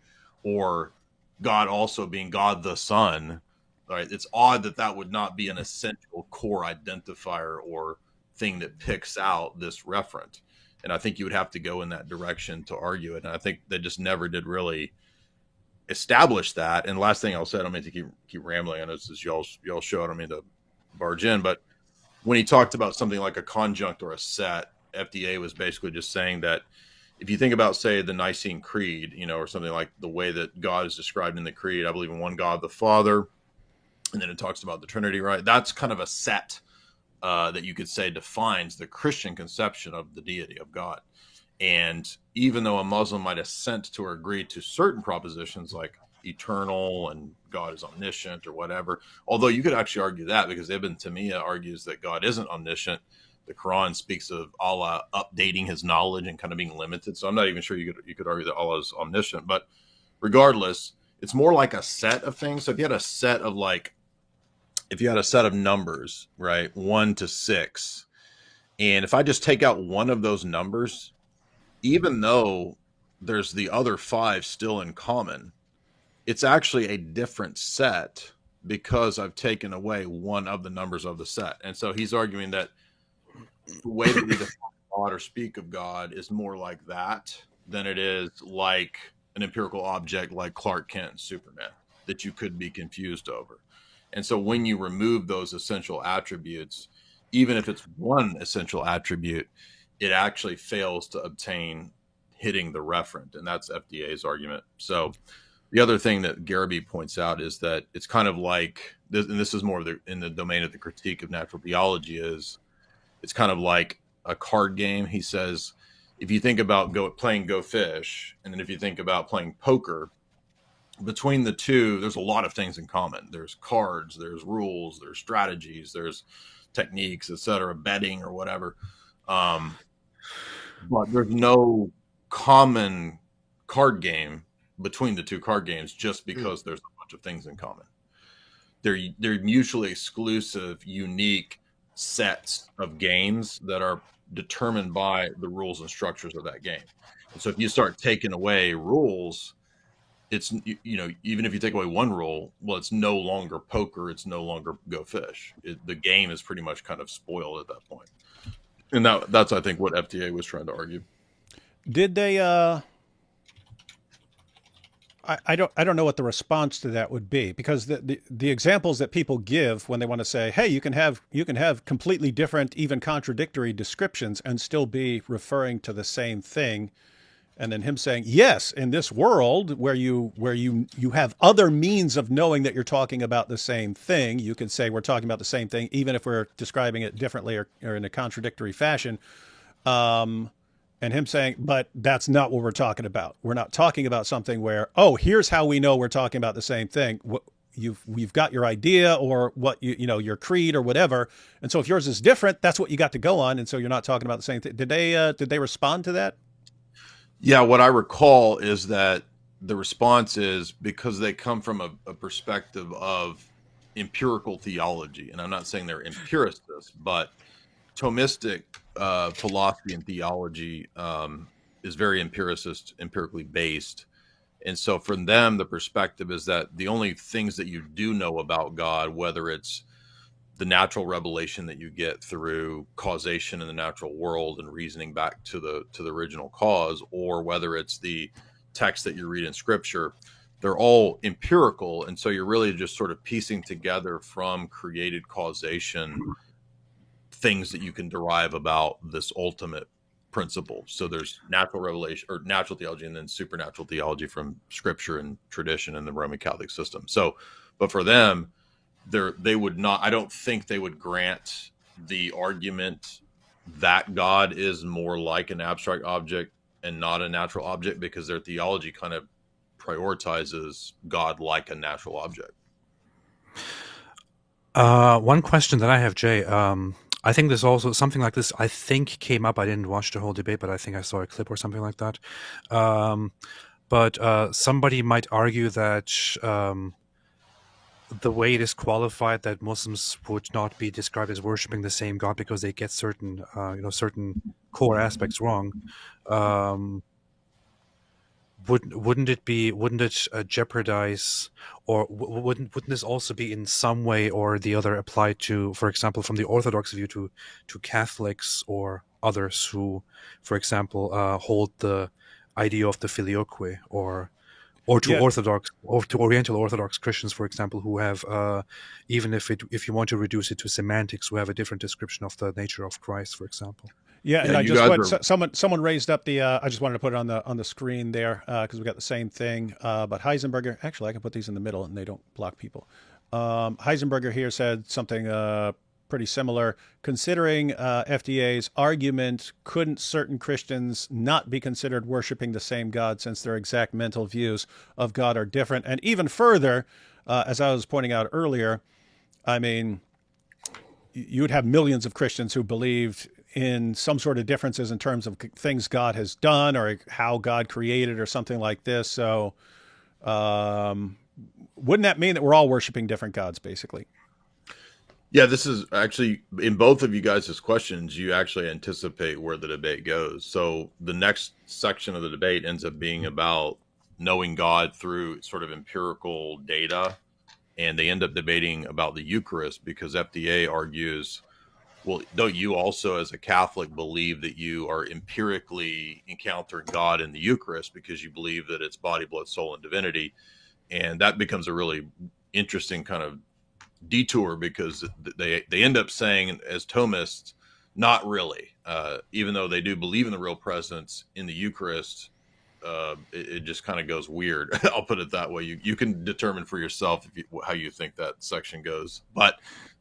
or God also being God the Son. Right? It's odd that that would not be an essential core identifier or thing that picks out this referent. And I think you would have to go in that direction to argue it. And I think they just never did really establish that. And last thing I'll say, I don't mean to keep rambling. I know this is y'all's show. I don't mean to barge in, but when he talked about something like a conjunct or a set, FDA was basically just saying that if you think about, say, the Nicene Creed, or something like the way that God is described in the Creed, I believe in one God, the Father, and then it talks about the Trinity, right? That's kind of a set that you could say defines the Christian conception of the deity of God. And even though a Muslim might assent to or agree to certain propositions like eternal and God is omniscient or whatever, although you could actually argue that, because Ibn Taymiyyah argues that God isn't omniscient. The Quran speaks of Allah updating his knowledge and kind of being limited. So I'm not even sure you could argue that Allah is omniscient. But regardless, it's more like a set of things. So if you had a set of numbers, right, 1 to 6, and if I just take out one of those numbers, even though there's the other 5 still in common, it's actually a different set because I've taken away one of the numbers of the set. And so he's arguing that the way that we define God or speak of God is more like that than it is like an empirical object like Clark Kent and Superman that you could be confused over. And so when you remove those essential attributes, even if it's one essential attribute, it actually fails to obtain hitting the referent. And that's FDA's argument. So the other thing that Garrity points out is that it's kind of like, and this is more in the domain of the critique of natural theology, is it's kind of like a card game. He says, if you think about playing Go Fish, and then if you think about playing poker, between the two, there's a lot of things in common. There's cards, there's rules, there's strategies, there's techniques, etc., betting or whatever. But there's no common card game between the two card games just because there's a bunch of things in common. They're mutually exclusive, unique sets of games that are determined by the rules and structures of that game. And so if you start taking away rules, it's, even if you take away one rule, well, it's no longer poker, it's no longer Go Fish. The game is pretty much kind of spoiled at that point. And that's, I think, what FDA was trying to argue. Did they? I don't know what the response to that would be, because the examples that people give when they want to say, hey, you can have completely different, even contradictory descriptions and still be referring to the same thing. And then him saying, yes, in this world where you have other means of knowing that you're talking about the same thing, you can say we're talking about the same thing, even if we're describing it differently or in a contradictory fashion. And him saying, but that's not what we're talking about. We're not talking about something where, oh, here's how we know we're talking about the same thing. We've got your idea or what your creed or whatever. And so if yours is different, that's what you got to go on. And so you're not talking about the same thing. Did they respond to that? Yeah, what I recall is that the response is because they come from a perspective of empirical theology. And I'm not saying they're empiricists, but Thomistic philosophy and theology is very empirically based. And so for them, the perspective is that the only things that you do know about God, whether it's the natural revelation that you get through causation in the natural world and reasoning back to the original cause, or whether it's the text that you read in Scripture, they're all empirical. And so you're really just sort of piecing together from created causation things that you can derive about this ultimate principle. So there's natural revelation or natural theology, and then supernatural theology from Scripture and tradition in the Roman Catholic system. So, but for them, they would not, I don't think they would grant the argument that God is more like an abstract object and not a natural object, because their theology kind of prioritizes God like a natural object. One question that I have, Jay, I think there's also something like this, I think came up. I didn't watch the whole debate, but I think I saw a clip or something like that. But somebody might argue that the way it is qualified that Muslims would not be described as worshiping the same God because they get certain core aspects wrong. Wouldn't it jeopardize, or wouldn't this also be in some way or the other applied to, for example, from the Orthodox view to Catholics or others who, for example, hold the idea of the filioque, or to Orthodox or to Oriental Orthodox Christians, for example, who have, even if you want to reduce it to semantics, who have a different description of the nature of Christ, for example. Yeah, and I just someone raised up the. I just wanted to put it on the screen there because we got the same thing. But Heisenberger, actually, I can put these in the middle and they don't block people. Heisenberger here said something pretty similar. Considering FDA's argument, couldn't certain Christians not be considered worshiping the same God since their exact mental views of God are different? And even further, as I was pointing out earlier, I mean, you would have millions of Christians who believed in some sort of differences in terms of things God has done or how God created or something like this. So wouldn't that mean that we're all worshiping different gods, basically? Yeah, this is actually, in both of you guys' questions, you actually anticipate where the debate goes. So the next section of the debate ends up being about knowing God through sort of empirical data. And they end up debating about the Eucharist because FDA argues, well, don't you also as a Catholic believe that you are empirically encountering God in the Eucharist because you believe that it's body, blood, soul, and divinity? And that becomes a really interesting kind of detour because they end up saying, as Thomists, not really, even though they do believe in the real presence in the Eucharist. It just kind of goes weird. I'll put it that way. You can determine for yourself how you think that section goes. But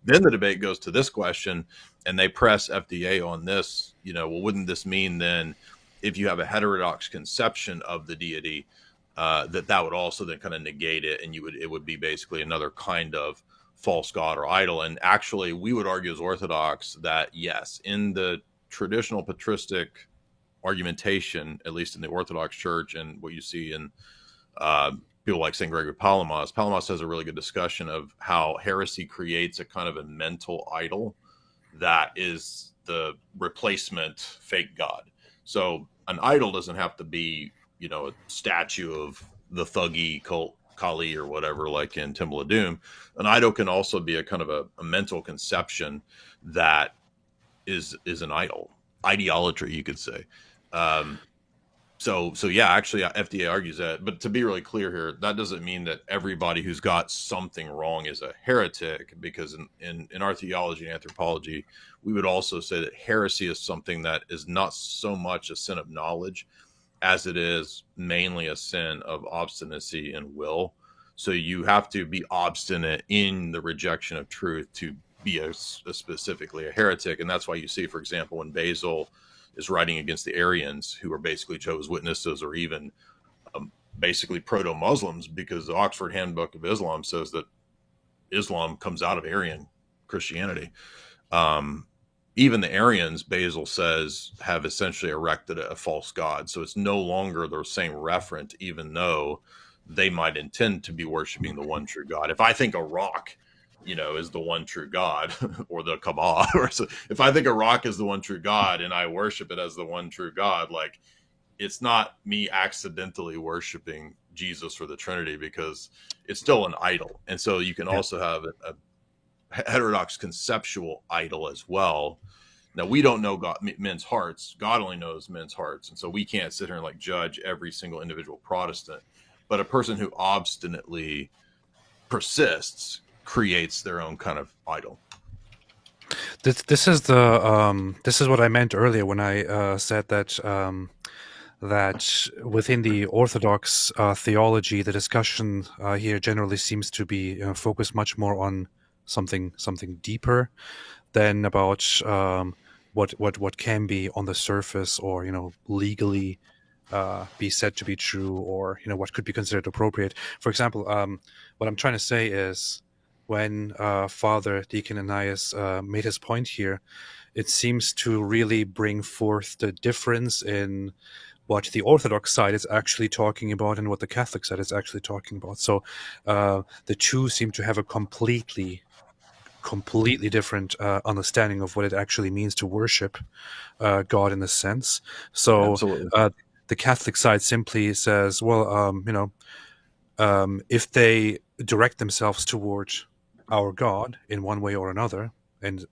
then the debate goes to this question, and they press FDA on this. Well, wouldn't this mean then if you have a heterodox conception of the deity, that would also then kind of negate it, and it would be basically another kind of false god or idol. And actually, we would argue as Orthodox that yes, in the traditional patristic argumentation, at least in the Orthodox Church, and what you see in people like St. Gregory Palamas has a really good discussion of how heresy creates a kind of a mental idol that is the replacement fake god. So an idol doesn't have to be, a statue of the thuggy cult Kali or whatever, like in Temple of Doom. An idol can also be a kind of a mental conception that is an idol, ideolatry, you could say. So yeah, actually, FDA argues that. But to be really clear here, that doesn't mean that everybody who's got something wrong is a heretic, because in our theology and anthropology, we would also say that heresy is something that is not so much a sin of knowledge as it is mainly a sin of obstinacy and will. So you have to be obstinate in the rejection of truth to be specifically a heretic. And that's why you see, for example, when Basil is writing against the Arians, who are basically Jehovah's Witnesses or even basically proto-Muslims, because the Oxford Handbook of Islam says that Islam comes out of Arian Christianity. Even the Arians, Basil says, have essentially erected a false god. So it's no longer the same referent, even though they might intend to be worshiping the one true God. If I think a rock, is the one true God, or the Kaaba, or so, if I think a rock is the one true God and I worship it as the one true God, like, it's not me accidentally worshiping Jesus or the Trinity, because it's still an idol. And so you can also have a heterodox conceptual idol as well. Now, we don't know men's hearts. God only knows men's hearts. And so we can't sit here and judge every single individual Protestant. But a person who obstinately persists creates their own kind of idol. This is what I meant earlier when I said that that within the Orthodox theology, the discussion here generally seems to be focused much more on something deeper than about what can be on the surface, or legally be said to be true, or what could be considered appropriate. For example, what I'm trying to say is, when Father Deacon Ananias made his point here, it seems to really bring forth the difference in what the Orthodox side is actually talking about and what the Catholic side is actually talking about. So the two seem to have a completely different understanding of what it actually means to worship God in a sense. So the Catholic side simply says, well, if they direct themselves toward our God in one way or another, and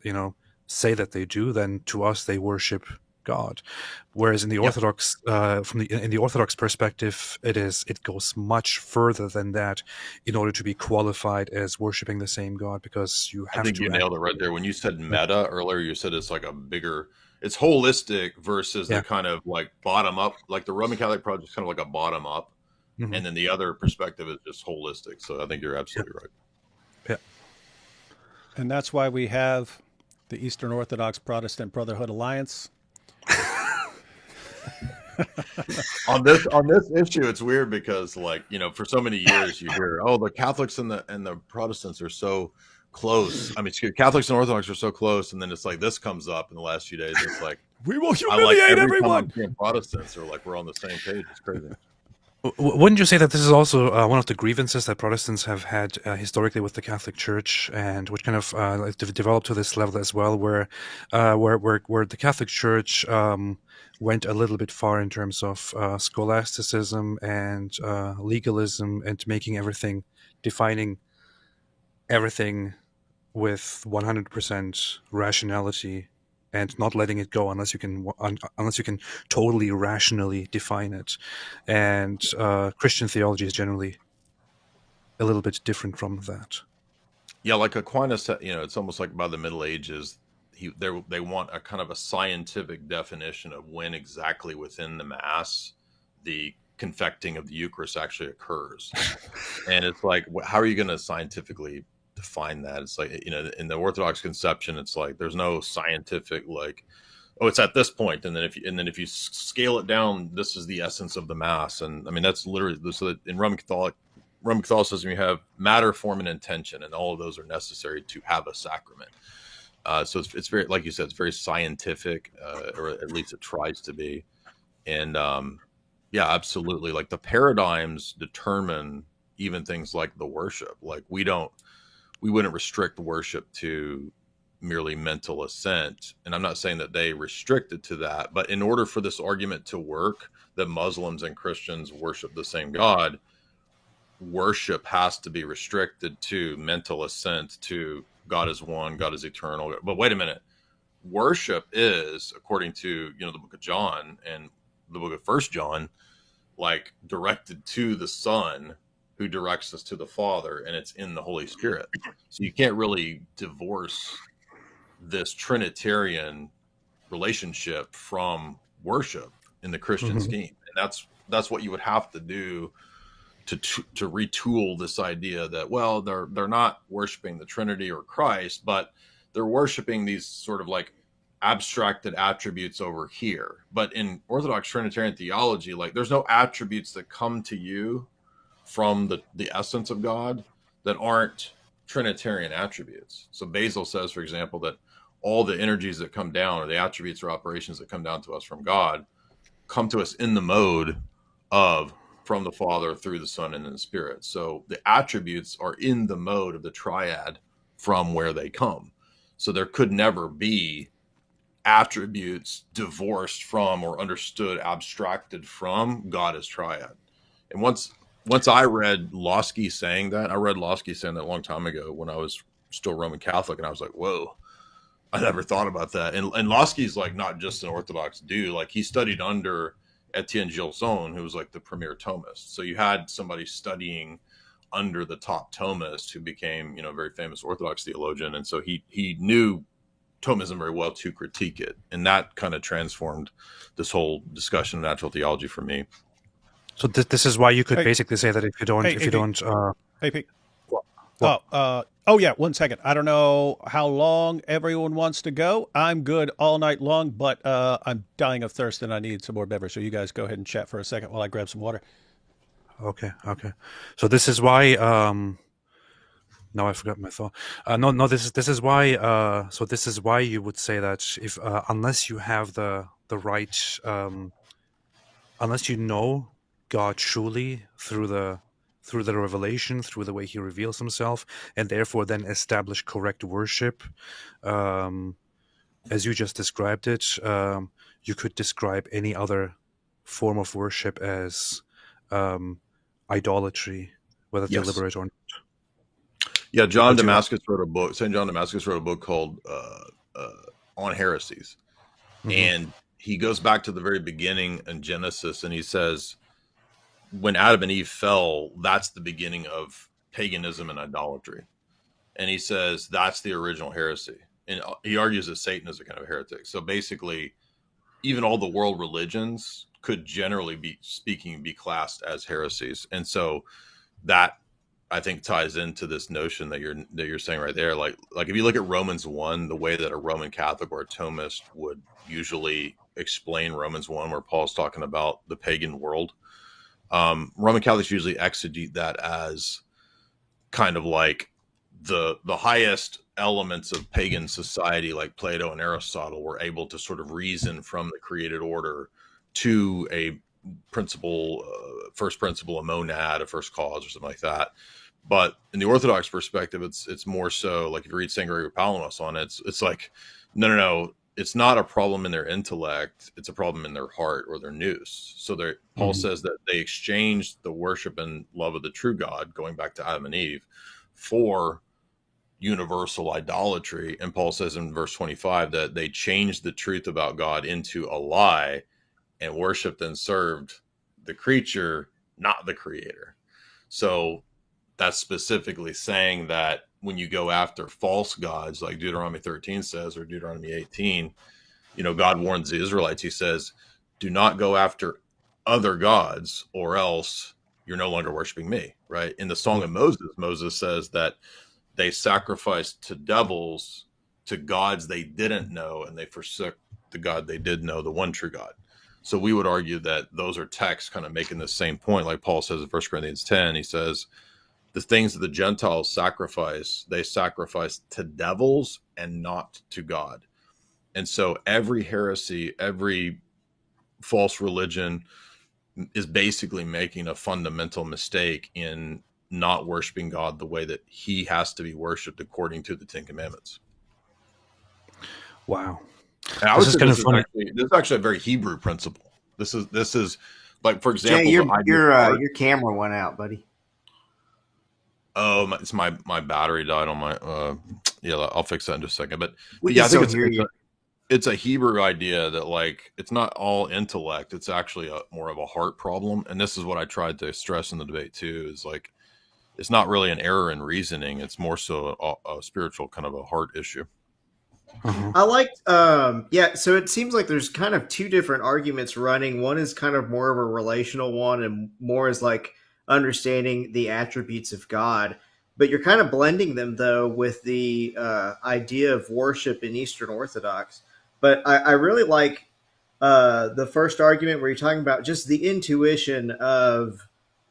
say that they do, then to us they worship God. Whereas in the Orthodox, in the Orthodox perspective, it goes much further than that in order to be qualified as worshiping the same God, because you have to. I think you nailed it right there. When you said meta earlier, you said it's like it's holistic versus the kind of bottom up, like the Roman Catholic project is kind of like a bottom up, and then the other perspective is just holistic. So I think you're absolutely right. Yeah. And that's why we have the Eastern Orthodox Protestant Brotherhood Alliance. on this issue, it's weird because for so many years you hear, the Catholics and the Protestants are so close. I mean, Catholics and Orthodox are so close, and then it's this comes up in the last few days. It's like, we will humiliate everyone. Protestants are we're on the same page. It's crazy. Wouldn't you say that this is also one of the grievances that Protestants have had historically with the Catholic Church, and which kind of developed to this level as well, where the Catholic Church went a little bit far in terms of scholasticism and legalism, and defining everything with 100% rationality, and not letting it go unless you can totally rationally define it. And Christian theology is generally a little bit different from that. Yeah, like Aquinas, it's almost like by the Middle Ages, they want a kind of a scientific definition of when exactly within the Mass the confecting of the Eucharist actually occurs. And it's like, how are you going to scientifically define that? It's like, in the Orthodox conception, it's like there's no scientific oh, it's at this point, and then if you scale it down, this is the essence of the Mass. And I mean, that's literally, so that in Roman Catholicism, you have matter, form, and intention, and all of those are necessary to have a sacrament. So it's very, like you said, it's very scientific, or at least it tries to be. And yeah, absolutely. Like the paradigms determine even things like the worship. Like we wouldn't restrict worship to merely mental assent. And I'm not saying that they restrict it to that, but in order for this argument to work, that Muslims and Christians worship the same God, worship has to be restricted to mental assent to God is one, God is eternal. But wait a minute. Worship is, according to, the book of John and the book of First John, like directed to the Son who directs us to the Father, and it's in the Holy Spirit. So you can't really divorce this Trinitarian relationship from worship in the Christian scheme. And that's what you would have to do to retool this idea that, well, they're not worshiping the Trinity or Christ, but they're worshiping these sort of like abstracted attributes over here. But in Orthodox Trinitarian theology, like there's no attributes that come to you from the essence of God that aren't Trinitarian attributes. So Basil says, for example, that all the energies that come down, or the attributes or operations that come down to us from God, come to us in the mode of from the Father through the Son and the Spirit. So the attributes are in the mode of the triad from where they come. So there could never be attributes divorced from or understood, abstracted from God as triad. And once I read Lossky saying that, a long time ago when I was still Roman Catholic, and I was like, whoa, I never thought about that. And Lossky's like not just an Orthodox dude, like he studied under Etienne Gilson, who was like the premier Thomist. So you had somebody studying under the top Thomist who became, a very famous Orthodox theologian. And so he knew Thomism very well to critique it. And that kind of transformed this whole discussion of natural theology for me. So this is why you could basically say that if you don't, Hey, Pete. Oh yeah, 1 second. I don't know how long everyone wants to go. I'm good all night long, but I'm dying of thirst and I need some more beverage. So you guys go ahead and chat for a second while I grab some water. Okay. So this is why. No, I forgot my thought. No. This is why. So this is why you would say that if unless you have the right, unless you know God truly through the revelation, through the way he reveals himself, and therefore then establish correct worship, as you just described it, you could describe any other form of worship as idolatry, whether deliberate or not. Yeah, St. John Damascus wrote a book called On Heresies. And he goes back to the very beginning in Genesis, and he says, when Adam and Eve fell, that's the beginning of paganism and idolatry. And he says that's the original heresy. And he argues that Satan is a kind of heretic. So basically, even all the world religions could generally be classed as heresies. And so that, I think, ties into this notion that you're saying right there. Like if you look at Romans 1, the way that a Roman Catholic or a Thomist would usually explain Romans 1, where Paul's talking about the pagan world, Roman Catholics usually exegete that as kind of like the highest elements of pagan society, like Plato and Aristotle, were able to sort of reason from the created order to a principle, first principle, a monad, a first cause, or something like that. But in the Orthodox perspective, it's more so like if you read St. Gregory of Palamas on it, it's like, no. It's not a problem in their intellect. It's a problem in their heart or their nous. So Paul says that they exchanged the worship and love of the true God, going back to Adam and Eve, for universal idolatry. And Paul says in verse 25 that they changed the truth about God into a lie and worshiped and served the creature, not the creator. So that's specifically saying that when you go after false gods, like Deuteronomy 13 says, or Deuteronomy 18, God warns the Israelites. He says, do not go after other gods, or else you're no longer worshiping me, right? In the Song of Moses, Moses says that they sacrificed to devils to gods they didn't know, and they forsook the God they did know, the one true God. So we would argue that those are texts kind of making the same point. Like Paul says in 1 Corinthians 10, he says, the things that the Gentiles sacrifice, they sacrifice to devils and not to God. And so every heresy, every false religion is basically making a fundamental mistake in not worshiping God the way that he has to be worshiped according to the Ten Commandments. Wow. And I would This is say kind this of is funny. this is actually a very Hebrew principle. This is like, for example, Jay, the idea of art. your camera went out, buddy. Oh, it's my battery died on my. Yeah, I'll fix that in just a second. But We yeah, can I think still hear you. it's a Hebrew idea that, like, it's not all intellect. It's actually more of a heart problem. And this is what I tried to stress in the debate too, is like, it's not really an error in reasoning. It's more so a spiritual kind of a heart issue. I liked, so it seems like there's kind of two different arguments running. One is kind of more of a relational one, and more is like understanding the attributes of God. But you're kind of blending them, though, with the idea of worship in Eastern Orthodox. But I really like the first argument where you're talking about just the intuition of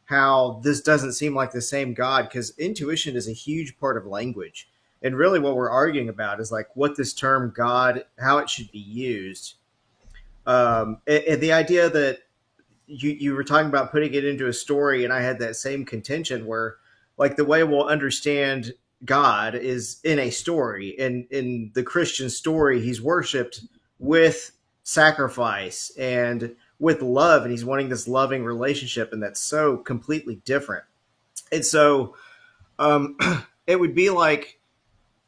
how this doesn't seem like the same God, because intuition is a huge part of language. And really what we're arguing about is like what this term God, how it should be used. And the idea that you were talking about putting it into a story, and I had that same contention where like the way we'll understand God is in a story. And in the Christian story, he's worshipped with sacrifice and with love, and he's wanting this loving relationship, and that's so completely different. And so it would be like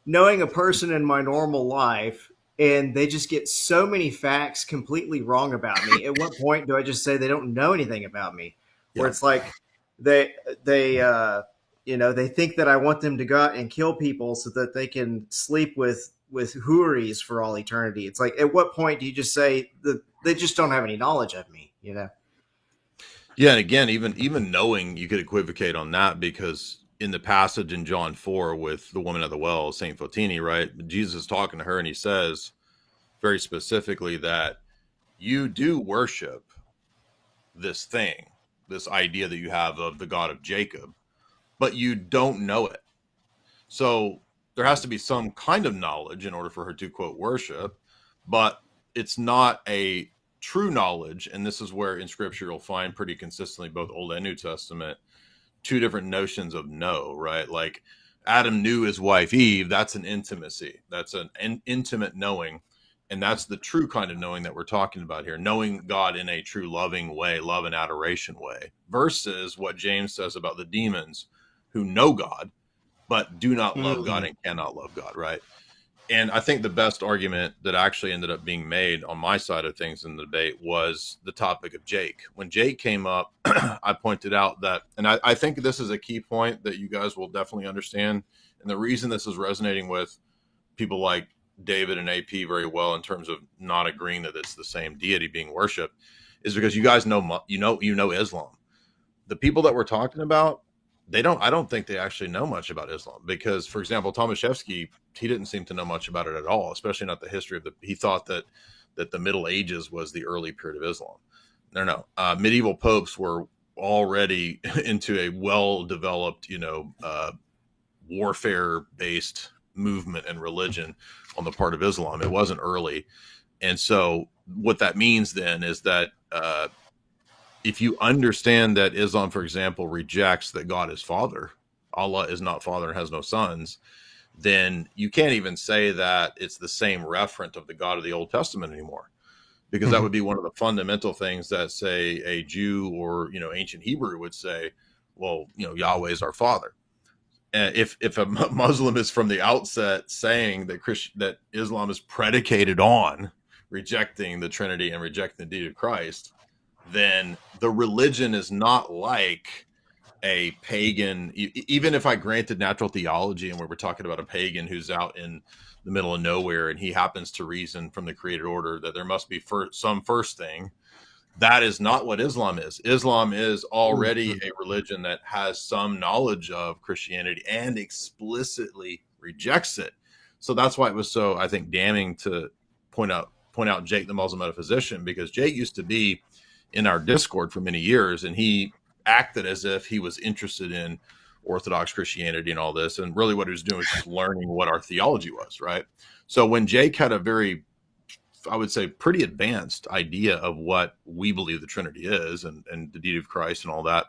knowing a person in my normal life and they just get so many facts completely wrong about me. At what point do I just say they don't know anything about me? Where it's like they think that I want them to go out and kill people so that they can sleep with houris for all eternity. It's like, at what point do you just say that they just don't have any knowledge of me, you know? Yeah, and again, even knowing, you could equivocate on that, because in the passage in John 4 with the woman at the well, Saint Fotini, right? Jesus is talking to her, and he says very specifically that you do worship this thing, this idea that you have of the God of Jacob, but you don't know it. So there has to be some kind of knowledge in order for her to, quote, worship, but it's not a true knowledge. And this is where in Scripture you'll find pretty consistently, both Old and New Testament, two different notions of know, right? Like Adam knew his wife Eve. That's an intimacy. That's an intimate knowing. And that's the true kind of knowing that we're talking about here. Knowing God in a true loving way, love and adoration way, versus what James says about the demons who know God, but do not love God and cannot love God, right? And I think the best argument that actually ended up being made on my side of things in the debate was the topic of Jake. When Jake came up, I pointed out that, and I think this is a key point that you guys will definitely understand. And the reason this is resonating with people like David and AP very well in terms of not agreeing that it's the same deity being worshipped is because you guys know Islam. The people that we're talking about, I don't think they actually know much about Islam, because, for example, Tomaszewski, he didn't seem to know much about it at all, especially not the history of he thought that the Middle Ages was the early period of Islam. No. Medieval popes were already into a well-developed, warfare-based movement and religion on the part of Islam. It wasn't early. And so what that means then is that if you understand that Islam, for example, rejects that God is Father, Allah is not Father and has no sons, then you can't even say that it's the same referent of the God of the Old Testament anymore, because that would be one of the fundamental things that, say, a Jew or ancient Hebrew would say. Well, Yahweh is our Father. And if a Muslim is from the outset saying that Islam is predicated on rejecting the Trinity and rejecting the deity of Christ, then the religion is not like a pagan. Even if I granted natural theology and we were talking about a pagan who's out in the middle of nowhere and he happens to reason from the created order that there must be some first thing, that is not what Islam is. Islam is already a religion that has some knowledge of Christianity and explicitly rejects it. So that's why it was so, I think, damning to point out Jake, the Muslim metaphysician, because Jake used to be in our Discord for many years, and he acted as if he was interested in Orthodox Christianity and all this. And really what he was doing was just learning what our theology was, right? So when Jake had a very, I would say, pretty advanced idea of what we believe the Trinity is and the deity of Christ and all that,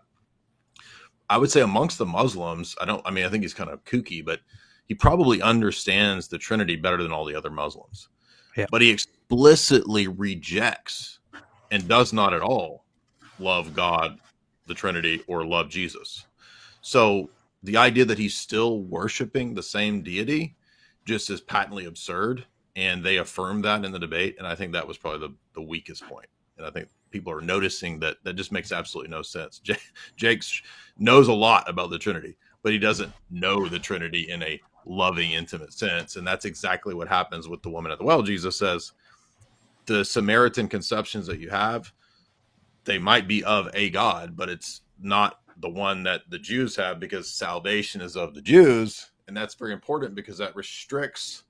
I would say amongst the Muslims, I think he's kind of kooky, but he probably understands the Trinity better than all the other Muslims. Yeah. But he explicitly rejects and does not at all love God, the Trinity, or love Jesus. So the idea that he's still worshiping the same deity just is patently absurd. And they affirmed that in the debate. And I think that was probably the weakest point. And I think people are noticing that just makes absolutely no sense. Jake knows a lot about the Trinity, but he doesn't know the Trinity in a loving, intimate sense. And that's exactly what happens with the woman at the well. Jesus says, the Samaritan conceptions that you have, they might be of a God, but it's not the one that the Jews have, because salvation is of the Jews. And that's very important because that restricts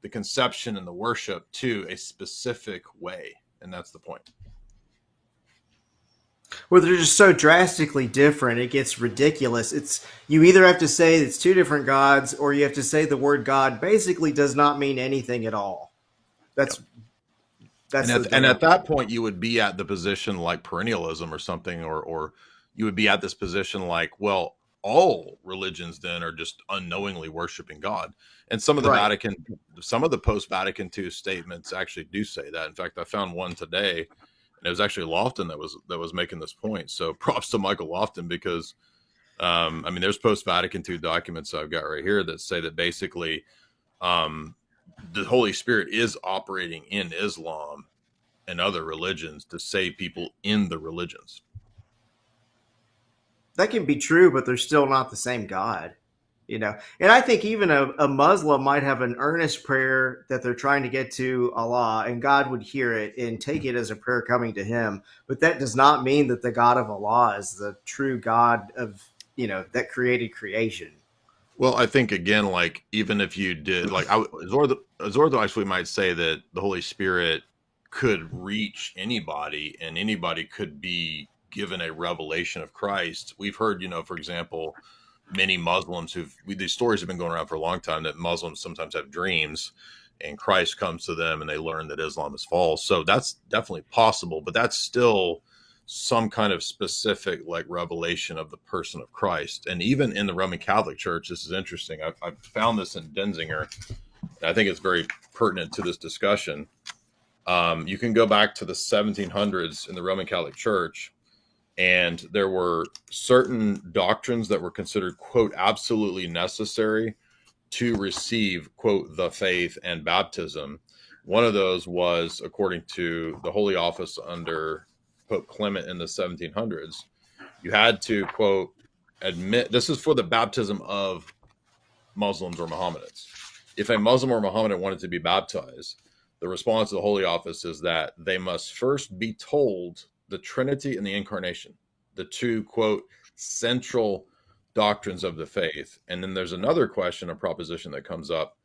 the conception and the worship to a specific way. And that's the point. Well, they're just so drastically different, it gets ridiculous. It's, you either have to say it's two different gods, or you have to say the word God basically does not mean anything at all. And at that point, you would be at the position like perennialism or something, or you would be at this position like, well, all religions then are just unknowingly worshiping God. And some of the some of the post-Vatican II statements actually do say that. In fact, I found one today, and it was actually Lofton that was making this point. So props to Michael Lofton, because there's post-Vatican II documents I've got right here that say that basically the Holy Spirit is operating in Islam and other religions to save people in the religions. That can be true, but they're still not the same God, you know. And I think even a Muslim might have an earnest prayer that they're trying to get to Allah, and God would hear it and take it as a prayer coming to him. But that does not mean that the God of Allah is the true God of, that created creation. Well, I think, again, like, even if you did, like, as Orthodox, we might say that the Holy Spirit could reach anybody, and anybody could be given a revelation of Christ. We've heard, for example, many Muslims these stories have been going around for a long time, that Muslims sometimes have dreams and Christ comes to them and they learn that Islam is false. So that's definitely possible, but that's still some kind of specific, like, revelation of the person of Christ. And even in the Roman Catholic Church, this is interesting. I've found this in Denzinger. I think it's very pertinent to this discussion. You can go back to the 1700s in the Roman Catholic Church, and there were certain doctrines that were considered, quote, absolutely necessary to receive, quote, the faith and baptism. One of those was, according to the Holy Office under Pope Clement in the 1700s, you had to, quote, admit, this is for the baptism of Muslims or Mohammedans. If a Muslim or Mohammedan wanted to be baptized, the response of the Holy Office is that they must first be told the Trinity and the Incarnation, the two, quote, central doctrines of the faith. And then there's another question, a proposition that comes up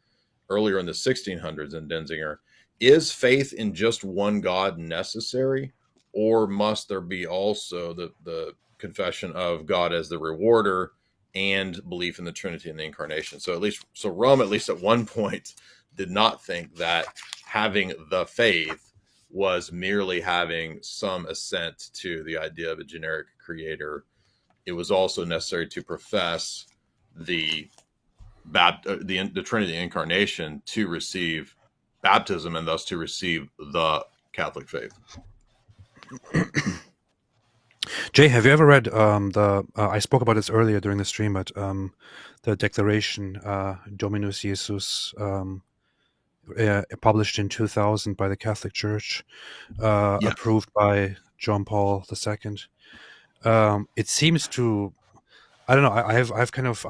earlier in the 1600s in Denzinger. Is faith in just one God necessary, or must there be also the confession of God as the rewarder and belief in the Trinity and the Incarnation? So Rome, at least at one point, did not think that having the faith was merely having some assent to the idea of a generic creator. It was also necessary to profess the Trinity and the Incarnation to receive baptism, and thus to receive the Catholic faith. Jay, have you ever read I spoke about this earlier during the stream, but the Declaration Dominus Jesus, published in 2000 by the Catholic Church, approved by John Paul II. It seems to, I don't know. I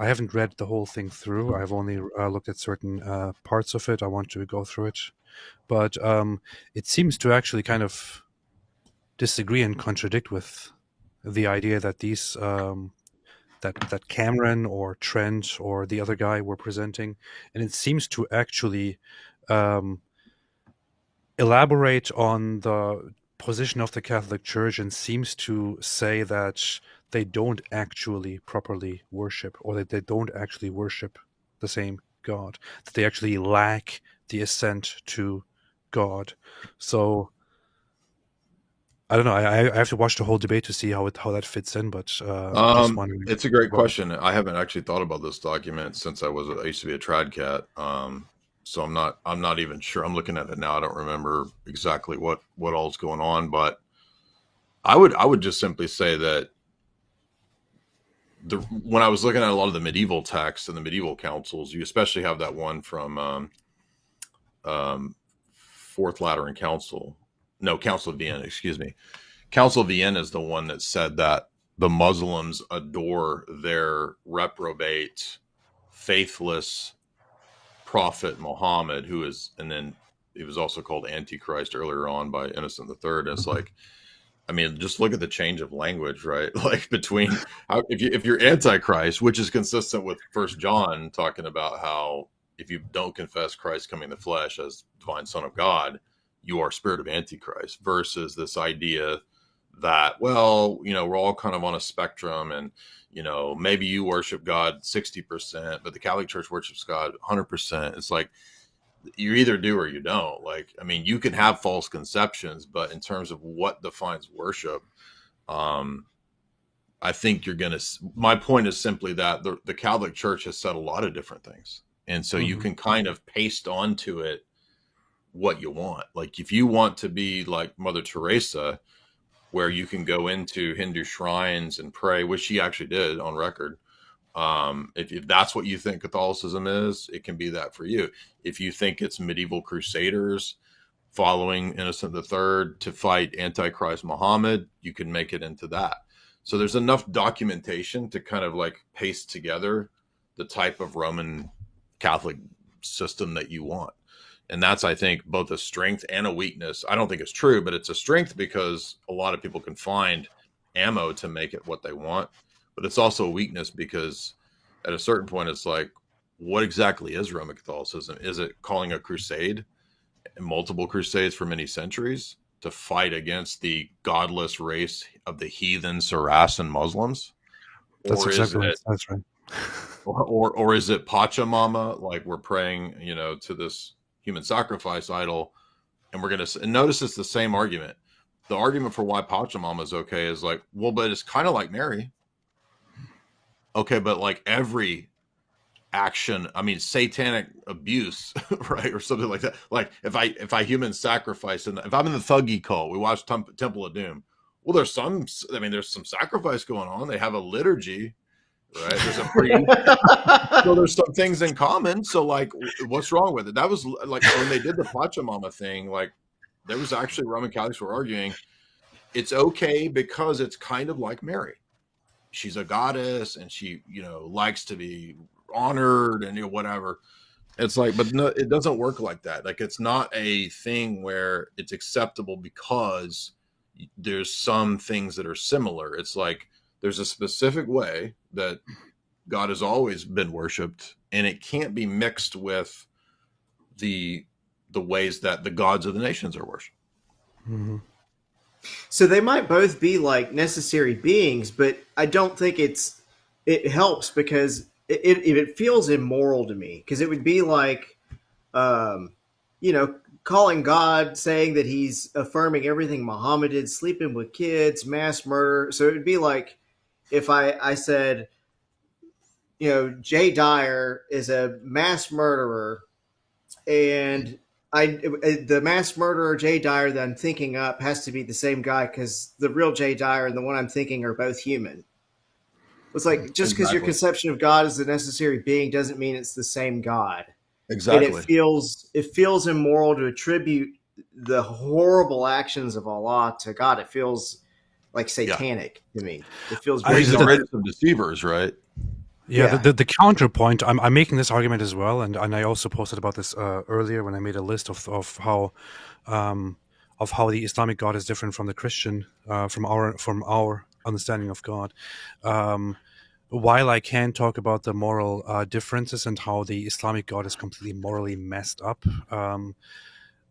haven't read the whole thing through. I've only looked at certain parts of it. I want to go through it, but it seems to actually kind of disagree and contradict with the idea that that Cameron or Trent or the other guy were presenting, and it seems to actually elaborate on the position of the Catholic Church, and seems to say that they don't actually properly worship, or that they don't actually worship the same God, that they actually lack the assent to God. So I don't know. I have to watch the whole debate to see how that fits in. But just wondering. It's a great question. I haven't actually thought about this document since I used to be a trad cat. So I'm not even sure. I'm looking at it now. I don't remember exactly what all's going on, but I would just simply say that when I was looking at a lot of the medieval texts and the medieval councils, you especially have that one from Fourth Lateran Council. No, Council of Vienna, excuse me. Council of Vienna is the one that said that the Muslims adore their reprobate, faithless prophet Muhammad, and then he was also called Antichrist earlier on by Innocent III. And it's like, I mean, just look at the change of language, right? Like between if you're Antichrist, which is consistent with First John talking about how if you don't confess Christ coming in the flesh as divine Son of God, you are spirit of Antichrist, versus this idea that, well, we're all kind of on a spectrum, and, maybe you worship God 60%, but the Catholic Church worships God 100%. It's like, you either do or you don't. Like, I mean, you can have false conceptions, but in terms of what defines worship, I think my point is simply that the Catholic Church has said a lot of different things. And so you can kind of paste onto it what you want. Like if you want to be like Mother Teresa, where you can go into Hindu shrines and pray, which she actually did on record. If that's what you think Catholicism is, it can be that for you. If you think it's medieval crusaders following Innocent III to fight Antichrist Muhammad, you can make it into that. So there's enough documentation to kind of like paste together the type of Roman Catholic system that you want. And that's, I think, both a strength and a weakness. I don't think it's true, but it's a strength because a lot of people can find ammo to make it what they want. But it's also a weakness because at a certain point, it's like, what exactly is Roman Catholicism? Is it calling a crusade, multiple crusades for many centuries, to fight against the godless race of the heathen Saracen Muslims? That's exactly right. That's right. Or is it Pachamama? Like we're praying, to this human sacrifice idol, and we're going to notice it's the same argument. The argument for why Pachamama is okay is like, well, but it's kind of like Mary. Okay, but like every action, I mean, satanic abuse, right, or something like that. Like if I human sacrifice, and if I'm in the Thuggee cult, we watch Temple of Doom. Well, there's some sacrifice going on. They have a liturgy. Right. So there's some things in common. So like, what's wrong with it? That was like when they did the Pachamama thing, like there was actually Roman Catholics were arguing it's okay because it's kind of like Mary. She's a goddess and she, likes to be honored and whatever. It's like, but no, it doesn't work like that. Like it's not a thing where it's acceptable because there's some things that are similar. It's like, there's a specific way that God has always been worshipped, and it can't be mixed with the ways that the gods of the nations are worshipped. Mm-hmm. So they might both be like necessary beings, but I don't think it helps because it feels immoral to me, because it would be like, calling God, saying that he's affirming everything Muhammad did, sleeping with kids, mass murder. So it would be like, if I said, Jay Dyer is a mass murderer, and the mass murderer Jay Dyer that I'm thinking up has to be the same guy because the real Jay Dyer and the one I'm thinking are both human. It's like, just because your conception of God is a necessary being doesn't mean it's the same God. Exactly. And it feels immoral to attribute the horrible actions of Allah to God. It feels like satanic to me. It feels very He's the greatest of deceivers, right? Yeah. The counterpoint. I'm making this argument as well, and I also posted about this earlier when I made a list of how the Islamic God is different from the Christian, from our understanding of God. while I can talk about the moral differences and how the Islamic God is completely morally messed up,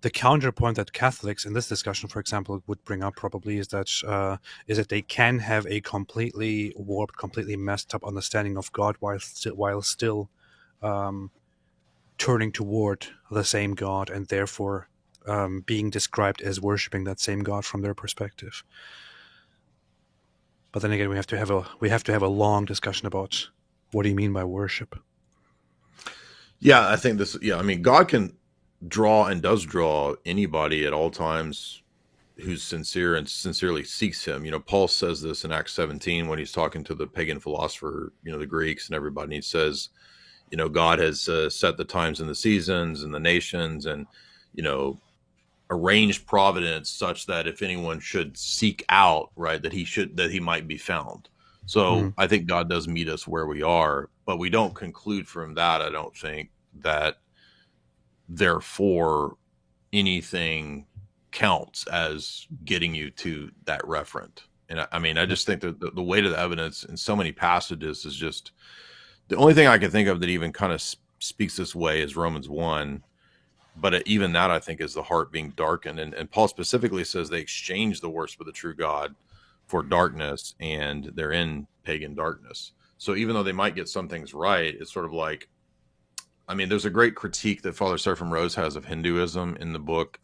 the counterpoint that Catholics in this discussion, for example, would bring up probably is that they can have a completely warped, completely messed up understanding of God while still turning toward the same God and therefore being described as worshiping that same God from their perspective. But then again, we have to have a long discussion about what do you mean by worship. Yeah, I think this. Yeah, I mean, God can draw and does draw anybody at all times who's sincere and sincerely seeks Him. You know, Paul says this in Acts 17 when he's talking to the pagan philosopher, you know, the Greeks and everybody. And he says, you know, God has set the times and the seasons and the nations, and you know, arranged providence such that if anyone should seek out, right, that he might be found. So I think God does meet us where we are, but we don't conclude from that, I don't think, that therefore anything counts as getting you to that referent. And I mean, I just think that the weight of the evidence in so many passages is just the only thing I can think of that even kind of speaks this way is Romans 1. But even that, I think, is the heart being darkened. And Paul specifically says they exchange the worship of the true God for darkness, and they're in pagan darkness. So even though they might get some things right, it's sort of like, I mean, there's a great critique that Father Seraphim Rose has of Hinduism in the book,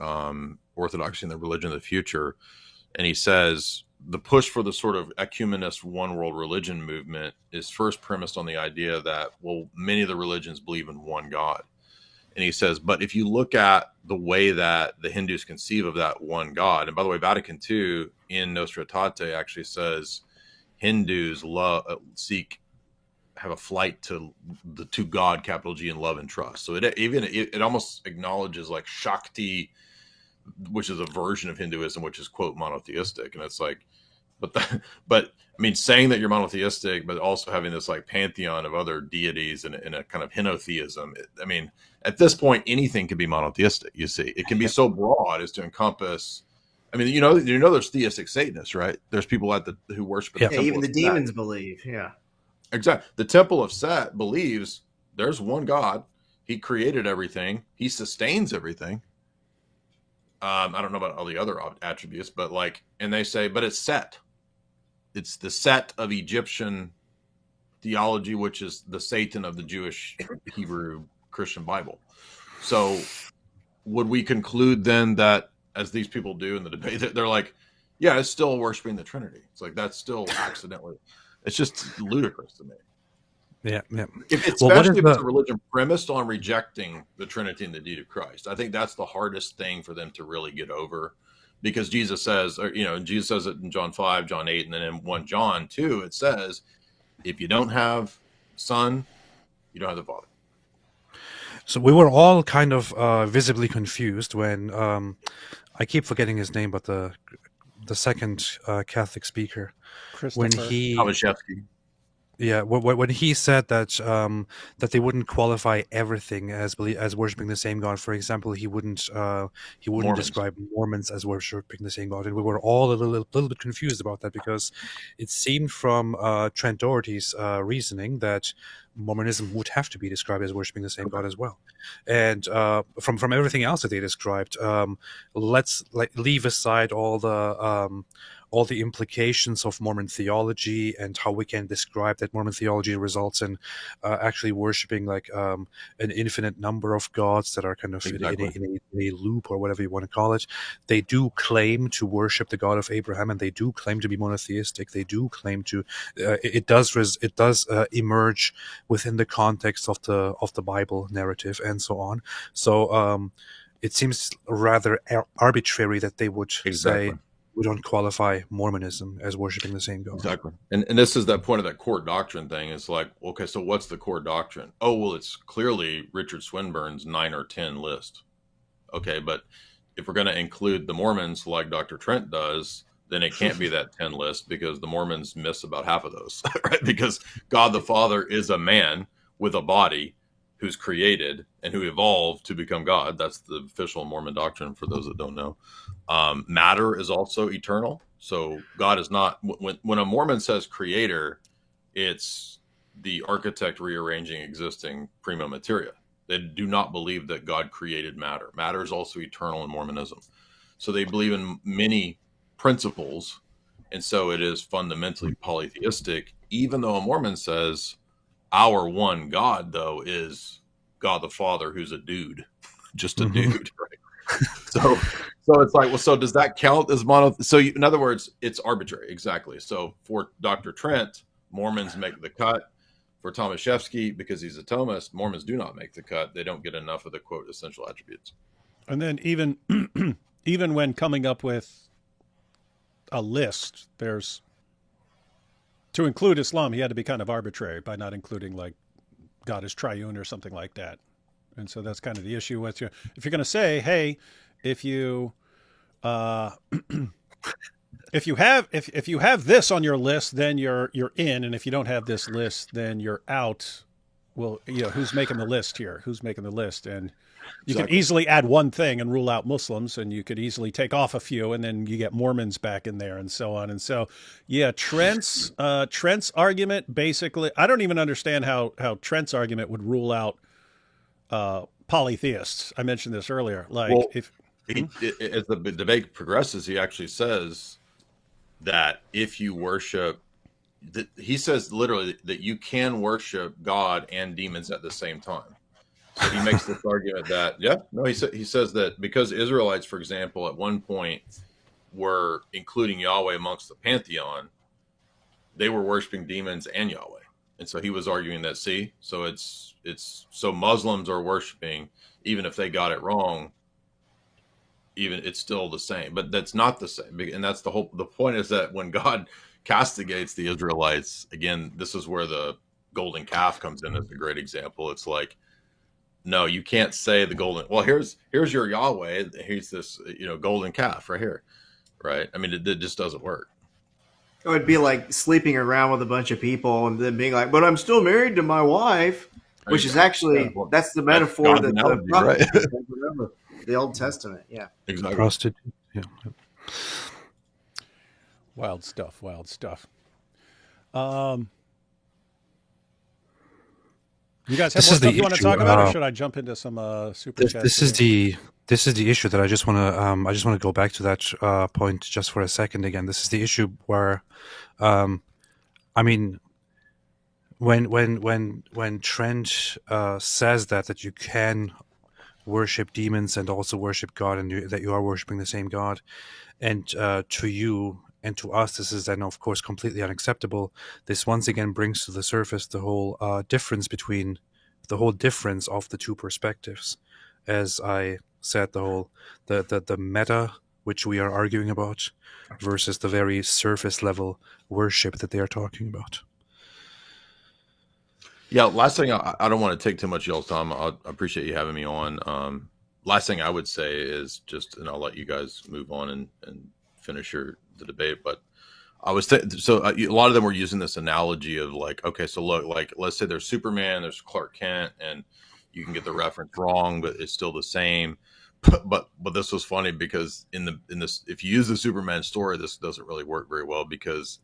Orthodoxy and the Religion of the Future. And he says the push for the sort of ecumenist one world religion movement is first premised on the idea that, well, many of the religions believe in one God. And he says, but if you look at the way that the Hindus conceive of that one God, and by the way, Vatican II in Nostra Aetate actually says Hindus have a flight to God, capital G, and love and trust. So it almost acknowledges like Shakti, which is a version of Hinduism, which is quote monotheistic, and it's like, but I mean, saying that you're monotheistic, but also having this like pantheon of other deities in a kind of henotheism. I mean, at this point, anything can be monotheistic. You see, it can be so broad as to encompass. I mean, you know, there's theistic Satanists, right? There's people who worship. Yeah, even the demons believe. Yeah, exactly. The Temple of Set believes there's one God. He created everything. He sustains everything. I don't know about all the other attributes, but like, and they say, but it's Set. It's the Set of Egyptian theology, which is the Satan of the Jewish, Hebrew, Christian Bible. So would we conclude then that, as these people do in the debate, they're like, yeah, it's still worshiping the Trinity. It's like, that's still accidentally. It's just ludicrous to me. Yeah. Especially if it's a religion premised on rejecting the Trinity and the deity of Christ. I think that's the hardest thing for them to really get over. Because Jesus says, Jesus says it in John 5, John 8, and then in 1 John 2, it says, if you don't have Son, you don't have the Father. So we were all kind of visibly confused when I keep forgetting his name, but the second Catholic speaker, when he Kowalewski. Yeah, when he said that that they wouldn't qualify everything as worshiping the same God. For example, he wouldn't describe Mormons as worshiping the same God, and we were all a little bit confused about that because it seemed from Trent Doherty's reasoning that Mormonism would have to be described as worshiping the same God as well. And from everything else that they described, let's leave aside all the implications of Mormon theology and how we can describe that Mormon theology results in actually worshiping like an infinite number of gods that are kind of in a loop or whatever you want to call it. They do claim to worship the God of Abraham, and they do claim to be monotheistic. They do claim to. It does emerge within the context of the Bible narrative and so on. So it seems rather arbitrary that they would say, we don't qualify Mormonism as worshiping the same God. Exactly. And this is that point of that core doctrine thing. It's like, okay, so what's the core doctrine? Oh, well, it's clearly Richard Swinburne's 9 or 10 list. Okay, but if we're going to include the Mormons like Dr. Trent does, then it can't be that 10 list because the Mormons miss about half of those, right? Because God the Father is a man with a body who's created and who evolved to become God. That's the official Mormon doctrine for those that don't know. Matter is also eternal. So God is not, when a Mormon says creator, it's the architect rearranging existing prima materia. They do not believe that God created matter. Matter is also eternal in Mormonism. So they believe in many principles, and so it is fundamentally polytheistic, even though a Mormon says our one God, though, is God the Father, who's a dude, just a dude, right? So it's like, well, so does that count as mono? So in other words, it's arbitrary. Exactly. So for Dr. Trent, Mormons make the cut. For Tomaszewski, because he's a Thomist, Mormons do not make the cut. They don't get enough of the, quote, essential attributes. And then even even when coming up with a list, there's, to include Islam, he had to be kind of arbitrary by not including like God is triune or something like that. And so that's kind of the issue with you. If you're going to say, hey, if you if you have this on your list, then you're in, and if you don't have this list, then you're out. Well, who's making the list here? Who's making the list? And you can easily add one thing and rule out Muslims, and you could easily take off a few, and then you get Mormons back in there, and so on. And so, yeah, Trent's argument basically, I don't even understand how Trent's argument would rule out polytheists. I mentioned this earlier. Like, well, as the debate progresses, he actually says that if you worship, he says literally that you can worship God and demons at the same time. So he makes this argument that, he says that because Israelites, for example, at one point were including Yahweh amongst the pantheon, they were worshiping demons and Yahweh. And so he was arguing that, so Muslims are worshiping, even if they got it wrong, even it's still the same, but that's not the same. And that's the point is that when God castigates the Israelites, again, this is where the golden calf comes in as a great example. It's like, no, you can't say the golden, well, here's your Yahweh. Here's this, golden calf right here. Right. I mean, it just doesn't work. It would be like sleeping around with a bunch of people and then being like, but I'm still married to my wife, which is actually, that's the metaphor that remember the Old Testament. Yeah. Exactly. Prostitute. Yeah. Wild stuff. You guys have more stuff you want to talk about, or should I jump into some super chat? This is the issue that I just want to go back to that point just for a second again. This is the issue where, I mean, when Trent says that you can worship demons and also worship God, and that you are worshiping the same God, and to you and to us, this is then of course completely unacceptable. This once again brings to the surface the whole difference of the two perspectives. As I said, the meta which we are arguing about versus the very surface level worship that they are talking about. Yeah, last thing, I don't want to take too much of y'all's time. I appreciate you having me on. Last thing I would say is just, and I'll let you guys move on and finish the debate. But I was so a lot of them were using this analogy of like, okay, so look, like let's say there's Superman, there's Clark Kent, and you can get the reference wrong, but it's still the same. But this was funny because in this, if you use the Superman story, this doesn't really work very well because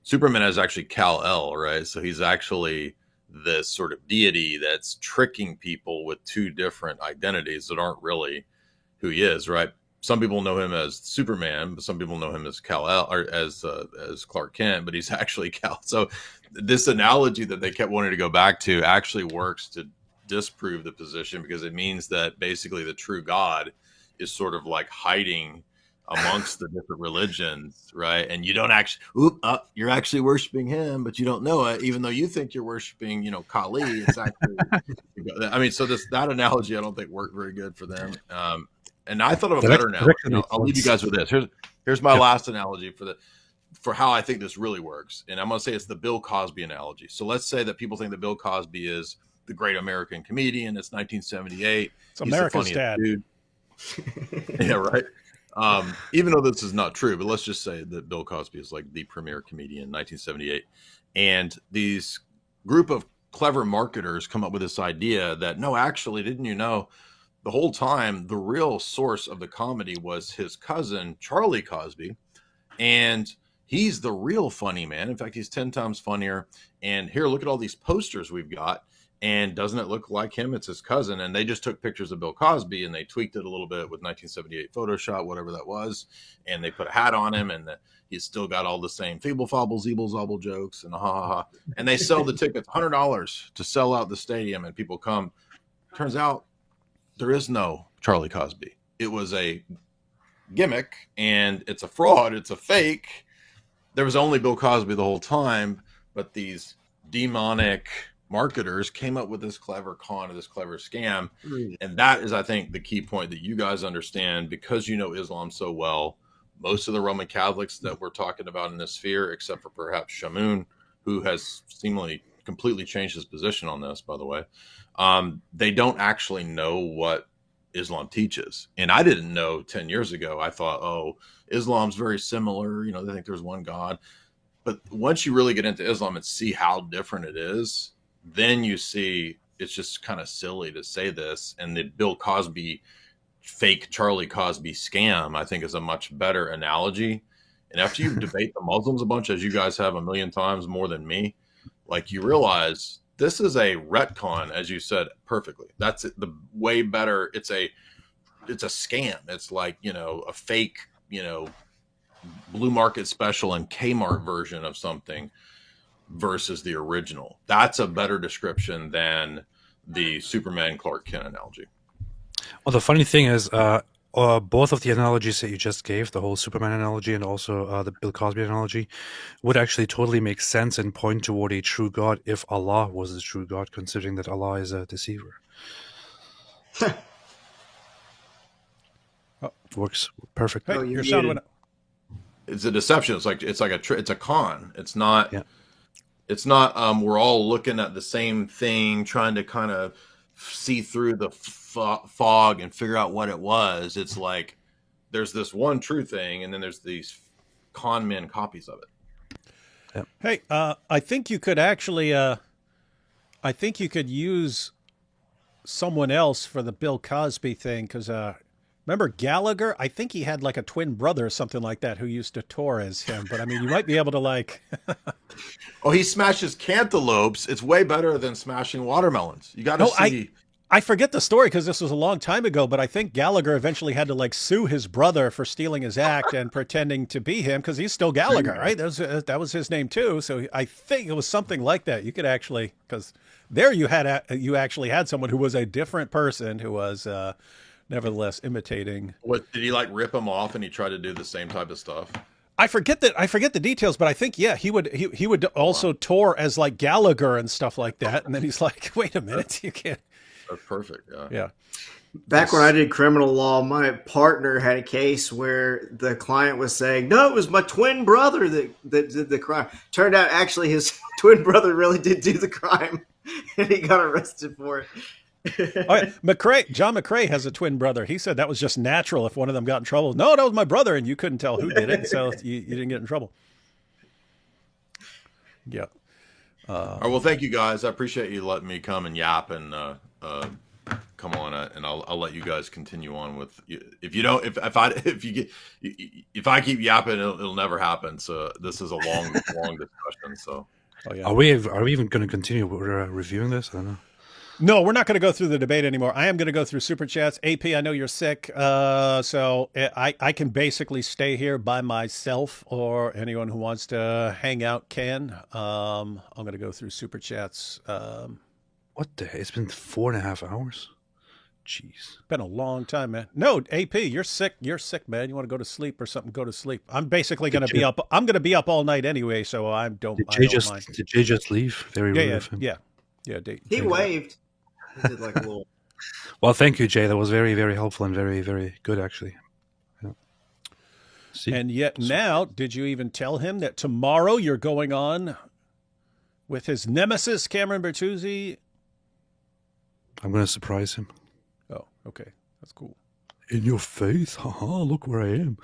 Superman is actually Kal-El, right? So he's actually this sort of deity that's tricking people with two different identities that aren't really who he is, right? Some people know him as Superman, but some people know him as Kal-El or as Clark Kent, but he's actually Kal. So this analogy that they kept wanting to go back to actually works to disprove the position, because it means that basically the true God is sort of like hiding amongst the different religions, right? And you don't actually, you're actually worshiping him, but you don't know it, even though you think you're worshiping, Kali. It's actually, I mean, so that analogy I don't think worked very good for them. And I thought of a better analogy. I'll leave you guys with this. Here's my last analogy for how I think this really works. And I'm going to say it's the Bill Cosby analogy. So let's say that people think that Bill Cosby is the great American comedian. It's 1978. It's America's dad. Dude. Yeah, right. Even though this is not true, but let's just say that Bill Cosby is like the premier comedian in 1978. And these group of clever marketers come up with this idea that, no, actually, didn't you know, the whole time, the real source of the comedy was his cousin, Charlie Cosby. And He's the real funny man. In fact, he's 10 times funnier. And here, look at all these posters we've got. And doesn't it look like him? It's his cousin. And they just took pictures of Bill Cosby and they tweaked it a little bit with 1978 Photoshop, whatever that was. And they put a hat on him, and he's still got all the same feeble fobble, zeeble zobble jokes and ha ha ha. And they sell the tickets $100 to sell out the stadium, and people come. Turns out there is no Charlie Cosby. It was a gimmick, and it's a fraud. It's a fake. There was only Bill Cosby the whole time, but these demonic marketers came up with this clever con or this clever scam. And that is, I think, the key point that you guys understand, because you know Islam so well. Most of the Roman Catholics that we're talking about in this sphere, except for perhaps Shamoun, who has seemingly completely changed his position on this, by the way, they don't actually know what Islam teaches. And I didn't know 10 years ago. I thought, oh, Islam's very similar. You know, they think there's one God. But once you really get into Islam and see how different it is, then you see it's just kind of silly to say this. And the Bill Cosby, fake Charlie Cosby scam, I think, is a much better analogy. And after you debate the Muslims a bunch, as you guys have a million times more than me, like, you realize this is a retcon, as you said perfectly. That's the way better. It's a scam. It's like, you know, a fake, you know, blue market special and Kmart version of something versus the original. That's a better description than the Superman Clark Kent analogy. Well, the funny thing is, both of the analogies that you just gave, the whole Superman analogy and also the Bill Cosby analogy, would actually totally make sense and point toward a true God if Allah was the true God, considering that Allah is a deceiver. Works perfect. Hey, Oh, your you sound muted. went. It's a deception. It's like it's a con. It's not. Yeah. It's not. We're all looking at the same thing, trying to kind of see through the fog and figure out what it was. It's like there's this one true thing, and then there's these con men copies of it. Hey, I think you could actually, I think you could use someone else for the Bill Cosby thing, because remember Gallagher? I think he had like a twin brother or something like that who used to tour as him. But I mean, you might be able to like. Oh, he smashes cantaloupes. It's way better than smashing watermelons. You got to No, see. I forget the story because this was a long time ago, but I think Gallagher eventually had to like sue his brother for stealing his act and pretending to be him, because he's still Gallagher, right? That was his name too. So I think it was something like that. You could actually, because there you actually had someone who was a different person who was nevertheless imitating. What did he like? Rip him off, and he tried to do the same type of stuff. I forget the details, but I think he would also tour as like Gallagher and stuff like that, and then he's like, wait a minute, you can't. That's perfect. Yeah. Yeah. Back when I did criminal law, my partner had a case where the client was saying, no, it was my twin brother that did the crime. Turned out actually his twin brother really did do the crime, and he got arrested for it. Oh, yeah. John McCrae has a twin brother. He said that was just natural if one of them got in trouble. No, that was my brother, and you couldn't tell who did it, so you didn't get in trouble. Yeah. All right, well, thank you guys. I appreciate you letting me come and yap and come on, and I'll let you guys continue on with. If I keep yapping, it'll never happen. So this is a long discussion. So, Oh, yeah. Are we even going to continue reviewing this? I don't know. No, we're not going to go through the debate anymore. I am going to go through super chats. AP, I know you're sick, so I can basically stay here by myself, or anyone who wants to hang out can. I'm going to go through super chats. What the heck? It's been 4.5 hours. Jeez. Been a long time, man. No, AP, you're sick. You're sick, man. You want to go to sleep or something? Go to sleep. I'm basically going to be up. I'm going to be up all night anyway, so I don't mind. Did Jay just leave? Very rude of him. Yeah. He waved. He did like a little. Well, thank you, Jay. That was very, very helpful and very, very good, actually. Yeah. See? And yet now, did you even tell him that tomorrow you're going on with his nemesis, Cameron Bertuzzi? I'm going to surprise him. Oh, okay. That's cool. In your face? Haha, look where I am.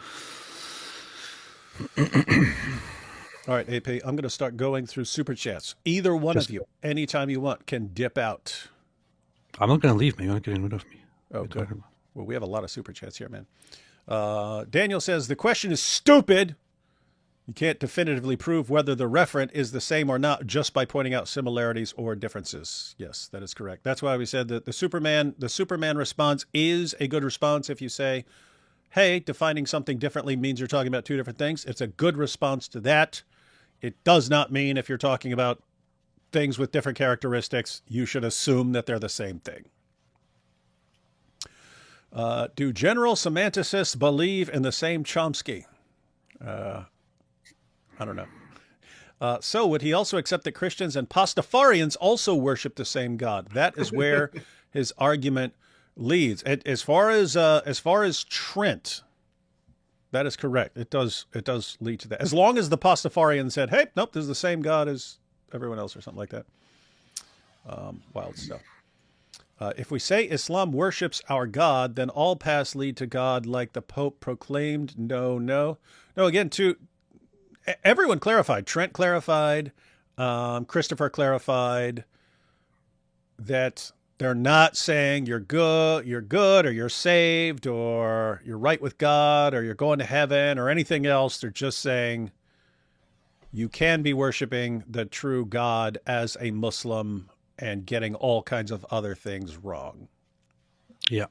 All right, AP, I'm going to start going through super chats. Either one of you, anytime you want, can dip out. I'm not going to leave, man. You're not getting rid of me. Oh, good. Well, we have a lot of super chats here, man. Daniel says, the question is stupid. You can't definitively prove whether the referent is the same or not just by pointing out similarities or differences. Yes, that is correct. That's why we said that the Superman response is a good response. If you say, hey, defining something differently means you're talking about two different things, it's a good response to that. It does not mean if you're talking about things with different characteristics, you should assume that they're the same thing. Do general semanticists believe in the same Chomsky? I don't know. So would he also accept that Christians and Pastafarians also worship the same God? That is where his argument leads. As far as Trent, that is correct. It does lead to that. As long as the Pastafarian said, hey, nope, this is the same God as everyone else or something like that. Wild stuff. If we say Islam worships our God, then all paths lead to God like the Pope proclaimed. No. Again, everyone clarified. Trent clarified. Christopher clarified that they're not saying you're good, or you're saved, or you're right with God, or you're going to heaven, or anything else. They're just saying you can be worshiping the true God as a Muslim and getting all kinds of other things wrong. Yeah.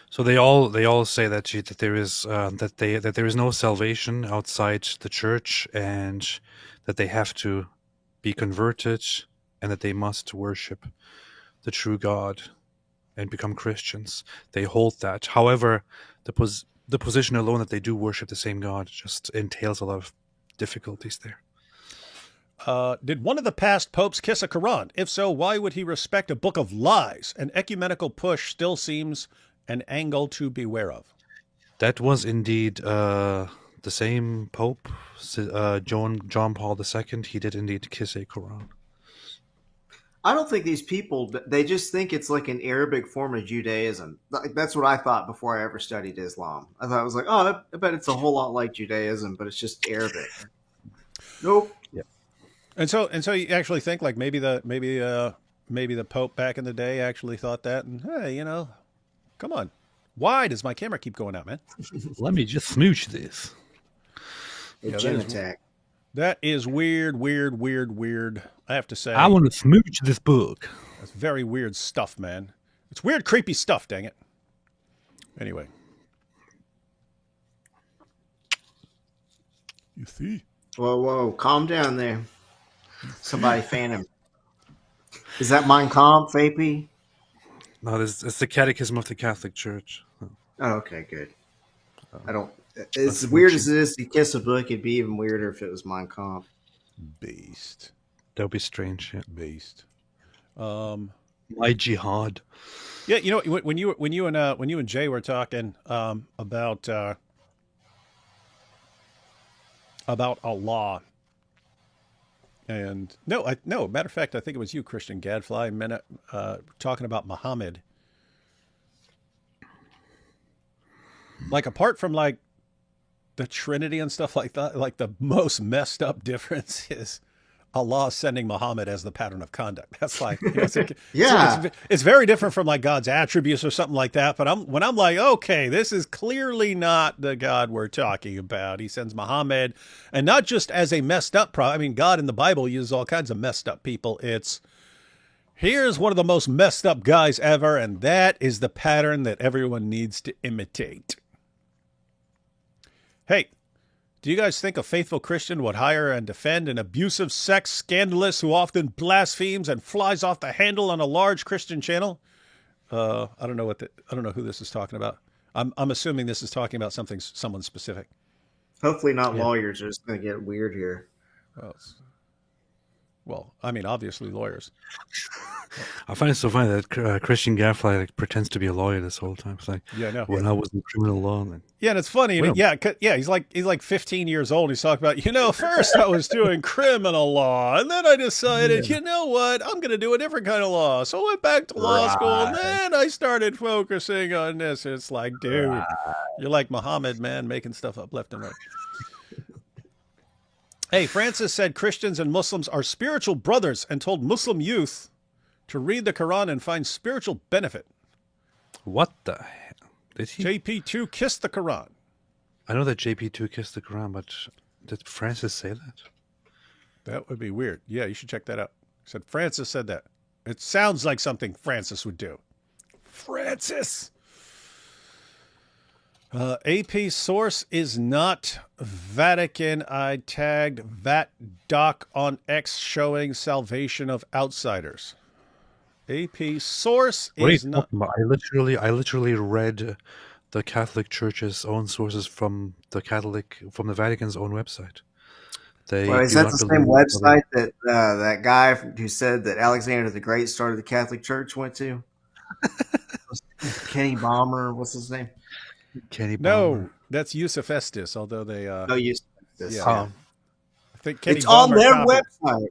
So they all say that there is no salvation outside the church, and that they have to be converted, and that they must worship the true God and become Christians. They hold that. However, the position alone that they do worship the same God just entails a lot of difficulties there. Did one of the past popes kiss a Quran? If so, why would he respect a book of lies? An ecumenical push still seems an angle to beware of. That was indeed the same Pope, John Paul II. He did indeed kiss a Quran. I don't think these people, they just think it's like an Arabic form of Judaism. That's what I thought before I ever studied Islam. I thought it was like, oh, I bet it's a whole lot like Judaism, but it's just Arabic. Nope. Yeah. And so you actually think like maybe the Pope back in the day actually thought that, and hey, come on. Why does my camera keep going out, man? Let me just smooch this. Gin attack. That is weird. I have to say. I want to smooch this book. That's very weird stuff, man. It's weird, creepy stuff, dang it. Anyway. You see? Whoa, calm down there. Somebody fan him. Is that Mein Kampf, AP? No, it's the Catechism of the Catholic Church. Oh, okay, good. I don't. As weird as it is to kiss a book, it'd be even weirder if it was Mein Kampf. Beast. That would be strange. Yeah. Beast. My jihad. Yeah, when you and Jay were talking about Allah. And no, matter of fact, I think it was you, Christian Gadfly, talking about Muhammad. Like, apart from like the Trinity and stuff like that, like the most messed up difference is Allah sending Muhammad as the pattern of conduct. That's like, it's very different from like God's attributes or something like that. But when I'm like, okay, this is clearly not the God we're talking about. He sends Muhammad, and not just as a messed up I mean, God in the Bible uses all kinds of messed up people. Here's one of the most messed up guys ever, and that is the pattern that everyone needs to imitate. Hey, do you guys think a faithful Christian would hire and defend an abusive sex scandalous who often blasphemes and flies off the handle on a large Christian channel? I don't know who this is talking about. I'm assuming this is talking about someone specific. Hopefully not lawyers. It's going to get weird here. Well, I mean, obviously lawyers. I find it so funny that Christian Gadfly pretends to be a lawyer this whole time. It's like, when I was in criminal law. Then... Yeah, and it's funny. Well, he's like 15 years old. He's talking about, first I was doing criminal law, and then I decided, you know what, I'm going to do a different kind of law. So I went back to law school, and then I started focusing on this. It's like, dude, you're like Muhammad, man, making stuff up left and right. Hey, Francis said Christians and Muslims are spiritual brothers and told Muslim youth to read the Quran and find spiritual benefit. What the hell? Did he? JP2 kissed the Quran. I know that JP2 kissed the Quran, but Did Francis say that? That would be weird. Yeah, you should check that out. Said Francis said that. It sounds like something Francis would do. Francis. AP source is not Vatican. I tagged VatDoc on X showing salvation of outsiders. AP source What are you is not. talking about? I literally read the Catholic Church's own sources from the Vatican's own website. Well, is do that not the same believe other- website that that guy who said that Alexander the Great started the Catholic Church went to? Kenny Balmer, what's his name? Kenny No, Balmer. that's Yusuf Estes, although they. No, you. Yeah. Um, I think Kenny It's on Balmer their copied- website.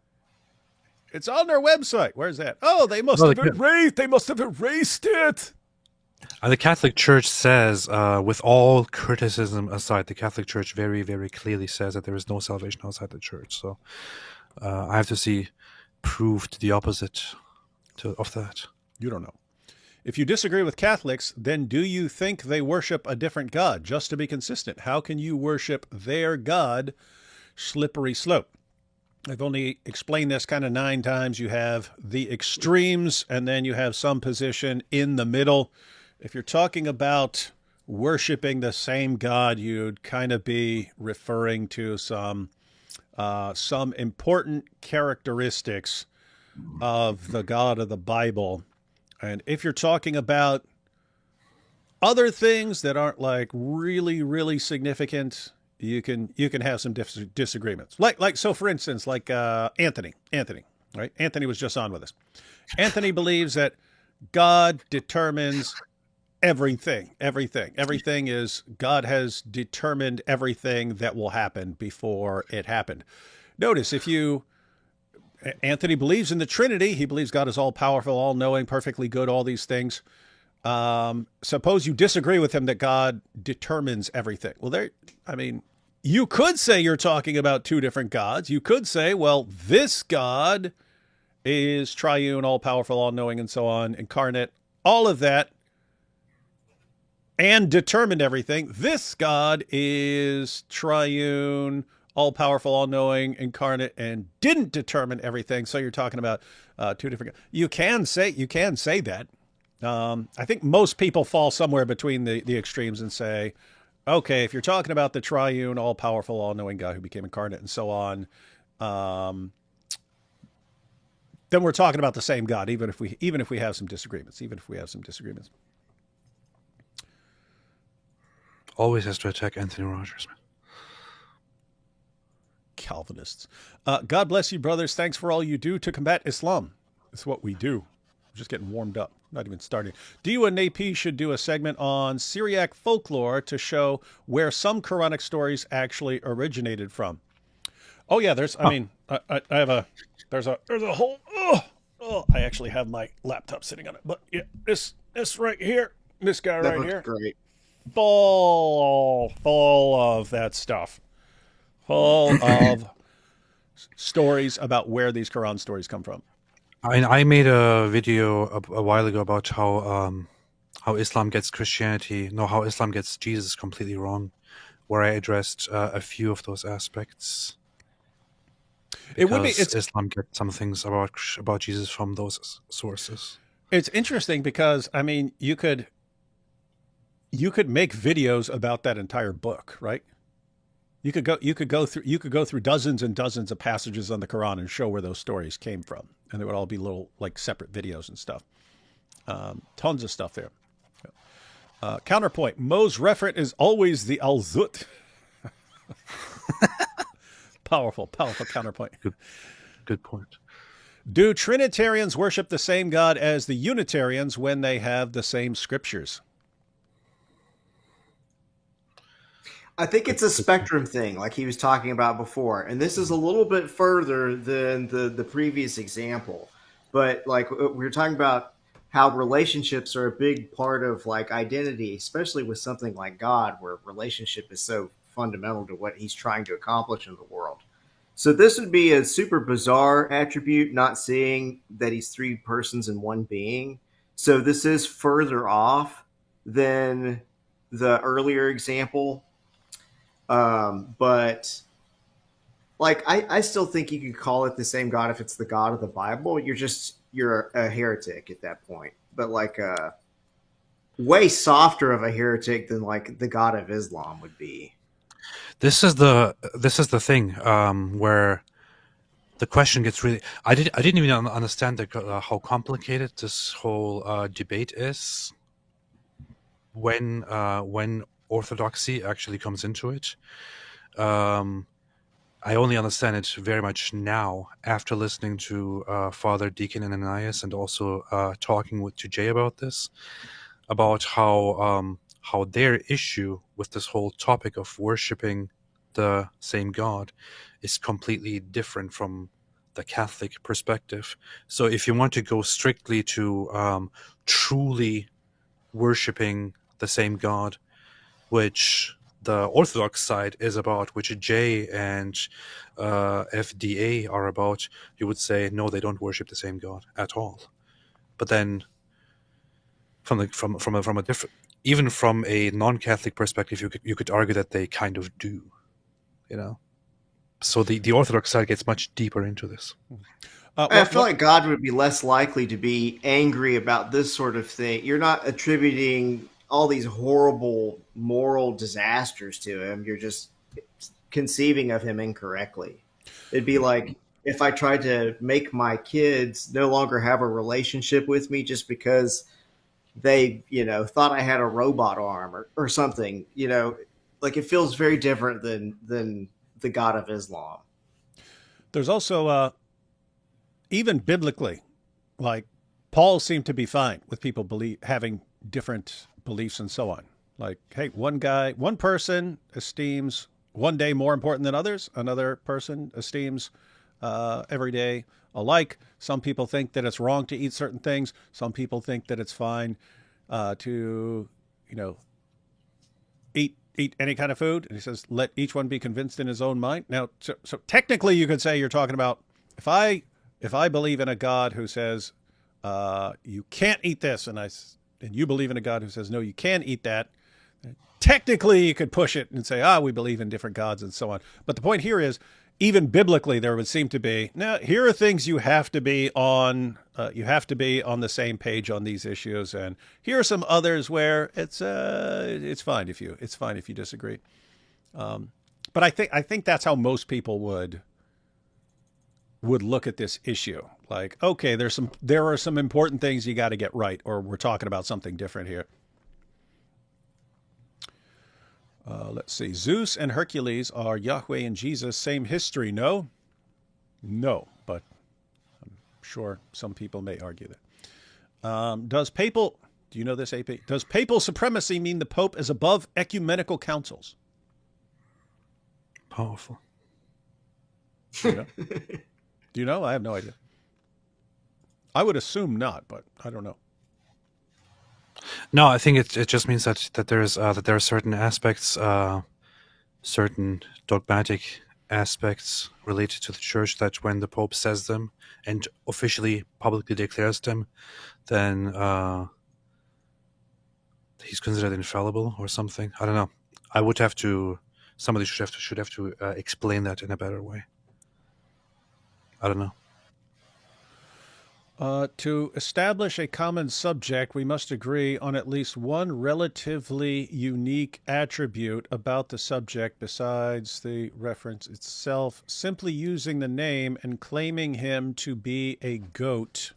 It's on their website. Where's that? Oh, they must No, have they can't. erased. They must have erased it. The Catholic Church says, with all criticism aside, the Catholic Church very, very clearly says that there is no salvation outside the Church. So I have to see proof to the opposite of that. You don't know. If you disagree with Catholics, then do you think they worship a different God? Just to be consistent, how can you worship their God? Slippery slope. I've only explained this kind of 9 times. You have the extremes, and then you have some position in the middle. If you're talking about worshiping the same God, you'd kind of be referring to some important characteristics of the God of the Bible. And if you're talking about other things that aren't like really, really significant, you can have some disagreements. Like so, for instance, like Anthony, right? Anthony was just on with us. Anthony believes that God determines everything. Everything is God has determined everything that will happen before it happened. Notice Anthony believes in the Trinity. He believes God is all powerful, all knowing, perfectly good, all these things. Suppose you disagree with him that God determines everything. Well, you could say you're talking about 2 different gods. You could say, well, this God is triune, all powerful, all knowing, and so on, incarnate, all of that, and determined everything. This God is triune, all powerful, all knowing, incarnate, and didn't determine everything. So you're talking about 2 different. You can say that. I think most people fall somewhere between the extremes and say, okay, if you're talking about the triune, all powerful, all knowing God who became incarnate and so on, then we're talking about the same God, even if we have some disagreements. Always has to attack Anthony Rogers, man. Calvinists. God bless you, brothers. Thanks for all you do to combat Islam. It's what we do. I'm just getting warmed up. Not even starting. You and AP should do a segment on Syriac folklore to show where some Quranic stories actually originated from. Oh yeah, there's a whole I actually have my laptop sitting on it. But yeah, this right here, this guy That right looks here, great. full of that stuff. Full of stories about where these Quran stories come from. I made a video a while ago about how Islam gets how Islam gets Jesus completely wrong, where I addressed a few of those aspects. Because Islam gets some things about Jesus from those sources. It's interesting because you could make videos about that entire book, right? You could go through dozens and dozens of passages on the Quran and show where those stories came from, and they would all be little like separate videos and stuff. Tons of stuff there. Counterpoint: Mo's referent is always the Al-Zut. Powerful counterpoint. Good point. Do Trinitarians worship the same God as the Unitarians when they have the same scriptures? I think it's a spectrum thing, like he was talking about before. And this is a little bit further than the previous example. But like we were talking about how relationships are a big part of like identity, especially with something like God, where relationship is so fundamental to what he's trying to accomplish in the world. So this would be a super bizarre attribute, not seeing that he's 3 persons in one being. So this is further off than the earlier example. But like I still think you could call it the same God if it's the God of the Bible. You're a heretic at that point. But like way softer of a heretic than like the God of Islam would be. This is the thing where the question gets really. I didn't even understand how complicated this whole debate is when orthodoxy actually comes into it. I only understand it very much now after listening to Father Deacon Ananias and also talking to Jay about this, about how their issue with this whole topic of worshiping the same God is completely different from the Catholic perspective. So if you want to go strictly to truly worshiping the same God, which the Orthodox side is about, which J and FDA are about, you would say no, they don't worship the same God at all. But then, from a different, even from a non-Catholic perspective, you could argue that they kind of do, you know. So the Orthodox side gets much deeper into this. I feel like God would be less likely to be angry about this sort of thing. You're not attributing all these horrible moral disasters to him. You're just conceiving of him incorrectly. It'd be like if I tried to make my kids no longer have a relationship with me just because they, thought I had a robot arm or something, like it feels very different than the God of Islam. There's also, even biblically, like Paul seemed to be fine with people having different beliefs and so on. Like, hey, one person esteems one day more important than others. Another person esteems every day alike. Some people think that it's wrong to eat certain things. Some people think that it's fine to, eat any kind of food. And he says, let each one be convinced in his own mind. Now, so technically you could say you're talking about, if I believe in a God who says you can't eat this, and you believe in a God who says, no, you can eat that, technically you could push it and say, we believe in different gods and so on. But the point here is, even biblically, there would seem to be, now, here are things you have to be on. You have to be on the same page on these issues, and here are some others where it's fine if you disagree. But I think that's how most people would look at this issue. Like, okay, there are some important things you got to get right, or we're talking about something different here. Let's see. Zeus and Hercules are Yahweh and Jesus. Same history, no? No, but I'm sure some people may argue that. Do you know this, AP? Does papal supremacy mean the Pope is above ecumenical councils? Powerful. Do you know? Do you know? I have no idea. I would assume not, but I don't know. No, I think it just means that there are certain aspects, certain dogmatic aspects related to the church that when the Pope says them and officially publicly declares them, then he's considered infallible or something. I don't know. Somebody should have to explain that in a better way. I don't know. To establish a common subject, we must agree on at least one relatively unique attribute about the subject besides the reference itself. Simply using the name and claiming him to be a goat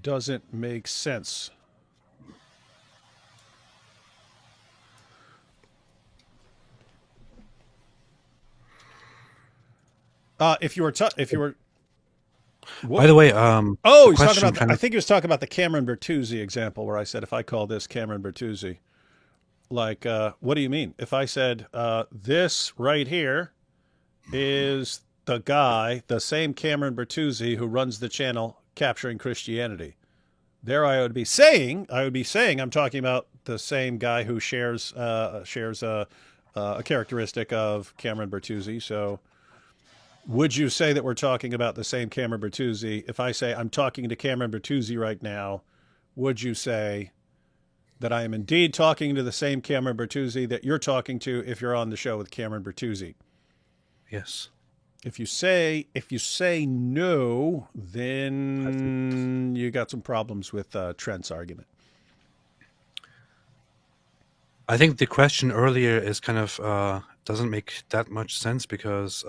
doesn't make sense. If you were what? By the way, he's talking about. I think he was talking about the Cameron Bertuzzi example, where I said, if I call this Cameron Bertuzzi, like, what do you mean? If I said this right here is the guy, the same Cameron Bertuzzi who runs the channel Capturing Christianity, there I would be saying I'm talking about the same guy who shares a characteristic of Cameron Bertuzzi. So, would you say that we're talking about the same Cameron Bertuzzi? If I say I'm talking to Cameron Bertuzzi right now, would you say that I am indeed talking to the same Cameron Bertuzzi that you're talking to if you're on the show with Cameron Bertuzzi? Yes. If you say no, then you got some problems with Trent's argument. I think the question earlier is kind of doesn't make that much sense because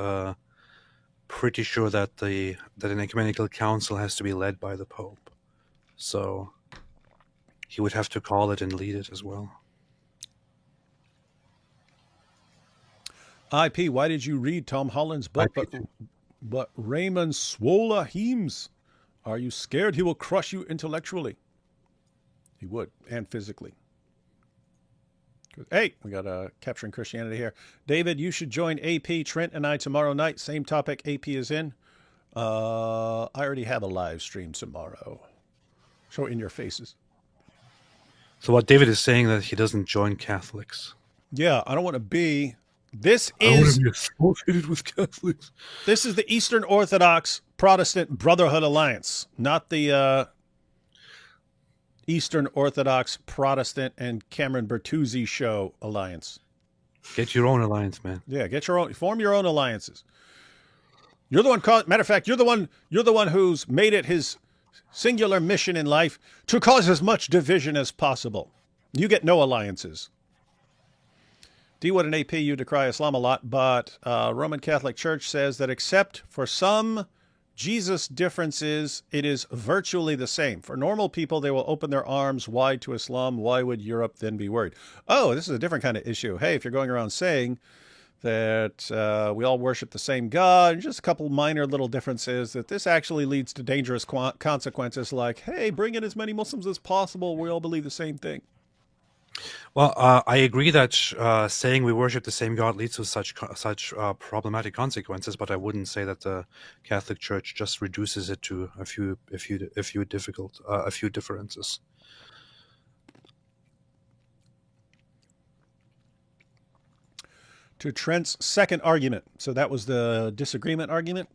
pretty sure that an ecumenical council has to be led by the Pope, so he would have to call it and lead it as well. IP, why did you read Tom Holland's book? But Raymond Swola Heems, are you scared he will crush you intellectually? He would, and physically. Hey, we got Capturing Christianity here. David, you should join AP, Trent, and I tomorrow night. Same topic AP is in. I already have a live stream tomorrow. Show it in your faces. So what David is saying that he doesn't join Catholics. Yeah, I don't want to be... This I want is to be associated with Catholics. This is the Eastern Orthodox Protestant Brotherhood Alliance, not the Eastern Orthodox Protestant and Cameron Bertuzzi show alliance. Get your own alliance, man. Yeah, get your own. Form your own alliances. You're the one. Matter of fact, you're the one who's made it his singular mission in life to cause as much division as possible. You get no alliances. D-Wood and AP, you decry Islam a lot, but Roman Catholic Church says that except for some Jesus differences, it is virtually the same. For normal people, they will open their arms wide to Islam. Why would Europe then be worried? Oh, this is a different kind of issue. Hey, if you're going around saying that we all worship the same God, just a couple minor little differences, that this actually leads to dangerous consequences like, hey, bring in as many Muslims as possible. We all believe the same thing. Well, I agree that saying we worship the same God leads to such problematic consequences, but I wouldn't say that the Catholic Church just reduces it to a few differences. To Trent's second argument, so that was the disagreement argument.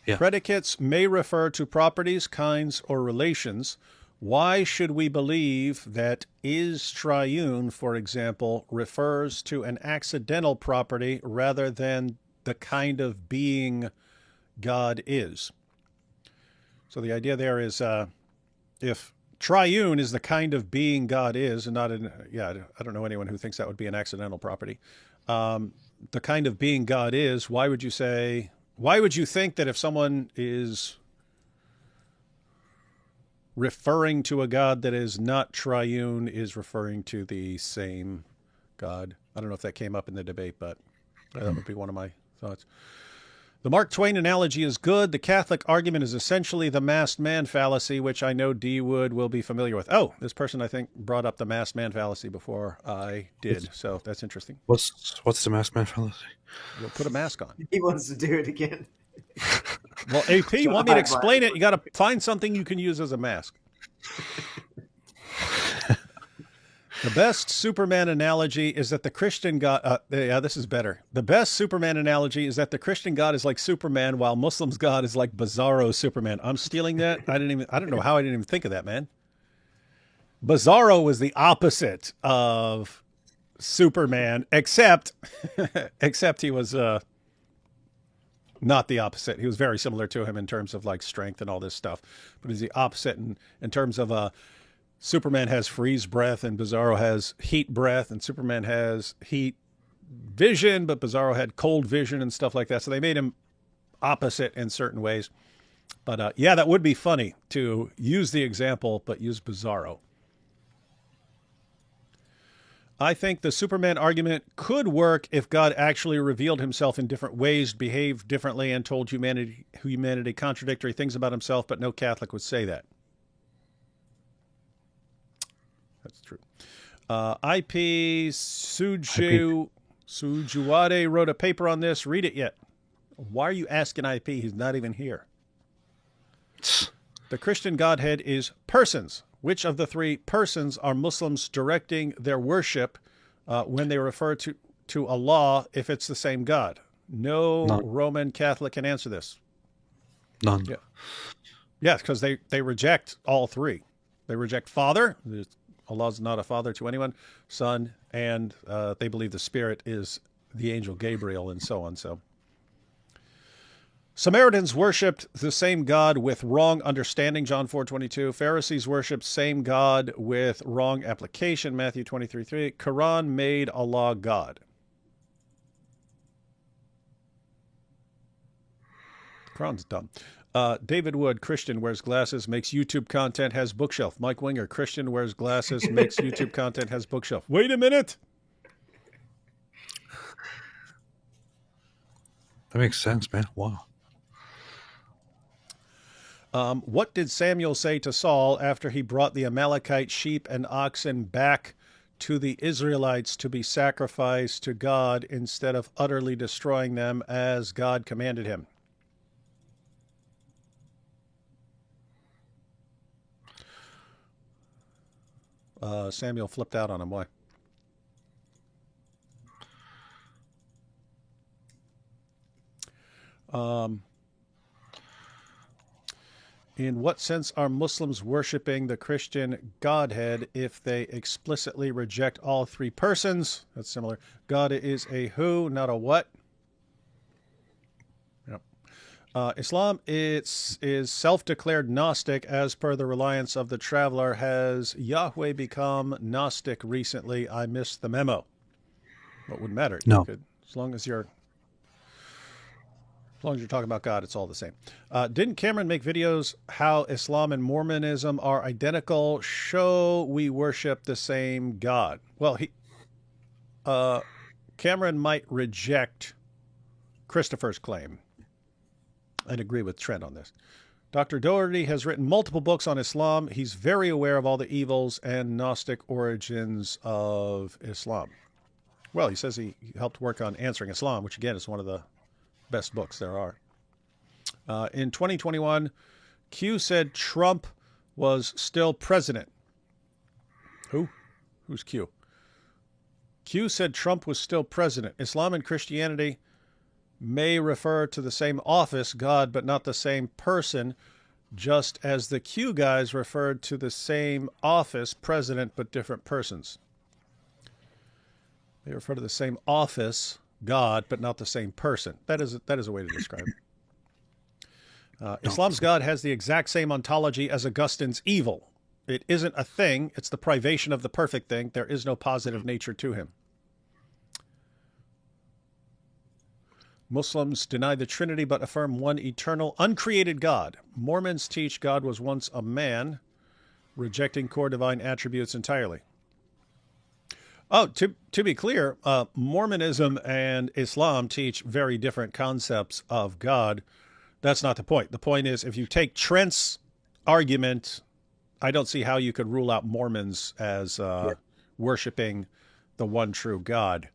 Yeah. Predicates may refer to properties, kinds, or relations. Why should we believe that is triune, for example, refers to an accidental property rather than the kind of being God is? So the idea there is if triune is the kind of being God is, and not an, I don't know anyone who thinks that would be an accidental property. The kind of being God is, why would you think that if someone is referring to a God that is not triune is referring to the same God? I don't know if that came up in the debate, but that would be one of my thoughts. The Mark Twain analogy is good. The Catholic argument is essentially the masked man fallacy, which I know D-Wood will be familiar with. Oh, this person, I think, brought up the masked man fallacy before I did, so that's interesting. What's the masked man fallacy? You'll put a mask on. He wants to do it again. Well, AP, you want me to explain it? You got to find something you can use as a mask. The best Superman analogy is that the Christian God... this is better. The best Superman analogy is that the Christian God is like Superman, while Muslims' God is like Bizarro Superman. I'm stealing that. I don't know how I didn't even think of that, man. Bizarro was the opposite of Superman, except he was not the opposite. He was very similar to him in terms of like strength and all this stuff, but he's the opposite in terms of Superman has freeze breath and Bizarro has heat breath, and Superman has heat vision, but Bizarro had cold vision and stuff like that. So they made him opposite in certain ways. But yeah, that would be funny to use the example, but use Bizarro. I think the Superman argument could work if God actually revealed himself in different ways, behaved differently, and told humanity contradictory things about himself, but no Catholic would say that. That's true. IP Sujuwade wrote a paper on this. Read it yet. Why are you asking IP? He's not even here. The Christian Godhead is persons. Which of the three persons are Muslims directing their worship when they refer to Allah if it's the same God? No Roman Catholic can answer this. None. Yeah. Yes, because they reject all three. They reject Father. Allah's not a father to anyone. Son, and they believe the Spirit is the angel Gabriel, and so on. So Samaritans worshipped the same God with wrong understanding, John 4:22. Pharisees worshipped same God with wrong application, Matthew 23:3. Quran made Allah God. Quran's dumb. David Wood, Christian, wears glasses, makes YouTube content, has bookshelf. Mike Winger, Christian, wears glasses, makes YouTube content, has bookshelf. Wait a minute. That makes sense, man. Wow. What did Samuel say to Saul after he brought the Amalekite sheep and oxen back to the Israelites to be sacrificed to God instead of utterly destroying them as God commanded him? Samuel flipped out on him. Why? In what sense are Muslims worshiping the Christian Godhead if they explicitly reject all three persons? That's similar. God is a who, not a what. Yep. Islam is self-declared Gnostic as per the Reliance of the Traveler. Has Yahweh become Gnostic recently? I missed the memo. What would matter? No. As long as you're talking about God, it's all the same. Didn't Cameron make videos how Islam and Mormonism are identical? Show we worship the same God. Well, Cameron might reject Christopher's claim and agree with Trent on this. Dr. Doherty has written multiple books on Islam. He's very aware of all the evils and Gnostic origins of Islam. Well, he says he helped work on Answering Islam, which again is one of the best books there are. In 2021, Q said Trump was still president. Who? Who's Q? Q said Trump was still president. Islam and Christianity may refer to the same office, God, but not the same person, just as the Q guys referred to the same office, president, but different persons. They refer to the same office, God, but not the same person. That is a way to describe it. Islam's God has the exact same ontology as Augustine's evil. It isn't a thing. It's the privation of the perfect thing. There is no positive nature to him. Muslims deny the Trinity but affirm one eternal, uncreated God. Mormons teach God was once a man, rejecting core divine attributes entirely. Oh, to be clear, Mormonism and Islam teach very different concepts of God. That's not the point. The point is, if you take Trent's argument, I don't see how you could rule out Mormons as worshiping the one true God.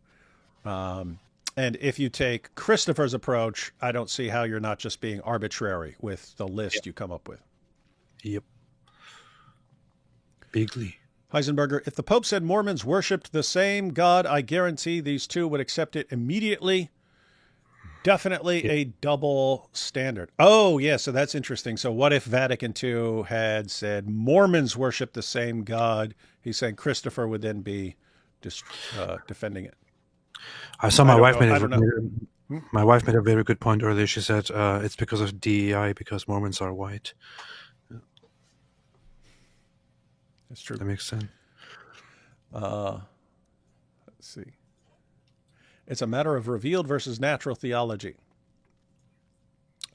And if you take Christopher's approach, I don't see how you're not just being arbitrary with the list you come up with. Yep. Bigly. Heisenberger, if the Pope said Mormons worshipped the same God, I guarantee these two would accept it immediately. Definitely a double standard. Oh, yeah, so that's interesting. So what if Vatican II had said Mormons worship the same God? He's saying Christopher would then be defending it. I saw my wife made a very good point earlier. She said it's because of DEI, because Mormons are white. That's true. That makes sense. Let's see. It's a matter of revealed versus natural theology.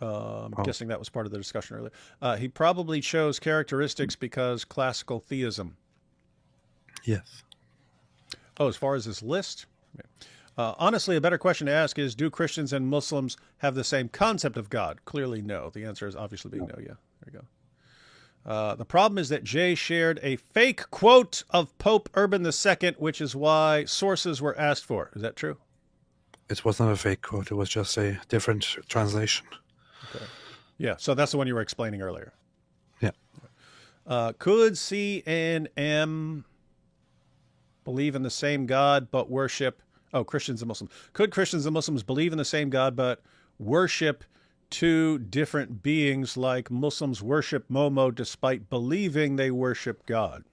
I'm guessing that was part of the discussion earlier. He probably chose characteristics because classical theism. Yes. Oh, as far as this list? Honestly, a better question to ask is, do Christians and Muslims have the same concept of God? Clearly, no. The answer is obviously being no. Yeah, there you go. The problem is that Jay shared a fake quote of Pope Urban II, which is why sources were asked for. Is that true? It was not a fake quote. It was just a different translation. Okay. Yeah, so that's the one you were explaining earlier. Yeah. Could C&M believe in the same God but worship... Oh, Christians and Muslims. Could Christians and Muslims believe in the same God but worship two different beings like Muslims worship Momo despite believing they worship God?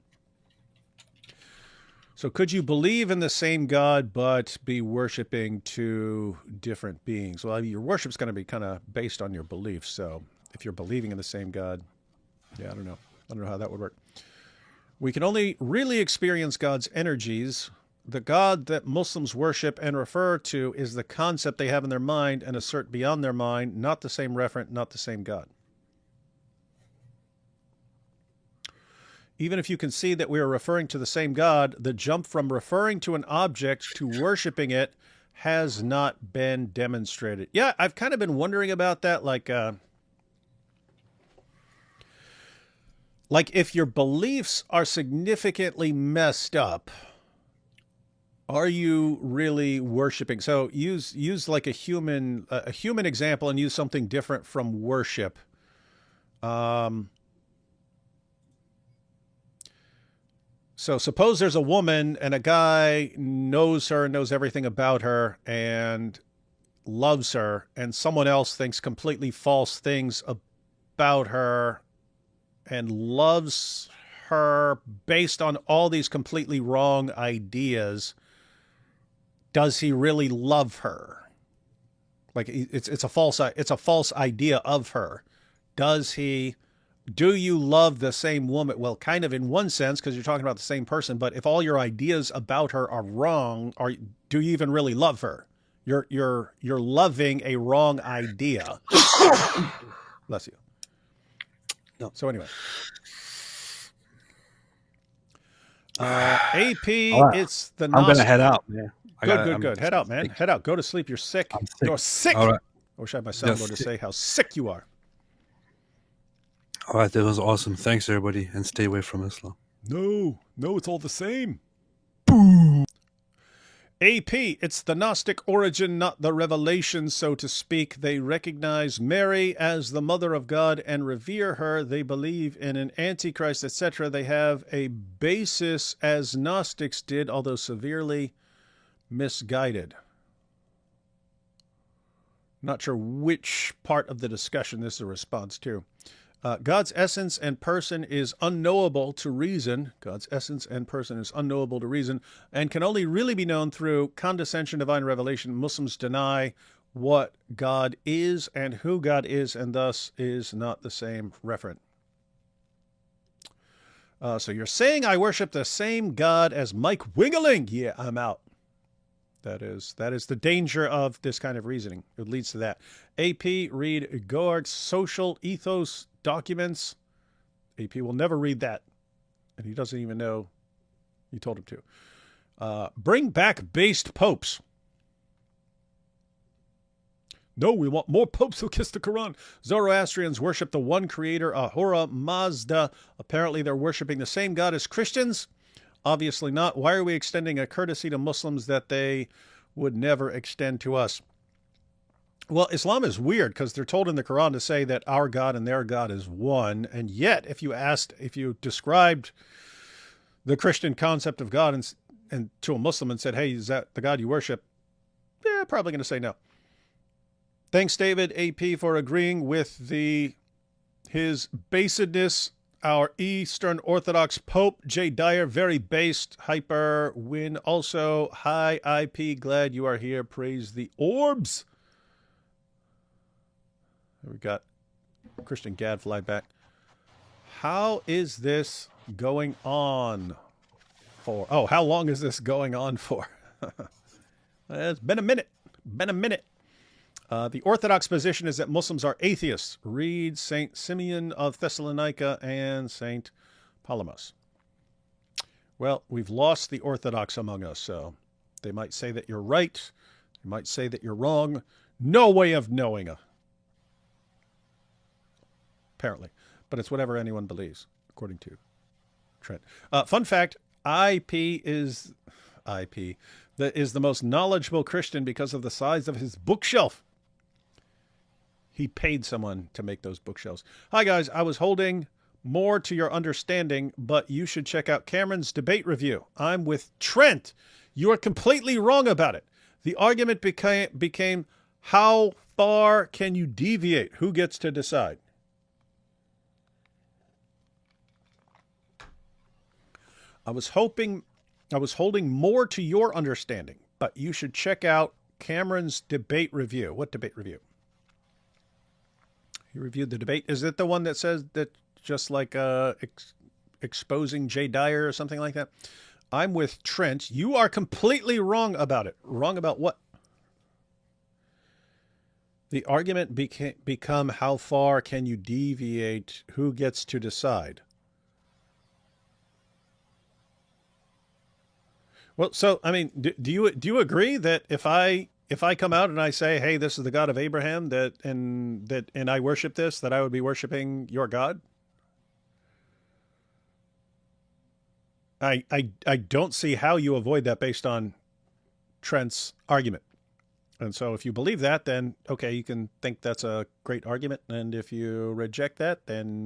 So could you believe in the same God but be worshiping two different beings? Well, your worship's going to be kind of based on your beliefs. So if you're believing in the same God, yeah, I don't know. I don't know how that would work. We can only really experience God's energies. The God that Muslims worship and refer to is the concept they have in their mind and assert beyond their mind, not the same referent, not the same God. Even if you can see that we are referring to the same God, the jump from referring to an object to worshiping it has not been demonstrated. Yeah, I've kind of been wondering about that. Like if your beliefs are significantly messed up, are you really worshiping? So use like a human example and use something different from worship. So suppose there's a woman and a guy knows her, knows everything about her, and loves her, and someone else thinks completely false things about her and loves her based on all these completely wrong ideas. Does he really love her? Like it's a false idea of her. Do you love the same woman? Well, kind of in one sense, because you're talking about the same person, but if all your ideas about her are wrong, do you even really love her? You're loving a wrong idea. Bless you. No. So anyway. AP, right. it's the I'm gonna head out, man. Good. Head out, man. Head out. Go to sleep. You're sick. I'm sick. You're sick. All right. I wish I had my soundboard to Yes. say how sick you are. All right, that was awesome. Thanks, everybody, and stay away from Islam. No, it's all the same. Boom. AP, it's the Gnostic origin, not the revelation, so to speak. They recognize Mary as the mother of God and revere her. They believe in an antichrist, etc. They have a basis as Gnostics did, although severely misguided. Not sure which part of the discussion this is a response to. God's essence and person is unknowable to reason. God's essence and person is unknowable to reason and can only really be known through condescension, divine revelation. Muslims deny what God is and who God is, and thus is not the same referent. So you're saying I worship the same God as Mike Wingeling? Yeah, I'm out. That is the danger of this kind of reasoning. It leads to that. AP, read Goark's social ethos documents. AP will never read that. And he doesn't even know you told him to. Bring back based popes. No, we want more popes who kiss the Quran. Zoroastrians worship the one creator, Ahura Mazda. Apparently they're worshiping the same God as Christians. Obviously not. Why are we extending a courtesy to Muslims that they would never extend to us? Well, Islam is weird because they're told in the Quran to say that our God and their God is one. And yet, if you described the Christian concept of God and to a Muslim and said, hey, is that the God you worship? They're probably going to say no. Thanks, David AP, for agreeing with his basedness. Our Eastern Orthodox Pope, Jay Dyer, very based, hyper, win. Also, hi, IP, glad you are here. Praise the orbs. We got Christian Gadfly back. How is this going on for? Oh, how long is this going on for? It's been a minute. The Orthodox position is that Muslims are atheists. Read St. Simeon of Thessalonica and St. Polemos. Well, we've lost the Orthodox among us, so they might say that you're right. They might say that you're wrong. No way of knowing, apparently. But it's whatever anyone believes, according to Trent. Fun fact, IP is the most knowledgeable Christian because of the size of his bookshelf. He paid someone to make those bookshelves. Hi, guys. I was holding more to your understanding, but you should check out Cameron's debate review. I'm with Trent. You are completely wrong about it. The argument became how far can you deviate? Who gets to decide? I was hoping I was holding more to your understanding, but you should check out Cameron's debate review. What debate review? He reviewed the debate. Is it the one that says that just like exposing Jay Dyer or something like that? I'm with Trent. You are completely wrong about it. Wrong about what? The argument become how far can you deviate? Who gets to decide? Well, so I mean, do you agree that if I come out and I say, "Hey, this is the God of Abraham," and I worship this, that I would be worshiping your God? I don't see how you avoid that based on Trent's argument. And so if you believe that, then okay, you can think that's a great argument. And if you reject that, then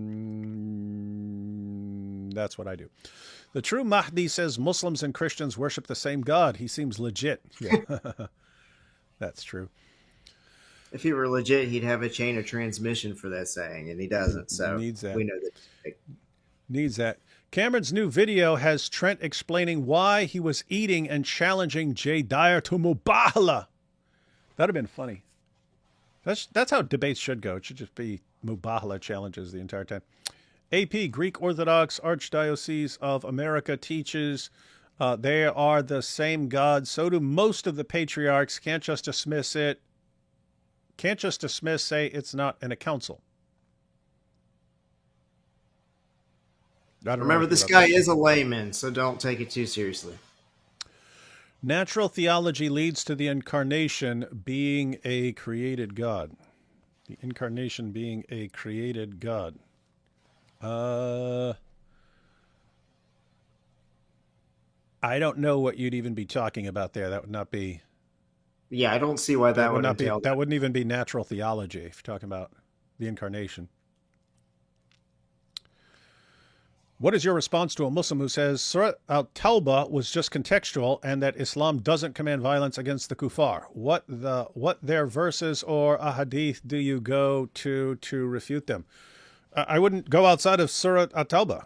that's what I do. The true Mahdi says Muslims and Christians worship the same God. He seems legit. Yeah, that's true. If he were legit, he'd have a chain of transmission for that saying, and he doesn't. So needs that. We know that. Needs that. Cameron's new video has Trent explaining why he was eating and challenging Jay Dyer to Mubahala. That'd have been funny. That's how debates should go. It should just be Mubahala challenges the entire time. AP, Greek Orthodox Archdiocese of America teaches they are the same God. So do most of the patriarchs. Can't just dismiss it. Can't just dismiss, say it's not in a council. Remember, this guy is a layman, so don't take it too seriously. Natural theology leads to the incarnation being a created God. The incarnation being a created God. I don't know what you'd even be talking about there. That would not be. Yeah, I don't see why that would not be. entail That wouldn't even be natural theology if you're talking about the incarnation. What is your response to a Muslim who says Surah Al-Tawbah was just contextual and that Islam doesn't command violence against the kuffar? What their verses or ahadith do you go to refute them? I wouldn't go outside of Surah At-Tawbah.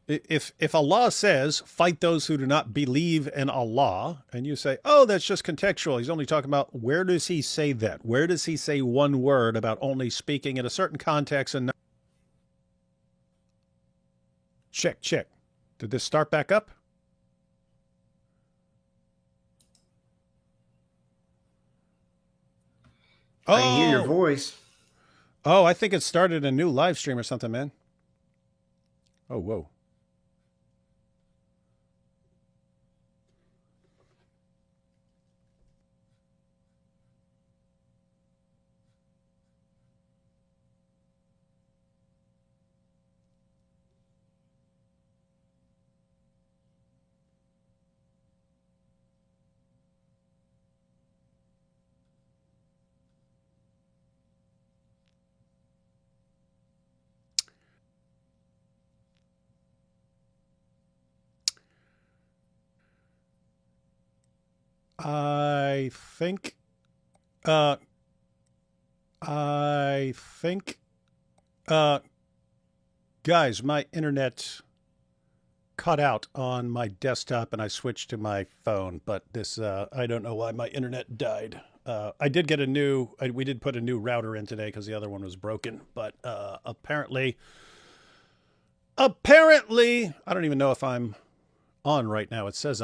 If Allah says, fight those who do not believe in Allah, and you say, oh, that's just contextual. He's only talking about, where does he say that? Where does he say one word about only speaking in a certain context and not? Check. Did this start back up? I can hear your voice. Oh, I think it started a new live stream or something, man. Oh, whoa. I think, guys, my internet cut out on my desktop and I switched to my phone, but this, I don't know why my internet died. I did get we did put a new router in today because the other one was broken, but apparently, I don't even know if I'm on right now. It says